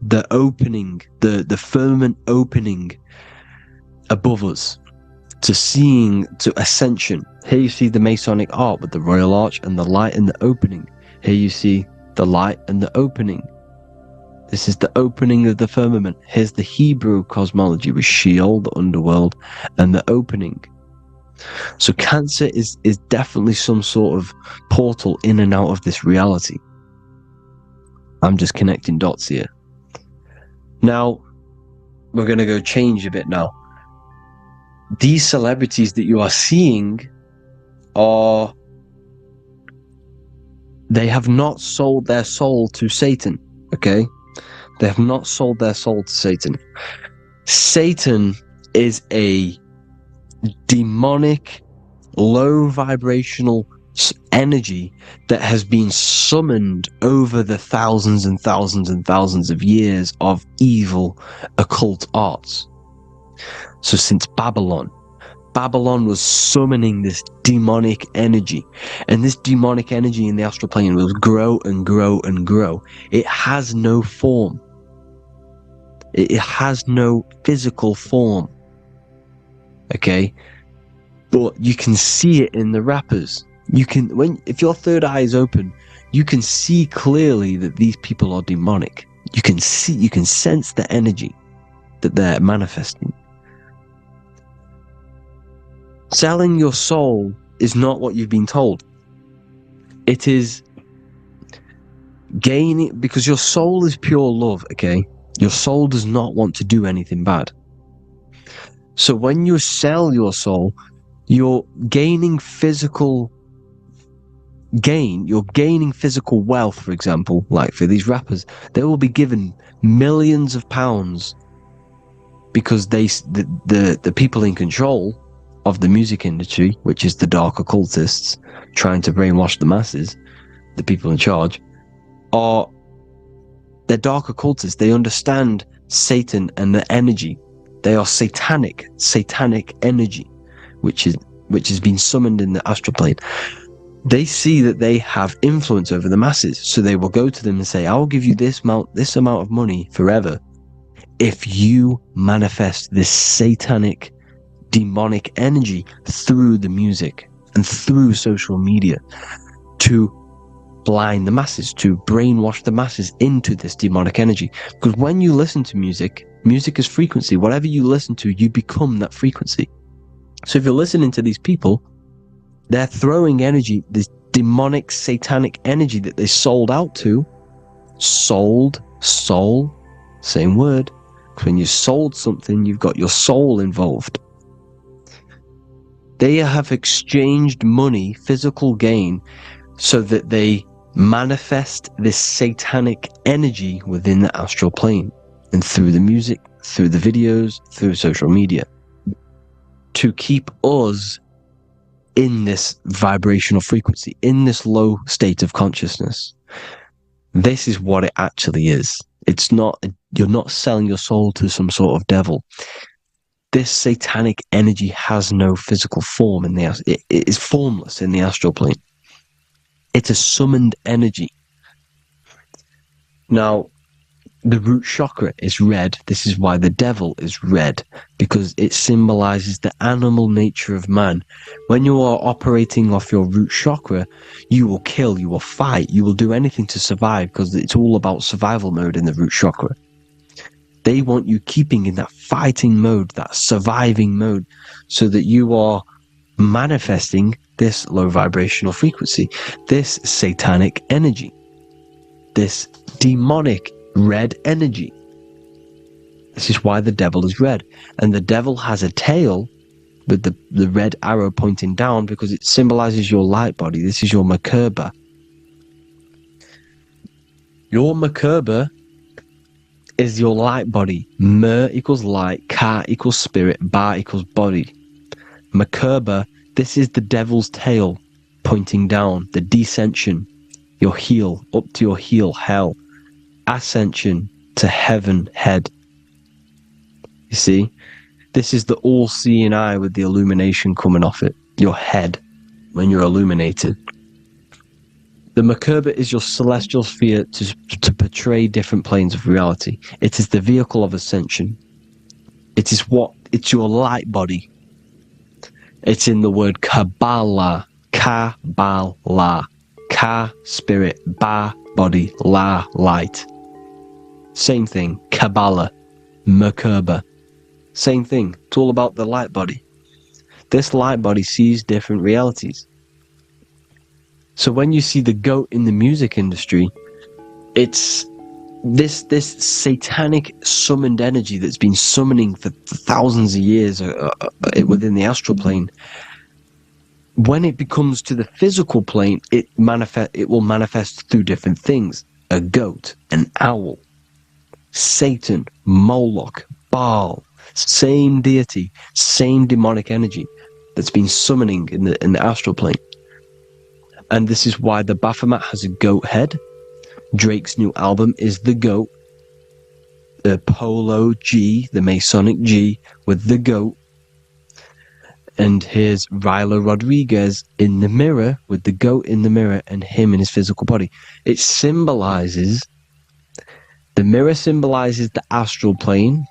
the opening, the firmament opening above us to ascension. Here you see the Masonic art with the Royal Arch and the light and the opening. Here you see the light and the opening. This is the opening of the firmament. Here's the Hebrew cosmology with Sheol, the underworld, and the opening. So Cancer is definitely some sort of portal in and out of this reality. I'm just connecting dots here. Now, we're going to go change a bit now. These celebrities that you are seeing they have not sold their soul to Satan, okay? They have not sold their soul to Satan. Satan is a demonic, low vibrational energy that has been summoned over the thousands and thousands and thousands of years of evil occult arts. So since Babylon was summoning this demonic energy, and this demonic energy in the astral plane will grow and grow and grow. It has no form. It has no physical form. Okay? But you can see it in the rappers. If your third eye is open, you can see clearly that these people are demonic. You can sense the energy that they're manifesting. Selling your soul is not what you've been told. It is gaining, because your soul is pure love, okay? Your soul does not want to do anything bad. So when you sell your soul, you're gaining physical gain. You're gaining physical wealth, for example. Like for these rappers, they will be given millions of pounds because the people in control of the music industry, which is the dark occultists trying to brainwash the masses, the people in charge, they're dark occultists. They understand Satan and the energy. They are satanic energy, which has been summoned in the astral plane. They see that they have influence over the masses, so they will go to them and say, "I'll give you this amount of money forever if you manifest this satanic, demonic energy through the music and through social media to blind the masses, to brainwash the masses into this demonic energy." Because when you listen to music is frequency. Whatever you listen to, you become that frequency. So if you're listening to these people, they're throwing energy, this demonic, satanic energy that they sold out to. Soul, same word. When you sold something, you've got your soul involved. They have exchanged money, physical gain, so that they manifest this satanic energy within the astral plane and through the music, through the videos, through social media, to keep us in this vibrational frequency, in this low state of consciousness. This is what it actually is. It's not, you're not selling your soul to some sort of devil. This satanic energy has no physical form it is formless in the astral plane. It's a summoned energy. Now, the root chakra is red. This is why the devil is red, because it symbolizes the animal nature of man. When you are operating off your root chakra, you will kill, you will fight, you will do anything to survive, because it's all about survival mode in the root chakra. They want you keeping in that fighting mode, that surviving mode, so that you are manifesting this low vibrational frequency, this satanic energy, this demonic red energy. This is why the devil is red. And the devil has a tail with the red arrow pointing down, because it symbolizes your light body. This is your Merkaba. Your Merkaba is your light body. Mer equals light, Ka equals spirit, Ba equals body. Merkaba, this is the devil's tail pointing down, the descension, your heel, up to your heel, hell. Ascension to heaven, head. You see, this is the all-seeing eye with the illumination coming off it, your head, when you're illuminated. The Merkaba is your celestial sphere to portray different planes of reality. It is the vehicle of ascension. It's your light body. It's in the word Kabbalah, Kabbalah, Ka, spirit, Ba, body, La, light. Same thing, Kabbalah, Merkaba. Same thing, it's all about the light body. This light body sees different realities. So when you see the goat in the music industry, it's this satanic summoned energy that's been summoning for thousands of years within the astral plane. When it becomes to the physical plane, it will manifest through different things. A goat, an owl, Satan, Moloch, Baal, same deity, same demonic energy that's been summoning in the astral plane. And this is why the Baphomet has a goat head. Drake's new album is the goat. The Polo G, the Masonic G, with the goat. And here's Ryla Rodriguez in the mirror, with the goat in the mirror and him in his physical body. It symbolizes, the mirror symbolizes the astral plane,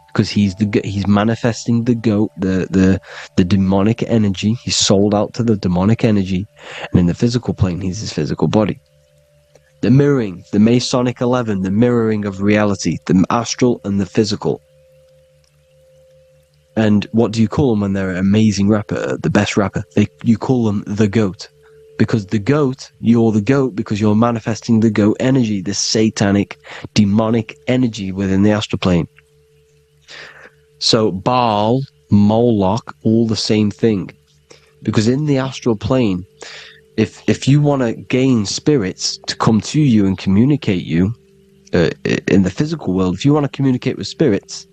because he's manifesting the goat, the demonic energy. He's sold out to the demonic energy. And in the physical plane, he's his physical body. The mirroring, the Masonic 11, the mirroring of reality, the astral and the physical. And what do you call them when they're an amazing rapper, the best rapper? You call them the goat. Because the goat, you're the goat because you're manifesting the goat energy, the satanic, demonic energy within the astral plane. So Baal, Moloch, all the same thing. Because in the astral plane, if you want to gain spirits to come to you and communicate you, in the physical world, if you want to communicate with spirits,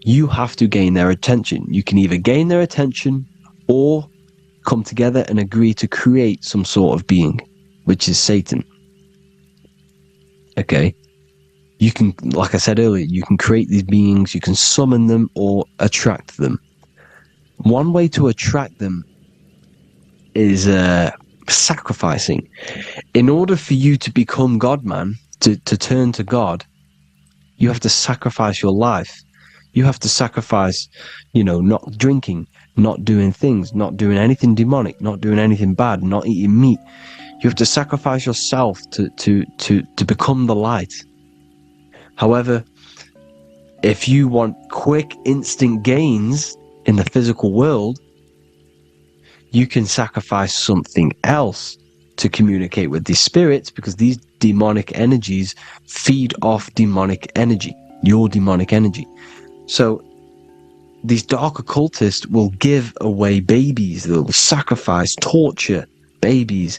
you have to gain their attention. You can either gain their attention or come together and agree to create some sort of being, which is Satan. Okay? You can, like I said earlier, you can create these beings, you can summon them or attract them. One way to attract them is sacrificing. In order for you to become God, man, to turn to God, you have to sacrifice your life. You have to sacrifice, not drinking, not doing things, not doing anything demonic, not doing anything bad, not eating meat. You have to sacrifice yourself to become the light. However, if you want quick, instant gains in the physical world, you can sacrifice something else to communicate with these spirits, because these demonic energies feed off demonic energy, your demonic energy. So these dark occultists will give away babies, they'll sacrifice, torture babies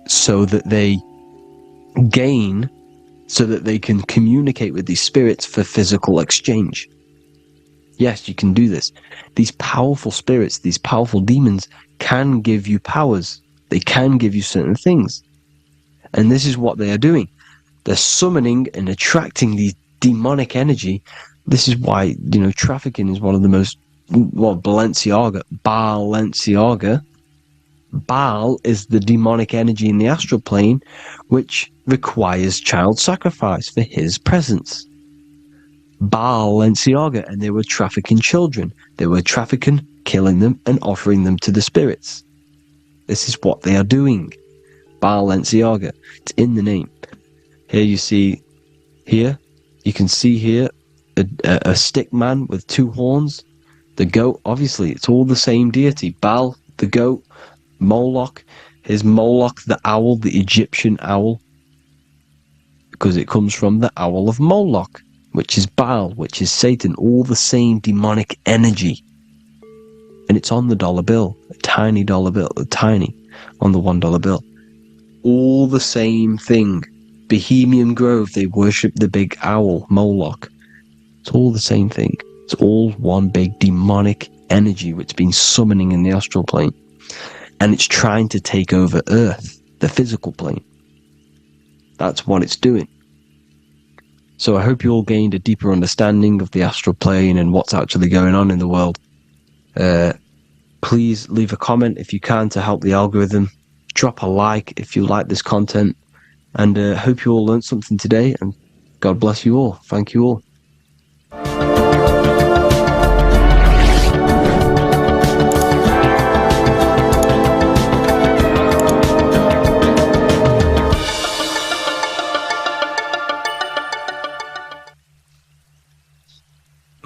so that they gain, so that they can communicate with these spirits for physical exchange. Yes, you can do this. These powerful spirits, these powerful demons can give you powers. They can give you certain things. And this is what they are doing. They're summoning and attracting these demonic energy. This is why, trafficking is one of the most, Balenciaga. Baal is the demonic energy in the astral plane, which requires child sacrifice for his presence. Balenciaga, and they were trafficking children. They were trafficking, killing them, and offering them to the spirits. This is what they are doing. Balenciaga. It's in the name. Here you can see here a stick man with two horns. The goat, obviously, it's all the same deity. Baal, the goat. Moloch, is Moloch the owl, the Egyptian owl, because it comes from the owl of Moloch, which is Baal, which is Satan, all the same demonic energy. And it's on the dollar bill, a tiny dollar bill, on the $1 bill. All the same thing. Bohemian Grove, they worship the big owl, Moloch. It's all the same thing. It's all one big demonic energy which has been summoning in the astral plane. And it's trying to take over Earth, the physical plane. That's what it's doing. So I hope you all gained a deeper understanding of the astral plane and what's actually going on in the world. Please leave a comment if you can to help the algorithm. Drop a like if you like this content. And hope you all learned something today. And God bless you all. Thank you all.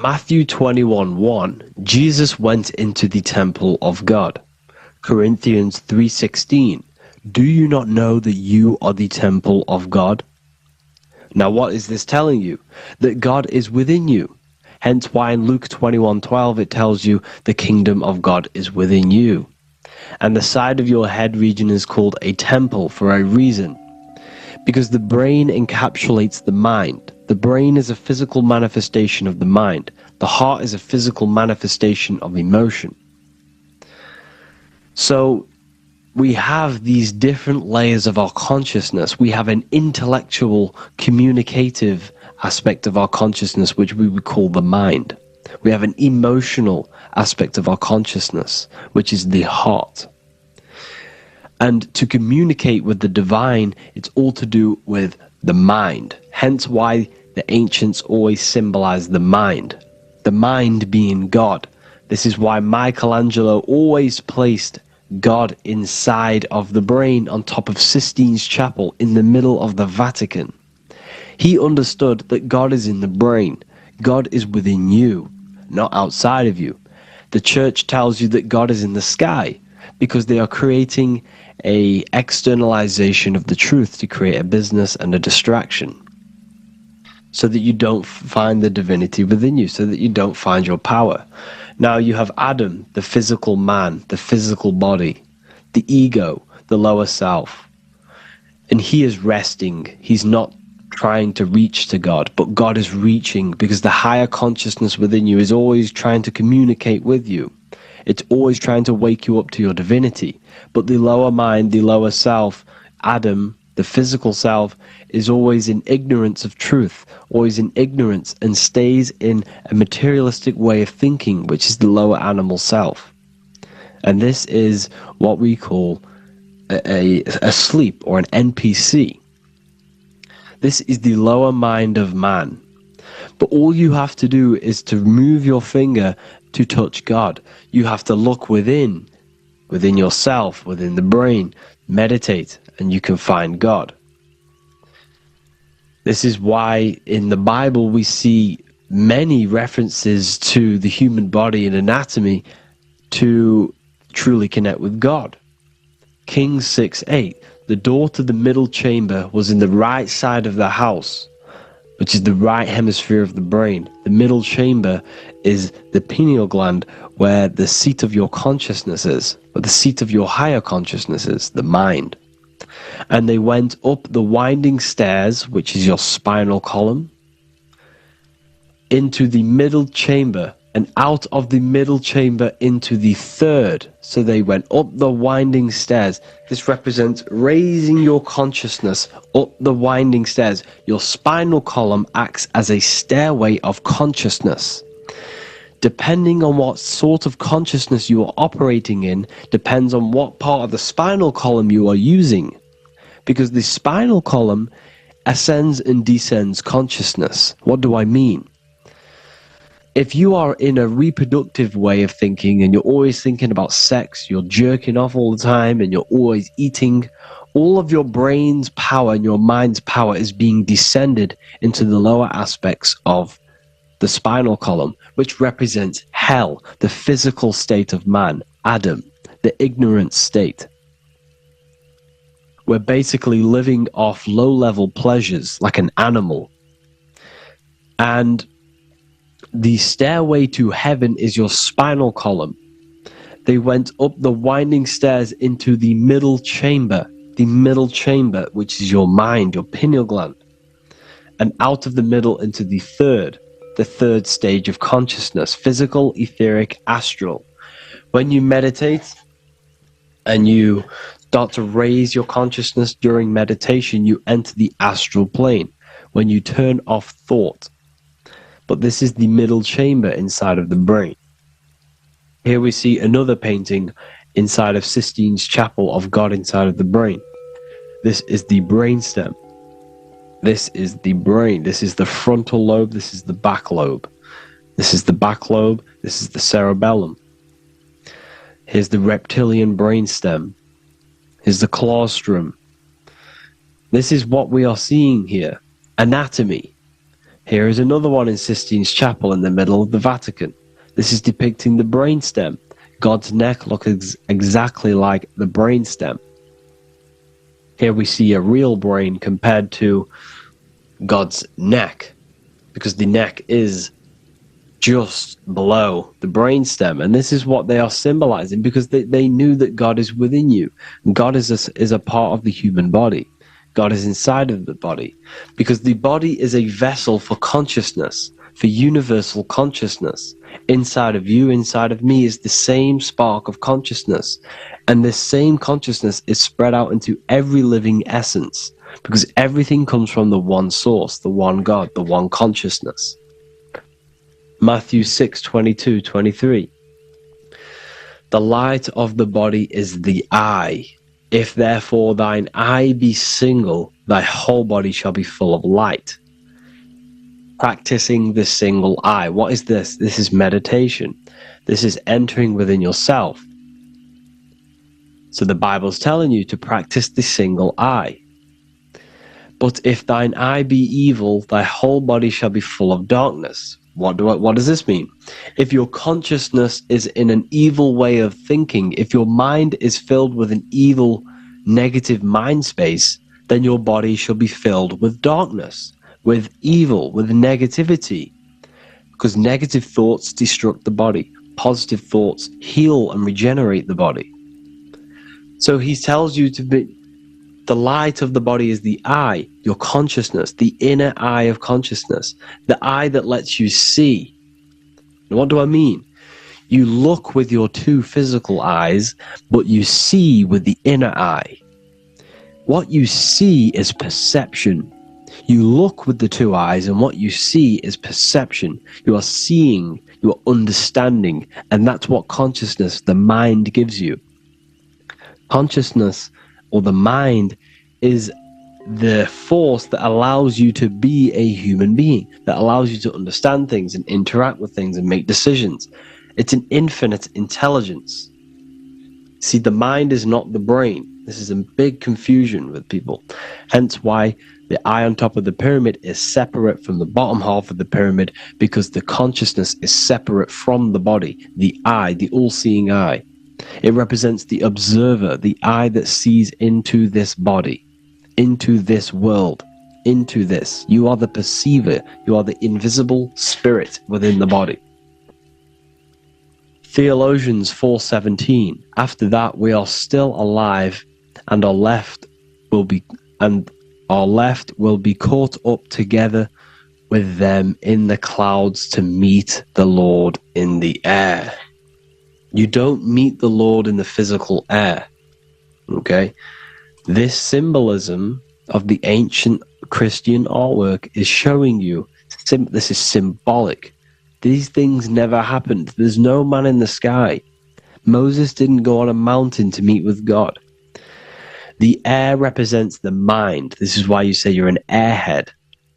Matthew 21:1, Jesus went into the temple of God. Corinthians 3:16, do you not know that you are the temple of God? Now what is this telling you? That God is within you. Hence why in Luke 21:12 it tells you the kingdom of God is within you. And the side of your head region is called a temple for a reason. Because the brain encapsulates the mind. The brain is a physical manifestation of the mind. The heart is a physical manifestation of emotion. So we have these different layers of our consciousness. We have an intellectual, communicative aspect of our consciousness, which we would call the mind. We have an emotional aspect of our consciousness, which is the heart. And to communicate with the divine, it's all to do with the mind. Hence why the ancients always symbolize the mind being God. This is why Michelangelo always placed God inside of the brain on top of Sistine Chapel in the middle of the Vatican. He understood that God is in the brain. God is within you, not outside of you. The church tells you that God is in the sky because they are creating a externalization of the truth to create a business and a distraction so that you don't find the divinity within you, so that you don't find your power. Now you have Adam, the physical man, the physical body, the ego, the lower self. And he is resting. He's not trying to reach to God, but God is reaching because the higher consciousness within you is always trying to communicate with you. It's always trying to wake you up to your divinity. But the lower mind, the lower self, Adam, the physical self, is always in ignorance of truth, always in ignorance, and stays in a materialistic way of thinking, which is the lower animal self. And this is what we call a sleep, or an NPC. This is the lower mind of man. But all you have to do is to move your finger to touch God. You have to look within yourself, within the brain, meditate, and you can find God. This is why in the Bible we see many references to the human body and anatomy to truly connect with God. Kings 6:8, the door to the middle chamber was in the right side of the house, which is the right hemisphere of the brain. The middle chamber is the pineal gland, where the seat of your consciousness is, where the seat of your higher consciousness is, the mind. And they went up the winding stairs, which is your spinal column, into the middle chamber, and out of the middle chamber into the third. So they went up the winding stairs. This represents raising your consciousness up the winding stairs. Your spinal column acts as a stairway of consciousness. Depending on what sort of consciousness you are operating in, depends on what part of the spinal column you are using. Because the spinal column ascends and descends consciousness. What do I mean? If you are in a reproductive way of thinking and you're always thinking about sex, you're jerking off all the time and you're always eating, all of your brain's power and your mind's power is being descended into the lower aspects of the spinal column, which represents hell, the physical state of man, Adam, the ignorant state. We're basically living off low-level pleasures like an animal. And the stairway to heaven is your spinal column. They went up the winding stairs into the middle chamber, which is your mind, your pineal gland, and out of the middle into the third stage of consciousness, physical, etheric, astral. When you meditate and you start to raise your consciousness during meditation, you enter the astral plane when you turn off thought. But this is the middle chamber inside of the brain. Here we see another painting inside of Sistine's Chapel of God inside of the brain. This is the brainstem. This is the brain. This is the frontal lobe. This is the back lobe. This is the back lobe. This is the cerebellum. Here's the reptilian brainstem. Here's the claustrum. This is what we are seeing here. Anatomy. Here is another one in Sistine Chapel in the middle of the Vatican. This is depicting the brainstem. God's neck looks exactly like the brainstem. Here we see a real brain compared to God's neck, because the neck is just below the brainstem, and this is what they are symbolizing, because they knew that God is within you. God is a part of the human body. God is inside of the body, because the body is a vessel for consciousness, for universal consciousness. Inside of you, inside of me, is the same spark of consciousness, and this same consciousness is spread out into every living essence, because everything comes from the one source, the one God, the one consciousness. Matthew 6:22-23. The light of the body is the eye. If therefore thine eye be single, thy whole body shall be full of light. Practicing the single eye. What is this? This is meditation. This is entering within yourself. So the Bible's telling you to practice the single eye. But if thine eye be evil, thy whole body shall be full of darkness. What does this mean? If your consciousness is in an evil way of thinking, if your mind is filled with an evil, negative mind space, then your body shall be filled with darkness, with evil, with negativity. Because negative thoughts destruct the body. Positive thoughts heal and regenerate the body. So he tells you to be, the light of the body is the eye, your consciousness, the inner eye of consciousness, the eye that lets you see. And what do I mean? You look with your two physical eyes, but you see with the inner eye. What you see is perception. You look with the two eyes, and what you see is perception. You are seeing, you are understanding, and that's what consciousness, the mind, gives you. Consciousness, or the mind, is the force that allows you to be a human being, that allows you to understand things and interact with things and make decisions. It's an infinite intelligence. See, the mind is not the brain. This is a big confusion with people. Hence why the eye on top of the pyramid is separate from the bottom half of the pyramid, because the consciousness is separate from the body, the eye, the all-seeing eye. It represents the observer, the eye that sees into this body, into this world, into this. You are the perceiver. You are the invisible spirit within the body. Theologians 4:17. After that, we are still alive, and our left will be caught up together with them in the clouds to meet the Lord in the air. You don't meet the Lord in the physical air. Okay? This symbolism of the ancient Christian artwork is showing you this is symbolic. These things never happened. There's no man in the sky. Moses didn't go on a mountain to meet with God. The air represents the mind. This is why you say you're an airhead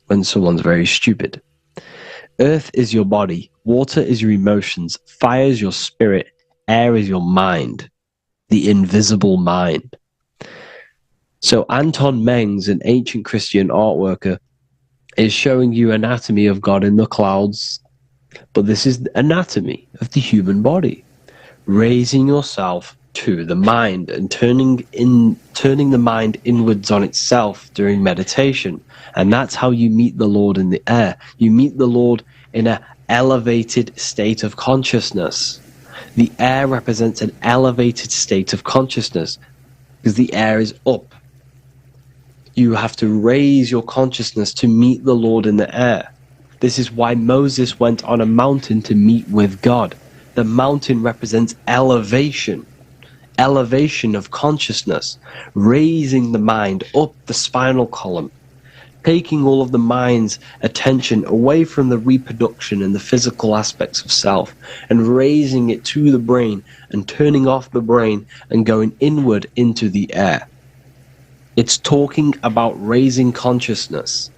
when someone's very stupid. Earth is your body. Water is your emotions. Fire is your spirit. Air is your mind. The invisible mind. So Anton Mengs, an ancient Christian art worker, is showing you anatomy of God in the clouds. But this is the anatomy of the human body. Raising yourself to the mind and turning the mind inwards on itself during meditation. And that's how you meet the Lord in the air. You meet the Lord in an elevated state of consciousness. The air represents an elevated state of consciousness because the air is up. You have to raise your consciousness to meet the Lord in the air. This is why Moses went on a mountain to meet with God. The mountain represents elevation. Elevation of consciousness. Raising the mind up the spinal column. Taking all of the mind's attention away from the reproduction and the physical aspects of self and raising it to the brain and turning off the brain and going inward into the air. It's talking about raising consciousness.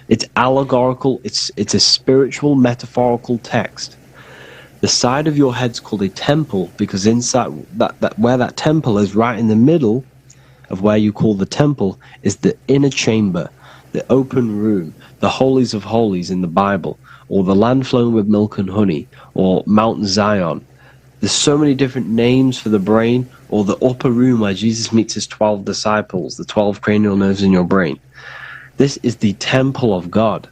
It's allegorical, it's a spiritual metaphorical text. The side of your head's called a temple because inside that where that temple is, right in the middle of where you call the temple, is the inner chamber. the open room, the holies of holies in the Bible, or the land flowing with milk and honey, or Mount Zion. There's so many different names for the brain, or the upper room where Jesus meets his 12 disciples, the 12 cranial nerves in your brain. This is the temple of God.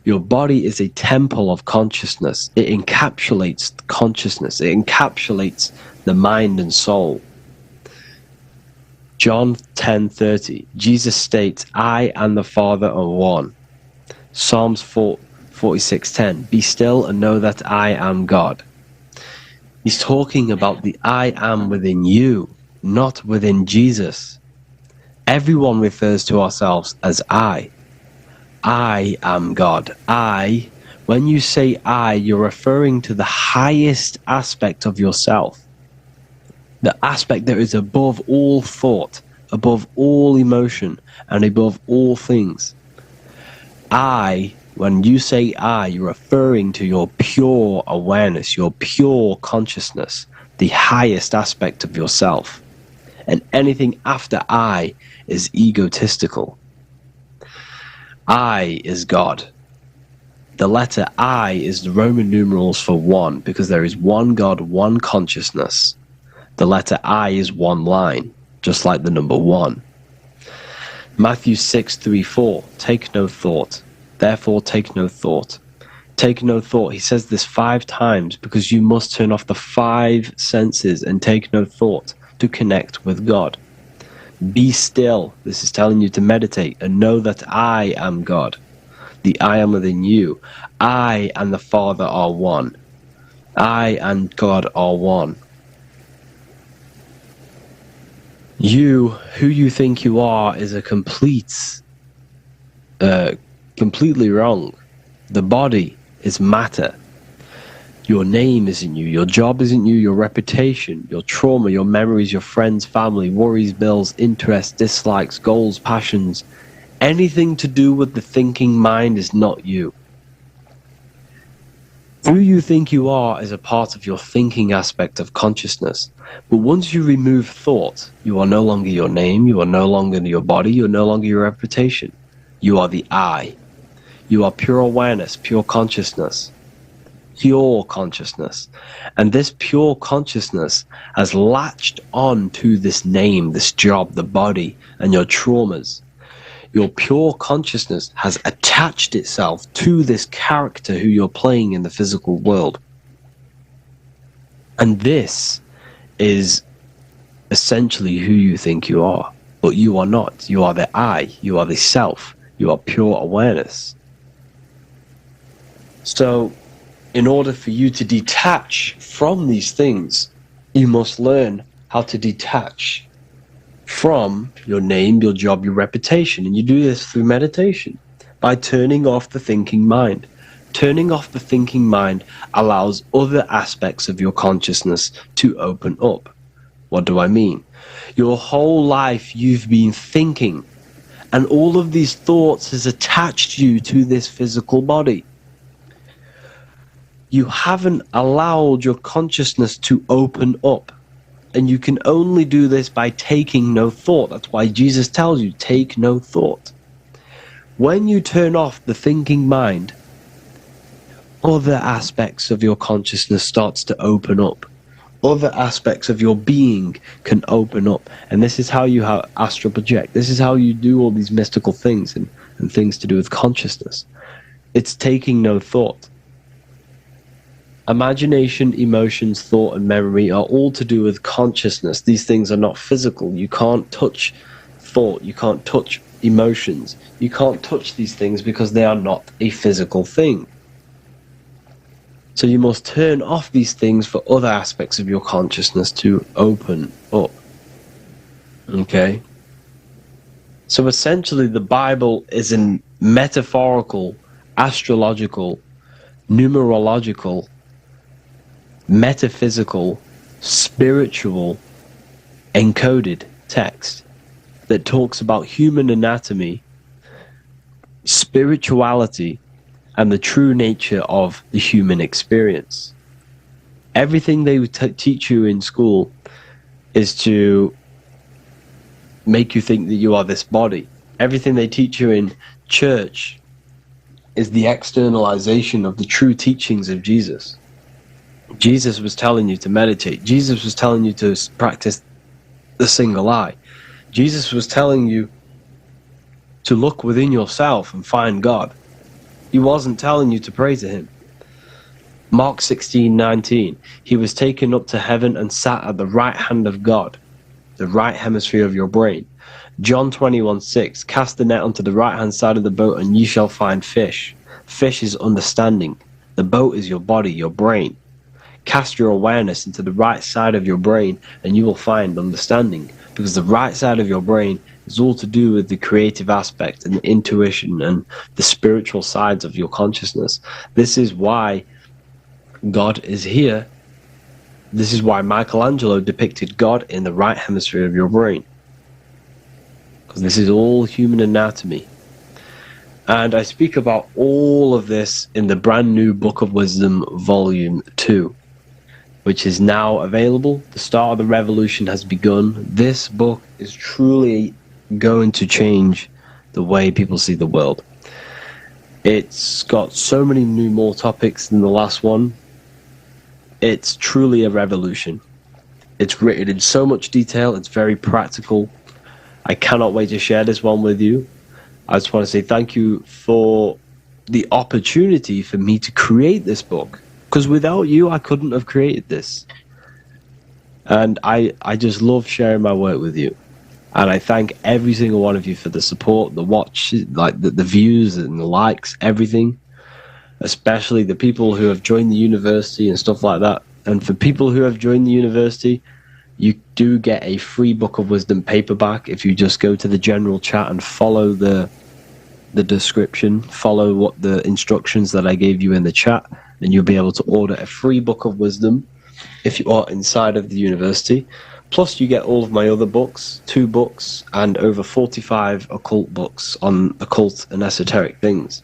Your body is a temple of consciousness. It encapsulates consciousness. It encapsulates the mind and soul. John 10:30, Jesus states, I and the Father are one. Psalms 46:10, be still and know that I am God. He's talking about the I am within you, not within Jesus. Everyone refers to ourselves as I. I am God. I, when you say I, you're referring to the highest aspect of yourself. The aspect that is above all thought, above all emotion, and above all things. I, when you say I, you're referring to your pure awareness, your pure consciousness, the highest aspect of yourself. And anything after I is egotistical. I is God. The letter I is the Roman numerals for one, because there is one God, one consciousness. The letter I is one line, just like the number 1. Matthew 6:3-4, take no thought. Therefore take no thought. Take no thought. He says this 5 times because you must turn off the 5 senses and take no thought to connect with God. Be still. This is telling you to meditate and know that I am God. The I am within you. I and the Father are one. I and God are one. You, who you think you are, is a completely wrong. The body is matter. Your name isn't you, your job isn't you, your reputation, your trauma, your memories, your friends, family, worries, bills, interests, dislikes, goals, passions. Anything to do with the thinking mind is not you. Who you think you are is a part of your thinking aspect of consciousness. But once you remove thought, you are no longer your name, you are no longer your body, you are no longer your reputation. You are the I. You are pure awareness, pure consciousness. Pure consciousness. And this pure consciousness has latched on to this name, this job, the body, and your traumas. Your pure consciousness has attached itself to this character who you're playing in the physical world. And this is essentially who you think you are. But you are not. You are the I. You are the self. You are pure awareness. So, in order for you to detach from these things, you must learn how to detach from your name, your job, your reputation. And you do this through meditation, by turning off the thinking mind. Turning off the thinking mind allows other aspects of your consciousness to open up. What do I mean? Your whole life you've been thinking, and all of these thoughts has attached you to this physical body. You haven't allowed your consciousness to open up. And you can only do this by taking no thought. That's why Jesus tells you, take no thought. When you turn off the thinking mind, other aspects of your consciousness starts to open up. Other aspects of your being can open up. And this is how you astral project. This is how you do all these mystical things and things to do with consciousness. It's taking no thought. Imagination, emotions, thought, and memory are all to do with consciousness. These things are not physical. You can't touch thought. You can't touch emotions. You can't touch these things because they are not a physical thing. So you must turn off these things for other aspects of your consciousness to open up. Okay? So essentially the Bible is a metaphorical, astrological, numerological, metaphysical, spiritual, encoded text that talks about human anatomy, spirituality, and the true nature of the human experience. Everything they would teach you in school is to make you think that you are this body. Everything they teach you in church is the externalization of the true teachings of Jesus. Jesus was telling you to meditate. Jesus was telling you to practice the single eye. Jesus was telling you to look within yourself and find God. He wasn't telling you to pray to him. Mark 16:19, he was taken up to heaven and sat at the right hand of God, the right hemisphere of your brain. John 21:6, cast the net onto the right hand side of the boat and ye shall find fish. Fish is understanding. The boat is your body, your brain. Cast your awareness into the right side of your brain and you will find understanding, because the right side of your brain is all to do with the creative aspect and the intuition and the spiritual sides of your consciousness. This is why God is here. This is why Michelangelo depicted God in the right hemisphere of your brain, because this is all human anatomy. And I speak about all of this in the brand new Book of Wisdom Volume 2, which is now available. The start of the revolution has begun. This book is truly going to change the way people see the world. It's got so many more topics than the last one. It's truly a revolution. It's written in so much detail. It's very practical. I cannot wait to share this one with you. I just want to say thank you for the opportunity for me to create this book, because without you, I couldn't have created this. And I just love sharing my work with you. And I thank every single one of you for the support, the watch, like the views and the likes, everything. Especially the people who have joined the university and stuff like that. And for people who have joined the university, you do get a free Book of Wisdom paperback if you just go to the general chat and follow the description, follow what the instructions that I gave you in the chat, and you'll be able to order a free Book of Wisdom if you are inside of the university. Plus you get all of my other books, 2 books, and over 45 occult books on occult and esoteric things.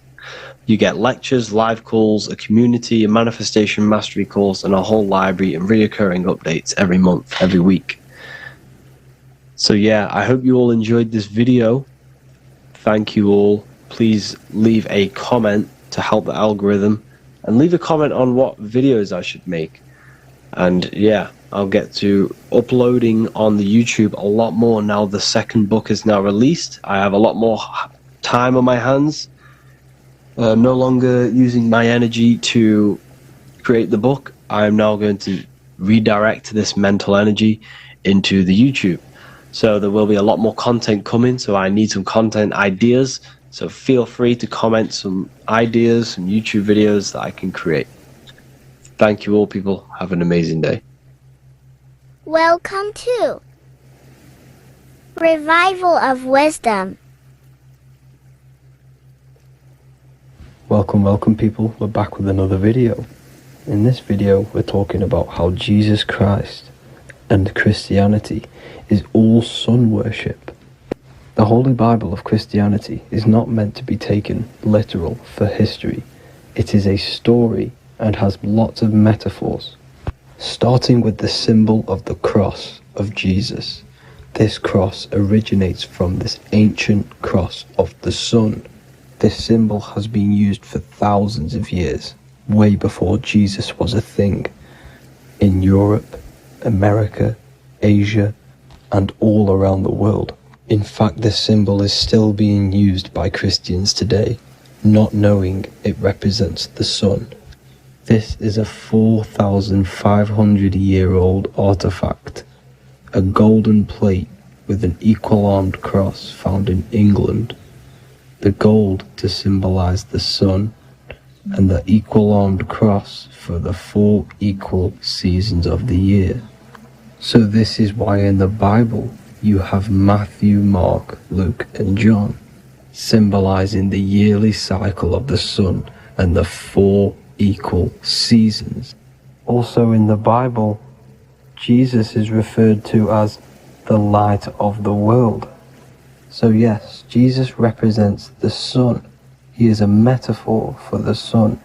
You get lectures, live calls, a community, a manifestation mastery course, and a whole library and reoccurring updates every month, every week. So yeah, I hope you all enjoyed this video. Thank you all. Please leave a comment to help the algorithm, and leave a comment on what videos I should make. And yeah, I'll get to uploading on the YouTube a lot more now the second book is now released. I have a lot more time on my hands. No longer using my energy to create the book. I am now going to redirect this mental energy into the YouTube. So there will be a lot more content coming, so I need some content ideas. So feel free to comment some ideas, some YouTube videos that I can create. Thank you all, people. Have an amazing day. Welcome to Revival of Wisdom. Welcome people, we're back with another video. In this video we're talking about how Jesus Christ and Christianity is all sun worship. The Holy Bible of Christianity is not meant to be taken literal for history. It is a story and has lots of metaphors. Starting with the symbol of the cross of Jesus. This cross originates from this ancient cross of the sun. This symbol has been used for thousands of years, way before Jesus was a thing, in Europe, America, Asia, and all around the world. In fact, this symbol is still being used by Christians today, not knowing it represents the sun. This is a 4,500-year-old artifact, a golden plate with an equal-armed cross found in England. The gold to symbolize the sun, and the equal-armed cross for the 4 equal seasons of the year. So this is why in the Bible you have Matthew, Mark, Luke, and John, symbolizing the yearly cycle of the sun and the 4 equal seasons. Also in the Bible, Jesus is referred to as the light of the world. So yes, Jesus represents the sun. He is a metaphor for the sun.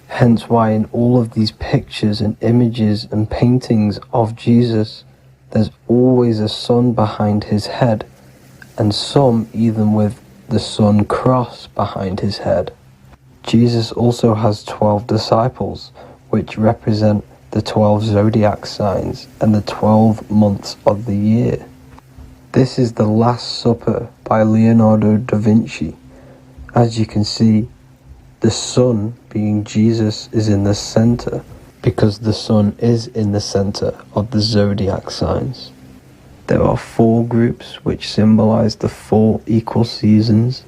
Hence why in all of these pictures and images and paintings of Jesus, there's always a sun behind his head, and some even with the sun cross behind his head. Jesus also has 12 disciples, which represent the 12 zodiac signs and the 12 months of the year. This is the Last Supper by Leonardo da Vinci. As you can see, the sun, being Jesus, is in the center, because the sun is in the center of the zodiac signs. There are 4 groups which symbolize the 4 equal seasons.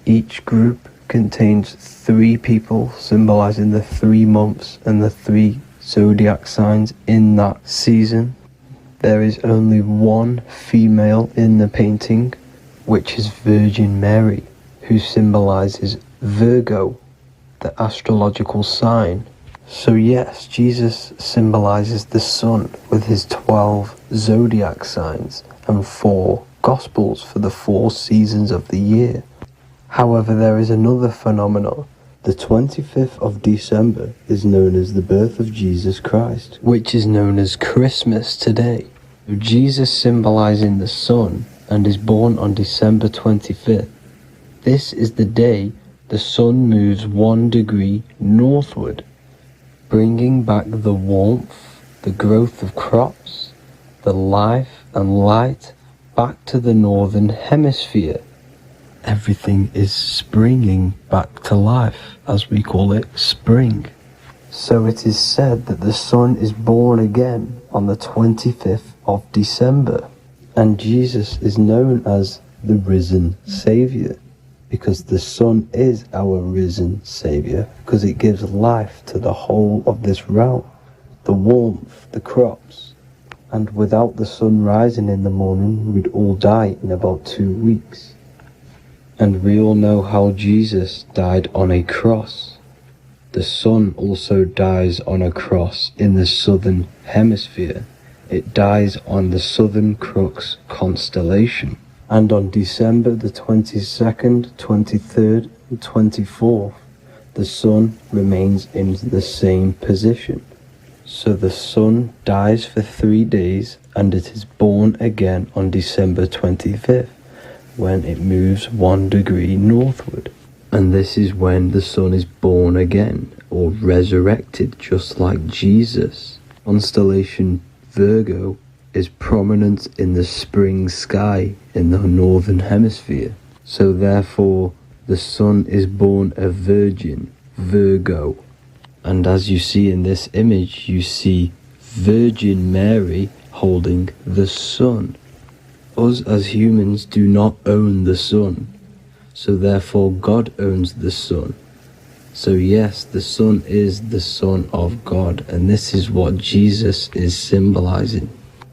Each group contains 3 people symbolizing the 3 months and the 3 zodiac signs in that season. There is only 1 female in the painting, which is Virgin Mary, who symbolizes Virgo, the astrological sign. So yes, Jesus symbolizes the sun with his 12 zodiac signs and 4 gospels for the 4 seasons of the year. However, there is another phenomenon. The 25th of December is known as the birth of Jesus Christ, which is known as Christmas today. Jesus symbolizing the sun and is born on December 25th. This is the day the sun moves 1 degree northward, bringing back the warmth, the growth of crops, the life and light back to the northern hemisphere. Everything is springing back to life, as we call it, spring. So it is said that the sun is born again on the 25th of December, and Jesus is known as the risen Saviour, because the sun is our risen Saviour, because it gives life to the whole of this realm, the warmth, the crops. And without the sun rising in the morning, we'd all die in about 2 weeks. And we all know how Jesus died on a cross. The sun also dies on a cross in the southern hemisphere. It dies on the Southern Crux constellation. And on December the 22nd, 23rd and 24th, the sun remains in the same position. So the sun dies for 3 days and it is born again on December 25th, when it moves 1 degree northward. And this is when the sun is born again, or resurrected, just like Jesus. Constellation Virgo is prominent in the spring sky in the northern hemisphere. So therefore, the sun is born a virgin, Virgo. And as you see in this image, you see Virgin Mary holding the sun. Us as humans do not own the sun, so therefore God owns the sun. So yes, the sun is the Son of God, and this is what Jesus is symbolizing.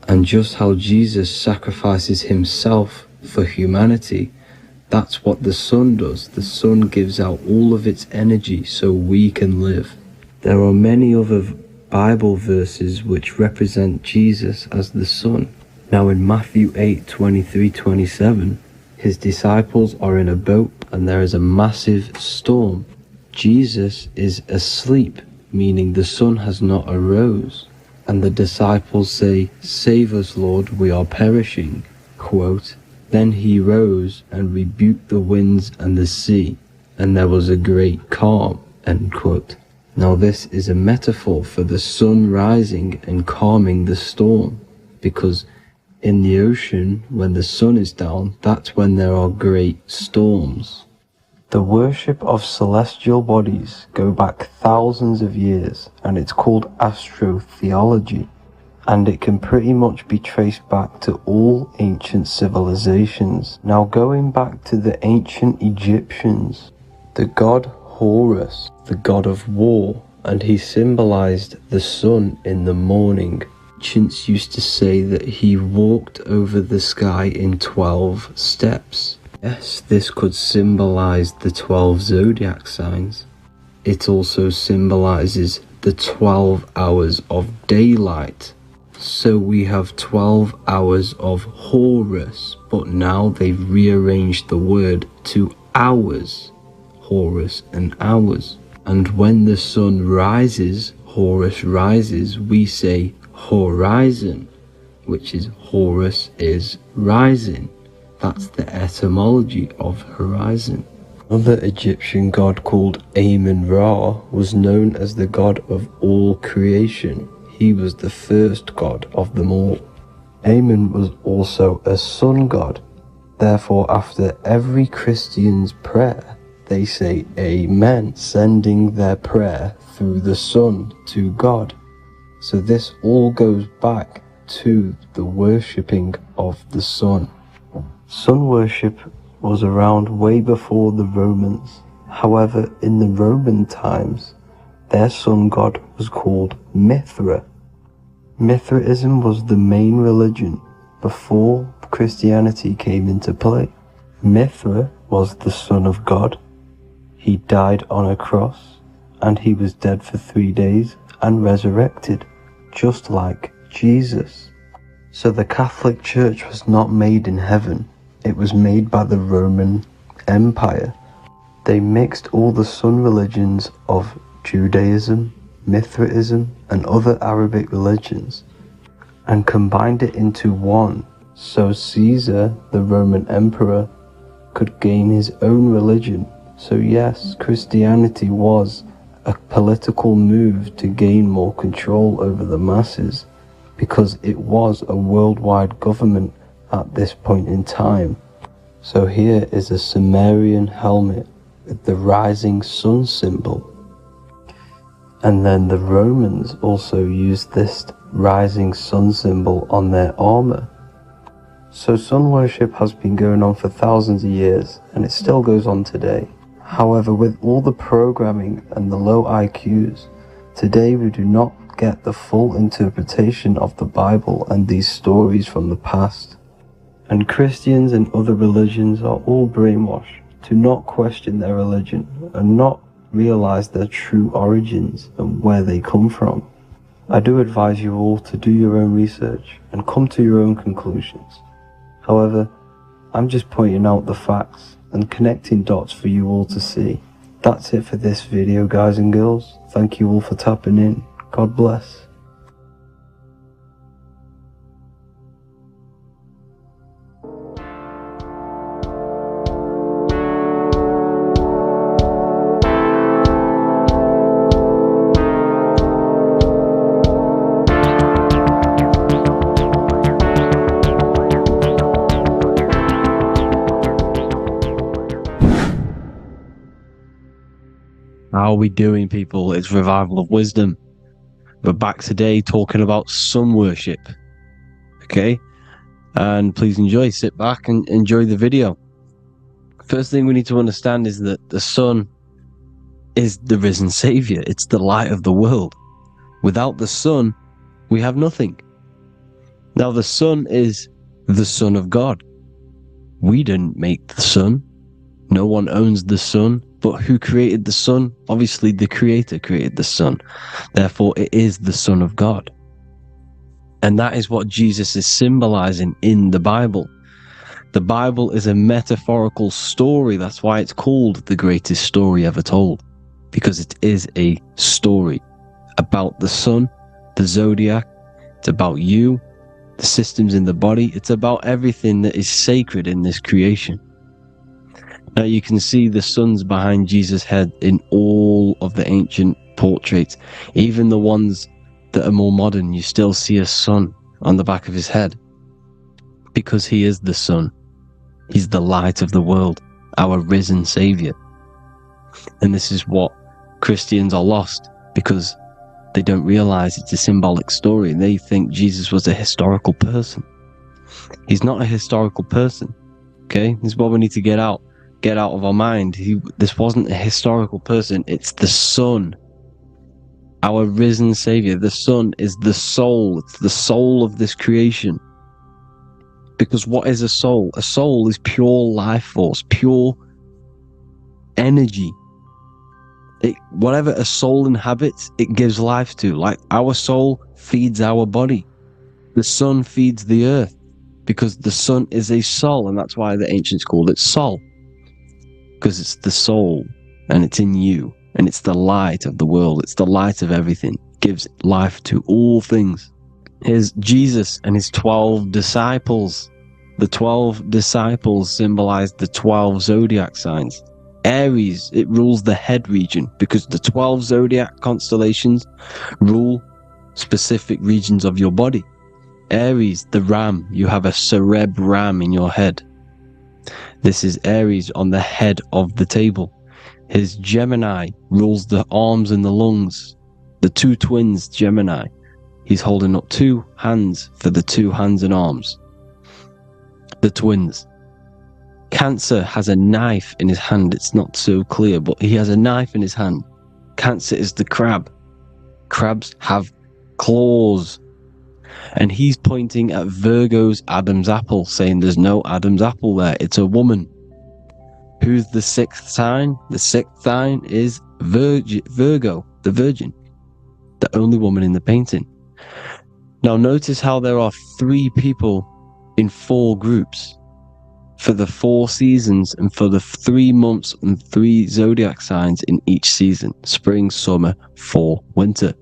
And just how Jesus sacrifices himself for humanity, that's what the sun does. The sun gives out all of its energy so we can live. There are many other Bible verses which represent Jesus as the sun. Now in Matthew 8:23-27, his disciples are in a boat and there is a massive storm. Jesus is asleep, meaning the sun has not arose. And the disciples say, "Save us, Lord, we are perishing." Quote, "Then he rose and rebuked the winds and the sea, and there was a great calm." End quote. Now this is a metaphor for the sun rising and calming the storm, because in the ocean, when the sun is down, that's when there are great storms. The worship of celestial bodies go back thousands of years, and it's called astrotheology, and it can pretty much be traced back to all ancient civilizations. Now going back to the ancient Egyptians, the god Horus, the god of war, and he symbolized the sun in the morning. Ancients used to say that he walked over the sky in 12 steps. Yes, this could symbolize the 12 zodiac signs. It also symbolizes the 12 hours of daylight. So we have 12 hours of Horus, but now they've rearranged the word to hours. Horus and hours. And when the sun rises, Horus rises, we say horizon, which is Horus is rising. That's the etymology of horizon. Another Egyptian god called Amun-Ra was known as the god of all creation. He was the first god of them all. Amun was also a sun god. Therefore, after every Christian's prayer, they say Amen, sending their prayer through the sun to God. So this all goes back to the worshipping of the sun. Sun worship was around way before the Romans. However, in the Roman times, their sun god was called Mithra. Mithraism was the main religion before Christianity came into play. Mithra was the son of God. He died on a cross, and he was dead for 3 days and resurrected, just like Jesus. So the Catholic Church was not made in heaven. It was made by the Roman Empire. They mixed all the sun religions of Judaism, Mithraism, and other Arabic religions and combined it into one, so Caesar, the Roman emperor, could gain his own religion. So yes, Christianity was a political move to gain more control over the masses, because it was a worldwide government at this point in time. So here is a Sumerian helmet with the rising sun symbol. And then the Romans also used this rising sun symbol on their armor. So sun worship has been going on for thousands of years, and it still goes on today. However, with all the programming and the low IQs, today we do not get the full interpretation of the Bible and these stories from the past. And Christians and other religions are all brainwashed to not question their religion and not realize their true origins and where they come from. I do advise you all to do your own research and come to your own conclusions. However, I'm just pointing out the facts and connecting dots for you all to see. That's it for this video, guys and girls. Thank you all for tapping in. God bless. How are we doing, people? It's Revival of Wisdom. We're back today talking about sun worship. Okay? And please enjoy, sit back and enjoy the video. First thing we need to understand is that the sun is the risen savior. It's the light of the world. Without the sun, we have nothing. Now, the sun is the Son of God. We didn't make the sun. No one owns the sun. But who created the sun? Obviously, the Creator created the sun. Therefore, it is the Son of God. And that is what Jesus is symbolizing in the Bible. The Bible is a metaphorical story. That's why it's called the greatest story ever told. Because it is a story about the sun, the zodiac. It's about you, the systems in the body. It's about everything that is sacred in this creation. Now you can see the suns behind Jesus' head in all of the ancient portraits. Even the ones that are more modern, you still see a sun on the back of his head. Because he is the sun. He's the light of the world, our risen savior. And this is what Christians are lost, because they don't realize it's a symbolic story. They think Jesus was a historical person. He's not a historical person. Okay? This is what we need to get out of our mind. This wasn't a historical person. It's the Son, our risen savior. The Son is the soul. It's the soul of this creation. Because what is a soul? A soul is pure life force, pure energy. Whatever a soul inhabits, it gives life to. Like our soul feeds our body. The sun feeds the earth, because the sun is a soul, and that's why the ancients called it Sol. Because it's the soul, and it's in you, and it's the light of the world. It's the light of everything. It gives life to all things. Here's Jesus and his 12 disciples. the 12 disciples symbolize the 12 zodiac signs. Aries, it rules the head region because the 12 zodiac constellations rule specific regions of your body. Aries, the ram, you have a cerebrum in your head. This is Aries on the head of the table. His Gemini rules the arms and the lungs. The two twins, Gemini. He's holding up two hands for the two hands and arms. The twins. Cancer has a knife in his hand. It's not so clear, but he has a knife in his hand. Cancer is the crab. Crabs have claws. And he's pointing at Virgo's Adam's apple, saying there's no Adam's apple there. It's a woman. Who's the sixth sign? The sixth sign is Virgo, the virgin. The only woman in the painting. Now notice how there are 3 people in 4 groups. For the 4 seasons and for the 3 months and 3 zodiac signs in each season. Spring, summer, fall, winter.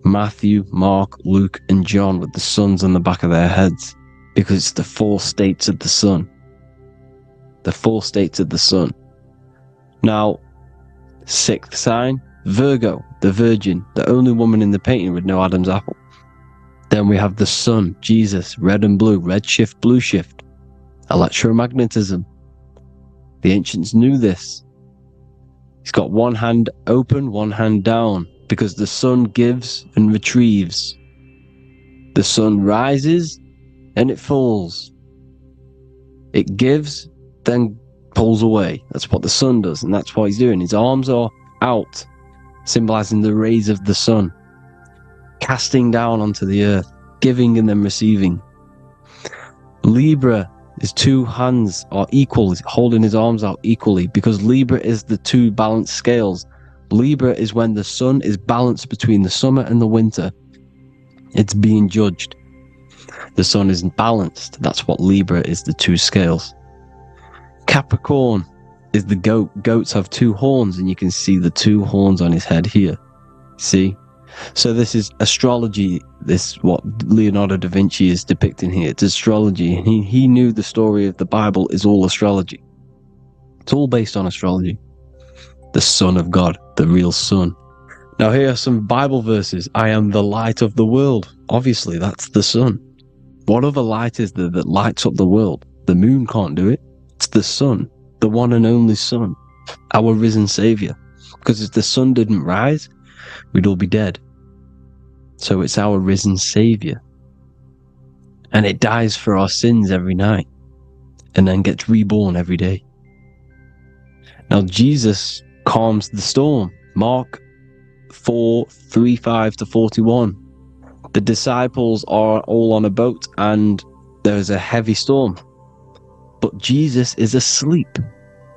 Matthew, Mark, Luke, and John with the suns on the back of their heads. Because it's the 4 states of the sun. The 4 states of the sun. Now, 6th sign, Virgo, the virgin, the only woman in the painting with no Adam's apple. Then we have the sun, Jesus, red and blue, red shift, blue shift. Electromagnetism. The ancients knew this. He's got one hand open, one hand down, because the sun gives and retrieves. The sun rises and it falls. It gives, then pulls away. That's what the sun does, and that's what he's doing. His arms are out, symbolizing the rays of the sun, casting down onto the earth, giving and then receiving. Libra, his 2 hands are equal, he's holding his arms out equally, because Libra is the 2 balanced scales. Libra is when the sun is balanced between the summer and the winter. It's being judged. The sun isn't balanced. That's what Libra is, the 2 scales. Capricorn is the goat. Goats have 2 horns, and you can see the 2 horns on his head here. See? So this is astrology. This what Leonardo da Vinci is depicting here. It's astrology. And he knew the story of the Bible is all astrology. It's all based on astrology. The Son of God, the real Son. Now here are some Bible verses. I am the light of the world. Obviously, that's the sun. What other light is there that lights up the world? The moon can't do it. It's the sun, the one and only Son, our risen Savior. Because if the sun didn't rise, we'd all be dead. So it's our risen Savior. And it dies for our sins every night and then gets reborn every day. Now Jesus calms the storm. Mark 4:35-41. The disciples are all on a boat and there's a heavy storm. But Jesus is asleep.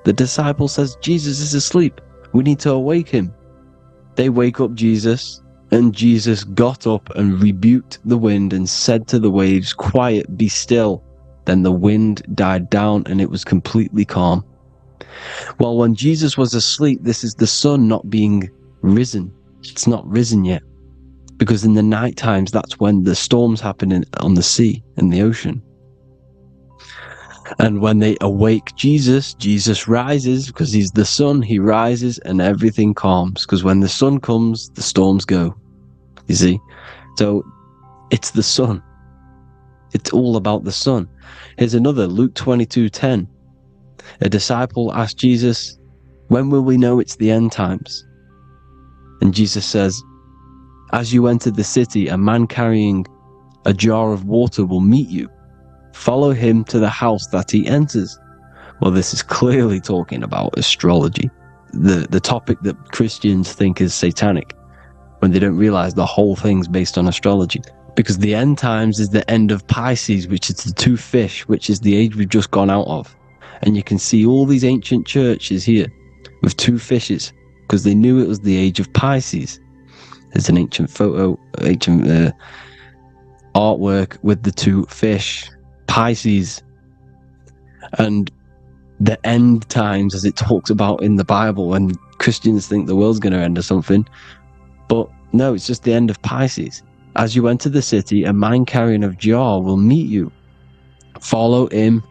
The disciple says, Jesus is asleep. We need to awake him. They wake up Jesus, and Jesus got up and rebuked the wind and said to the waves, quiet, be still. Then the wind died down and it was completely calm. Well, when Jesus was asleep, this is the sun not being risen. It's not risen yet. Because in the night times, that's when the storms happen on the sea, in the ocean. And when they awake Jesus, Jesus rises because he's the sun. He rises and everything calms. Because when the sun comes, the storms go. You see? So it's the sun. It's all about the sun. Here's another, Luke 22:10. A disciple asked Jesus, when will we know it's the end times? And Jesus says, as you enter the city, a man carrying a jar of water will meet you. Follow him to the house that he enters. Well, this is clearly talking about astrology, the topic that Christians think is satanic, when they don't realize the whole thing's based on astrology. Because the end times is the end of Pisces, which is the 2 fish, which is the age we've just gone out of. And you can see all these ancient churches here with 2 fishes, because they knew it was the age of Pisces. There's an ancient photo, ancient artwork with the 2 fish, Pisces. And the end times, as it talks about in the Bible, when Christians think the world's going to end or something. But no, it's just the end of Pisces. As you enter the city, a man carrying a jar will meet you. Follow him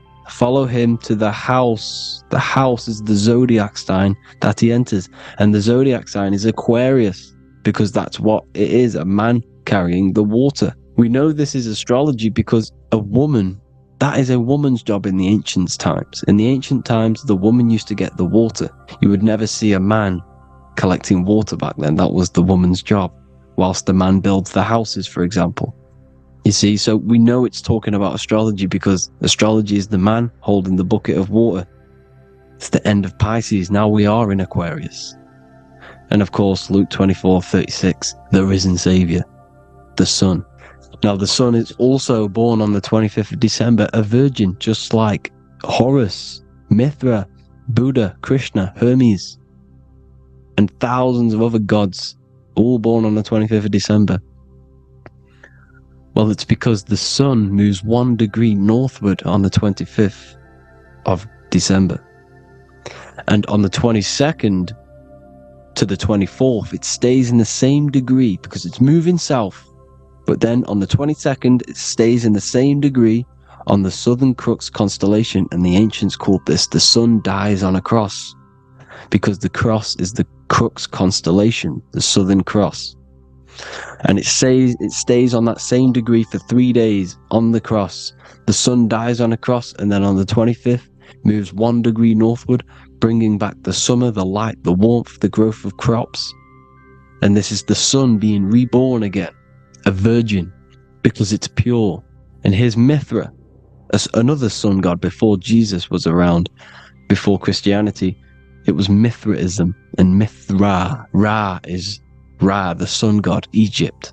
to the house. The house is the zodiac sign that he enters. And the zodiac sign is Aquarius, because that's what it is, a man carrying the water. We know this is astrology because that is a woman's job in the ancient times. In the ancient times, the woman used to get the water. You would never see a man collecting water back then. That was the woman's job, whilst the man builds the houses, for example. You see, so we know it's talking about astrology because astrology is the man holding the bucket of water. It's the end of Pisces. Now we are in Aquarius. And of course, Luke 24:36, the risen Savior, the Son. Now, the Son is also born on the 25th of December, a virgin, just like Horus, Mithra, Buddha, Krishna, Hermes, and thousands of other gods, all born on the 25th of December. Well, it's because the sun moves 1 degree northward on the 25th of December. And on the 22nd to the 24th, it stays in the same degree because it's moving south. But then on the 22nd, it stays in the same degree on the Southern Crux constellation, and the ancients called this the sun dies on a cross, because the cross is the Crux constellation, the Southern Cross. And it stays on that same degree for 3 days on the cross. The sun dies on a cross, and then on the 25th, moves 1 degree northward, bringing back the summer, the light, the warmth, the growth of crops. And this is the sun being reborn again, a virgin, because it's pure. And here's Mithra, another sun god before Jesus was around, before Christianity. It was Mithraism, and Mithra, Ra is Ra, the sun god, Egypt.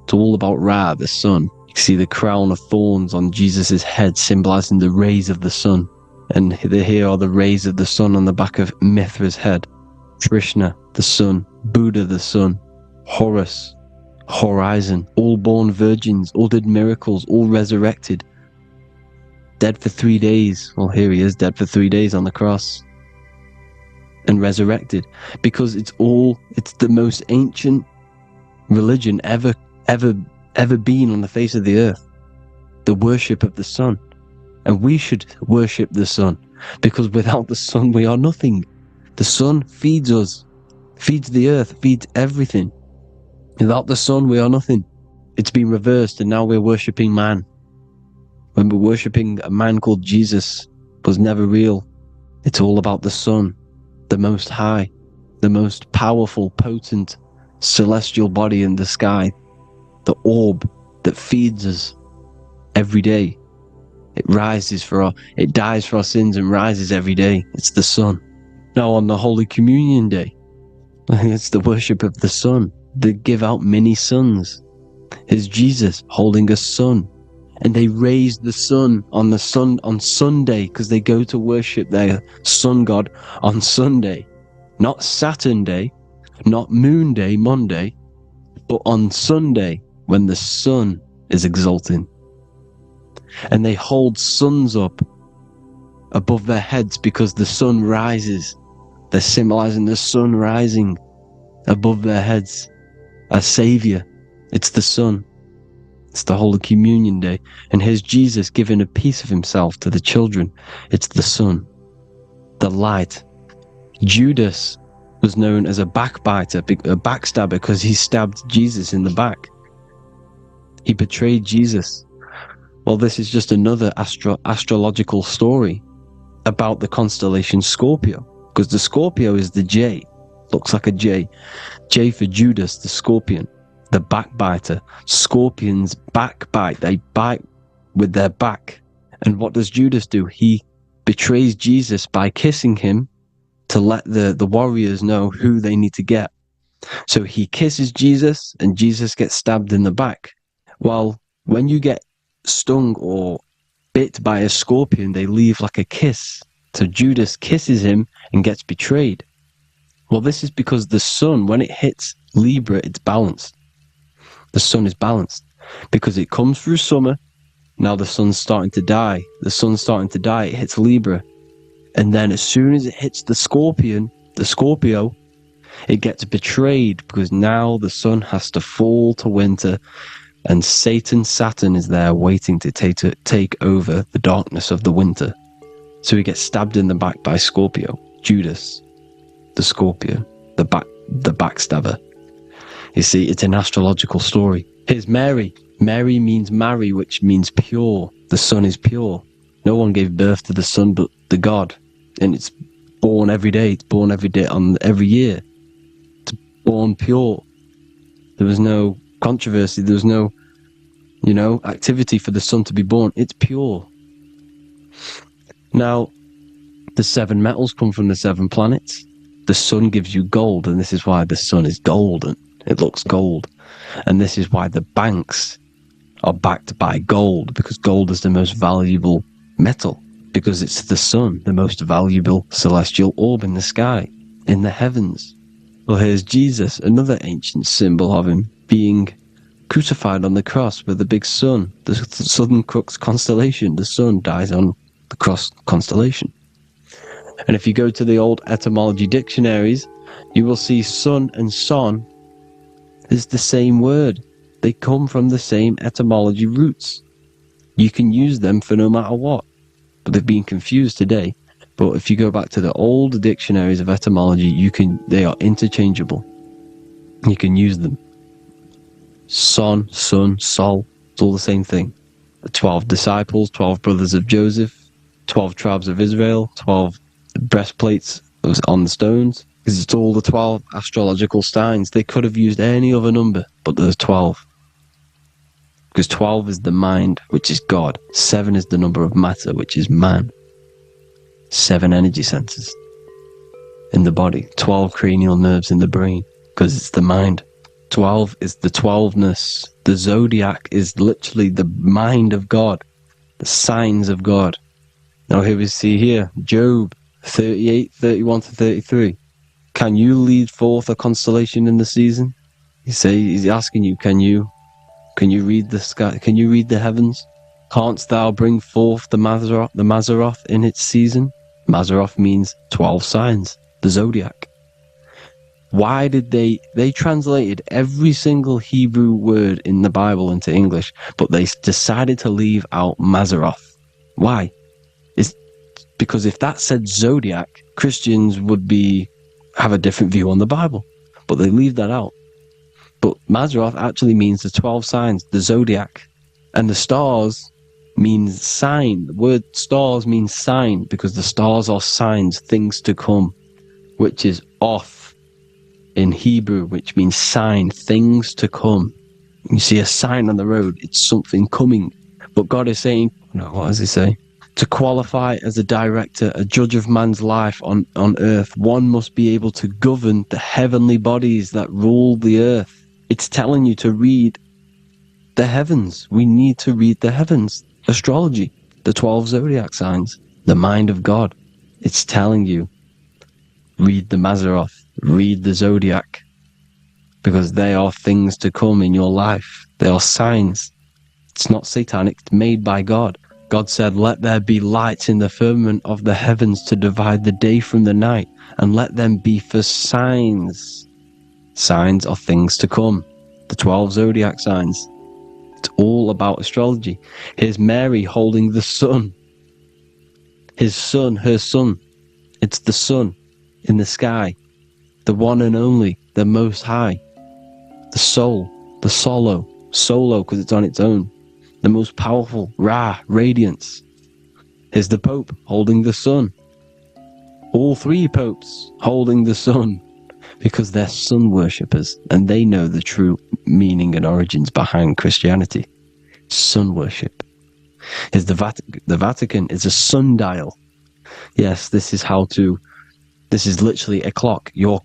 It's all about Ra, the sun. You see the crown of thorns on Jesus' head, symbolizing the rays of the sun. And here are the rays of the sun on the back of Mithra's head. Krishna, the sun. Buddha, the sun. Horus, horizon. All born virgins, all did miracles, all resurrected. Dead for 3 days. Well, here he is, dead for 3 days on the cross. And resurrected. Because it's the most ancient religion ever been on the face of the earth. The worship of the sun. And we should worship the sun, because without the sun we are nothing. The sun feeds us, feeds the earth, feeds everything. Without the sun we are nothing. It's been reversed, and now we're worshipping man. When we're worshipping a man called Jesus, was never real. It's all about the sun, the most high, the most powerful, potent, celestial body in the sky, the orb that feeds us every day. It dies for our sins and rises every day. It's the sun. Now on the Holy Communion Day, it's the worship of the sun. They give out many suns. It's Jesus holding a sun. And they raise the sun on Sunday, because they go to worship their sun god on Sunday. Not Saturn Day, not Moon Day, Monday, but on Sunday when the sun is exalting. And they hold suns up above their heads because the sun rises. They're symbolizing the sun rising above their heads. A savior. It's the sun. It's the Holy Communion Day. And here's Jesus giving a piece of himself to the children. It's the sun. The light. Judas was known as a backbiter, a backstabber, because he stabbed Jesus in the back. He betrayed Jesus. Well, this is just another astrological story about the constellation Scorpio, because the Scorpio is the J, looks like a J. J for Judas, the scorpion, the backbiter. Scorpions backbite, they bite with their back. And what does Judas do? He betrays Jesus by kissing him to let the warriors know who they need to get. So he kisses Jesus, and Jesus gets stabbed in the back. Well, when you get stung or bit by a scorpion, they leave like a kiss. So Judas kisses him and gets betrayed. Well, this is because the sun, when it hits Libra, it's balanced. The sun is balanced because it comes through summer. Now the sun's starting to die. The sun's starting to die. It hits Libra. And then as soon as it hits the Scorpio, it gets betrayed because now the sun has to fall to winter. And Saturn is there waiting to take over the darkness of the winter. So he gets stabbed in the back by Scorpio. Judas, the Scorpio, the backstabber. You see, it's an astrological story. Here's Mary. Mary means marry, which means pure. The sun is pure. No one gave birth to the sun but the God. And it's born every day. It's born every day on every year. It's born pure. There was no controversy. There was no, activity for the sun to be born. It's pure. Now, the 7 metals come from the 7 planets. The sun gives you gold, and this is why the sun is golden. It looks gold. And this is why the banks are backed by gold, because gold is the most valuable metal, because it's the sun, the most valuable celestial orb in the sky, in the heavens. Well, here's Jesus, another ancient symbol of him being crucified on the cross with the big sun, the Southern Cross constellation. The sun dies on the cross constellation. And if you go to the old etymology dictionaries, you will see sun and son is the same word. They come from the same etymology roots. You can use them for no matter what. But they've been confused today. But if you go back to the old dictionaries of etymology, they are interchangeable. You can use them. Son, sun, sol, it's all the same thing. The 12 disciples, 12 brothers of Joseph, 12 tribes of Israel, 12 breastplates on the stones. Because it's all the 12 astrological signs. They could have used any other number, but there's 12. Because 12 is the mind, which is God. 7 is the number of matter, which is man. 7 energy centers in the body. 12 cranial nerves in the brain, because it's the mind. 12 is the 12ness. The zodiac is literally the mind of God, the signs of God. Now here we see here, Job 38, 31 to 33. Can you lead forth a constellation in the season? He's asking you, can you read the sky? Can you read the heavens? Canst thou bring forth the Mazzaroth in its season? Mazzaroth means 12 signs, the zodiac. Why did they translated every single Hebrew word in the Bible into English, but they decided to leave out Mazzaroth? Why? It's because if that said zodiac, Christians would have a different view on the Bible, but they leave that out. But Mazzaroth actually means the 12 signs, the zodiac, and the stars means sign. The word stars means sign because the stars are signs, things to come, which is off in Hebrew, which means sign, things to come. You see a sign on the road, it's something coming. But God is saying, no, what does he say? To qualify as a director, a judge of man's life on earth, one must be able to govern the heavenly bodies that rule the earth. It's telling you to read the heavens. We need to read the heavens. Astrology, the 12 zodiac signs, the mind of God. It's telling you, read the Mazzaroth, read the zodiac, because they are things to come in your life. They are signs. It's not satanic, it's made by God. God said, let there be lights in the firmament of the heavens to divide the day from the night, and let them be for signs. Signs are things to come. The 12 zodiac signs. It's all about astrology. Here's Mary holding the sun. His son, her son. It's the sun in the sky. The one and only, the most high. The soul, the solo because it's on its own. The most powerful, Ra, radiance. Here's the Pope holding the sun. All 3 popes holding the sun, because they're sun worshippers and they know the true meaning and origins behind Christianity. Sun worship. Here's the Vatican is a sundial. Yes, this is literally a clock. Your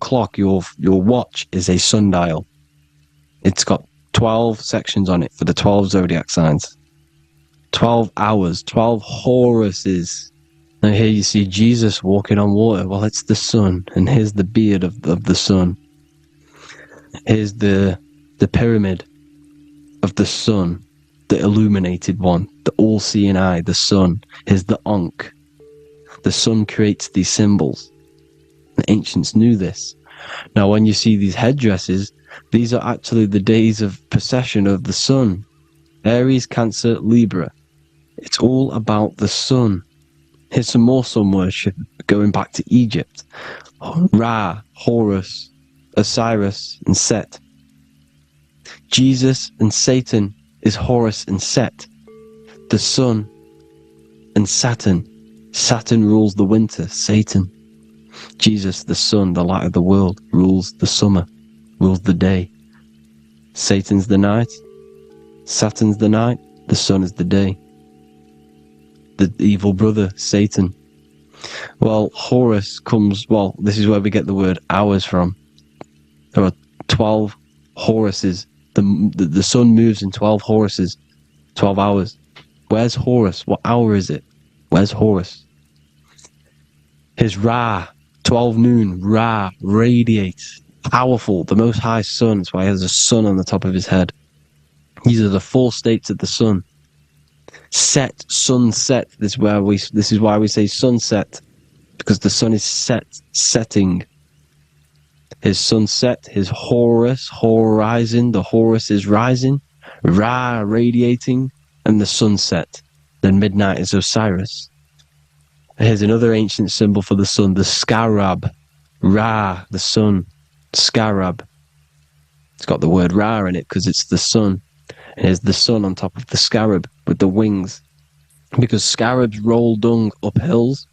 watch is a sundial. It's got 12 sections on it for the 12 zodiac signs. 12 hours, 12 Horuses. Now here you see Jesus walking on water. Well, it's the sun, and here's the beard of the sun. Here's the pyramid of the sun, the illuminated one, the all-seeing eye, the sun. Here's the Ankh. The sun creates these symbols. The ancients knew this. Now when you see these headdresses, these are actually the days of procession of the sun. Aries, Cancer, Libra. It's all about the sun. Here's some more sun worship going back to Egypt. Ra, Horus, Osiris, and Set. Jesus and Satan is Horus and Set. The sun and Saturn. Saturn rules the winter, Satan. Jesus, the sun, the light of the world, rules the summer, rules the day. Satan's the night, Saturn's the night, the sun is the day. The evil brother, Satan. Well, Horus comes, well, this is where we get the word hours from. There are 12 Horuses. The sun moves in 12 Horuses, 12 hours. Where's Horus? What hour is it? Where's Horus? His Ra, 12 noon, Ra, radiates, powerful, the most high sun. That's why he has a sun on the top of his head. These are the 4 states of the sun. Set, sunset. This is why we say sunset, because the sun is setting. His sunset, his Horus, horizon. The Horus is rising, Ra radiating, and the sunset. Then midnight is Osiris. Here's another ancient symbol for the sun, the scarab. Ra, the sun, scarab. It's got the word Ra in it because it's the sun. And here's the sun on top of the scarab with the wings. Because scarabs roll dung up hills,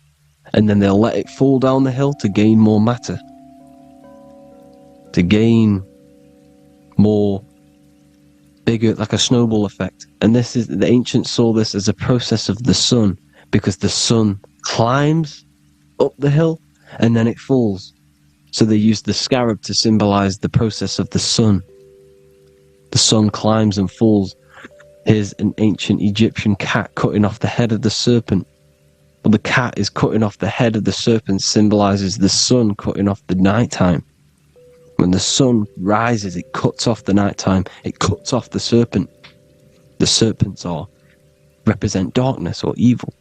and then they'll let it fall down the hill to gain more matter. To gain more, bigger, like a snowball effect. And this is, the ancients saw this as a process of the sun, because the sun climbs up the hill and then it falls. So they used the scarab to symbolize the process of the sun. The sun climbs and falls. Here's an ancient Egyptian cat cutting off the head of the serpent. Well, the cat is cutting off the head of the serpent, symbolizes the sun cutting off the nighttime. When the sun rises, it cuts off the nighttime. It cuts off the serpent. The serpents represent darkness or evil.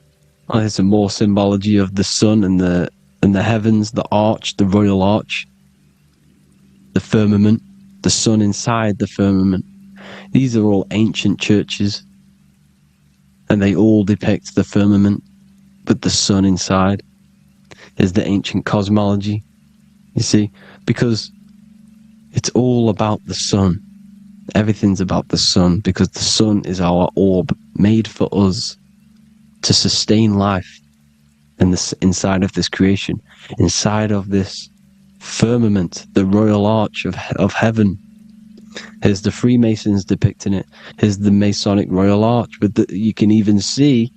Oh, there's some more symbology of the sun and the heavens, the arch, the royal arch, the firmament, the sun inside the firmament. These are all ancient churches, and they all depict the firmament with the sun inside. There's the ancient cosmology, you see, because it's all about the sun. Everything's about the sun, because the sun is our orb, made for us to sustain life in inside of this creation, inside of this firmament, the royal arch of heaven. Here's the Freemasons depicting it. Here's the Masonic royal arch. But you can even see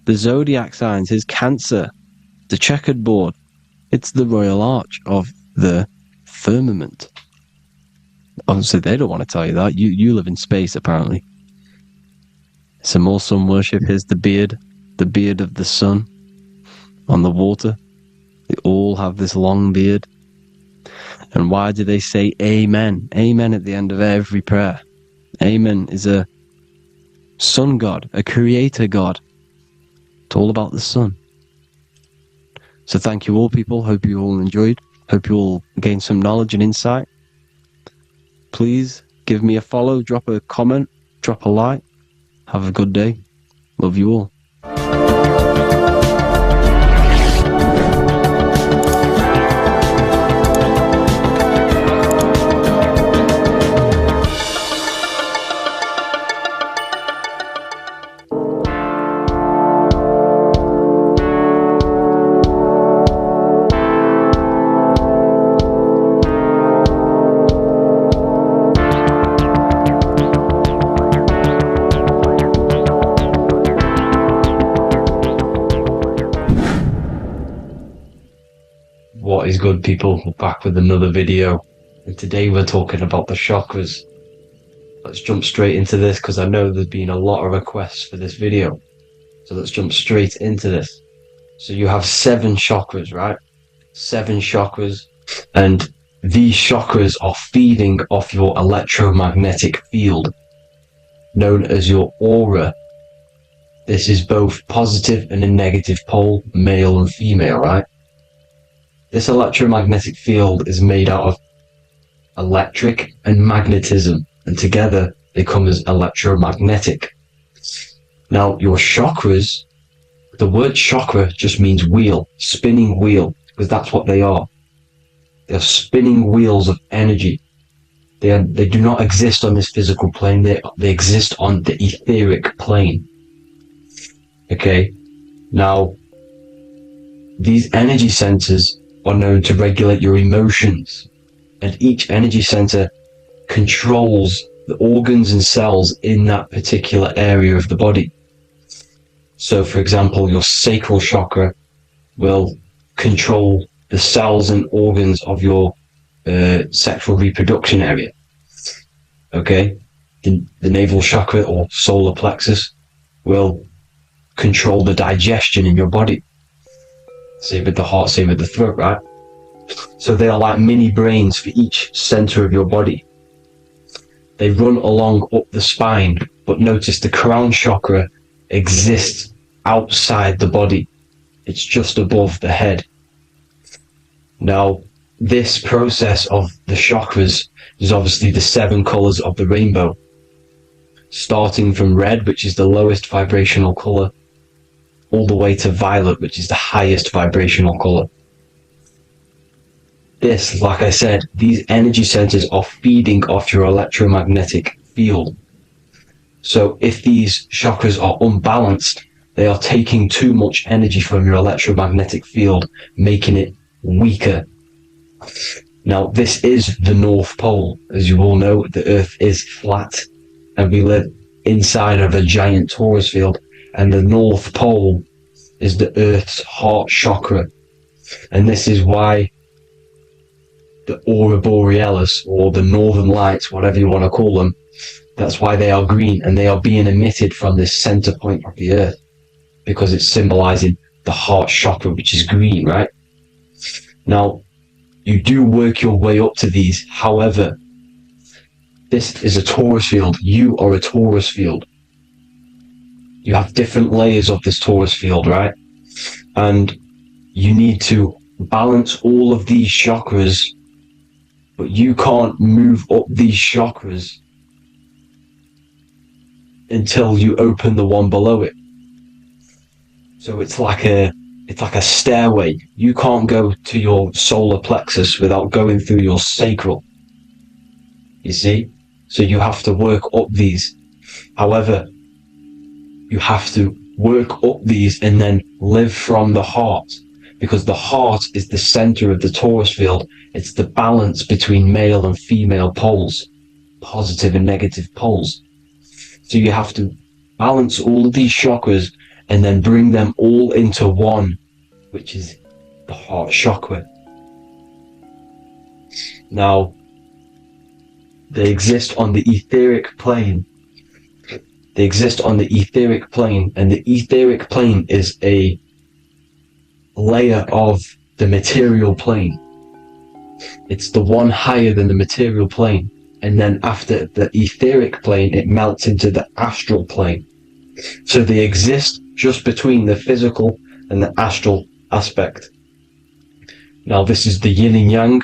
the zodiac signs. Here's Cancer, the checkered board. It's the royal arch of the firmament. Obviously, they don't want to tell you that. You live in space, apparently. Some more sun worship. Here's the beard of the sun on the water. They all have this long beard. And why do they say amen? Amen at the end of every prayer. Amen is a sun god, a creator god. It's all about the sun. So thank you all, people. Hope you all enjoyed. Hope you all gained some knowledge and insight. Please give me a follow, drop a comment, drop a like. Have a good day. Love you all. What is good, people? We're back with another video, and today we're talking about the chakras. Let's jump straight into this, because I know there's been a lot of requests for this video. So let's jump straight into this. So you have 7 chakras, right? 7 chakras, and these chakras are feeding off your electromagnetic field, known as your aura. This is both positive and a negative pole, male and female, right? This electromagnetic field is made out of electric and magnetism, and together they come as electromagnetic. Now, your chakras, the word chakra just means wheel, spinning wheel, because that's what they are. They're spinning wheels of energy. They do not exist on this physical plane. They exist on the etheric plane. Okay? Now, these energy centers are known to regulate your emotions, and each energy center controls the organs and cells in that particular area of the body. So, for example, your sacral chakra will control the cells and organs of your sexual reproduction area. Okay? The navel chakra or solar plexus will control the digestion in your body. Same with the heart, same with the throat, right? So they are like mini brains for each center of your body. They run along up the spine, but notice the crown chakra exists outside the body. It's just above the head. Now, this process of the chakras is obviously the 7 colors of the rainbow, starting from red, which is the lowest vibrational color, all the way to violet, which is the highest vibrational color. This, like I said, these energy centers are feeding off your electromagnetic field. So if these chakras are unbalanced, they are taking too much energy from your electromagnetic field, making it weaker. Now, this is the North Pole. As you all know, the Earth is flat, and we live inside of a giant torus field, and the North Pole is the Earth's heart chakra. And this is why the aurora borealis, or the northern lights, whatever you want to call them, that's why they are green, and they are being emitted from this center point of the Earth, because it's symbolizing the heart chakra, which is green, right? Now, you do work your way up to these. However, this is a torus field. You are a torus field. You have different layers of this torus field, right? And you need to balance all of these chakras, but you can't move up these chakras until you open the one below it. So it's like a stairway. You can't go to your solar plexus without going through your sacral. You see? So you have to work up these. However, you have to work up these and then live from the heart, because the heart is the center of the torus field. It's the balance between male and female poles, positive and negative poles. So you have to balance all of these chakras and then bring them all into one, which is the heart chakra. Now, they exist on the etheric plane. They exist on the etheric plane, and the etheric plane is a layer of the material plane. It's the one higher than the material plane, and then after the etheric plane, it melts into the astral plane. So they exist just between the physical and the astral aspect. Now, this is the yin and yang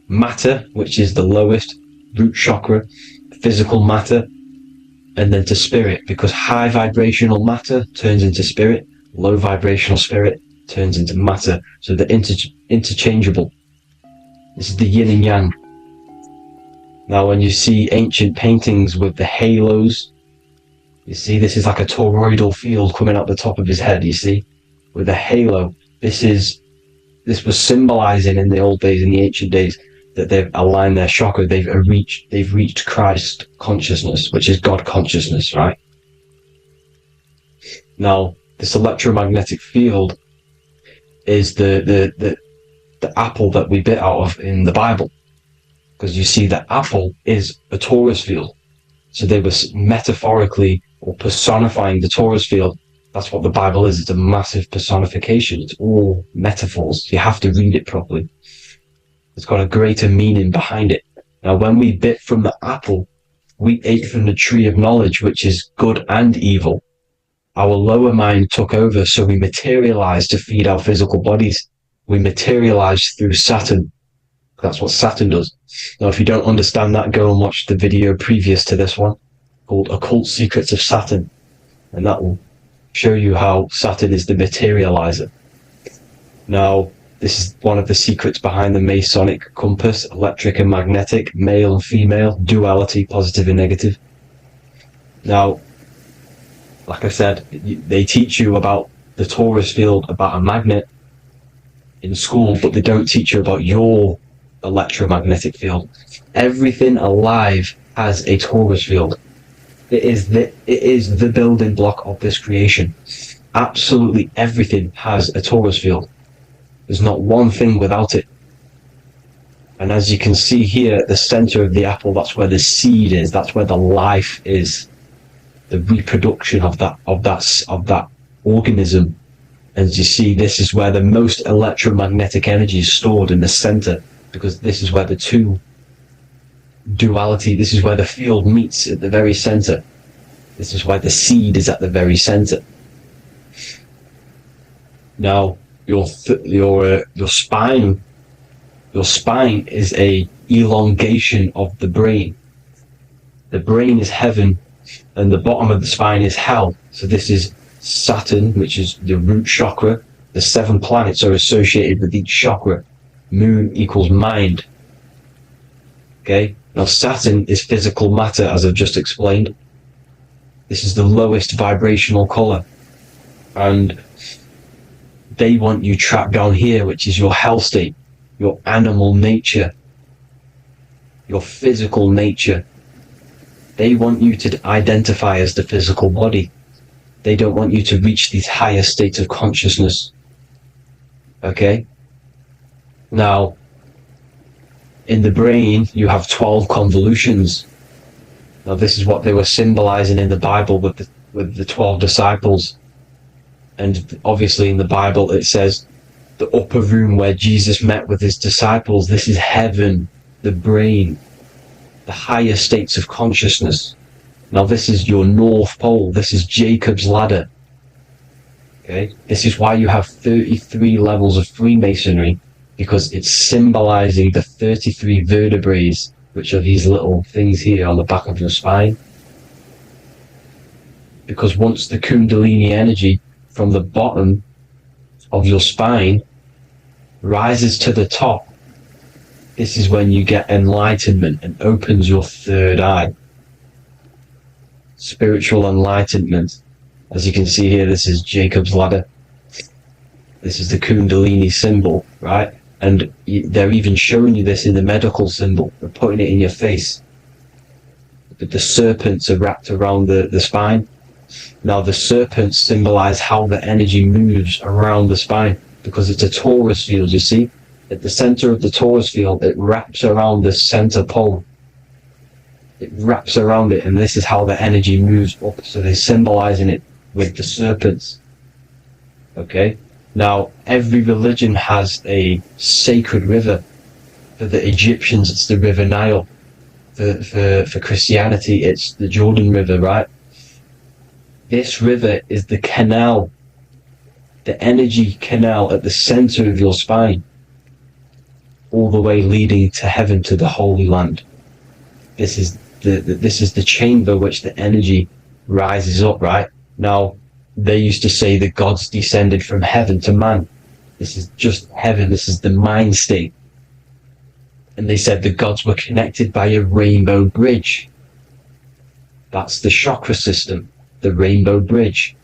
matter, which is the lowest root chakra, physical matter, and then to spirit, because high vibrational matter turns into spirit, low vibrational spirit turns into matter. So they're interchangeable. This is the yin and yang. Now, when you see ancient paintings with the halos, you see this is like a toroidal field coming out the top of his head, you see, with a halo. This was symbolizing in the old days, in the ancient days, that they've aligned their chakra, they've reached Christ consciousness, which is God consciousness, right? Now, this electromagnetic field is the apple that we bit out of in the Bible, because you see that apple is a torus field. So they were metaphorically or personifying the torus field. That's what the Bible is. It's a massive personification. It's all metaphors. You have to read it properly. It's got a greater meaning behind it. Now, when we bit from the apple, we ate from the tree of knowledge, which is good and evil. Our lower mind took over, so we materialized to feed our physical bodies. We materialized through Saturn. That's what Saturn does. Now, if you don't understand that, go and watch the video previous to this one. called Occult Secrets of Saturn, and that will show you how Saturn is the materializer. Now, this is one of the secrets behind the Masonic compass: electric and magnetic, male and female, duality, positive and negative. Now, like I said, they teach you about the torus field, about a magnet in school, but they don't teach you about your electromagnetic field. Everything alive has a torus field. It is the building block of this creation. Absolutely everything has a torus field. There's not one thing without it. And as you can see here at the center of the apple, that's where the seed is. That's where the life is. The reproduction of that organism. As you see, this is where the most electromagnetic energy is stored, in the center, because this is where the two duality, this is where the field meets, at the very center. This is why the seed is at the very center. Now, your spine is a elongation of the brain. The brain is heaven, and the bottom of the spine is hell. So this is Saturn, which is the root chakra. The 7 planets are associated with each chakra. Moon equals mind. Okay? Now Saturn is physical matter, as I've just explained. This is the lowest vibrational color. And they want you trapped down here, which is your hell state, your animal nature, your physical nature. They want you to identify as the physical body. They don't want you to reach these higher states of consciousness. Okay? Now, in the brain, you have 12 convolutions. Now, this is what they were symbolizing in the Bible with the 12 disciples. And obviously in the Bible it says the upper room where Jesus met with his disciples, this is heaven, the brain, the higher states of consciousness. Now this is your North Pole, this is Jacob's ladder. Okay, this is why you have 33 levels of Freemasonry, because it's symbolizing the 33 vertebrae, which are these little things here on the back of your spine. Because once the Kundalini energy from the bottom of your spine rises to the top, this is when you get enlightenment and opens your third eye. Spiritual enlightenment. As you can see here, this is Jacob's ladder. This is the Kundalini symbol, right? And they're even showing you this in the medical symbol. They're putting it in your face. But the serpents are wrapped around the spine. Now the serpents symbolize how the energy moves around the spine, because it's a torus field, you see? At the center of the torus field, it wraps around the center pole. It wraps around it, and this is how the energy moves up. So they're symbolizing it with the serpents. Okay? Now, every religion has a sacred river. For the Egyptians, it's the River Nile. For Christianity, it's the Jordan River, right? This river is the canal, the energy canal at the center of your spine, all the way leading to heaven, to the Holy Land. This is the chamber which the energy rises up, right? Now, they used to say the gods descended from heaven to man. This is just heaven. This is the mind state. And they said the gods were connected by a rainbow bridge. That's the chakra system, the rainbow bridge.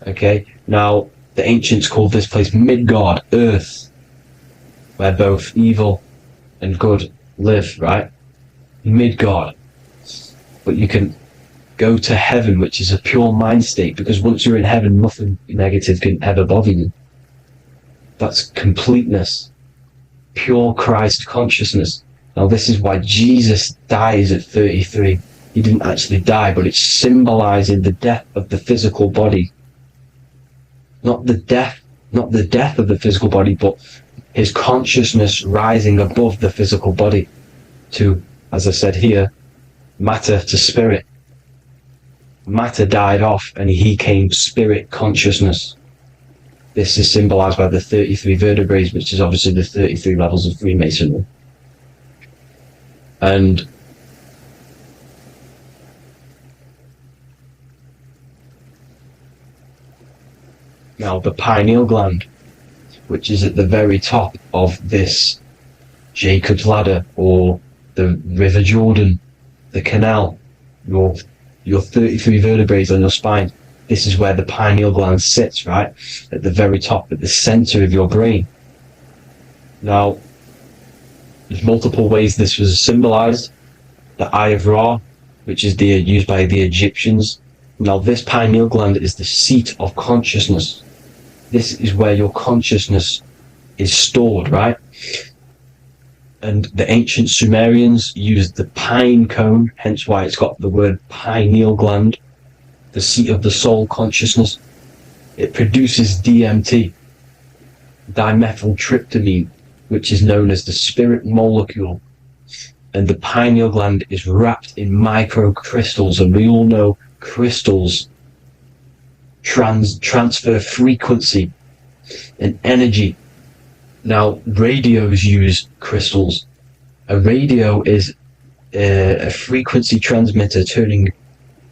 Okay, now the ancients called this place Midgard, Earth, where both evil and good live, right? Midgard. But you can go to heaven, which is a pure mind state, because once you're in heaven, nothing negative can ever bother you. That's completeness, pure Christ consciousness. Now this is why Jesus dies at 33. He didn't actually die, but it's symbolizing the death of the physical body. Not the death of the physical body, but his consciousness rising above the physical body to, as I said here, matter to spirit. Matter died off and he came spirit consciousness. This is symbolized by the 33 vertebrae, which is obviously the 33 levels of Freemasonry. And Now, the pineal gland, which is at the very top of this Jacob's ladder, or the River Jordan, the canal, your 33 vertebrae on your spine. This is where the pineal gland sits, right? At the very top, at the center of your brain. Now, there's multiple ways this was symbolized. The Eye of Ra, which is used by the Egyptians. Now, this pineal gland is the seat of consciousness. This is where your consciousness is stored, right? And the ancient Sumerians used the pine cone, hence why it's got the word pineal gland, the seat of the soul consciousness. It produces DMT, dimethyltryptamine, which is known as the spirit molecule. And the pineal gland is wrapped in microcrystals, and we all know crystals transfer frequency and energy. Now, radios use crystals. A radio is a frequency transmitter, turning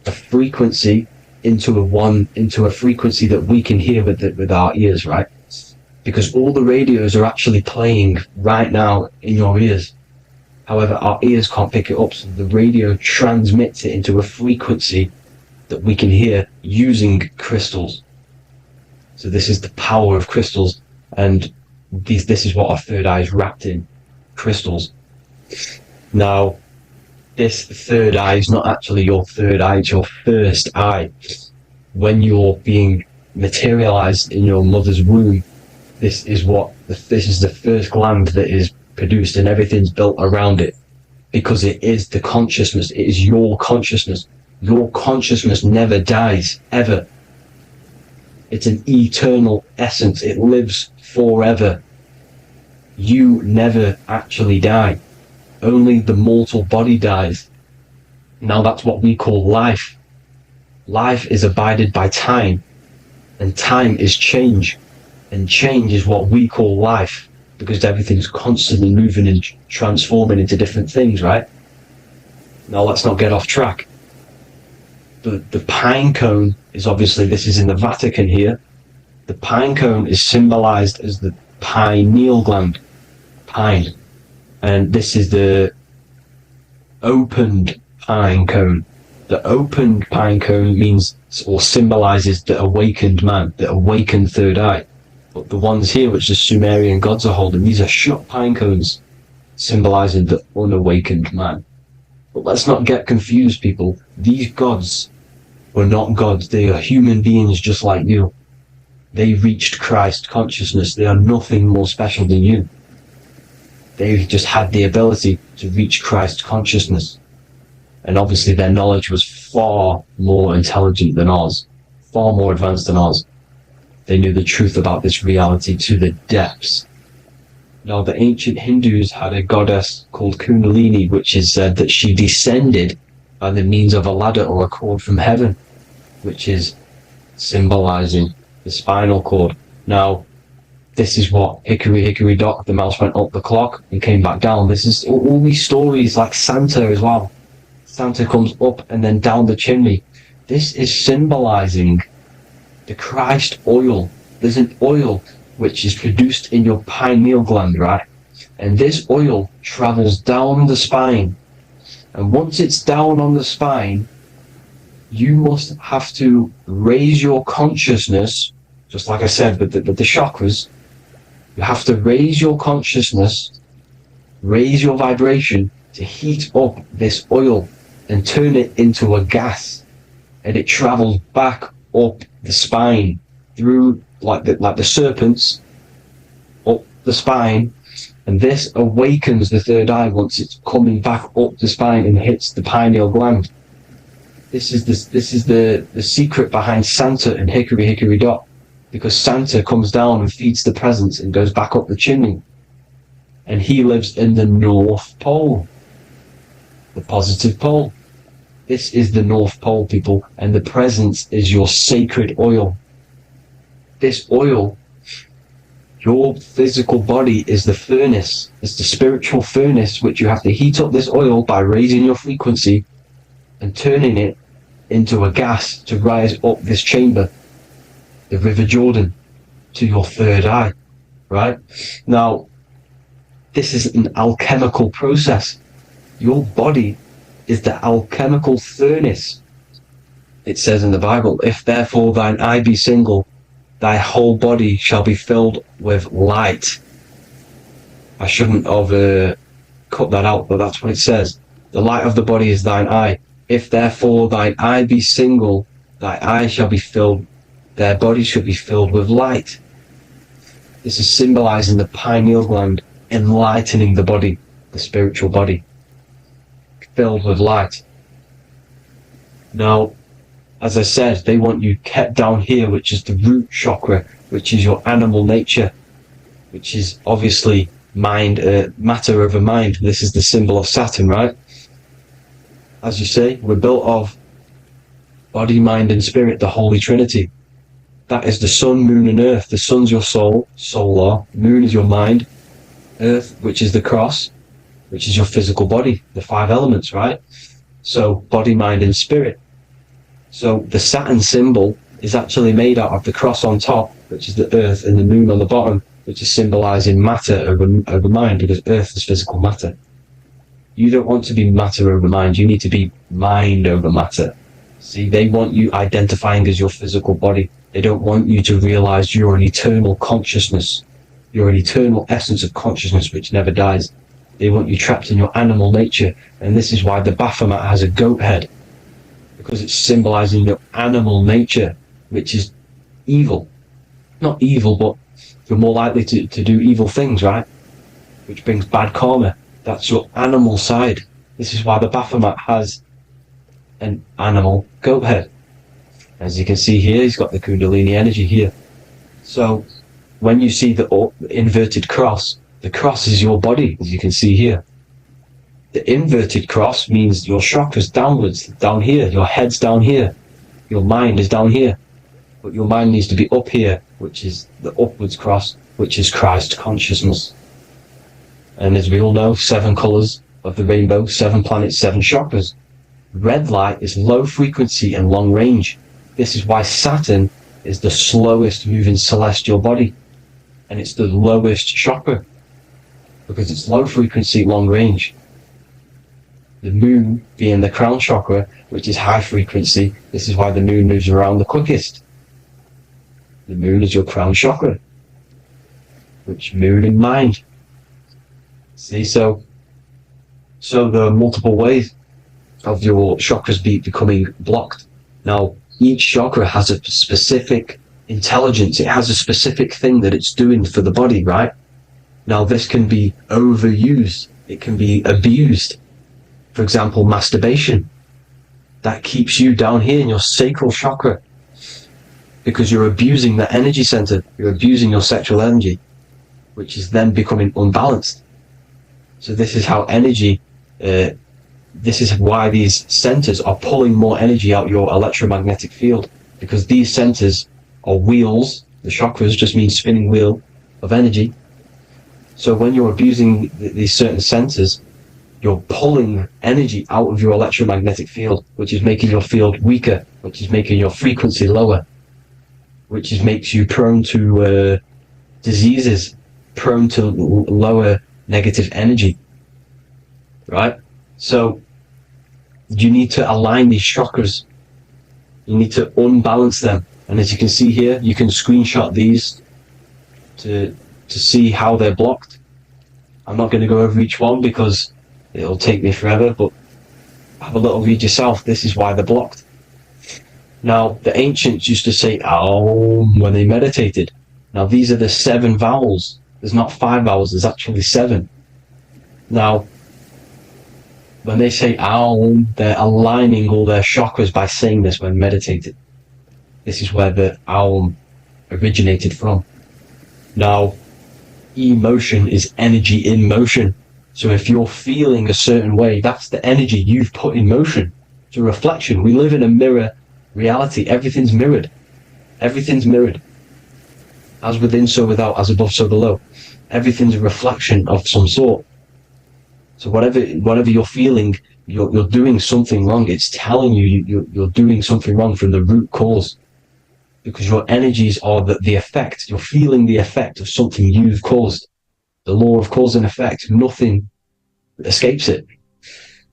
a frequency into a frequency that we can hear with our ears, right? Because all the radios are actually playing right now in your ears. However, our ears can't pick it up, so the radio transmits it into a frequency that we can hear using crystals. So this is the power of crystals, and this is what our third eye is wrapped in, crystals. Now, this third eye is not actually your third eye, it's your first eye. When you're being materialized in your mother's womb, this is the first gland that is produced, and everything's built around it, because it is the consciousness. It is your consciousness. Your consciousness never dies, ever. It's an eternal essence. It lives forever. You never actually die. Only the mortal body dies. Now that's what we call life. Life is abided by time, and time is change, and change is what we call life, because everything's constantly moving and transforming into different things, right? Now let's not get off track. The pine cone is obviously, this is in the Vatican here. The pine cone is symbolized as the pineal gland, pine. And this is the opened pine cone. The opened pine cone means, or symbolizes, the awakened man, the awakened third eye. But the ones here, which the Sumerian gods are holding, these are shut pine cones, symbolizing the unawakened man. But let's not get confused, people. These gods were not gods. They are human beings just like you. They reached Christ consciousness. They are nothing more special than you. They just had the ability to reach Christ consciousness. And obviously their knowledge was far more intelligent than ours, far more advanced than ours. They knew the truth about this reality to the depths. Now, the ancient Hindus had a goddess called Kundalini, which is said that she descended by the means of a ladder or a cord from heaven, which is symbolizing the spinal cord. Now, this is what Hickory Hickory Dock, the mouse went up the clock and came back down. This is all these stories, like Santa as well. Santa comes up and then down the chimney. This is symbolizing the Christ oil. There's an oil which is produced in your pineal gland, right? And this oil travels down the spine. And once it's down on the spine, you must have to raise your consciousness, just like I said with the chakras. You have to raise your consciousness, raise your vibration to heat up this oil and turn it into a gas. And it travels back up the spine through like the serpents up the spine, and this awakens the third eye once it's coming back up the spine and hits the pineal gland. This is the secret behind Santa and Hickory Hickory Dock, because Santa comes down and feeds the presents and goes back up the chimney, and he lives in the North Pole, the positive pole. This is the North Pole, people, and the presence is your sacred oil. This oil, your physical body, is the furnace. It's the spiritual furnace, which you have to heat up this oil by raising your frequency and turning it into a gas to rise up this chamber, the River Jordan, to your third eye, right? Now, this is an alchemical process. Your body is the alchemical furnace. It says in the Bible, if therefore thine eye be single, thy whole body shall be filled with light. I shouldn't have cut that out, but that's what it says. The light of the body is thine eye. If therefore thine eye be single, thy eye shall be filled, their body shall be filled with light. This is symbolizing the pineal gland enlightening the body, the spiritual body, filled with light. Now, as I said, they want you kept down here, which is the root chakra, which is your animal nature, which is obviously mind, matter over mind. This is the symbol of Saturn, right? As you say, we're built of body, mind, and spirit, the Holy Trinity. That is the sun, moon, and earth. The sun's your soul, solar. Moon is your mind. Earth, which is the cross, which is your physical body, the 5 elements, right? So, body, mind, and spirit. So, the Saturn symbol is actually made out of the cross on top, which is the earth, and the moon on the bottom, which is symbolizing matter over mind, because earth is physical matter. You don't want to be matter over mind, you need to be mind over matter. See, they want you identifying as your physical body. They don't want you to realize you're an eternal consciousness. You're an eternal essence of consciousness which never dies. They want you trapped in your animal nature, and this is why the Baphomet has a goat head, because it's symbolizing your animal nature, which is evil. Not evil, but you're more likely to do evil things, right? Which brings bad karma. That's your animal side. This is why the Baphomet has an animal goat head. As you can see here, he's got the Kundalini energy here. So, when you see the inverted cross, the cross is your body, as you can see here. The inverted cross means your chakra's downwards, down here, your head's down here, your mind is down here. But your mind needs to be up here, which is the upwards cross, which is Christ consciousness. And as we all know, 7 colours of the rainbow, 7 planets, 7 chakras. Red light is low frequency and long range. This is why Saturn is the slowest moving celestial body. And it's the lowest chakra, because it's low frequency, long range. The moon being the crown chakra, which is high frequency, this is why the moon moves around the quickest. The moon is your crown chakra, which moon in mind. See, so there are multiple ways of your chakras becoming blocked. Now, each chakra has a specific intelligence. It has a specific thing that it's doing for the body, right? Now, this can be overused. It can be abused. For example, masturbation. That keeps you down here in your sacral chakra, because you're abusing the energy center. You're abusing your sexual energy, which is then becoming unbalanced. So this is how energy, this is why these centers are pulling more energy out your electromagnetic field, because these centers are wheels. The chakras just mean spinning wheel of energy. So when you're abusing these certain centers, you're pulling energy out of your electromagnetic field, which is making your field weaker, which is making your frequency lower, which makes you prone to diseases, prone to lower negative energy, right? So you need to align these chakras. You need to unbalance them. And as you can see here, you can screenshot these to see how they're blocked. I'm not going to go over each one because it'll take me forever, but have a little read yourself. This is why they're blocked. Now, the ancients used to say Aum when they meditated. Now, these are the 7 vowels. There's not 5 vowels, there's actually 7. Now, when they say Aum, they're aligning all their chakras by saying this when meditated. This is where the Aum originated from. Now, emotion is energy in motion. So if you're feeling a certain way, that's the energy you've put in motion. It's a reflection. We live in a mirror reality. Everything's mirrored. Everything's mirrored. As within, so without. As above, so below. Everything's a reflection of some sort. So whatever you're feeling, you're doing something wrong. It's telling you you're doing something wrong from the root cause. because your energies are the effect. You're feeling the effect of something you've caused. The law of cause and effect. Nothing escapes it.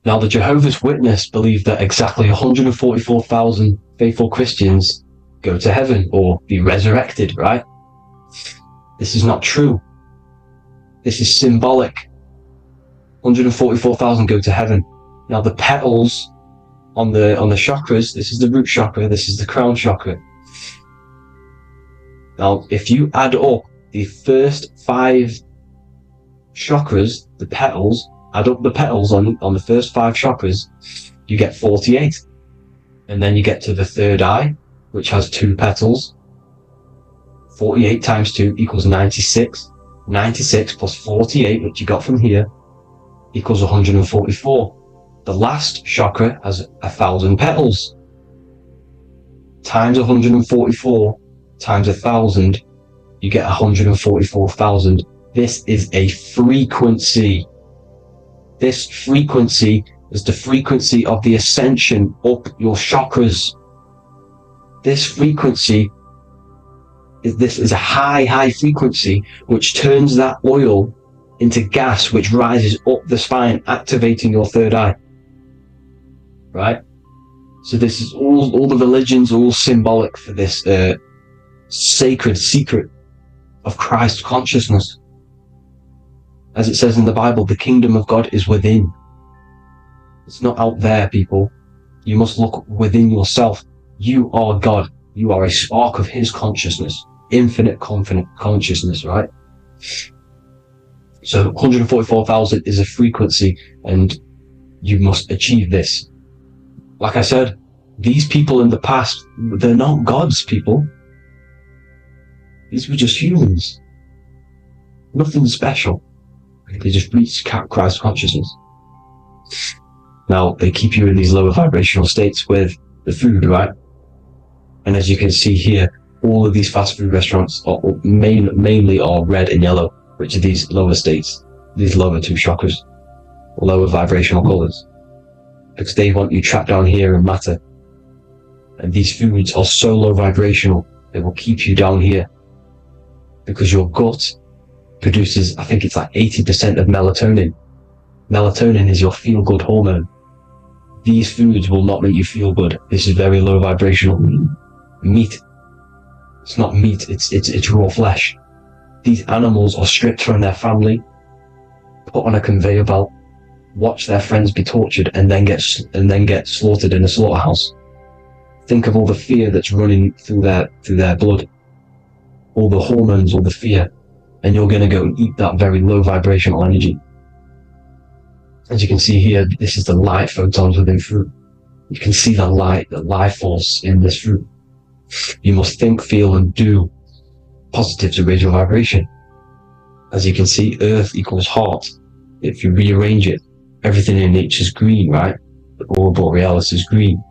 Now, the Jehovah's Witness believe that exactly 144,000 faithful Christians go to heaven or be resurrected, right? This is not true. This is symbolic. 144,000 go to heaven. Now, the petals on the chakras, this is the root chakra, this is the crown chakra. Now, if you add up the first 5 chakras, the petals, add up the petals on the first 5 chakras, you get 48. And then you get to the third eye, which has 2 petals. 48 times 2 equals 96. 96 plus 48, which you got from here, equals 144. The last chakra has 1,000 petals. Times 144 times 1,000, you get 144,000. This is a frequency. This frequency is the frequency of the ascension up your chakras. This frequency is a high frequency which turns that oil into gas, which rises up the spine, activating your third eye. Right? So this is all the religions are all symbolic for this sacred secret of Christ consciousness. As it says in the Bible, the kingdom of God is within. It's not out there, people. You must look within yourself. You are God. You are a spark of His consciousness. Infinite consciousness, right? So 144,000 is a frequency, and you must achieve this. Like I said, these people in the past, they're not gods, people. These were just humans. Nothing special. They just reached Christ consciousness. Now, they keep you in these lower vibrational states with the food, right? And as you can see here, all of these fast food restaurants are mainly are red and yellow, which are these lower states, these lower 2 chakras, lower vibrational colors, because they want you trapped down here in matter. And these foods are so low vibrational, they will keep you down here, because your gut produces, I think it's like 80% of melatonin. Melatonin is your feel-good hormone. These foods will not make you feel good. This is very low vibrational. Meat. It's not meat, it's raw flesh. These animals are stripped from their family, put on a conveyor belt, watch their friends be tortured, and then get slaughtered in a slaughterhouse. Think of all the fear that's running through their blood, all the hormones, all the fear, and you're going to go and eat that very low vibrational energy. As you can see here, this is the light photons within fruit. You can see the light, the life force in this fruit. You must think, feel, and do positive to raise your vibration. As you can see, earth equals heart. If you rearrange it, everything in nature is green, right? The aurora borealis is green.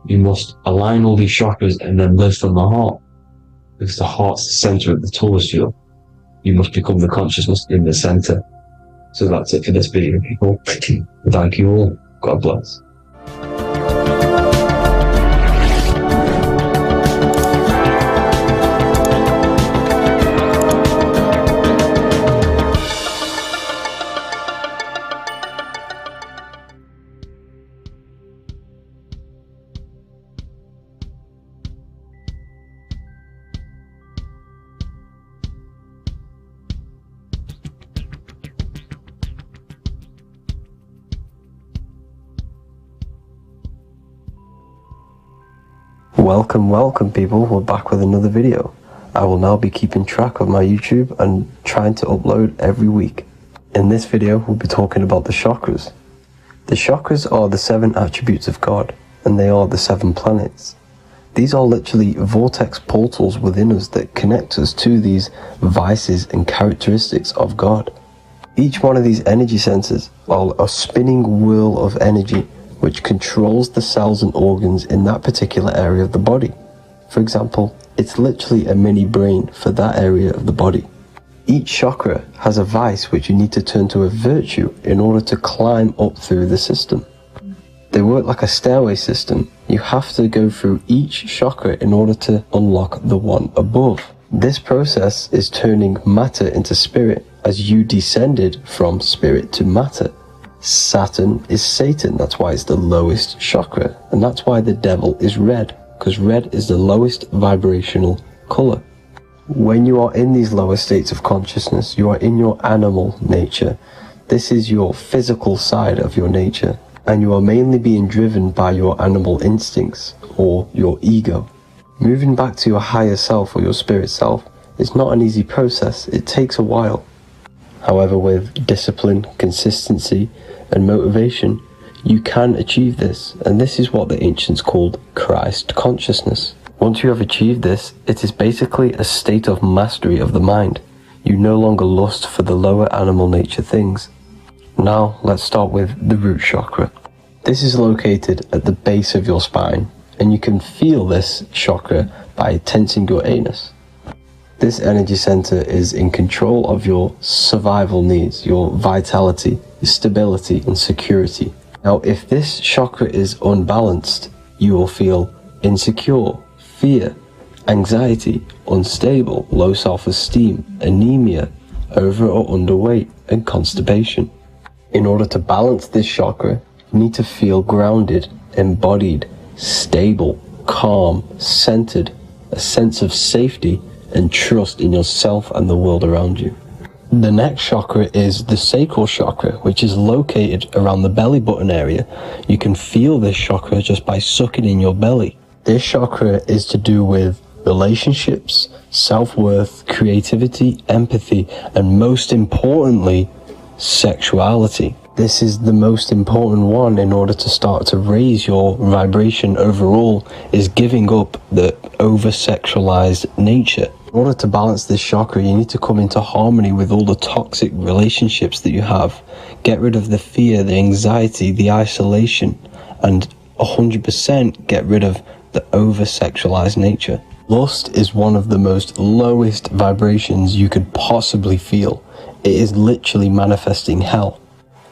You must align all these chakras and then live from the heart, because the heart's the center of the Taurus field. You must become the consciousness in the center. So that's it for this video, people. Thank you all. God bless. Welcome people, we're back with another video. I will now be keeping track of my YouTube and trying to upload every week. In this video, we'll be talking about the chakras. The chakras are the 7 attributes of God, and they are the 7 planets. These are literally vortex portals within us that connect us to these vices and characteristics of God. Each one of these energy centers are a spinning wheel of energy which controls the cells and organs in that particular area of the body. For example, it's literally a mini brain for that area of the body. Each chakra has a vice which you need to turn to a virtue in order to climb up through the system. They work like a stairway system. You have to go through each chakra in order to unlock the one above. This process is turning matter into spirit as you descended from spirit to matter. Saturn is Satan, that's why it's the lowest chakra, and that's why the devil is red, because red is the lowest vibrational color. When you are in these lower states of consciousness, you are in your animal nature. This is your physical side of your nature, and you are mainly being driven by your animal instincts or your ego. Moving back to your higher self or your spirit self is not an easy process. It takes a while. However, with discipline, consistency, and motivation, you can achieve this, and this is what the ancients called Christ consciousness. Once you have achieved this, it is basically a state of mastery of the mind. You no longer lust for the lower animal nature things. Now, let's start with the root chakra. This is located at the base of your spine, and you can feel this chakra by tensing your anus. This energy center is in control of your survival needs, your vitality, your stability, and security. Now, if this chakra is unbalanced, you will feel insecure, fear, anxiety, unstable, low self-esteem, anemia, over or underweight, and constipation. In order to balance this chakra, you need to feel grounded, embodied, stable, calm, centered, a sense of safety, and trust in yourself and the world around you. The next chakra is the sacral chakra, which is located around the belly button area. You can feel this chakra just by sucking in your belly. This chakra is to do with relationships, self-worth, creativity, empathy, and most importantly, sexuality. This is the most important one in order to start to raise your vibration overall, is giving up the over-sexualized nature. In order to balance this chakra, you need to come into harmony with all the toxic relationships that you have. Get rid of the fear, the anxiety, the isolation, and 100% get rid of the over-sexualized nature. Lust is one of the most lowest vibrations you could possibly feel. It is literally manifesting hell.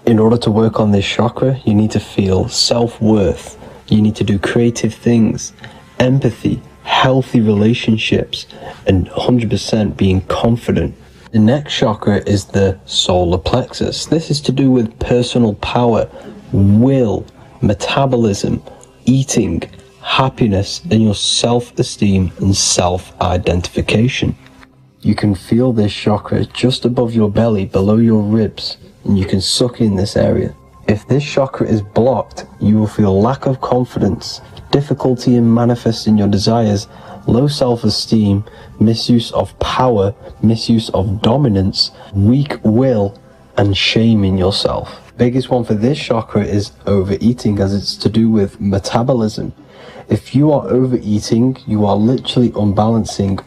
In order to work on this chakra, you need to feel self-worth. You need to do creative things, empathy, healthy relationships, and 100% being confident. The next chakra is the solar plexus. This is to do with personal power, will, metabolism, eating, happiness, and your self-esteem and self-identification. You can feel this chakra just above your belly, below your ribs, and you can suck in this area. If this chakra is blocked, you will feel lack of confidence, difficulty in manifesting your desires, low self-esteem, misuse of power, misuse of dominance, weak will, and shame in yourself. Biggest one for this chakra is overeating, as it's to do with metabolism. If you are overeating, you are literally unbalancing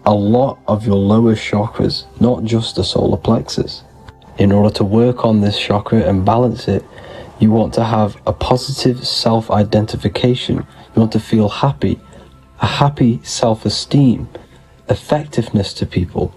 a lot of your lower chakras, not just the solar plexus. In order to work on this chakra and balance it, you want to have a positive self-identification. You want to feel happy, a happy self-esteem, effectiveness to people,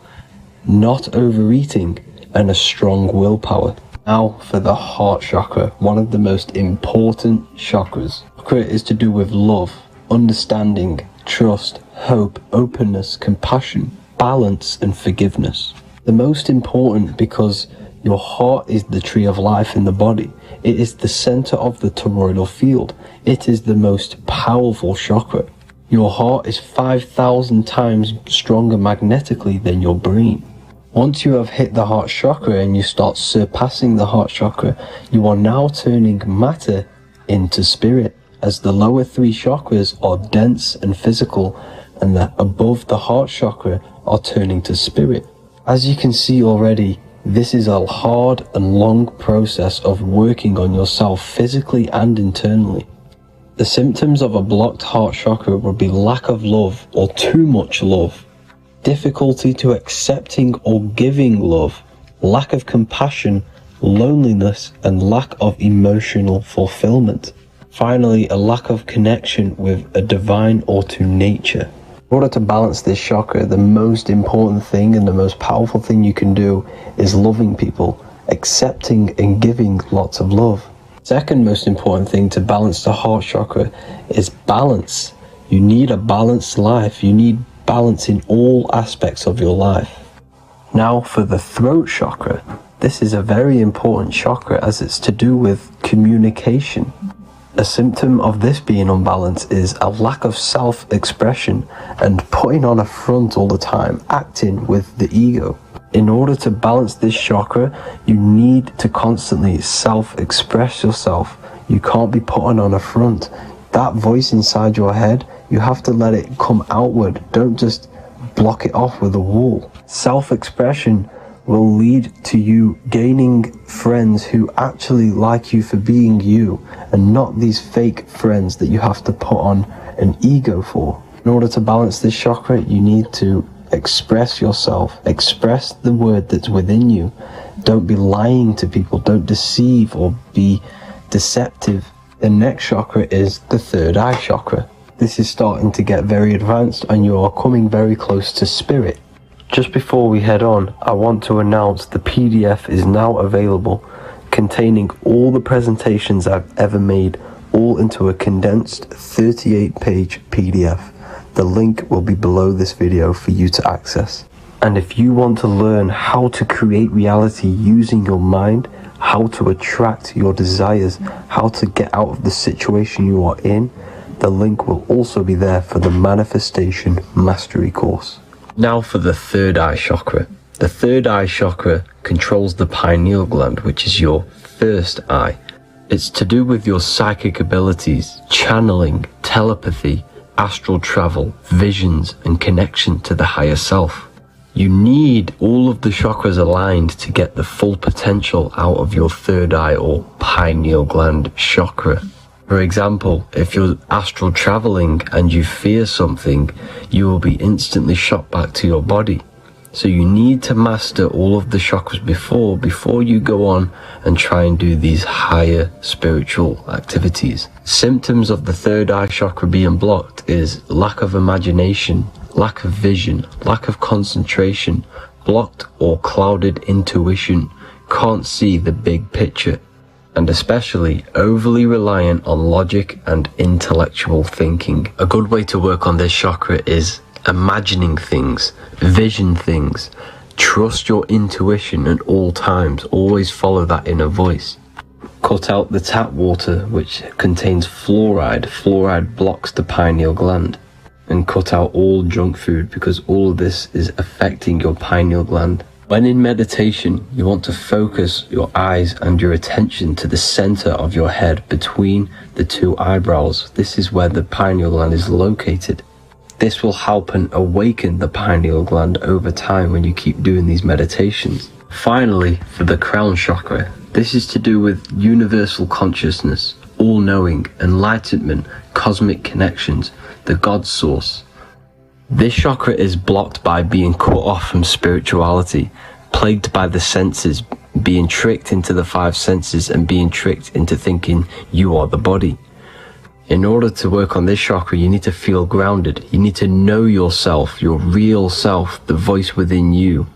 not overeating, and a strong willpower. Now for the heart chakra, one of the most important chakras. Chakra is to do with love, understanding, trust, hope, openness, compassion, balance, and forgiveness. The most important because your heart is the tree of life in the body. It is the center of the toroidal field. It is the most powerful chakra. Your heart is 5,000 times stronger magnetically than your brain. Once you have hit the heart chakra and you start surpassing the heart chakra, you are now turning matter into spirit, as the lower three chakras are dense and physical, and the above the heart chakra are turning to spirit. As you can see already, this is a hard and long process of working on yourself physically and internally. The symptoms of a blocked heart chakra would be lack of love or too much love, difficulty to accepting or giving love, lack of compassion, loneliness, and lack of emotional fulfillment. Finally, a lack of connection with a divine or to nature. In order to balance this chakra, the most important thing and the most powerful thing you can do is loving people, accepting and giving lots of love. Second most important thing to balance the heart chakra is balance. You need a balanced life. You need balance in all aspects of your life. Now for the throat chakra. This is a very important chakra as it's to do with communication. A symptom of this being unbalanced is a lack of self-expression and putting on a front all the time, acting with the ego. In order to balance this chakra, you need to constantly self-express yourself. You can't be putting on a front. That voice inside your head, you have to let it come outward. Don't just block it off with a wall. Self-expression will lead to you gaining friends who actually like you for being you and not these fake friends that you have to put on an ego for. In order to balance this chakra, you need to express yourself, express the word that's within you. Don't be lying to people, don't deceive or be deceptive. The next chakra is the third eye chakra. This is starting to get very advanced and you are coming very close to spirit. Just before we head on, I want to announce the PDF is now available, containing all the presentations I've ever made, all into a condensed 38-page PDF. The link will be below this video for you to access. And if you want to learn how to create reality using your mind, how to attract your desires, how to get out of the situation you are in, the link will also be there for the Manifestation Mastery course. Now for the third eye chakra. The third eye chakra controls the pineal gland, which is your first eye. It's to do with your psychic abilities, channeling, telepathy, astral travel, visions, and connection to the higher self. You need all of the chakras aligned to get the full potential out of your third eye or pineal gland chakra. For example, if you're astral traveling and you fear something, you will be instantly shot back to your body. So you need to master all of the chakras before you go on and try and do these higher spiritual activities. Symptoms of the third eye chakra being blocked is lack of imagination, lack of vision, lack of concentration, blocked or clouded intuition, can't see the big picture, and especially overly reliant on logic and intellectual thinking. A good way to work on this chakra is imagining things, vision things. Trust your intuition at all times. Always follow that inner voice. Cut out the tap water which contains fluoride. Fluoride blocks the pineal gland. And cut out all junk food because all of this is affecting your pineal gland. When in meditation, you want to focus your eyes and your attention to the center of your head between the two eyebrows. This is where the pineal gland is located. This will help and awaken the pineal gland over time when you keep doing these meditations. Finally, for the crown chakra, this is to do with universal consciousness, all-knowing, enlightenment, cosmic connections, the God source. This chakra is blocked by being cut off from spirituality, plagued by the senses, being tricked into the five senses and being tricked into thinking you are the body. In order to work on this chakra, you need to feel grounded. You need to know yourself, your real self, the voice within you.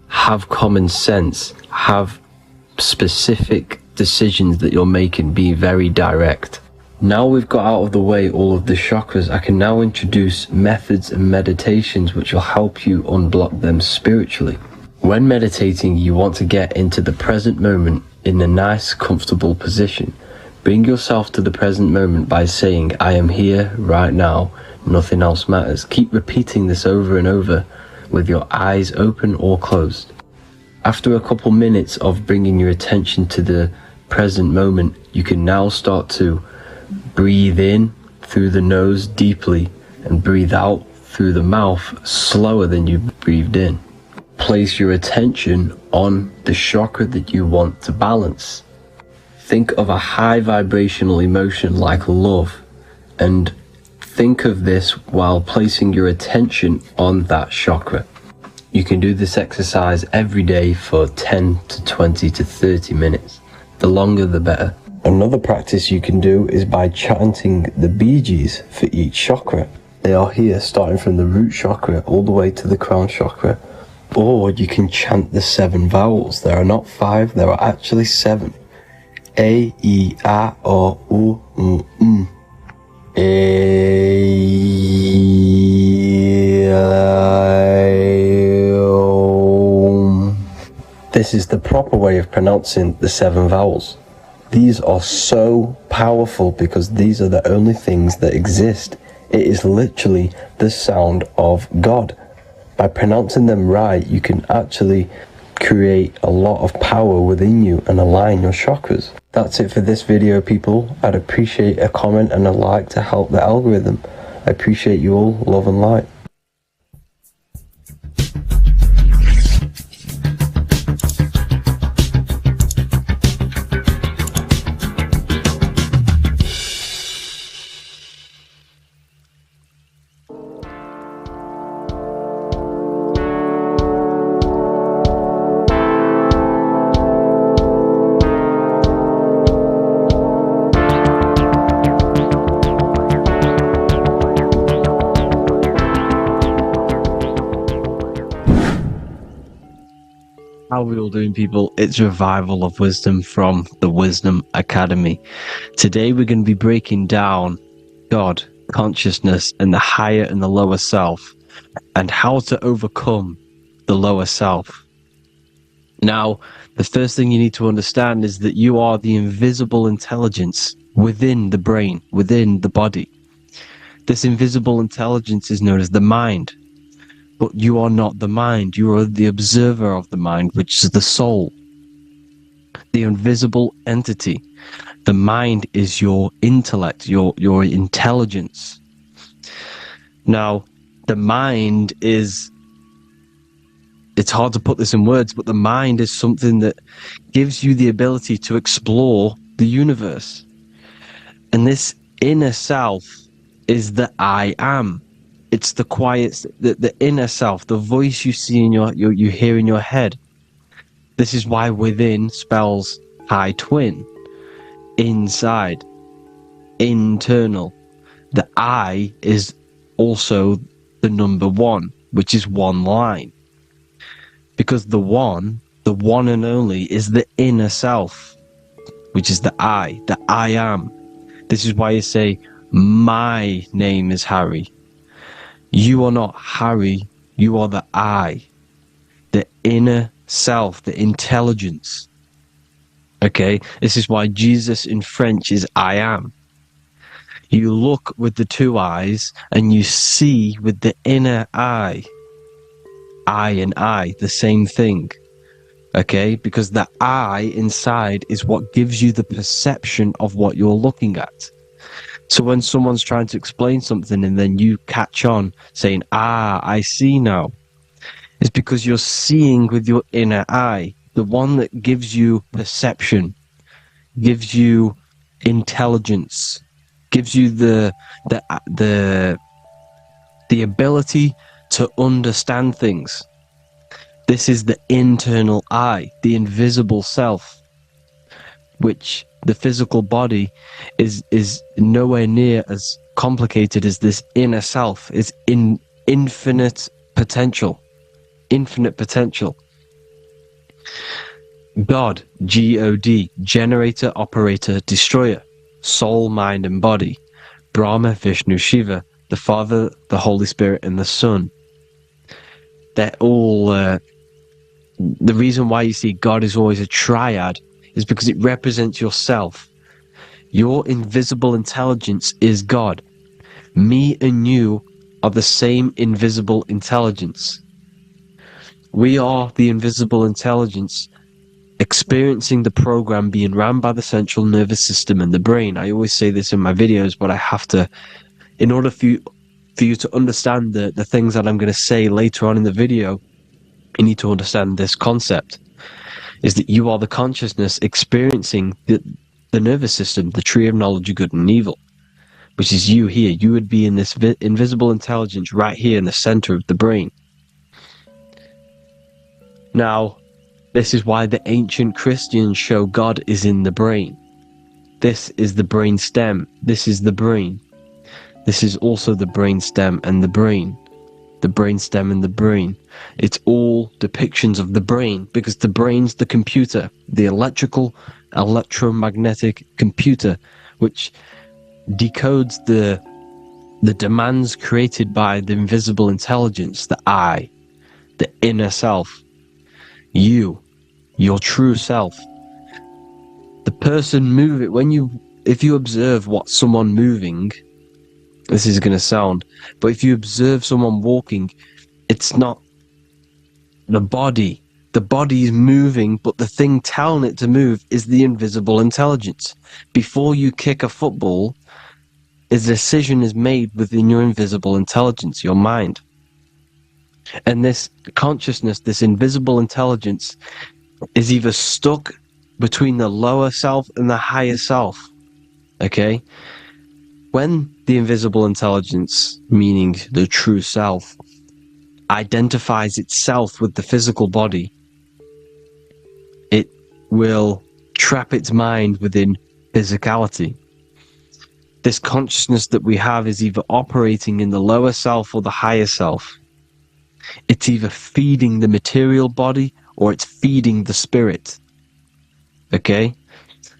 Have common sense, have specific decisions that you're making, be very direct. Now we've got out of the way all of the chakras, I can now introduce methods and meditations which will help you unblock them spiritually. When meditating, you want to get into the present moment in a nice, comfortable position. Bring yourself to the present moment by saying, I am here right now, nothing else matters. Keep repeating this over and over with your eyes open or closed. After a couple minutes of bringing your attention to the present moment, you can now start to breathe in through the nose deeply and breathe out through the mouth slower than you breathed in. Place your attention on the chakra that you want to balance. Think of a high vibrational emotion like love, and think of this while placing your attention on that chakra. You can do this exercise every day for 10 to 20 to 30 minutes. The longer the better. Another practice you can do is by chanting the Bee Gees for each chakra. They are here starting from the root chakra all the way to the crown chakra. Or you can chant the 7 vowels. There are not 5, there are actually 7. A, E, A, O, U, M. This is the proper way of pronouncing the 7 vowels. These are so powerful because these are the only things that exist. It is literally the sound of God. By pronouncing them right, you can actually create a lot of power within you and align your chakras. That's it for this video, people. I'd appreciate a comment and a like to help the algorithm. I appreciate you all. Love and light. How are we all doing, people? It's Revival of Wisdom from the Wisdom Academy. Today we're going to be breaking down God, consciousness, and the higher and the lower self, and how to overcome the lower self. Now, the first thing you need to understand is that you are the invisible intelligence within the brain, within the body. This invisible intelligence is known as the mind. But you are not the mind, you are the observer of the mind, which is the soul, the invisible entity. The mind is your intellect, your intelligence. Now, the mind is, it's hard to put this in words, but the mind is something that gives you the ability to explore the universe. And this inner self is the I am. It's the quiet, the inner self, the voice you see in you hear in your head. This is why within spells high twin, inside, internal. The I is also the number 1, which is one line. Because the one and only, is the inner self, which is the I am. This is why you say, my name is Harry. You are not Harry, you are the I, the inner self, the intelligence. Okay, this is why Jesus in French is I am. You look with the 2 eyes and you see with the inner eye. I and I, the same thing. Okay, because the I inside is what gives you the perception of what you're looking at. So when someone's trying to explain something and then you catch on saying, I see now, it's because you're seeing with your inner eye, the one that gives you perception, gives you intelligence, gives you the ability to understand things. This is the internal I, the invisible self, which the physical body is nowhere near as complicated as this inner self. It's in infinite potential. God, G-O-D, generator, operator, destroyer, soul, mind, and body. Brahma, Vishnu, Shiva, the Father, the Holy Spirit, and the Son. They're all... the reason why you see God is always a triad is because it represents yourself. Your invisible intelligence is God. Me and you are the same invisible intelligence. We are the invisible intelligence experiencing the program being run by the central nervous system and the brain. I always say this in my videos, but I have to, in order for you to understand the things that I'm going to say later on in the video, you need to understand this concept, is that you are the consciousness experiencing the nervous system, the tree of knowledge of good and evil, which is you here. You would be in this invisible intelligence right here in the center of the brain. Now, this is why the ancient Christians show God is in the brain. This is the brain stem. This is the brain. This is also the brain stem and the brain. The brain stem and the brain. It's all depictions of the brain, because the brain's the computer, the electrical electromagnetic computer, which decodes the demands created by the invisible intelligence, the I, the inner self, you, your true self. The person if you observe what someone moving, this is going to sound, but if you observe someone walking, it's not the body. The body is moving, but the thing telling it to move is the invisible intelligence. Before you kick a football, a decision is made within your invisible intelligence, your mind. And this consciousness, this invisible intelligence, is either stuck between the lower self and the higher self. Okay? When the invisible intelligence, meaning the true self, identifies itself with the physical body, it will trap its mind within physicality. This consciousness that we have is either operating in the lower self or the higher self. It's either feeding the material body or it's feeding the spirit. Okay?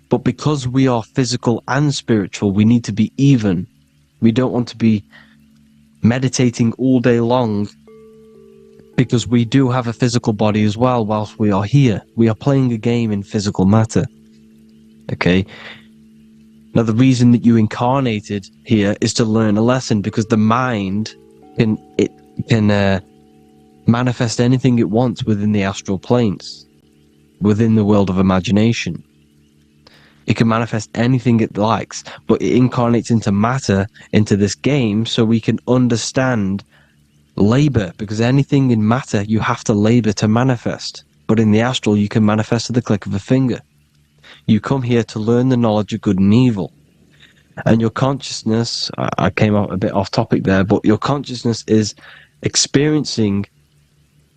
But because we are physical and spiritual, we need to be even. We don't want to be meditating all day long, because we do have a physical body as well whilst we are here. We are playing a game in physical matter. Okay? Now, the reason that you incarnated here is to learn a lesson, because the mind can manifest anything it wants within the astral planes, within the world of imagination. It can manifest anything it likes, but it incarnates into matter, into this game, so we can understand labor, because anything in matter you have to labor to manifest. But in the astral, you can manifest at the click of a finger. You come here to learn the knowledge of good and evil. And your consciousness, I came out a bit off topic there, but your consciousness is experiencing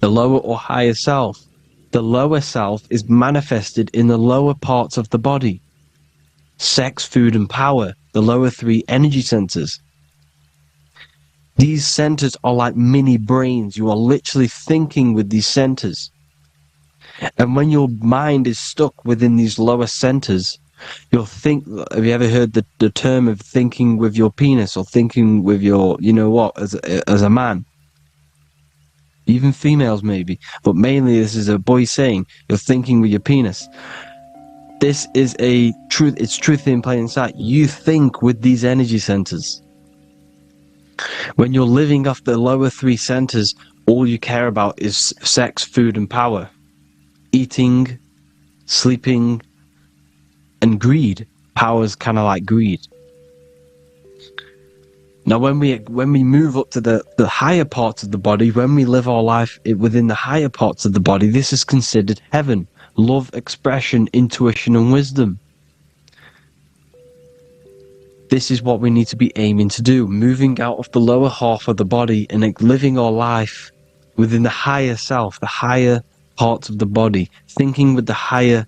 the lower or higher self. The lower self is manifested in the lower parts of the body. Sex, food, and power, the lower three energy centers. These centers are like mini brains. You are literally thinking with these centers. And when your mind is stuck within these lower centers, you'll think, have you ever heard the term of thinking with your penis, or thinking with your, you know what, as a man? Even females maybe, but mainly this is a boy saying, you're thinking with your penis. This is a truth, it's truth in plain sight. You think with these energy centers. When you're living off the lower three centers, all you care about is sex, food, and power. Eating, sleeping, and greed. Power's kind of like greed. Now, when we move up to the higher parts of the body, when we live our life within the higher parts of the body, this is considered heaven. Love, expression, intuition, and wisdom. This is what we need to be aiming to do, moving out of the lower half of the body and living our life within the higher self, the higher parts of the body, thinking with the higher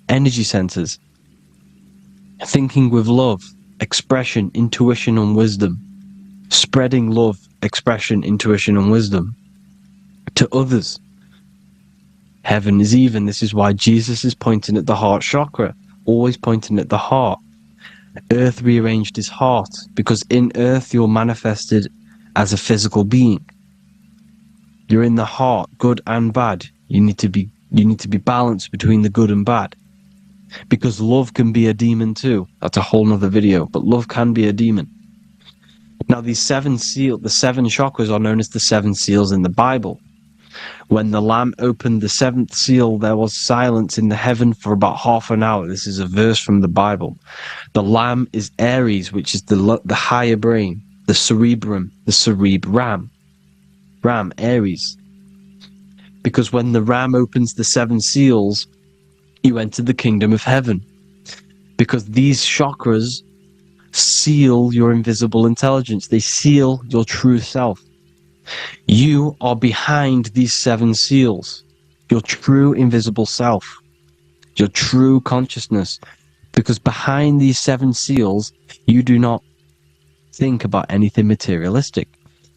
energy centers, thinking with love, expression, intuition, and wisdom, spreading love, expression, intuition, and wisdom to others. Heaven is even. This is why Jesus is pointing at the heart chakra, always pointing at the heart. Earth rearranged his heart, because in earth you're manifested as a physical being. You're in the heart, good and bad. You need to be balanced between the good and bad. Because love can be a demon too. That's a whole nother video, but love can be a demon. Now the seven chakras are known as the seven seals in the Bible. When the Lamb opened the seventh seal, there was silence in the heaven for about half an hour. This is a verse from the Bible. The Lamb is Aries, which is the higher brain, the cerebrum, the cerebram. Ram, Aries. Because when the Ram opens the seven seals, you enter the kingdom of heaven. Because these chakras seal your invisible intelligence. They seal your true self. You are behind these seven seals. Your true invisible self. Your true consciousness. Because behind these seven seals, you do not think about anything materialistic.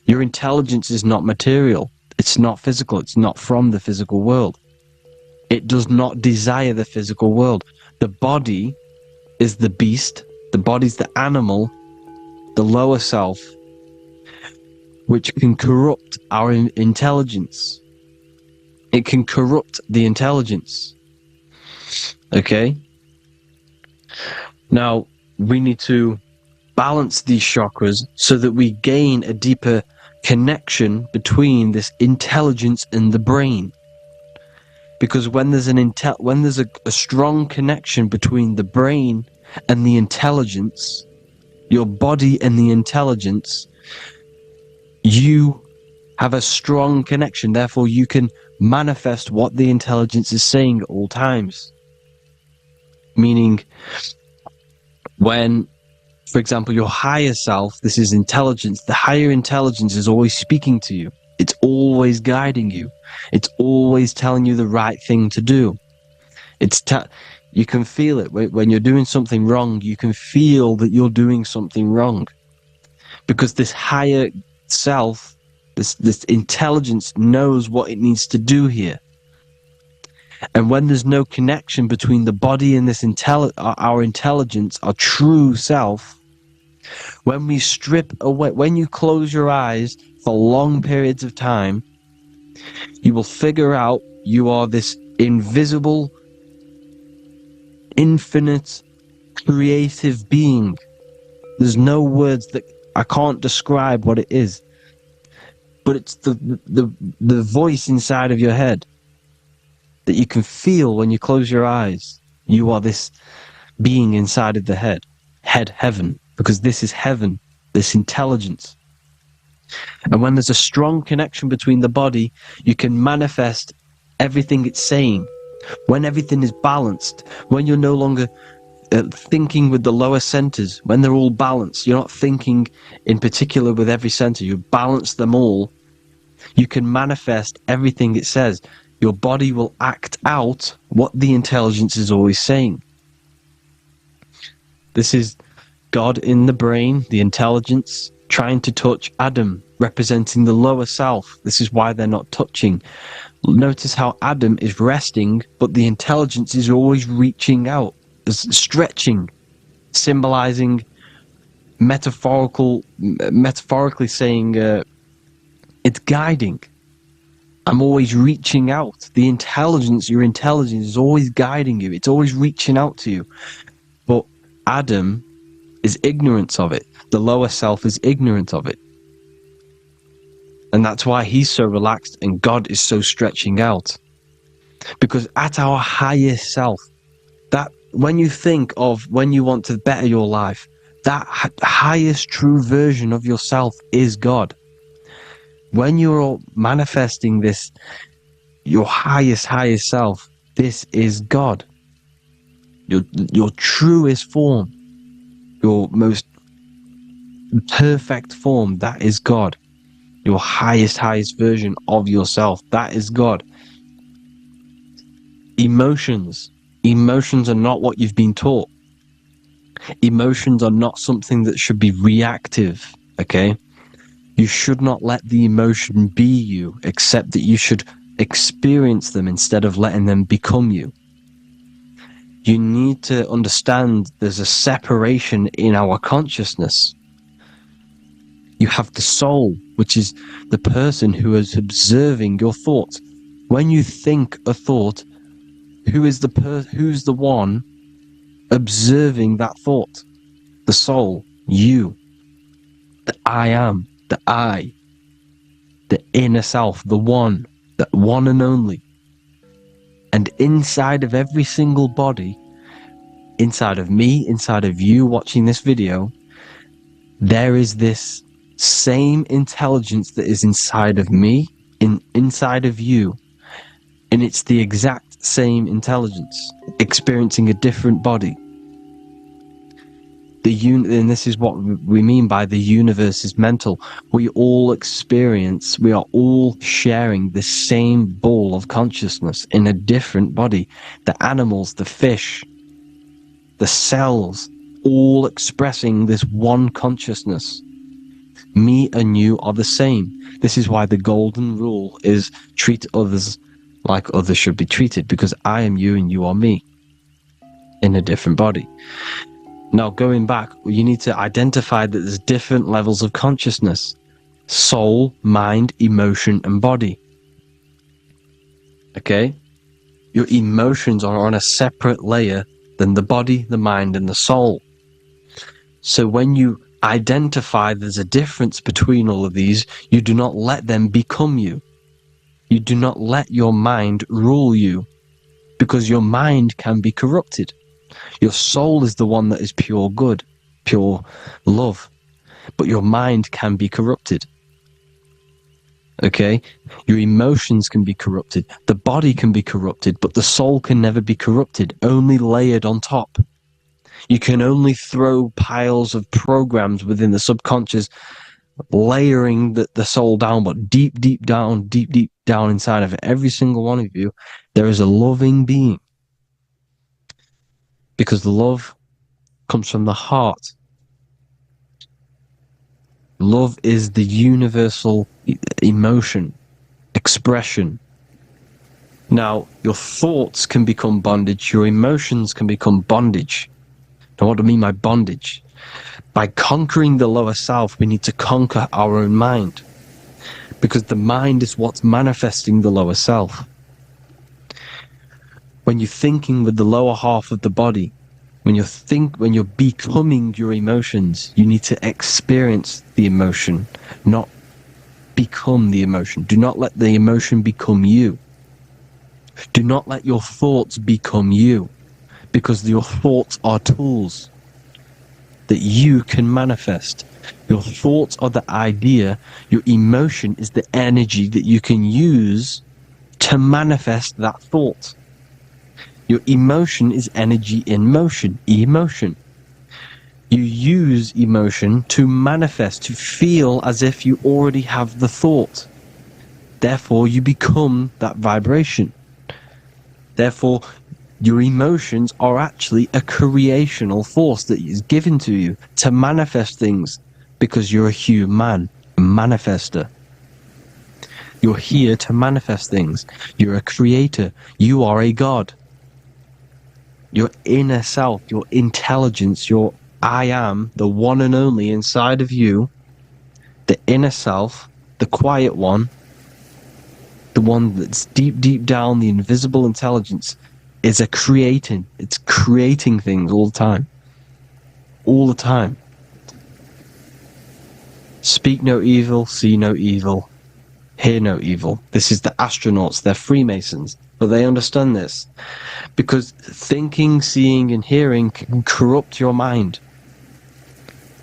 Your intelligence is not material. It's not physical. It's not from the physical world. It does not desire the physical world. The body is the beast, the body's the animal, the lower self, which can corrupt our intelligence. It can corrupt the intelligence. Okay? Now, we need to balance these chakras so that we gain a deeper connection between this intelligence and the brain. Because when there's a strong connection between the brain and the intelligence, your body and the intelligence, you have a strong connection. Therefore, you can manifest what the intelligence is saying at all times. Meaning, when, for example, your higher self, this is intelligence, the higher intelligence is always speaking to you. It's always guiding you. It's always telling you the right thing to do. You can feel it. When you're doing something wrong, you can feel that you're doing something wrong. Because this higher self, this intelligence knows what it needs to do here. And when there's no connection between the body and this our intelligence, our true self, when we strip away, when you close your eyes for long periods of time, you will figure out you are this invisible, infinite, creative being. There's no words that I can't describe what it is. But it's the voice inside of your head that you can feel when you close your eyes. You are this being inside of the head, heaven, because this is heaven, this intelligence. And when there's a strong connection between the body, you can manifest everything it's saying. When everything is balanced, when you're no longer thinking with the lower centers, when they're all balanced, you're not thinking in particular with every center, you balance them all, you can manifest everything it says. Your body will act out what the intelligence is always saying. This is God in the brain, the intelligence, trying to touch Adam, representing the lower self. This is why they're not touching. Notice how Adam is resting, but the intelligence is always reaching out, stretching, symbolizing metaphorically saying it's guiding. I'm always reaching out. The intelligence, your intelligence is always guiding you. It's always reaching out to you. But Adam is ignorant of it. The lower self is ignorant of it. And that's why he's so relaxed and God is so stretching out. Because at our highest self, that when you think of when you want to better your life, that highest true version of yourself is God. When you're manifesting this, your highest self, this is God. Your truest form, your most perfect form, that is God. Your highest version of yourself, that is God. Emotions are not what you've been taught. Emotions are not something that should be reactive, okay? You should not let the emotion be you, except that you should experience them instead of letting them become you. You need to understand there's a separation in our consciousness. You have the soul, which is the person who is observing your thoughts. When you think a thought, who's the one observing that thought? The soul, you, the I am, the I, the inner self, the one and only. And inside of every single body, inside of me, inside of you watching this video, there is this same intelligence that is inside of me, inside of you. And it's the exact same intelligence, experiencing a different body. And this is what we mean by the universe is mental. We are all sharing the same ball of consciousness in a different body. The animals, the fish, the cells, all expressing this one consciousness. Me and you are the same. This is why the golden rule is treat others like others should be treated, because I am you and you are me in a different body. Now, going back, you need to identify that there's different levels of consciousness: soul, mind, emotion, and body. Okay? Your emotions are on a separate layer than the body, the mind, and the soul. So when you identify there's a difference between all of these, you do not let them become you. You do not let your mind rule you, because your mind can be corrupted. Your soul is the one that is pure good, pure love, but your mind can be corrupted. Okay? Your emotions can be corrupted. The body can be corrupted, but the soul can never be corrupted, only layered on top. You can only throw piles of programs within the subconscious, layering the soul down, but deep down inside of every single one of you, there is a loving being. Because love comes from the heart. Love is the universal emotion, expression. Now, your thoughts can become bondage, your emotions can become bondage. Now, what do I mean by bondage? By conquering the lower self, we need to conquer our own mind, because the mind is what's manifesting the lower self. When you're thinking with the lower half of the body, when you're becoming your emotions, you need to experience the emotion, not become the emotion. Do not let the emotion become you. Do not let your thoughts become you, because your thoughts are tools that you can manifest. Your thoughts are the idea. Your emotion is the energy that you can use to manifest that thought. Your emotion is energy in motion, emotion. You use emotion to manifest, to feel as if you already have the thought. Therefore, you become that vibration. Therefore, your emotions are actually a creational force that is given to you to manifest things, because you're a human, a manifester. You're here to manifest things. You're a creator. You are a god. Your inner self, your intelligence, your I am, the one and only inside of you, the inner self, the quiet one, the one that's deep down, the invisible intelligence, is it's creating things all the time. All the time. Speak no evil, see no evil, hear no evil. This is the astronauts, they're Freemasons, but they understand this. Because thinking, seeing, and hearing can corrupt your mind.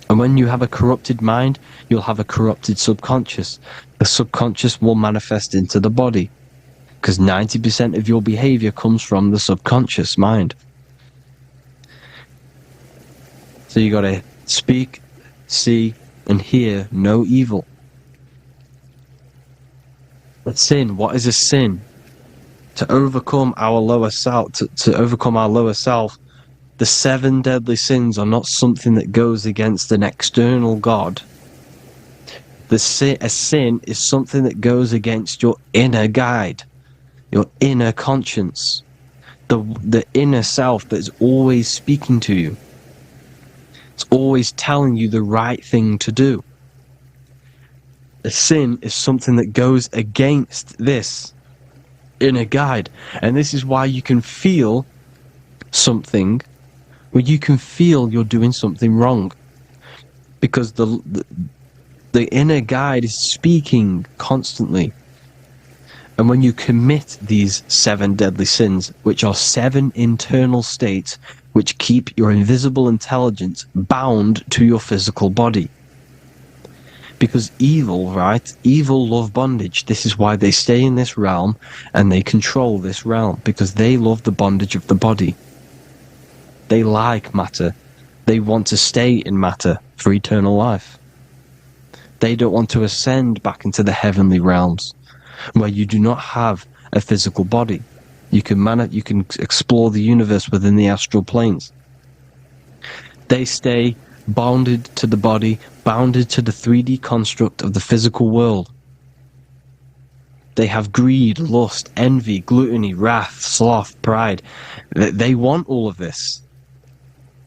And when you have a corrupted mind, you'll have a corrupted subconscious. The subconscious will manifest into the body, because 90% of your behavior comes from the subconscious mind. So you got to speak, see, and hear no evil. But sin, what is a sin? To overcome our lower self, to overcome our lower self, the 7 deadly sins are not something that goes against an external God. A sin is something that goes against your inner guide, your inner conscience, the inner self that is always speaking to you. It's always telling you the right thing to do. A sin is something that goes against this inner guide. And this is why you can feel something, where you can feel you're doing something wrong. Because the inner guide is speaking constantly. And when you commit these 7 deadly sins, which are 7 internal states which keep your invisible intelligence bound to your physical body. Because evil, right? Evil love bondage. This is why they stay in this realm and they control this realm, because they love the bondage of the body. They like matter. They want to stay in matter for eternal life. They don't want to ascend back into the heavenly realms, where you do not have a physical body. You can explore the universe within the astral planes. They stay bounded to the body, bounded to the 3D construct of the physical world. They have greed, lust, envy, gluttony, wrath, sloth, pride. They want all of this.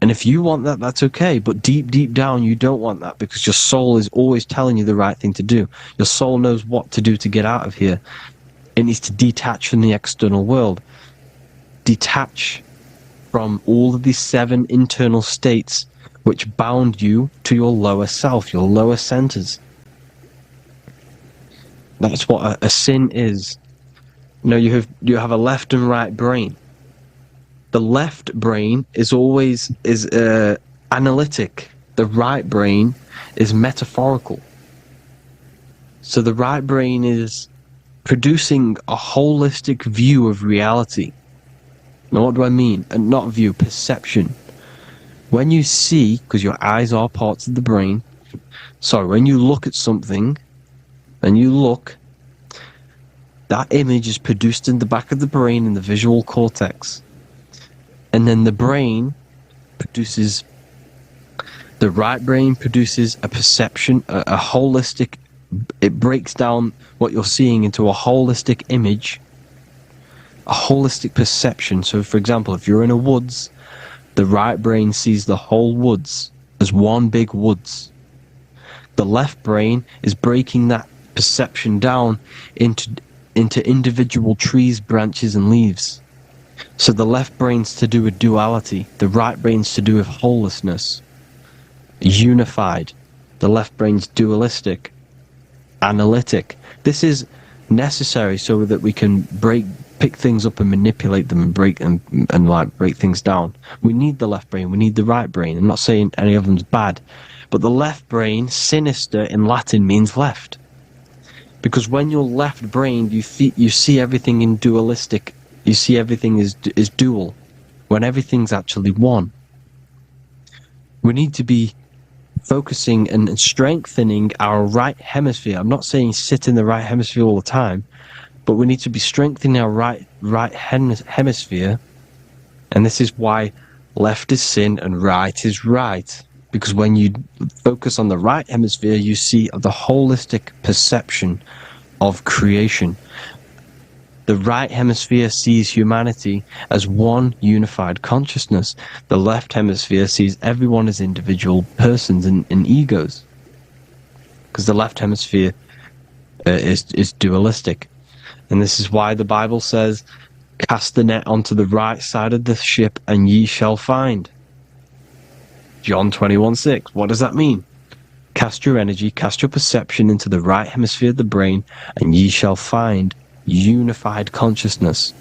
And if you want that, that's okay. But deep, deep down, you don't want that, because your soul is always telling you the right thing to do. Your soul knows what to do to get out of here. It needs to detach from the external world. Detach from all of these 7 internal states which bound you to your lower self, your lower centers. That's what a sin is. You have a left and right brain. The left brain is always analytic. The right brain is metaphorical. So the right brain is producing a holistic view of reality. Now, what do I mean? And not view, perception. When you see, because your eyes are parts of the brain, when you look at something, and you look, that image is produced in the back of the brain in the visual cortex. And then the right brain produces a perception, a holistic, it breaks down what you're seeing into a holistic image, a holistic perception. So for example, if you're in a woods, the right brain sees the whole woods as one big woods. The left brain is breaking that perception down into individual trees, branches, and leaves. So the left brain's to do with duality, the right brain's to do with wholeness, unified. The left brain's dualistic, analytic. This is necessary so that we can pick things up and manipulate them and break things down. We need the left brain, we need the right brain. I'm not saying any of them's bad, but the left brain, sinister in Latin, means left. Because when you're left-brained, you see everything in dualistic. You see everything is dual, when everything's actually one. We need to be focusing and strengthening our right hemisphere. I'm not saying sit in the right hemisphere all the time, but we need to be strengthening our right hemisphere. And this is why left is sin and right is right. Because when you focus on the right hemisphere, you see the holistic perception of creation. The right hemisphere sees humanity as one unified consciousness. The left hemisphere sees everyone as individual persons and egos. Because the left hemisphere is dualistic. And this is why the Bible says, cast the net onto the right side of the ship and ye shall find. John 21:6. What does that mean? Cast your energy, cast your perception into the right hemisphere of the brain, and ye shall find unified consciousness.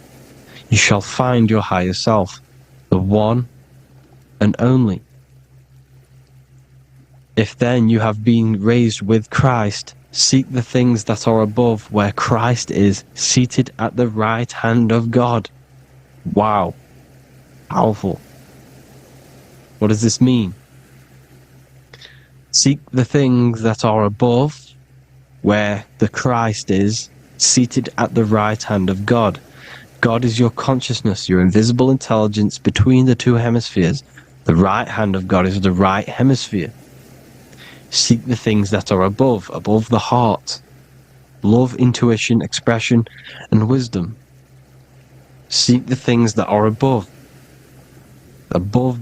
You shall find your higher self, the one and only. If then you have been raised with Christ, seek the things that are above, where Christ is seated at the right hand of God. Wow. Powerful. What does this mean? Seek the things that are above, where the Christ is seated at the right hand of God. God is your consciousness, your invisible intelligence between the two hemispheres. The right hand of God is the right hemisphere. Seek the things that are above the heart. Love, intuition, expression, and wisdom. Seek the things that are above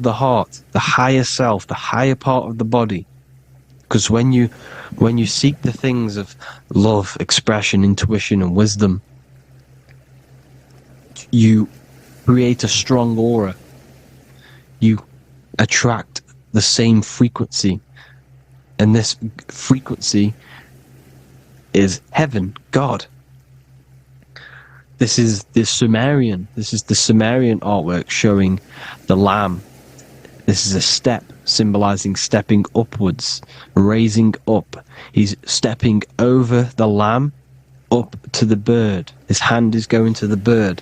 the heart, the higher self, the higher part of the body. Because when you seek the things of love, expression, intuition, and wisdom, you create a strong aura. You attract the same frequency. And this frequency is heaven, God. This is the Sumerian artwork showing the Lamb. This is a step symbolizing stepping upwards, raising up. He's stepping over the Lamb up to the bird. His hand is going to the bird.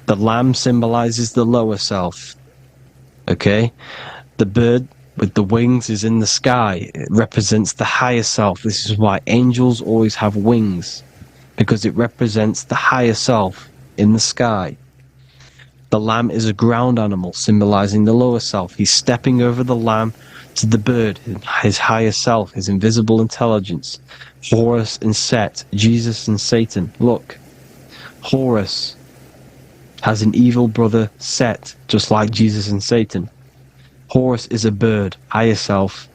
The Lamb symbolizes the lower self. Okay? The bird with the wings is in the sky. It represents the higher self. This is why angels always have wings, because it represents the higher self in the sky. The lamb is a ground animal, symbolizing the lower self. He's stepping over the lamb to the bird, his higher self, his invisible intelligence. Horus and Set, Jesus and Satan. Look, Horus has an evil brother, Set, just like Jesus and Satan. Horus is a bird, higher self.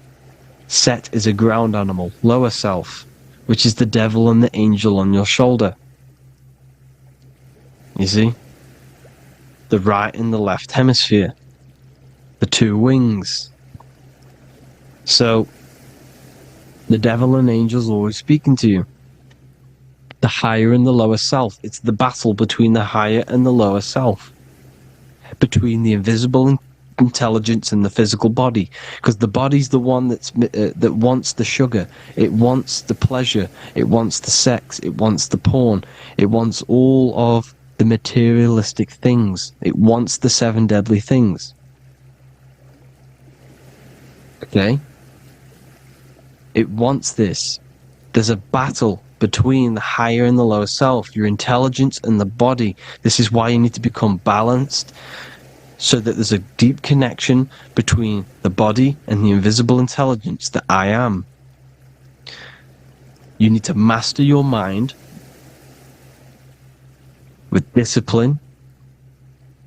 Set is a ground animal, lower self, which is the devil and the angel on your shoulder. You see? The right and the left hemisphere. The two wings. So, the devil and angels always speaking to you. The higher and the lower self. It's the battle between the higher and the lower self. Between the invisible intelligence and the physical body. Because the body's the one that wants the sugar. It wants the pleasure. It wants the sex. It wants the porn. It wants all of the materialistic things. It wants the 7 deadly things. Okay? It wants this. There's a battle between the higher and the lower self, your intelligence and the body. This is why you need to become balanced, so that there's a deep connection between the body and the invisible intelligence, the I am. You need to master your mind with discipline,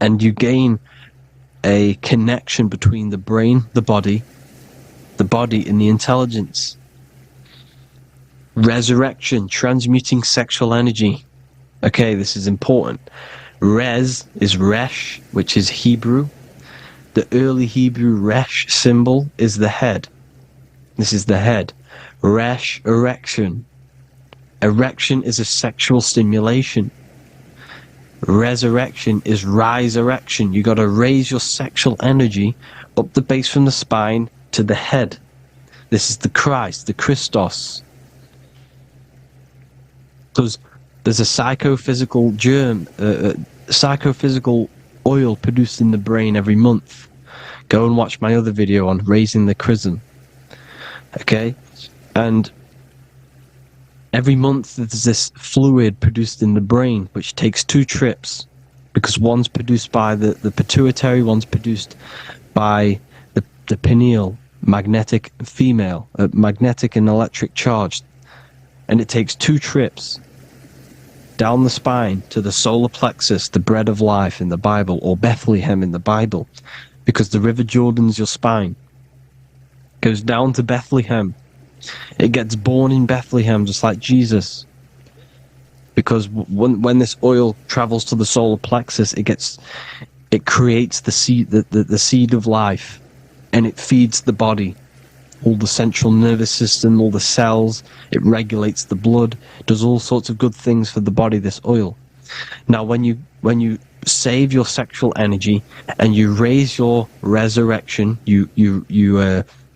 and you gain a connection between the brain, the body and the intelligence. Resurrection, transmuting sexual energy. Okay, this is important. Res is Resh, which is Hebrew. The early Hebrew Resh symbol is the head. This is the head. Resh, erection. Erection is a sexual stimulation. Resurrection is rise erection. You got to raise your sexual energy up the base from the spine to the head. This is the Christ, the Christos. Because there's a psychophysical germ, psychophysical oil produced in the brain every month. Go and watch my other video on raising the chrism. Okay? And every month there's this fluid produced in the brain, which takes 2 trips. Because one's produced by the pituitary, one's produced by the pineal, magnetic female, magnetic and electric charge. And it takes 2 trips down the spine to the solar plexus, the bread of life in the Bible, or Bethlehem in the Bible, because the River Jordan's your spine. Goes down to Bethlehem. It gets born in Bethlehem, just like Jesus. Because when this oil travels to the solar plexus, it creates the seed, the seed of life, and it feeds the body. All the central nervous system, all the cells, it regulates the blood, does all sorts of good things for the body, this oil. Now when you save your sexual energy and you raise your resurrection, you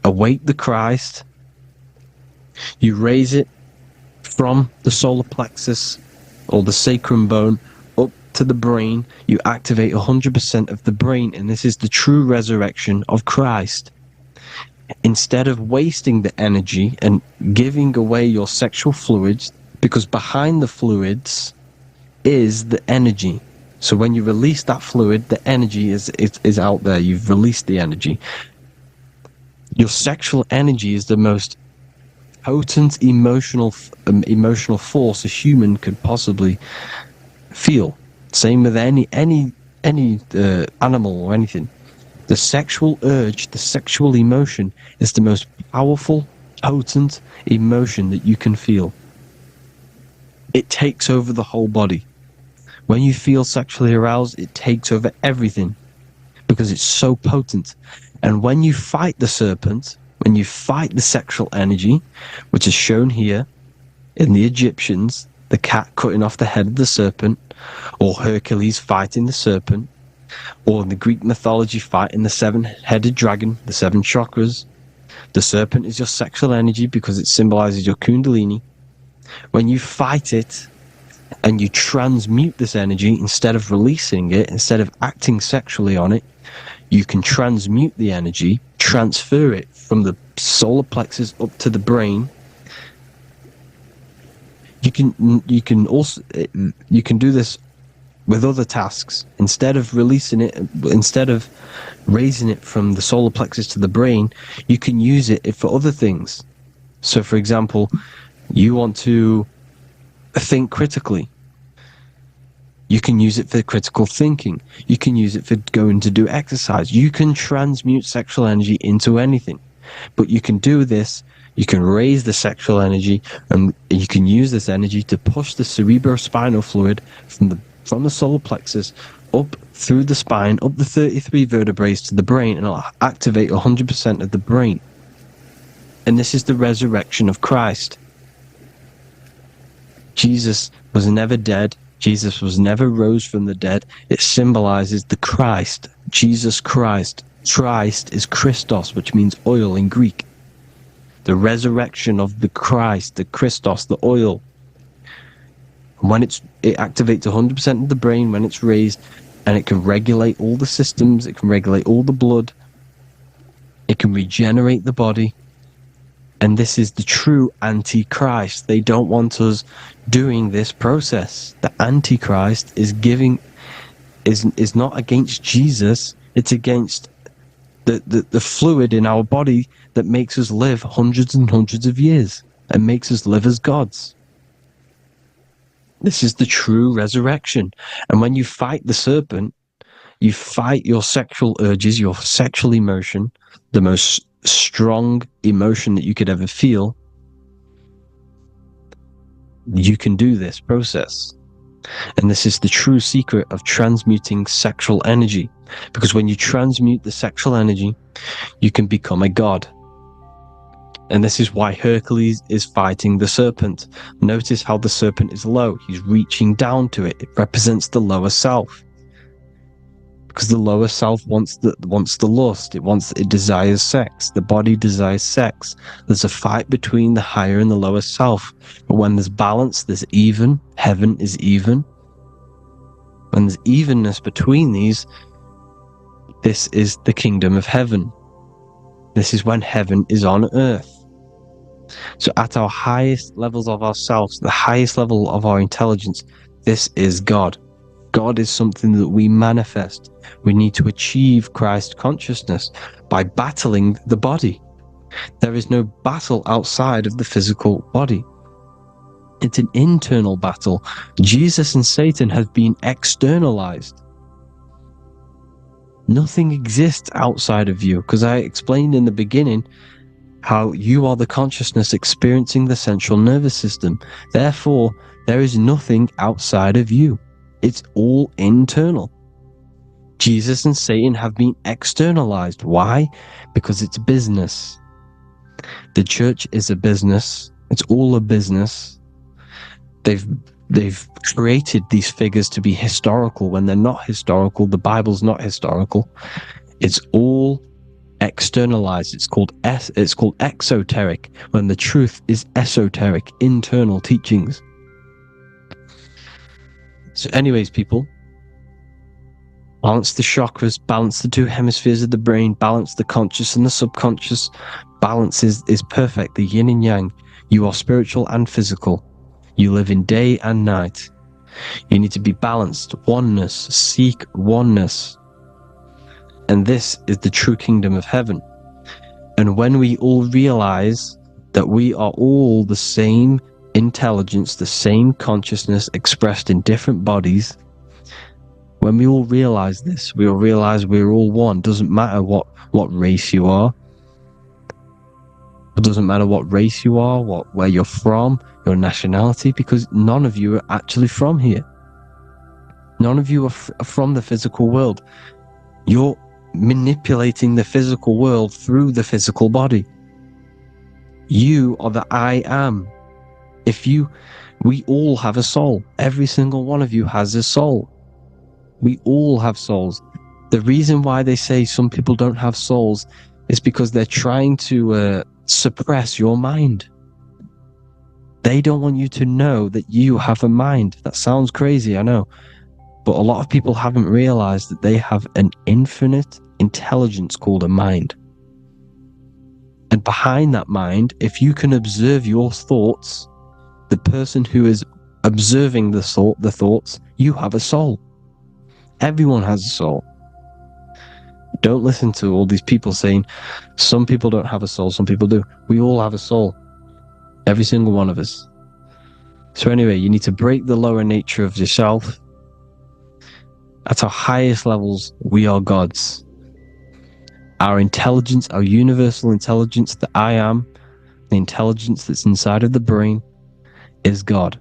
awake the Christ, you raise it from the solar plexus or the sacrum bone up to the brain, you activate 100% of the brain, and this is the true resurrection of Christ. Instead of wasting the energy and giving away your sexual fluids, because behind the fluids is the energy. So when you release that fluid, the energy is out there. You've released the energy. Your sexual energy is the most potent emotional force a human could possibly feel. Same with any animal or anything. The sexual urge, the sexual emotion is the most powerful, potent emotion that you can feel. It takes over the whole body. When you feel sexually aroused, it takes over everything because it's so potent. And when you fight the serpent, when you fight the sexual energy, which is shown here in the Egyptians, the cat cutting off the head of the serpent, or Hercules fighting the serpent, or in the Greek mythology fighting the 7-headed dragon, the 7 chakras. The serpent is your sexual energy because it symbolizes your kundalini. When you fight it and you transmute this energy, instead of releasing it, instead of acting sexually on it, you can transmute the energy, transfer it from the solar plexus up to the brain. You can do this with other tasks. Instead of releasing it, instead of raising it from the solar plexus to the brain, you can use it for other things. So for example, you want to think critically. You can use it for critical thinking. You can use it for going to do exercise. You can transmute sexual energy into anything. But you can do this, you can raise the sexual energy, and you can use this energy to push the cerebrospinal fluid from the solar plexus up through the spine, up the 33 vertebrae to the brain, and it'll activate 100% of the brain. And this is the resurrection of Christ. Jesus was never dead. Jesus was never rose from the dead. It symbolizes the Christ, Jesus Christ. Christ is Christos, which means oil in Greek. The resurrection of the Christ, the Christos, the oil. When it activates 100% of the brain when it's raised, and it can regulate all the systems, it can regulate all the blood, it can regenerate the body. And this is the true Antichrist. They don't want us doing this process. The Antichrist is not against Jesus, it's against the fluid in our body that makes us live hundreds and hundreds of years and makes us live as gods. This is the true resurrection. And when you fight the serpent, you fight your sexual urges, your sexual emotion, the most strong emotion that you could ever feel. You can do this process. And this is the true secret of transmuting sexual energy. Because when you transmute the sexual energy, you can become a god. And this is why Hercules is fighting the serpent. Notice how the serpent is low. He's reaching down to it. It represents the lower self. Because the lower self wants the lust. It desires sex. The body desires sex. There's a fight between the higher and the lower self. But when there's balance, there's even. Heaven is even. When there's evenness between these, this is the kingdom of heaven. This is when heaven is on earth. So at our highest levels of ourselves, the highest level of our intelligence, this is God. God is something that we manifest. We need to achieve Christ consciousness by battling the body. There is no battle outside of the physical body. It's an internal battle. Jesus and Satan have been externalized. Nothing exists outside of you, because I explained in the beginning how you are the consciousness experiencing the central nervous system. Therefore, there is nothing outside of you. It's all internal. Jesus and Satan have been externalized. Why? Because it's business. The church is a business. It's all a business. They've created these figures to be historical when they're not historical. The Bible's not historical. It's all externalized. It's called exoteric, when the truth is esoteric, internal teachings. So anyways, people, balance the chakras, balance the two hemispheres of the brain, balance the conscious and the subconscious. Balance is perfect, the yin and yang. You are spiritual and physical. You live in day and night. You need to be balanced. Oneness. Seek oneness. And this is the true kingdom of heaven. And when we all realize that we are all the same intelligence, the same consciousness expressed in different bodies, when we all realize this, we all realize we're all one. Doesn't matter what race you are. It doesn't matter what race you are, where you're from, your nationality, because none of you are actually from here. None of you are from the physical world. You're manipulating the physical world through the physical body. You are the I am. We all have a soul. Every single one of you has a soul. We all have souls. The reason why they say some people don't have souls is because they're trying to suppress your mind. They don't want you to know that you have a mind. That sounds crazy, I know. But a lot of people haven't realized that they have an infinite intelligence called a mind. And behind that mind, if you can observe your thoughts, the person who is observing the thoughts, you have a soul. Everyone has a soul. Don't listen to all these people saying some people don't have a soul, some people do. We all have a soul. Every single one of us. So anyway, you need to break the lower nature of yourself At our highest levels, we are gods. Our intelligence, our universal intelligence, the I am, the intelligence that's inside of the brain, is God.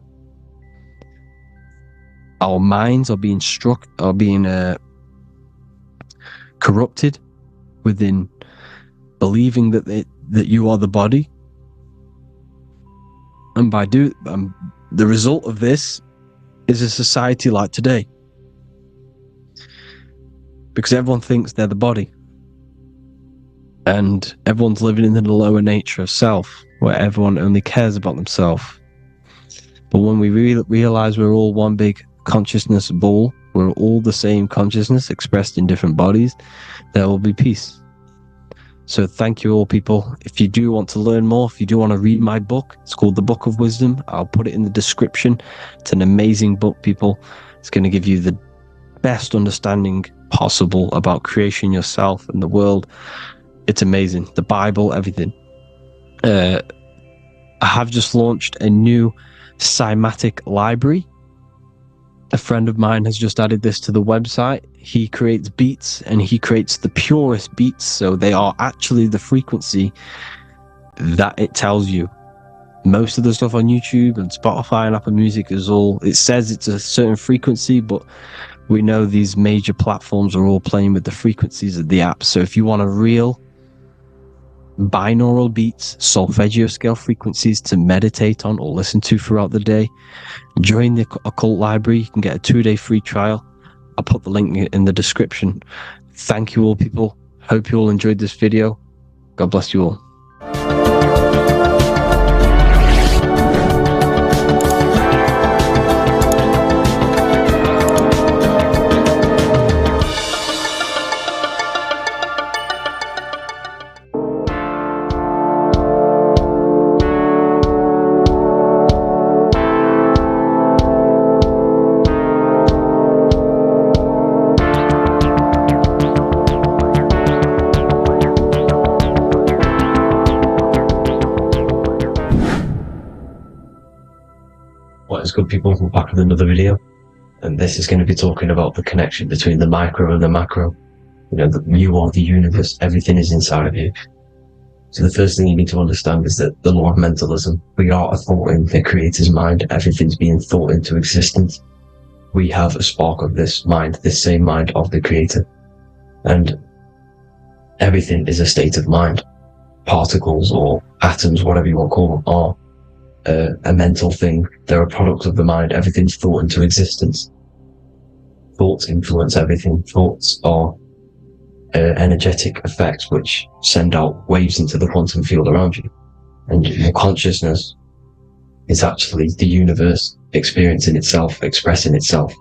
Our minds are being corrupted within believing that you are the body, and by the result of this is a society like today, because everyone thinks they're the body, and everyone's living in the lower nature of self, where everyone only cares about themselves. But when we realize we're all one big consciousness ball, we're all the same consciousness expressed in different bodies, there will be peace. So thank you all, people. If you do want to learn more, if you do want to read my book, it's called The Book of Wisdom. I'll put it in the description. It's an amazing book, people. It's going to give you the best understanding possible about creation, yourself, and the world. It's amazing. The Bible, everything. I have just launched a new cymatic library. A friend of mine has just added this to the website. He creates beats, and he creates the purest beats, so they are actually the frequency that it tells you. Most of the stuff on YouTube and Spotify and Apple Music is all, it says it's a certain frequency, but we know these major platforms are all playing with the frequencies of the app. So if you want a real binaural beats, solfeggio scale frequencies to meditate on or listen to throughout the day, join the Occult Library. You can get a 2-day free trial. I'll put the link in the description. Thank you all, people. Hope you all enjoyed this video. God bless you all. What is good, people? We're back with another video, and this is going to be talking about the connection between the micro and the macro. You know, you are the universe, everything is inside of you. So the first thing you need to understand is that the law of mentalism, we are a thought in the creator's mind, everything's being thought into existence. We have a spark of this mind, this same mind of the creator, and everything is a state of mind. Particles or atoms, whatever you want to call them, are a mental thing. They're a product of the mind. Everything's thought into existence. Thoughts influence everything. Thoughts are energetic effects which send out waves into the quantum field around you. And your consciousness is actually the universe experiencing itself, expressing itself,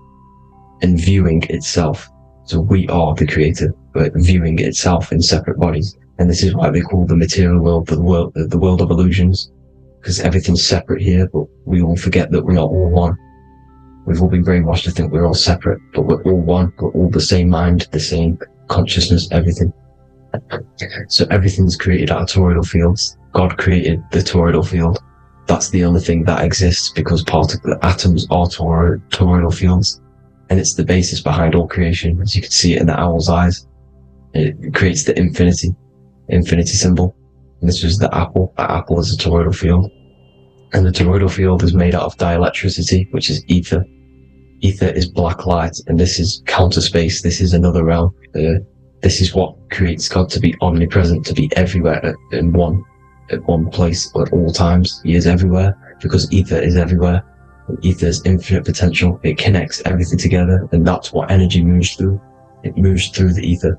and viewing itself. So we are the creator, but viewing itself in separate bodies. And this is why they call the material world the world of illusions. Because everything's separate here, but we all forget that we're not all one. We've all been brainwashed to think we're all separate, but we're all one. We're all the same mind, the same consciousness, everything. So everything's created out of toroidal fields. God created the toroidal field. That's the only thing that exists, because atoms are toroidal fields. And it's the basis behind all creation, as you can see it in the owl's eyes. It creates the infinity symbol. And this was the apple. The apple is a toroidal field. And the toroidal field is made out of dielectricity, which is ether. Ether is black light, and this is counter space. This is another realm. This is what creates God to be omnipresent, to be everywhere at one place at all times. He is everywhere, because ether is everywhere. And ether is infinite potential. It connects everything together, and that's what energy moves through. It moves through the ether.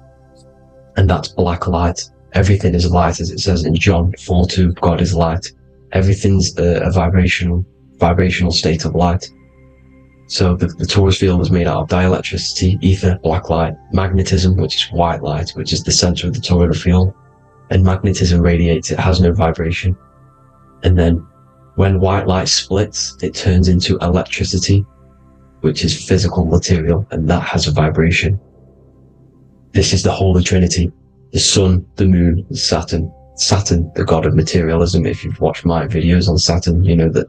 And that's black light. Everything is light, as it says in John 4:2. God is light. Everything's a vibrational state of light. So the torus field is made out of dielectricity, ether, black light, magnetism, which is white light, which is the center of the toroidal field. And magnetism radiates, it has no vibration. And then when white light splits, it turns into electricity, which is physical material, and that has a vibration. This is the Holy Trinity. The sun, the moon, Saturn. Saturn, the god of materialism. If you've watched my videos on Saturn, you know that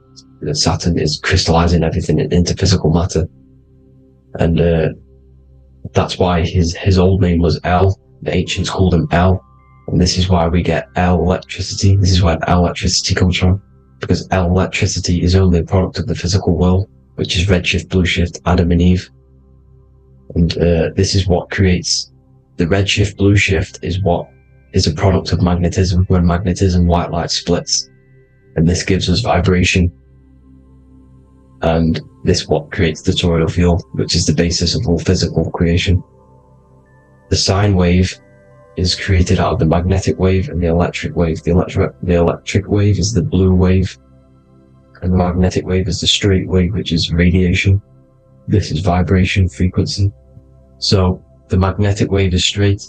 Saturn is crystallizing everything into physical matter. And That's why his old name was L. The ancients called him L. And this is why we get L electricity. This is where L electricity comes from. Because L electricity is only a product of the physical world, which is redshift, blueshift, Adam and Eve. And this is what creates the redshift, blueshift is what is a product of magnetism. When magnetism, white light splits. And this gives us vibration. And this what creates the toroidal field, which is the basis of all physical creation. The sine wave is created out of the magnetic wave and the electric wave. The electric wave is the blue wave, and the magnetic wave is the straight wave, which is radiation. This is vibration frequency. So the magnetic wave is straight,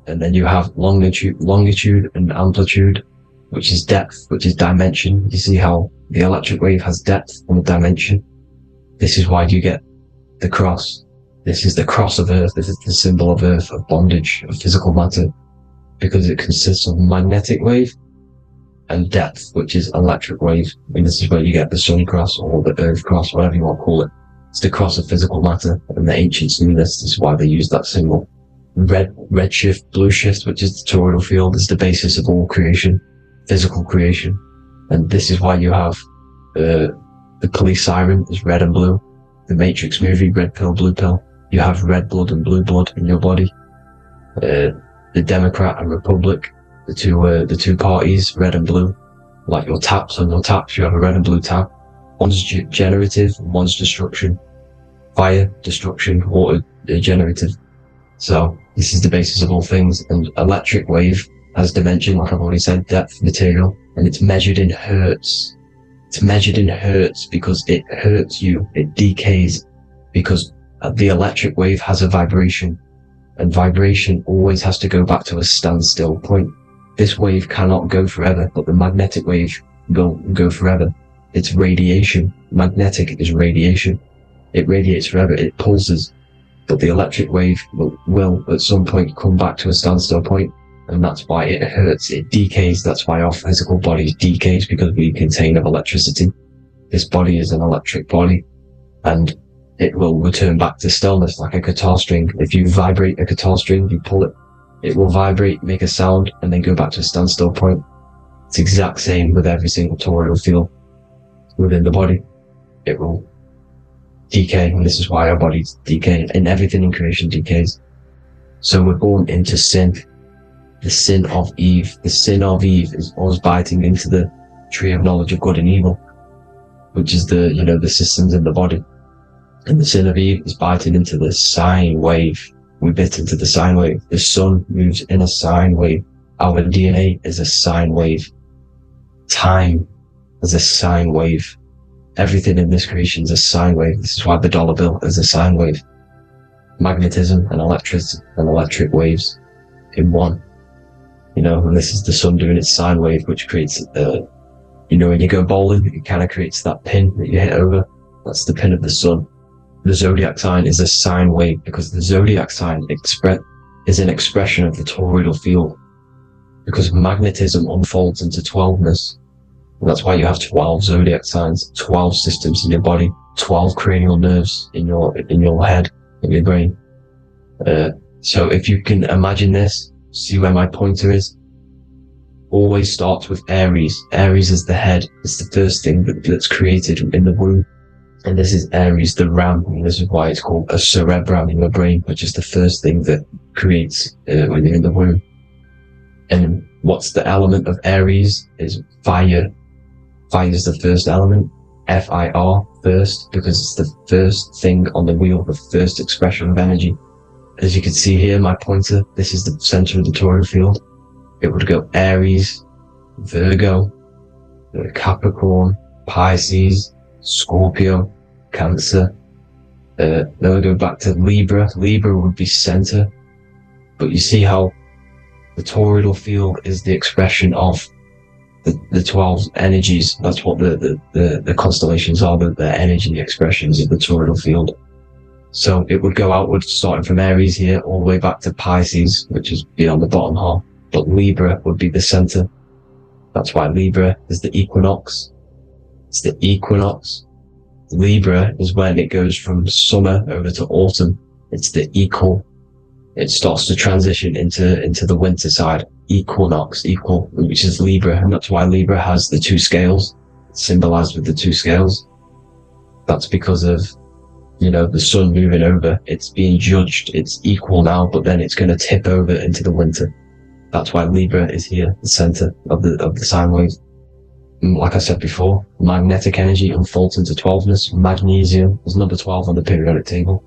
and then you have longitude and amplitude, which is depth, which is dimension. You see how the electric wave has depth and a dimension. This is why you get the cross. This is the cross of Earth. This is the symbol of Earth, of bondage, of physical matter, because it consists of magnetic wave and depth, which is electric wave. And this is where you get the sun cross or the Earth cross, whatever you want to call it. It's the cross of physical matter, and the ancients knew this. This is why they used that symbol. Redshift, blueshift, which is the toroidal field, is the basis of all creation, physical creation. And this is why you have the police siren is red and blue. The Matrix movie, red pill, blue pill. You have red blood and blue blood in your body. The Democrat and Republic, the two parties, red and blue. Like your taps on your taps, you have a red and blue tap. One's generative, one's destruction. Fire, destruction, water, generative. So this is the basis of all things. And electric wave has dimension, like I've already said, depth, material, and it's measured in hertz. It's measured in hertz because it hurts you, it decays, because the electric wave has a vibration, and vibration always has to go back to a standstill point. This wave cannot go forever, but the magnetic wave will go forever. It's radiation. Magnetic is radiation. It radiates forever, it pulses, but the electric wave will at some point come back to a standstill point. And that's why it hurts, it decays. That's why our physical body decays, because we contain of electricity. This body is an electric body, and it will return back to stillness like a guitar string. If you vibrate a guitar string, you pull it, it will vibrate, make a sound, and then go back to a standstill point. It's the exact same with every single toroidal field within the body. It will decay, and this is why our bodies decay, and everything in creation decays. So we're born into sin. The sin of Eve. The sin of Eve is us biting into the tree of knowledge of good and evil, which is the systems in the body. And the sin of Eve is biting into the sine wave. We bit into the sine wave. The sun moves in a sine wave. Our DNA is a sine wave. Time is a sine wave. Everything in this creation is a sine wave. This is why the dollar bill is a sine wave. Magnetism and electric waves in one. And this is the sun doing its sine wave, which creates, when you go bowling, it kind of creates that pin that you hit over. That's the pin of the sun. The zodiac sign is a sine wave, because the zodiac sign is an expression of the toroidal field, because magnetism unfolds into 12ness. And that's why you have 12 zodiac signs, 12 systems in your body, 12 cranial nerves in your head, in your brain. So if you can imagine this, see where my pointer is? Always starts with Aries. Aries is the head. It's the first thing that's created in the womb. And this is Aries, the ram. And this is why it's called a cerebrum in your brain, which is the first thing that creates when you're in the womb. And what's the element of Aries is fire. Fire is the first element. F-I-R, first, because it's the first thing on the wheel, the first expression of energy. As you can see here, my pointer, this is the center of the toroidal field. It would go Aries, Virgo, Capricorn, Pisces, Scorpio, Cancer. Then we go back to Libra. Libra would be center. But you see how the toroidal field is the expression of the 12 energies. That's what the constellations are, the energy expressions of the toroidal field. So it would go outwards, starting from Aries here, all the way back to Pisces, which is beyond the bottom half. But Libra would be the center. That's why Libra is the equinox. It's the equinox. Libra is when it goes from summer over to autumn. It's the equal. It starts to transition into the winter side. Equinox, equal, which is Libra, and that's why Libra has the two scales, symbolized with the two scales. That's because of, the sun moving over. It's being judged. It's equal now, but then it's going to tip over into the winter. That's why Libra is here, the center of the sine wave. And like I said before, magnetic energy unfolds into 12ness. Magnesium is number 12 on the periodic table.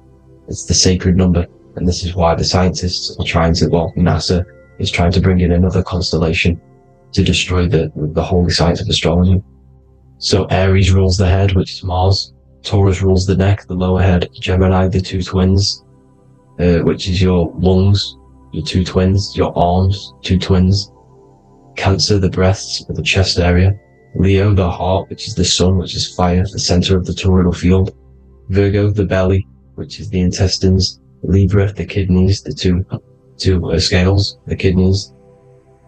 It's the sacred number. And this is why the scientists are NASA is trying to bring in another constellation to destroy the holy science of astrology. So Aries rules the head, which is Mars. Taurus rules the neck, the lower head. Gemini, the two twins, which is your lungs, your two twins, your arms, two twins. Cancer, the breasts, the chest area. Leo, the heart, which is the sun, which is fire, the center of the toroidal field. Virgo, the belly, which is the intestines. Libra, the kidneys, the two scales, the kidneys,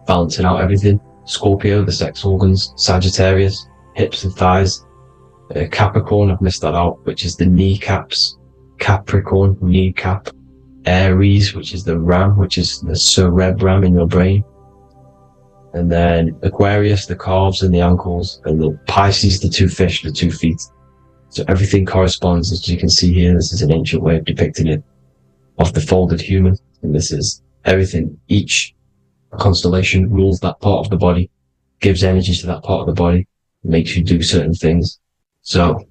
balancing out everything. Scorpio, the sex organs. Sagittarius, hips and thighs. Capricorn, I've missed that out, which is the kneecaps. Capricorn, kneecap. Aries, which is the ram, which is the cerebrum in your brain. And then Aquarius, the calves and the ankles. And the Pisces, the two fish, the 2 feet. So everything corresponds, as you can see here. This is an ancient way of depicting it, of the folded human. And this is everything. Each constellation rules that part of the body, gives energy to that part of the body, makes you do certain things. So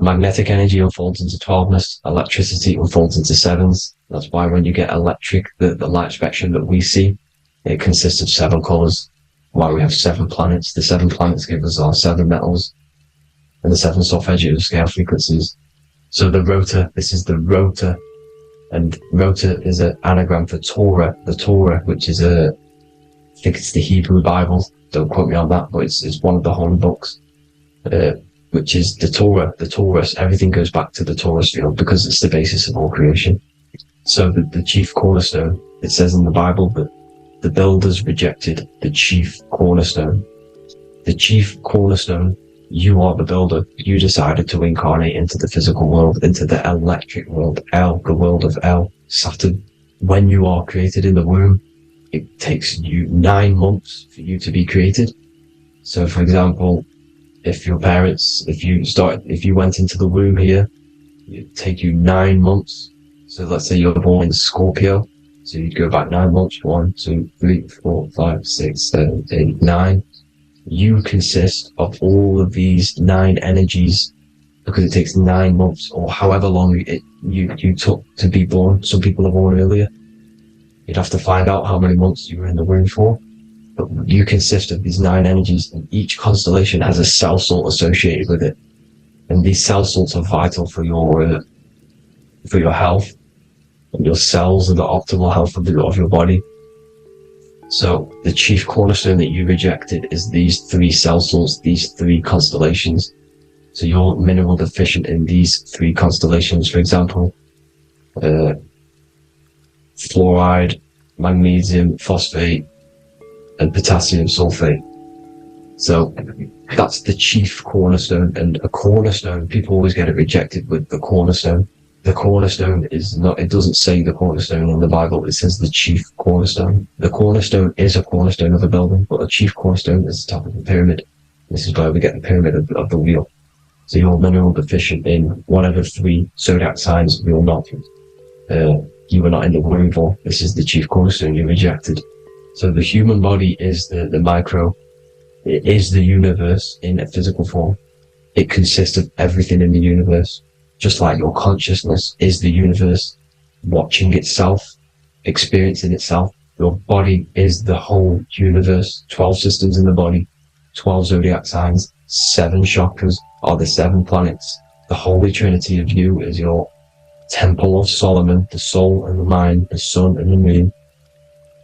magnetic energy unfolds into 12ness, electricity unfolds into 7s. That's why when you get electric, the light spectrum that we see, it consists of 7 colors. Why we have 7 planets. The 7 planets give us our 7 metals and the 7 solfeggio scale frequencies. So the rotor, this is the rotor, and rotor is an anagram for Torah. The Torah, which is I think it's the Hebrew Bible. Don't quote me on that, but it's one of the holy books. Which is the Torah, the Taurus. Everything goes back to the Taurus field because it's the basis of all creation. So the chief cornerstone, it says in the Bible that the builders rejected the chief cornerstone. The chief cornerstone, you are the builder. You decided to incarnate into the physical world, into the electric world, the world of Saturn. When you are created in the womb, it takes you 9 months for you to be created. So for example, if your parents, if you went into the womb here, it'd take you 9 months. So let's say you're born in Scorpio. So you'd go back 9 months. 1, 2, 3, 4, 5, 6, 7, 8, 9. You consist of all of these 9 energies because it takes 9 months or however long you took to be born. Some people are born earlier. You'd have to find out how many months you were in the womb for. But you consist of these 9 energies, and each constellation has a cell salt associated with it. And these cell salts are vital for your health and your cells and the optimal health of your body. So the chief cornerstone that you rejected is these 3 cell salts, these 3 constellations. So you're mineral deficient in these 3 constellations. For example, fluoride, magnesium, phosphate, and potassium sulfate. So that's the chief cornerstone. And a cornerstone, people always get it rejected with the cornerstone. The cornerstone is not, it doesn't say the cornerstone in the Bible, it says the chief cornerstone. The cornerstone is a cornerstone of a building, but the chief cornerstone is the top of the pyramid. This is where we get the pyramid of the wheel. So you're mineral deficient in one of the 3 zodiac signs. You're not. You were not in the womb for. This is the chief cornerstone you rejected. So the human body is the micro. It is the universe in a physical form. It consists of everything in the universe. Just like your consciousness is the universe, watching itself, experiencing itself. Your body is the whole universe. 12 systems in the body, 12 zodiac signs, 7 chakras are the 7 planets. The Holy Trinity of you is your Temple of Solomon, the soul and the mind, the sun and the moon.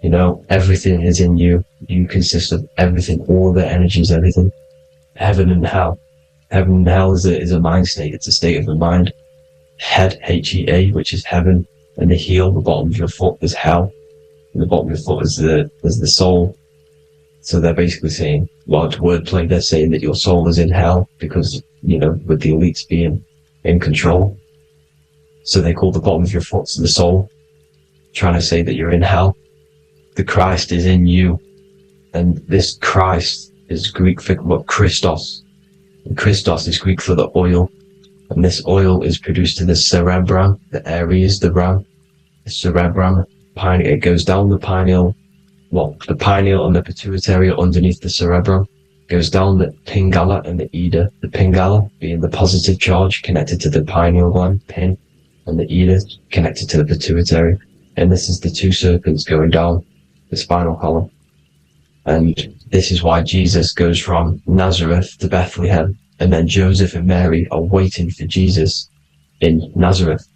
You know, everything is in you. You consist of everything, all the energies, everything. Heaven and hell. Heaven and hell is a mind state. It's a state of the mind. Head, H-E-A, which is heaven, and the heel, the bottom of your foot, is hell. And the bottom of your foot is the soul. So they're basically saying, well, it's wordplay. They're saying that your soul is in hell because, you know, with the elites being in control. So they call the bottom of your foot the soul, trying to say that you're in hell. The Christ is in you. And this Christ is Greek for what? Christos. And Christos is Greek for the oil. And this oil is produced in the cerebrum, the areas, the ram, the cerebrum, pineal. It goes down the pineal, the pineal and the pituitary underneath the cerebrum. Goes down the pingala and the ida. The pingala being the positive charge connected to the pineal gland, pin, and the ida connected to the pituitary. And this is the two serpents going down the spinal column. And this is why Jesus goes from Nazareth to Bethlehem, and then Joseph and Mary are waiting for Jesus in Nazareth.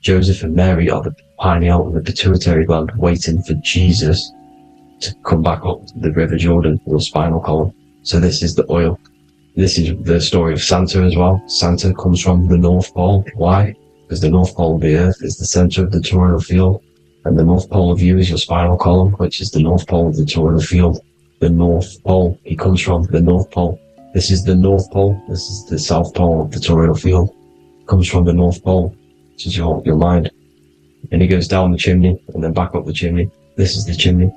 Joseph and Mary are the pineal and the pituitary gland waiting for Jesus to come back up the River Jordan, or the spinal column. So this is the oil. This is the story of Santa as well. Santa comes from the North Pole. Why? Because the North Pole of the Earth is the center of the toroidal field, and the North Pole of you is your spinal column, which is the North Pole of the toroidal field. The North Pole. He comes from the North Pole. This is the North Pole. This is the South Pole of the toroidal field. Comes from the North Pole, which is your mind. And he goes down the chimney and then back up the chimney. This is the chimney.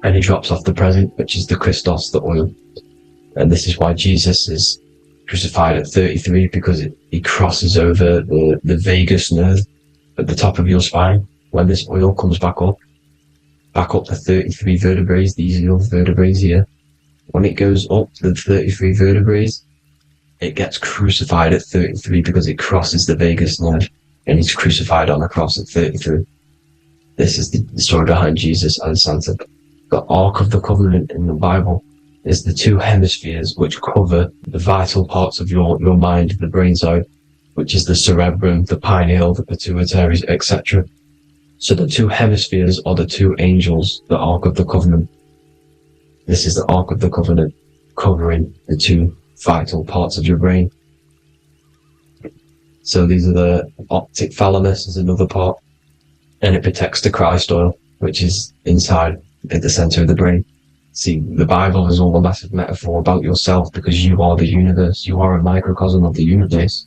And he drops off the present, which is the Christos, the oil. And this is why Jesus is crucified at 33, because he crosses over the vagus nerve at the top of your spine. When this oil comes back up the 33 vertebrae, these are your vertebrae here. When it goes up the 33 vertebrae, it gets crucified at 33 because it crosses the vagus nerve, and he's crucified on a cross at 33. This is the story behind Jesus and Santa. The Ark of the Covenant in the Bible is the two hemispheres which cover the vital parts of your mind, the brain side, which is the cerebrum, the pineal, the pituitaries, etc. So the two hemispheres are the two angels, the Ark of the Covenant. This is the Ark of the Covenant, covering the two vital parts of your brain. So these are the optic thalamus is another part, and it protects the Christ oil, which is inside at the center of the brain. See, the Bible is all a massive metaphor about yourself, because you are the universe. You are a microcosm of the universe.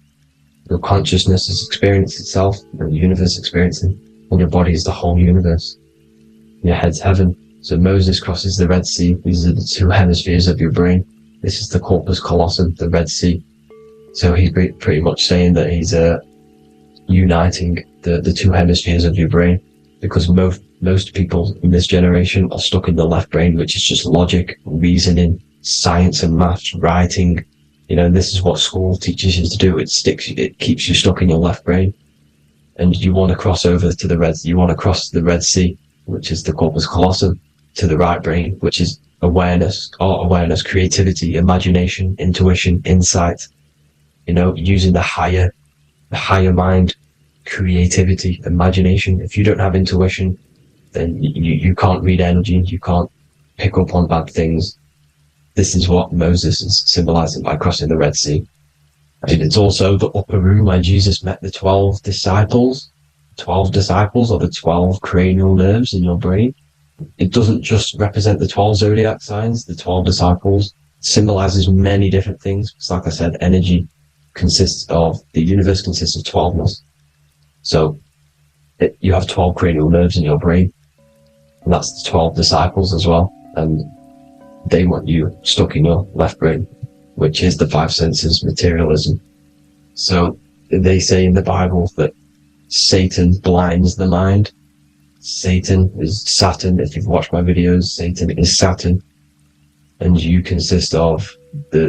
Your consciousness has experienced itself, and the universe experiencing, and your body is the whole universe. Your head's heaven. So Moses crosses the Red Sea. These are the two hemispheres of your brain. This is the corpus callosum, the Red Sea. So he's pretty much saying that he's uniting the two hemispheres of your brain, because most people in this generation are stuck in the left brain, which is just logic, reasoning, science and maths, writing. And this is what school teaches you to do. It keeps you stuck in your left brain. And you want to cross over to you want to cross the Red Sea, which is the corpus callosum, to the right brain, which is awareness, art awareness, creativity, imagination, intuition, insight, using the higher mind, creativity, imagination. If you don't have intuition, then you can't read energy, you can't pick up on bad things. This is what Moses is symbolizing by crossing the Red Sea. And it's also the upper room where Jesus met the 12 disciples. 12 disciples are the 12 cranial nerves in your brain. It doesn't just represent the 12 zodiac signs. The 12 disciples symbolizes many different things. Because like I said, energy the universe consists of 12ness. So you have 12 cranial nerves in your brain. And that's the 12 disciples as well. And they want you stuck in your left brain, which is the five senses, materialism. So they say in the Bible that Satan blinds the mind. Satan is Saturn. If you've watched my videos, Satan is Saturn. And you consist of the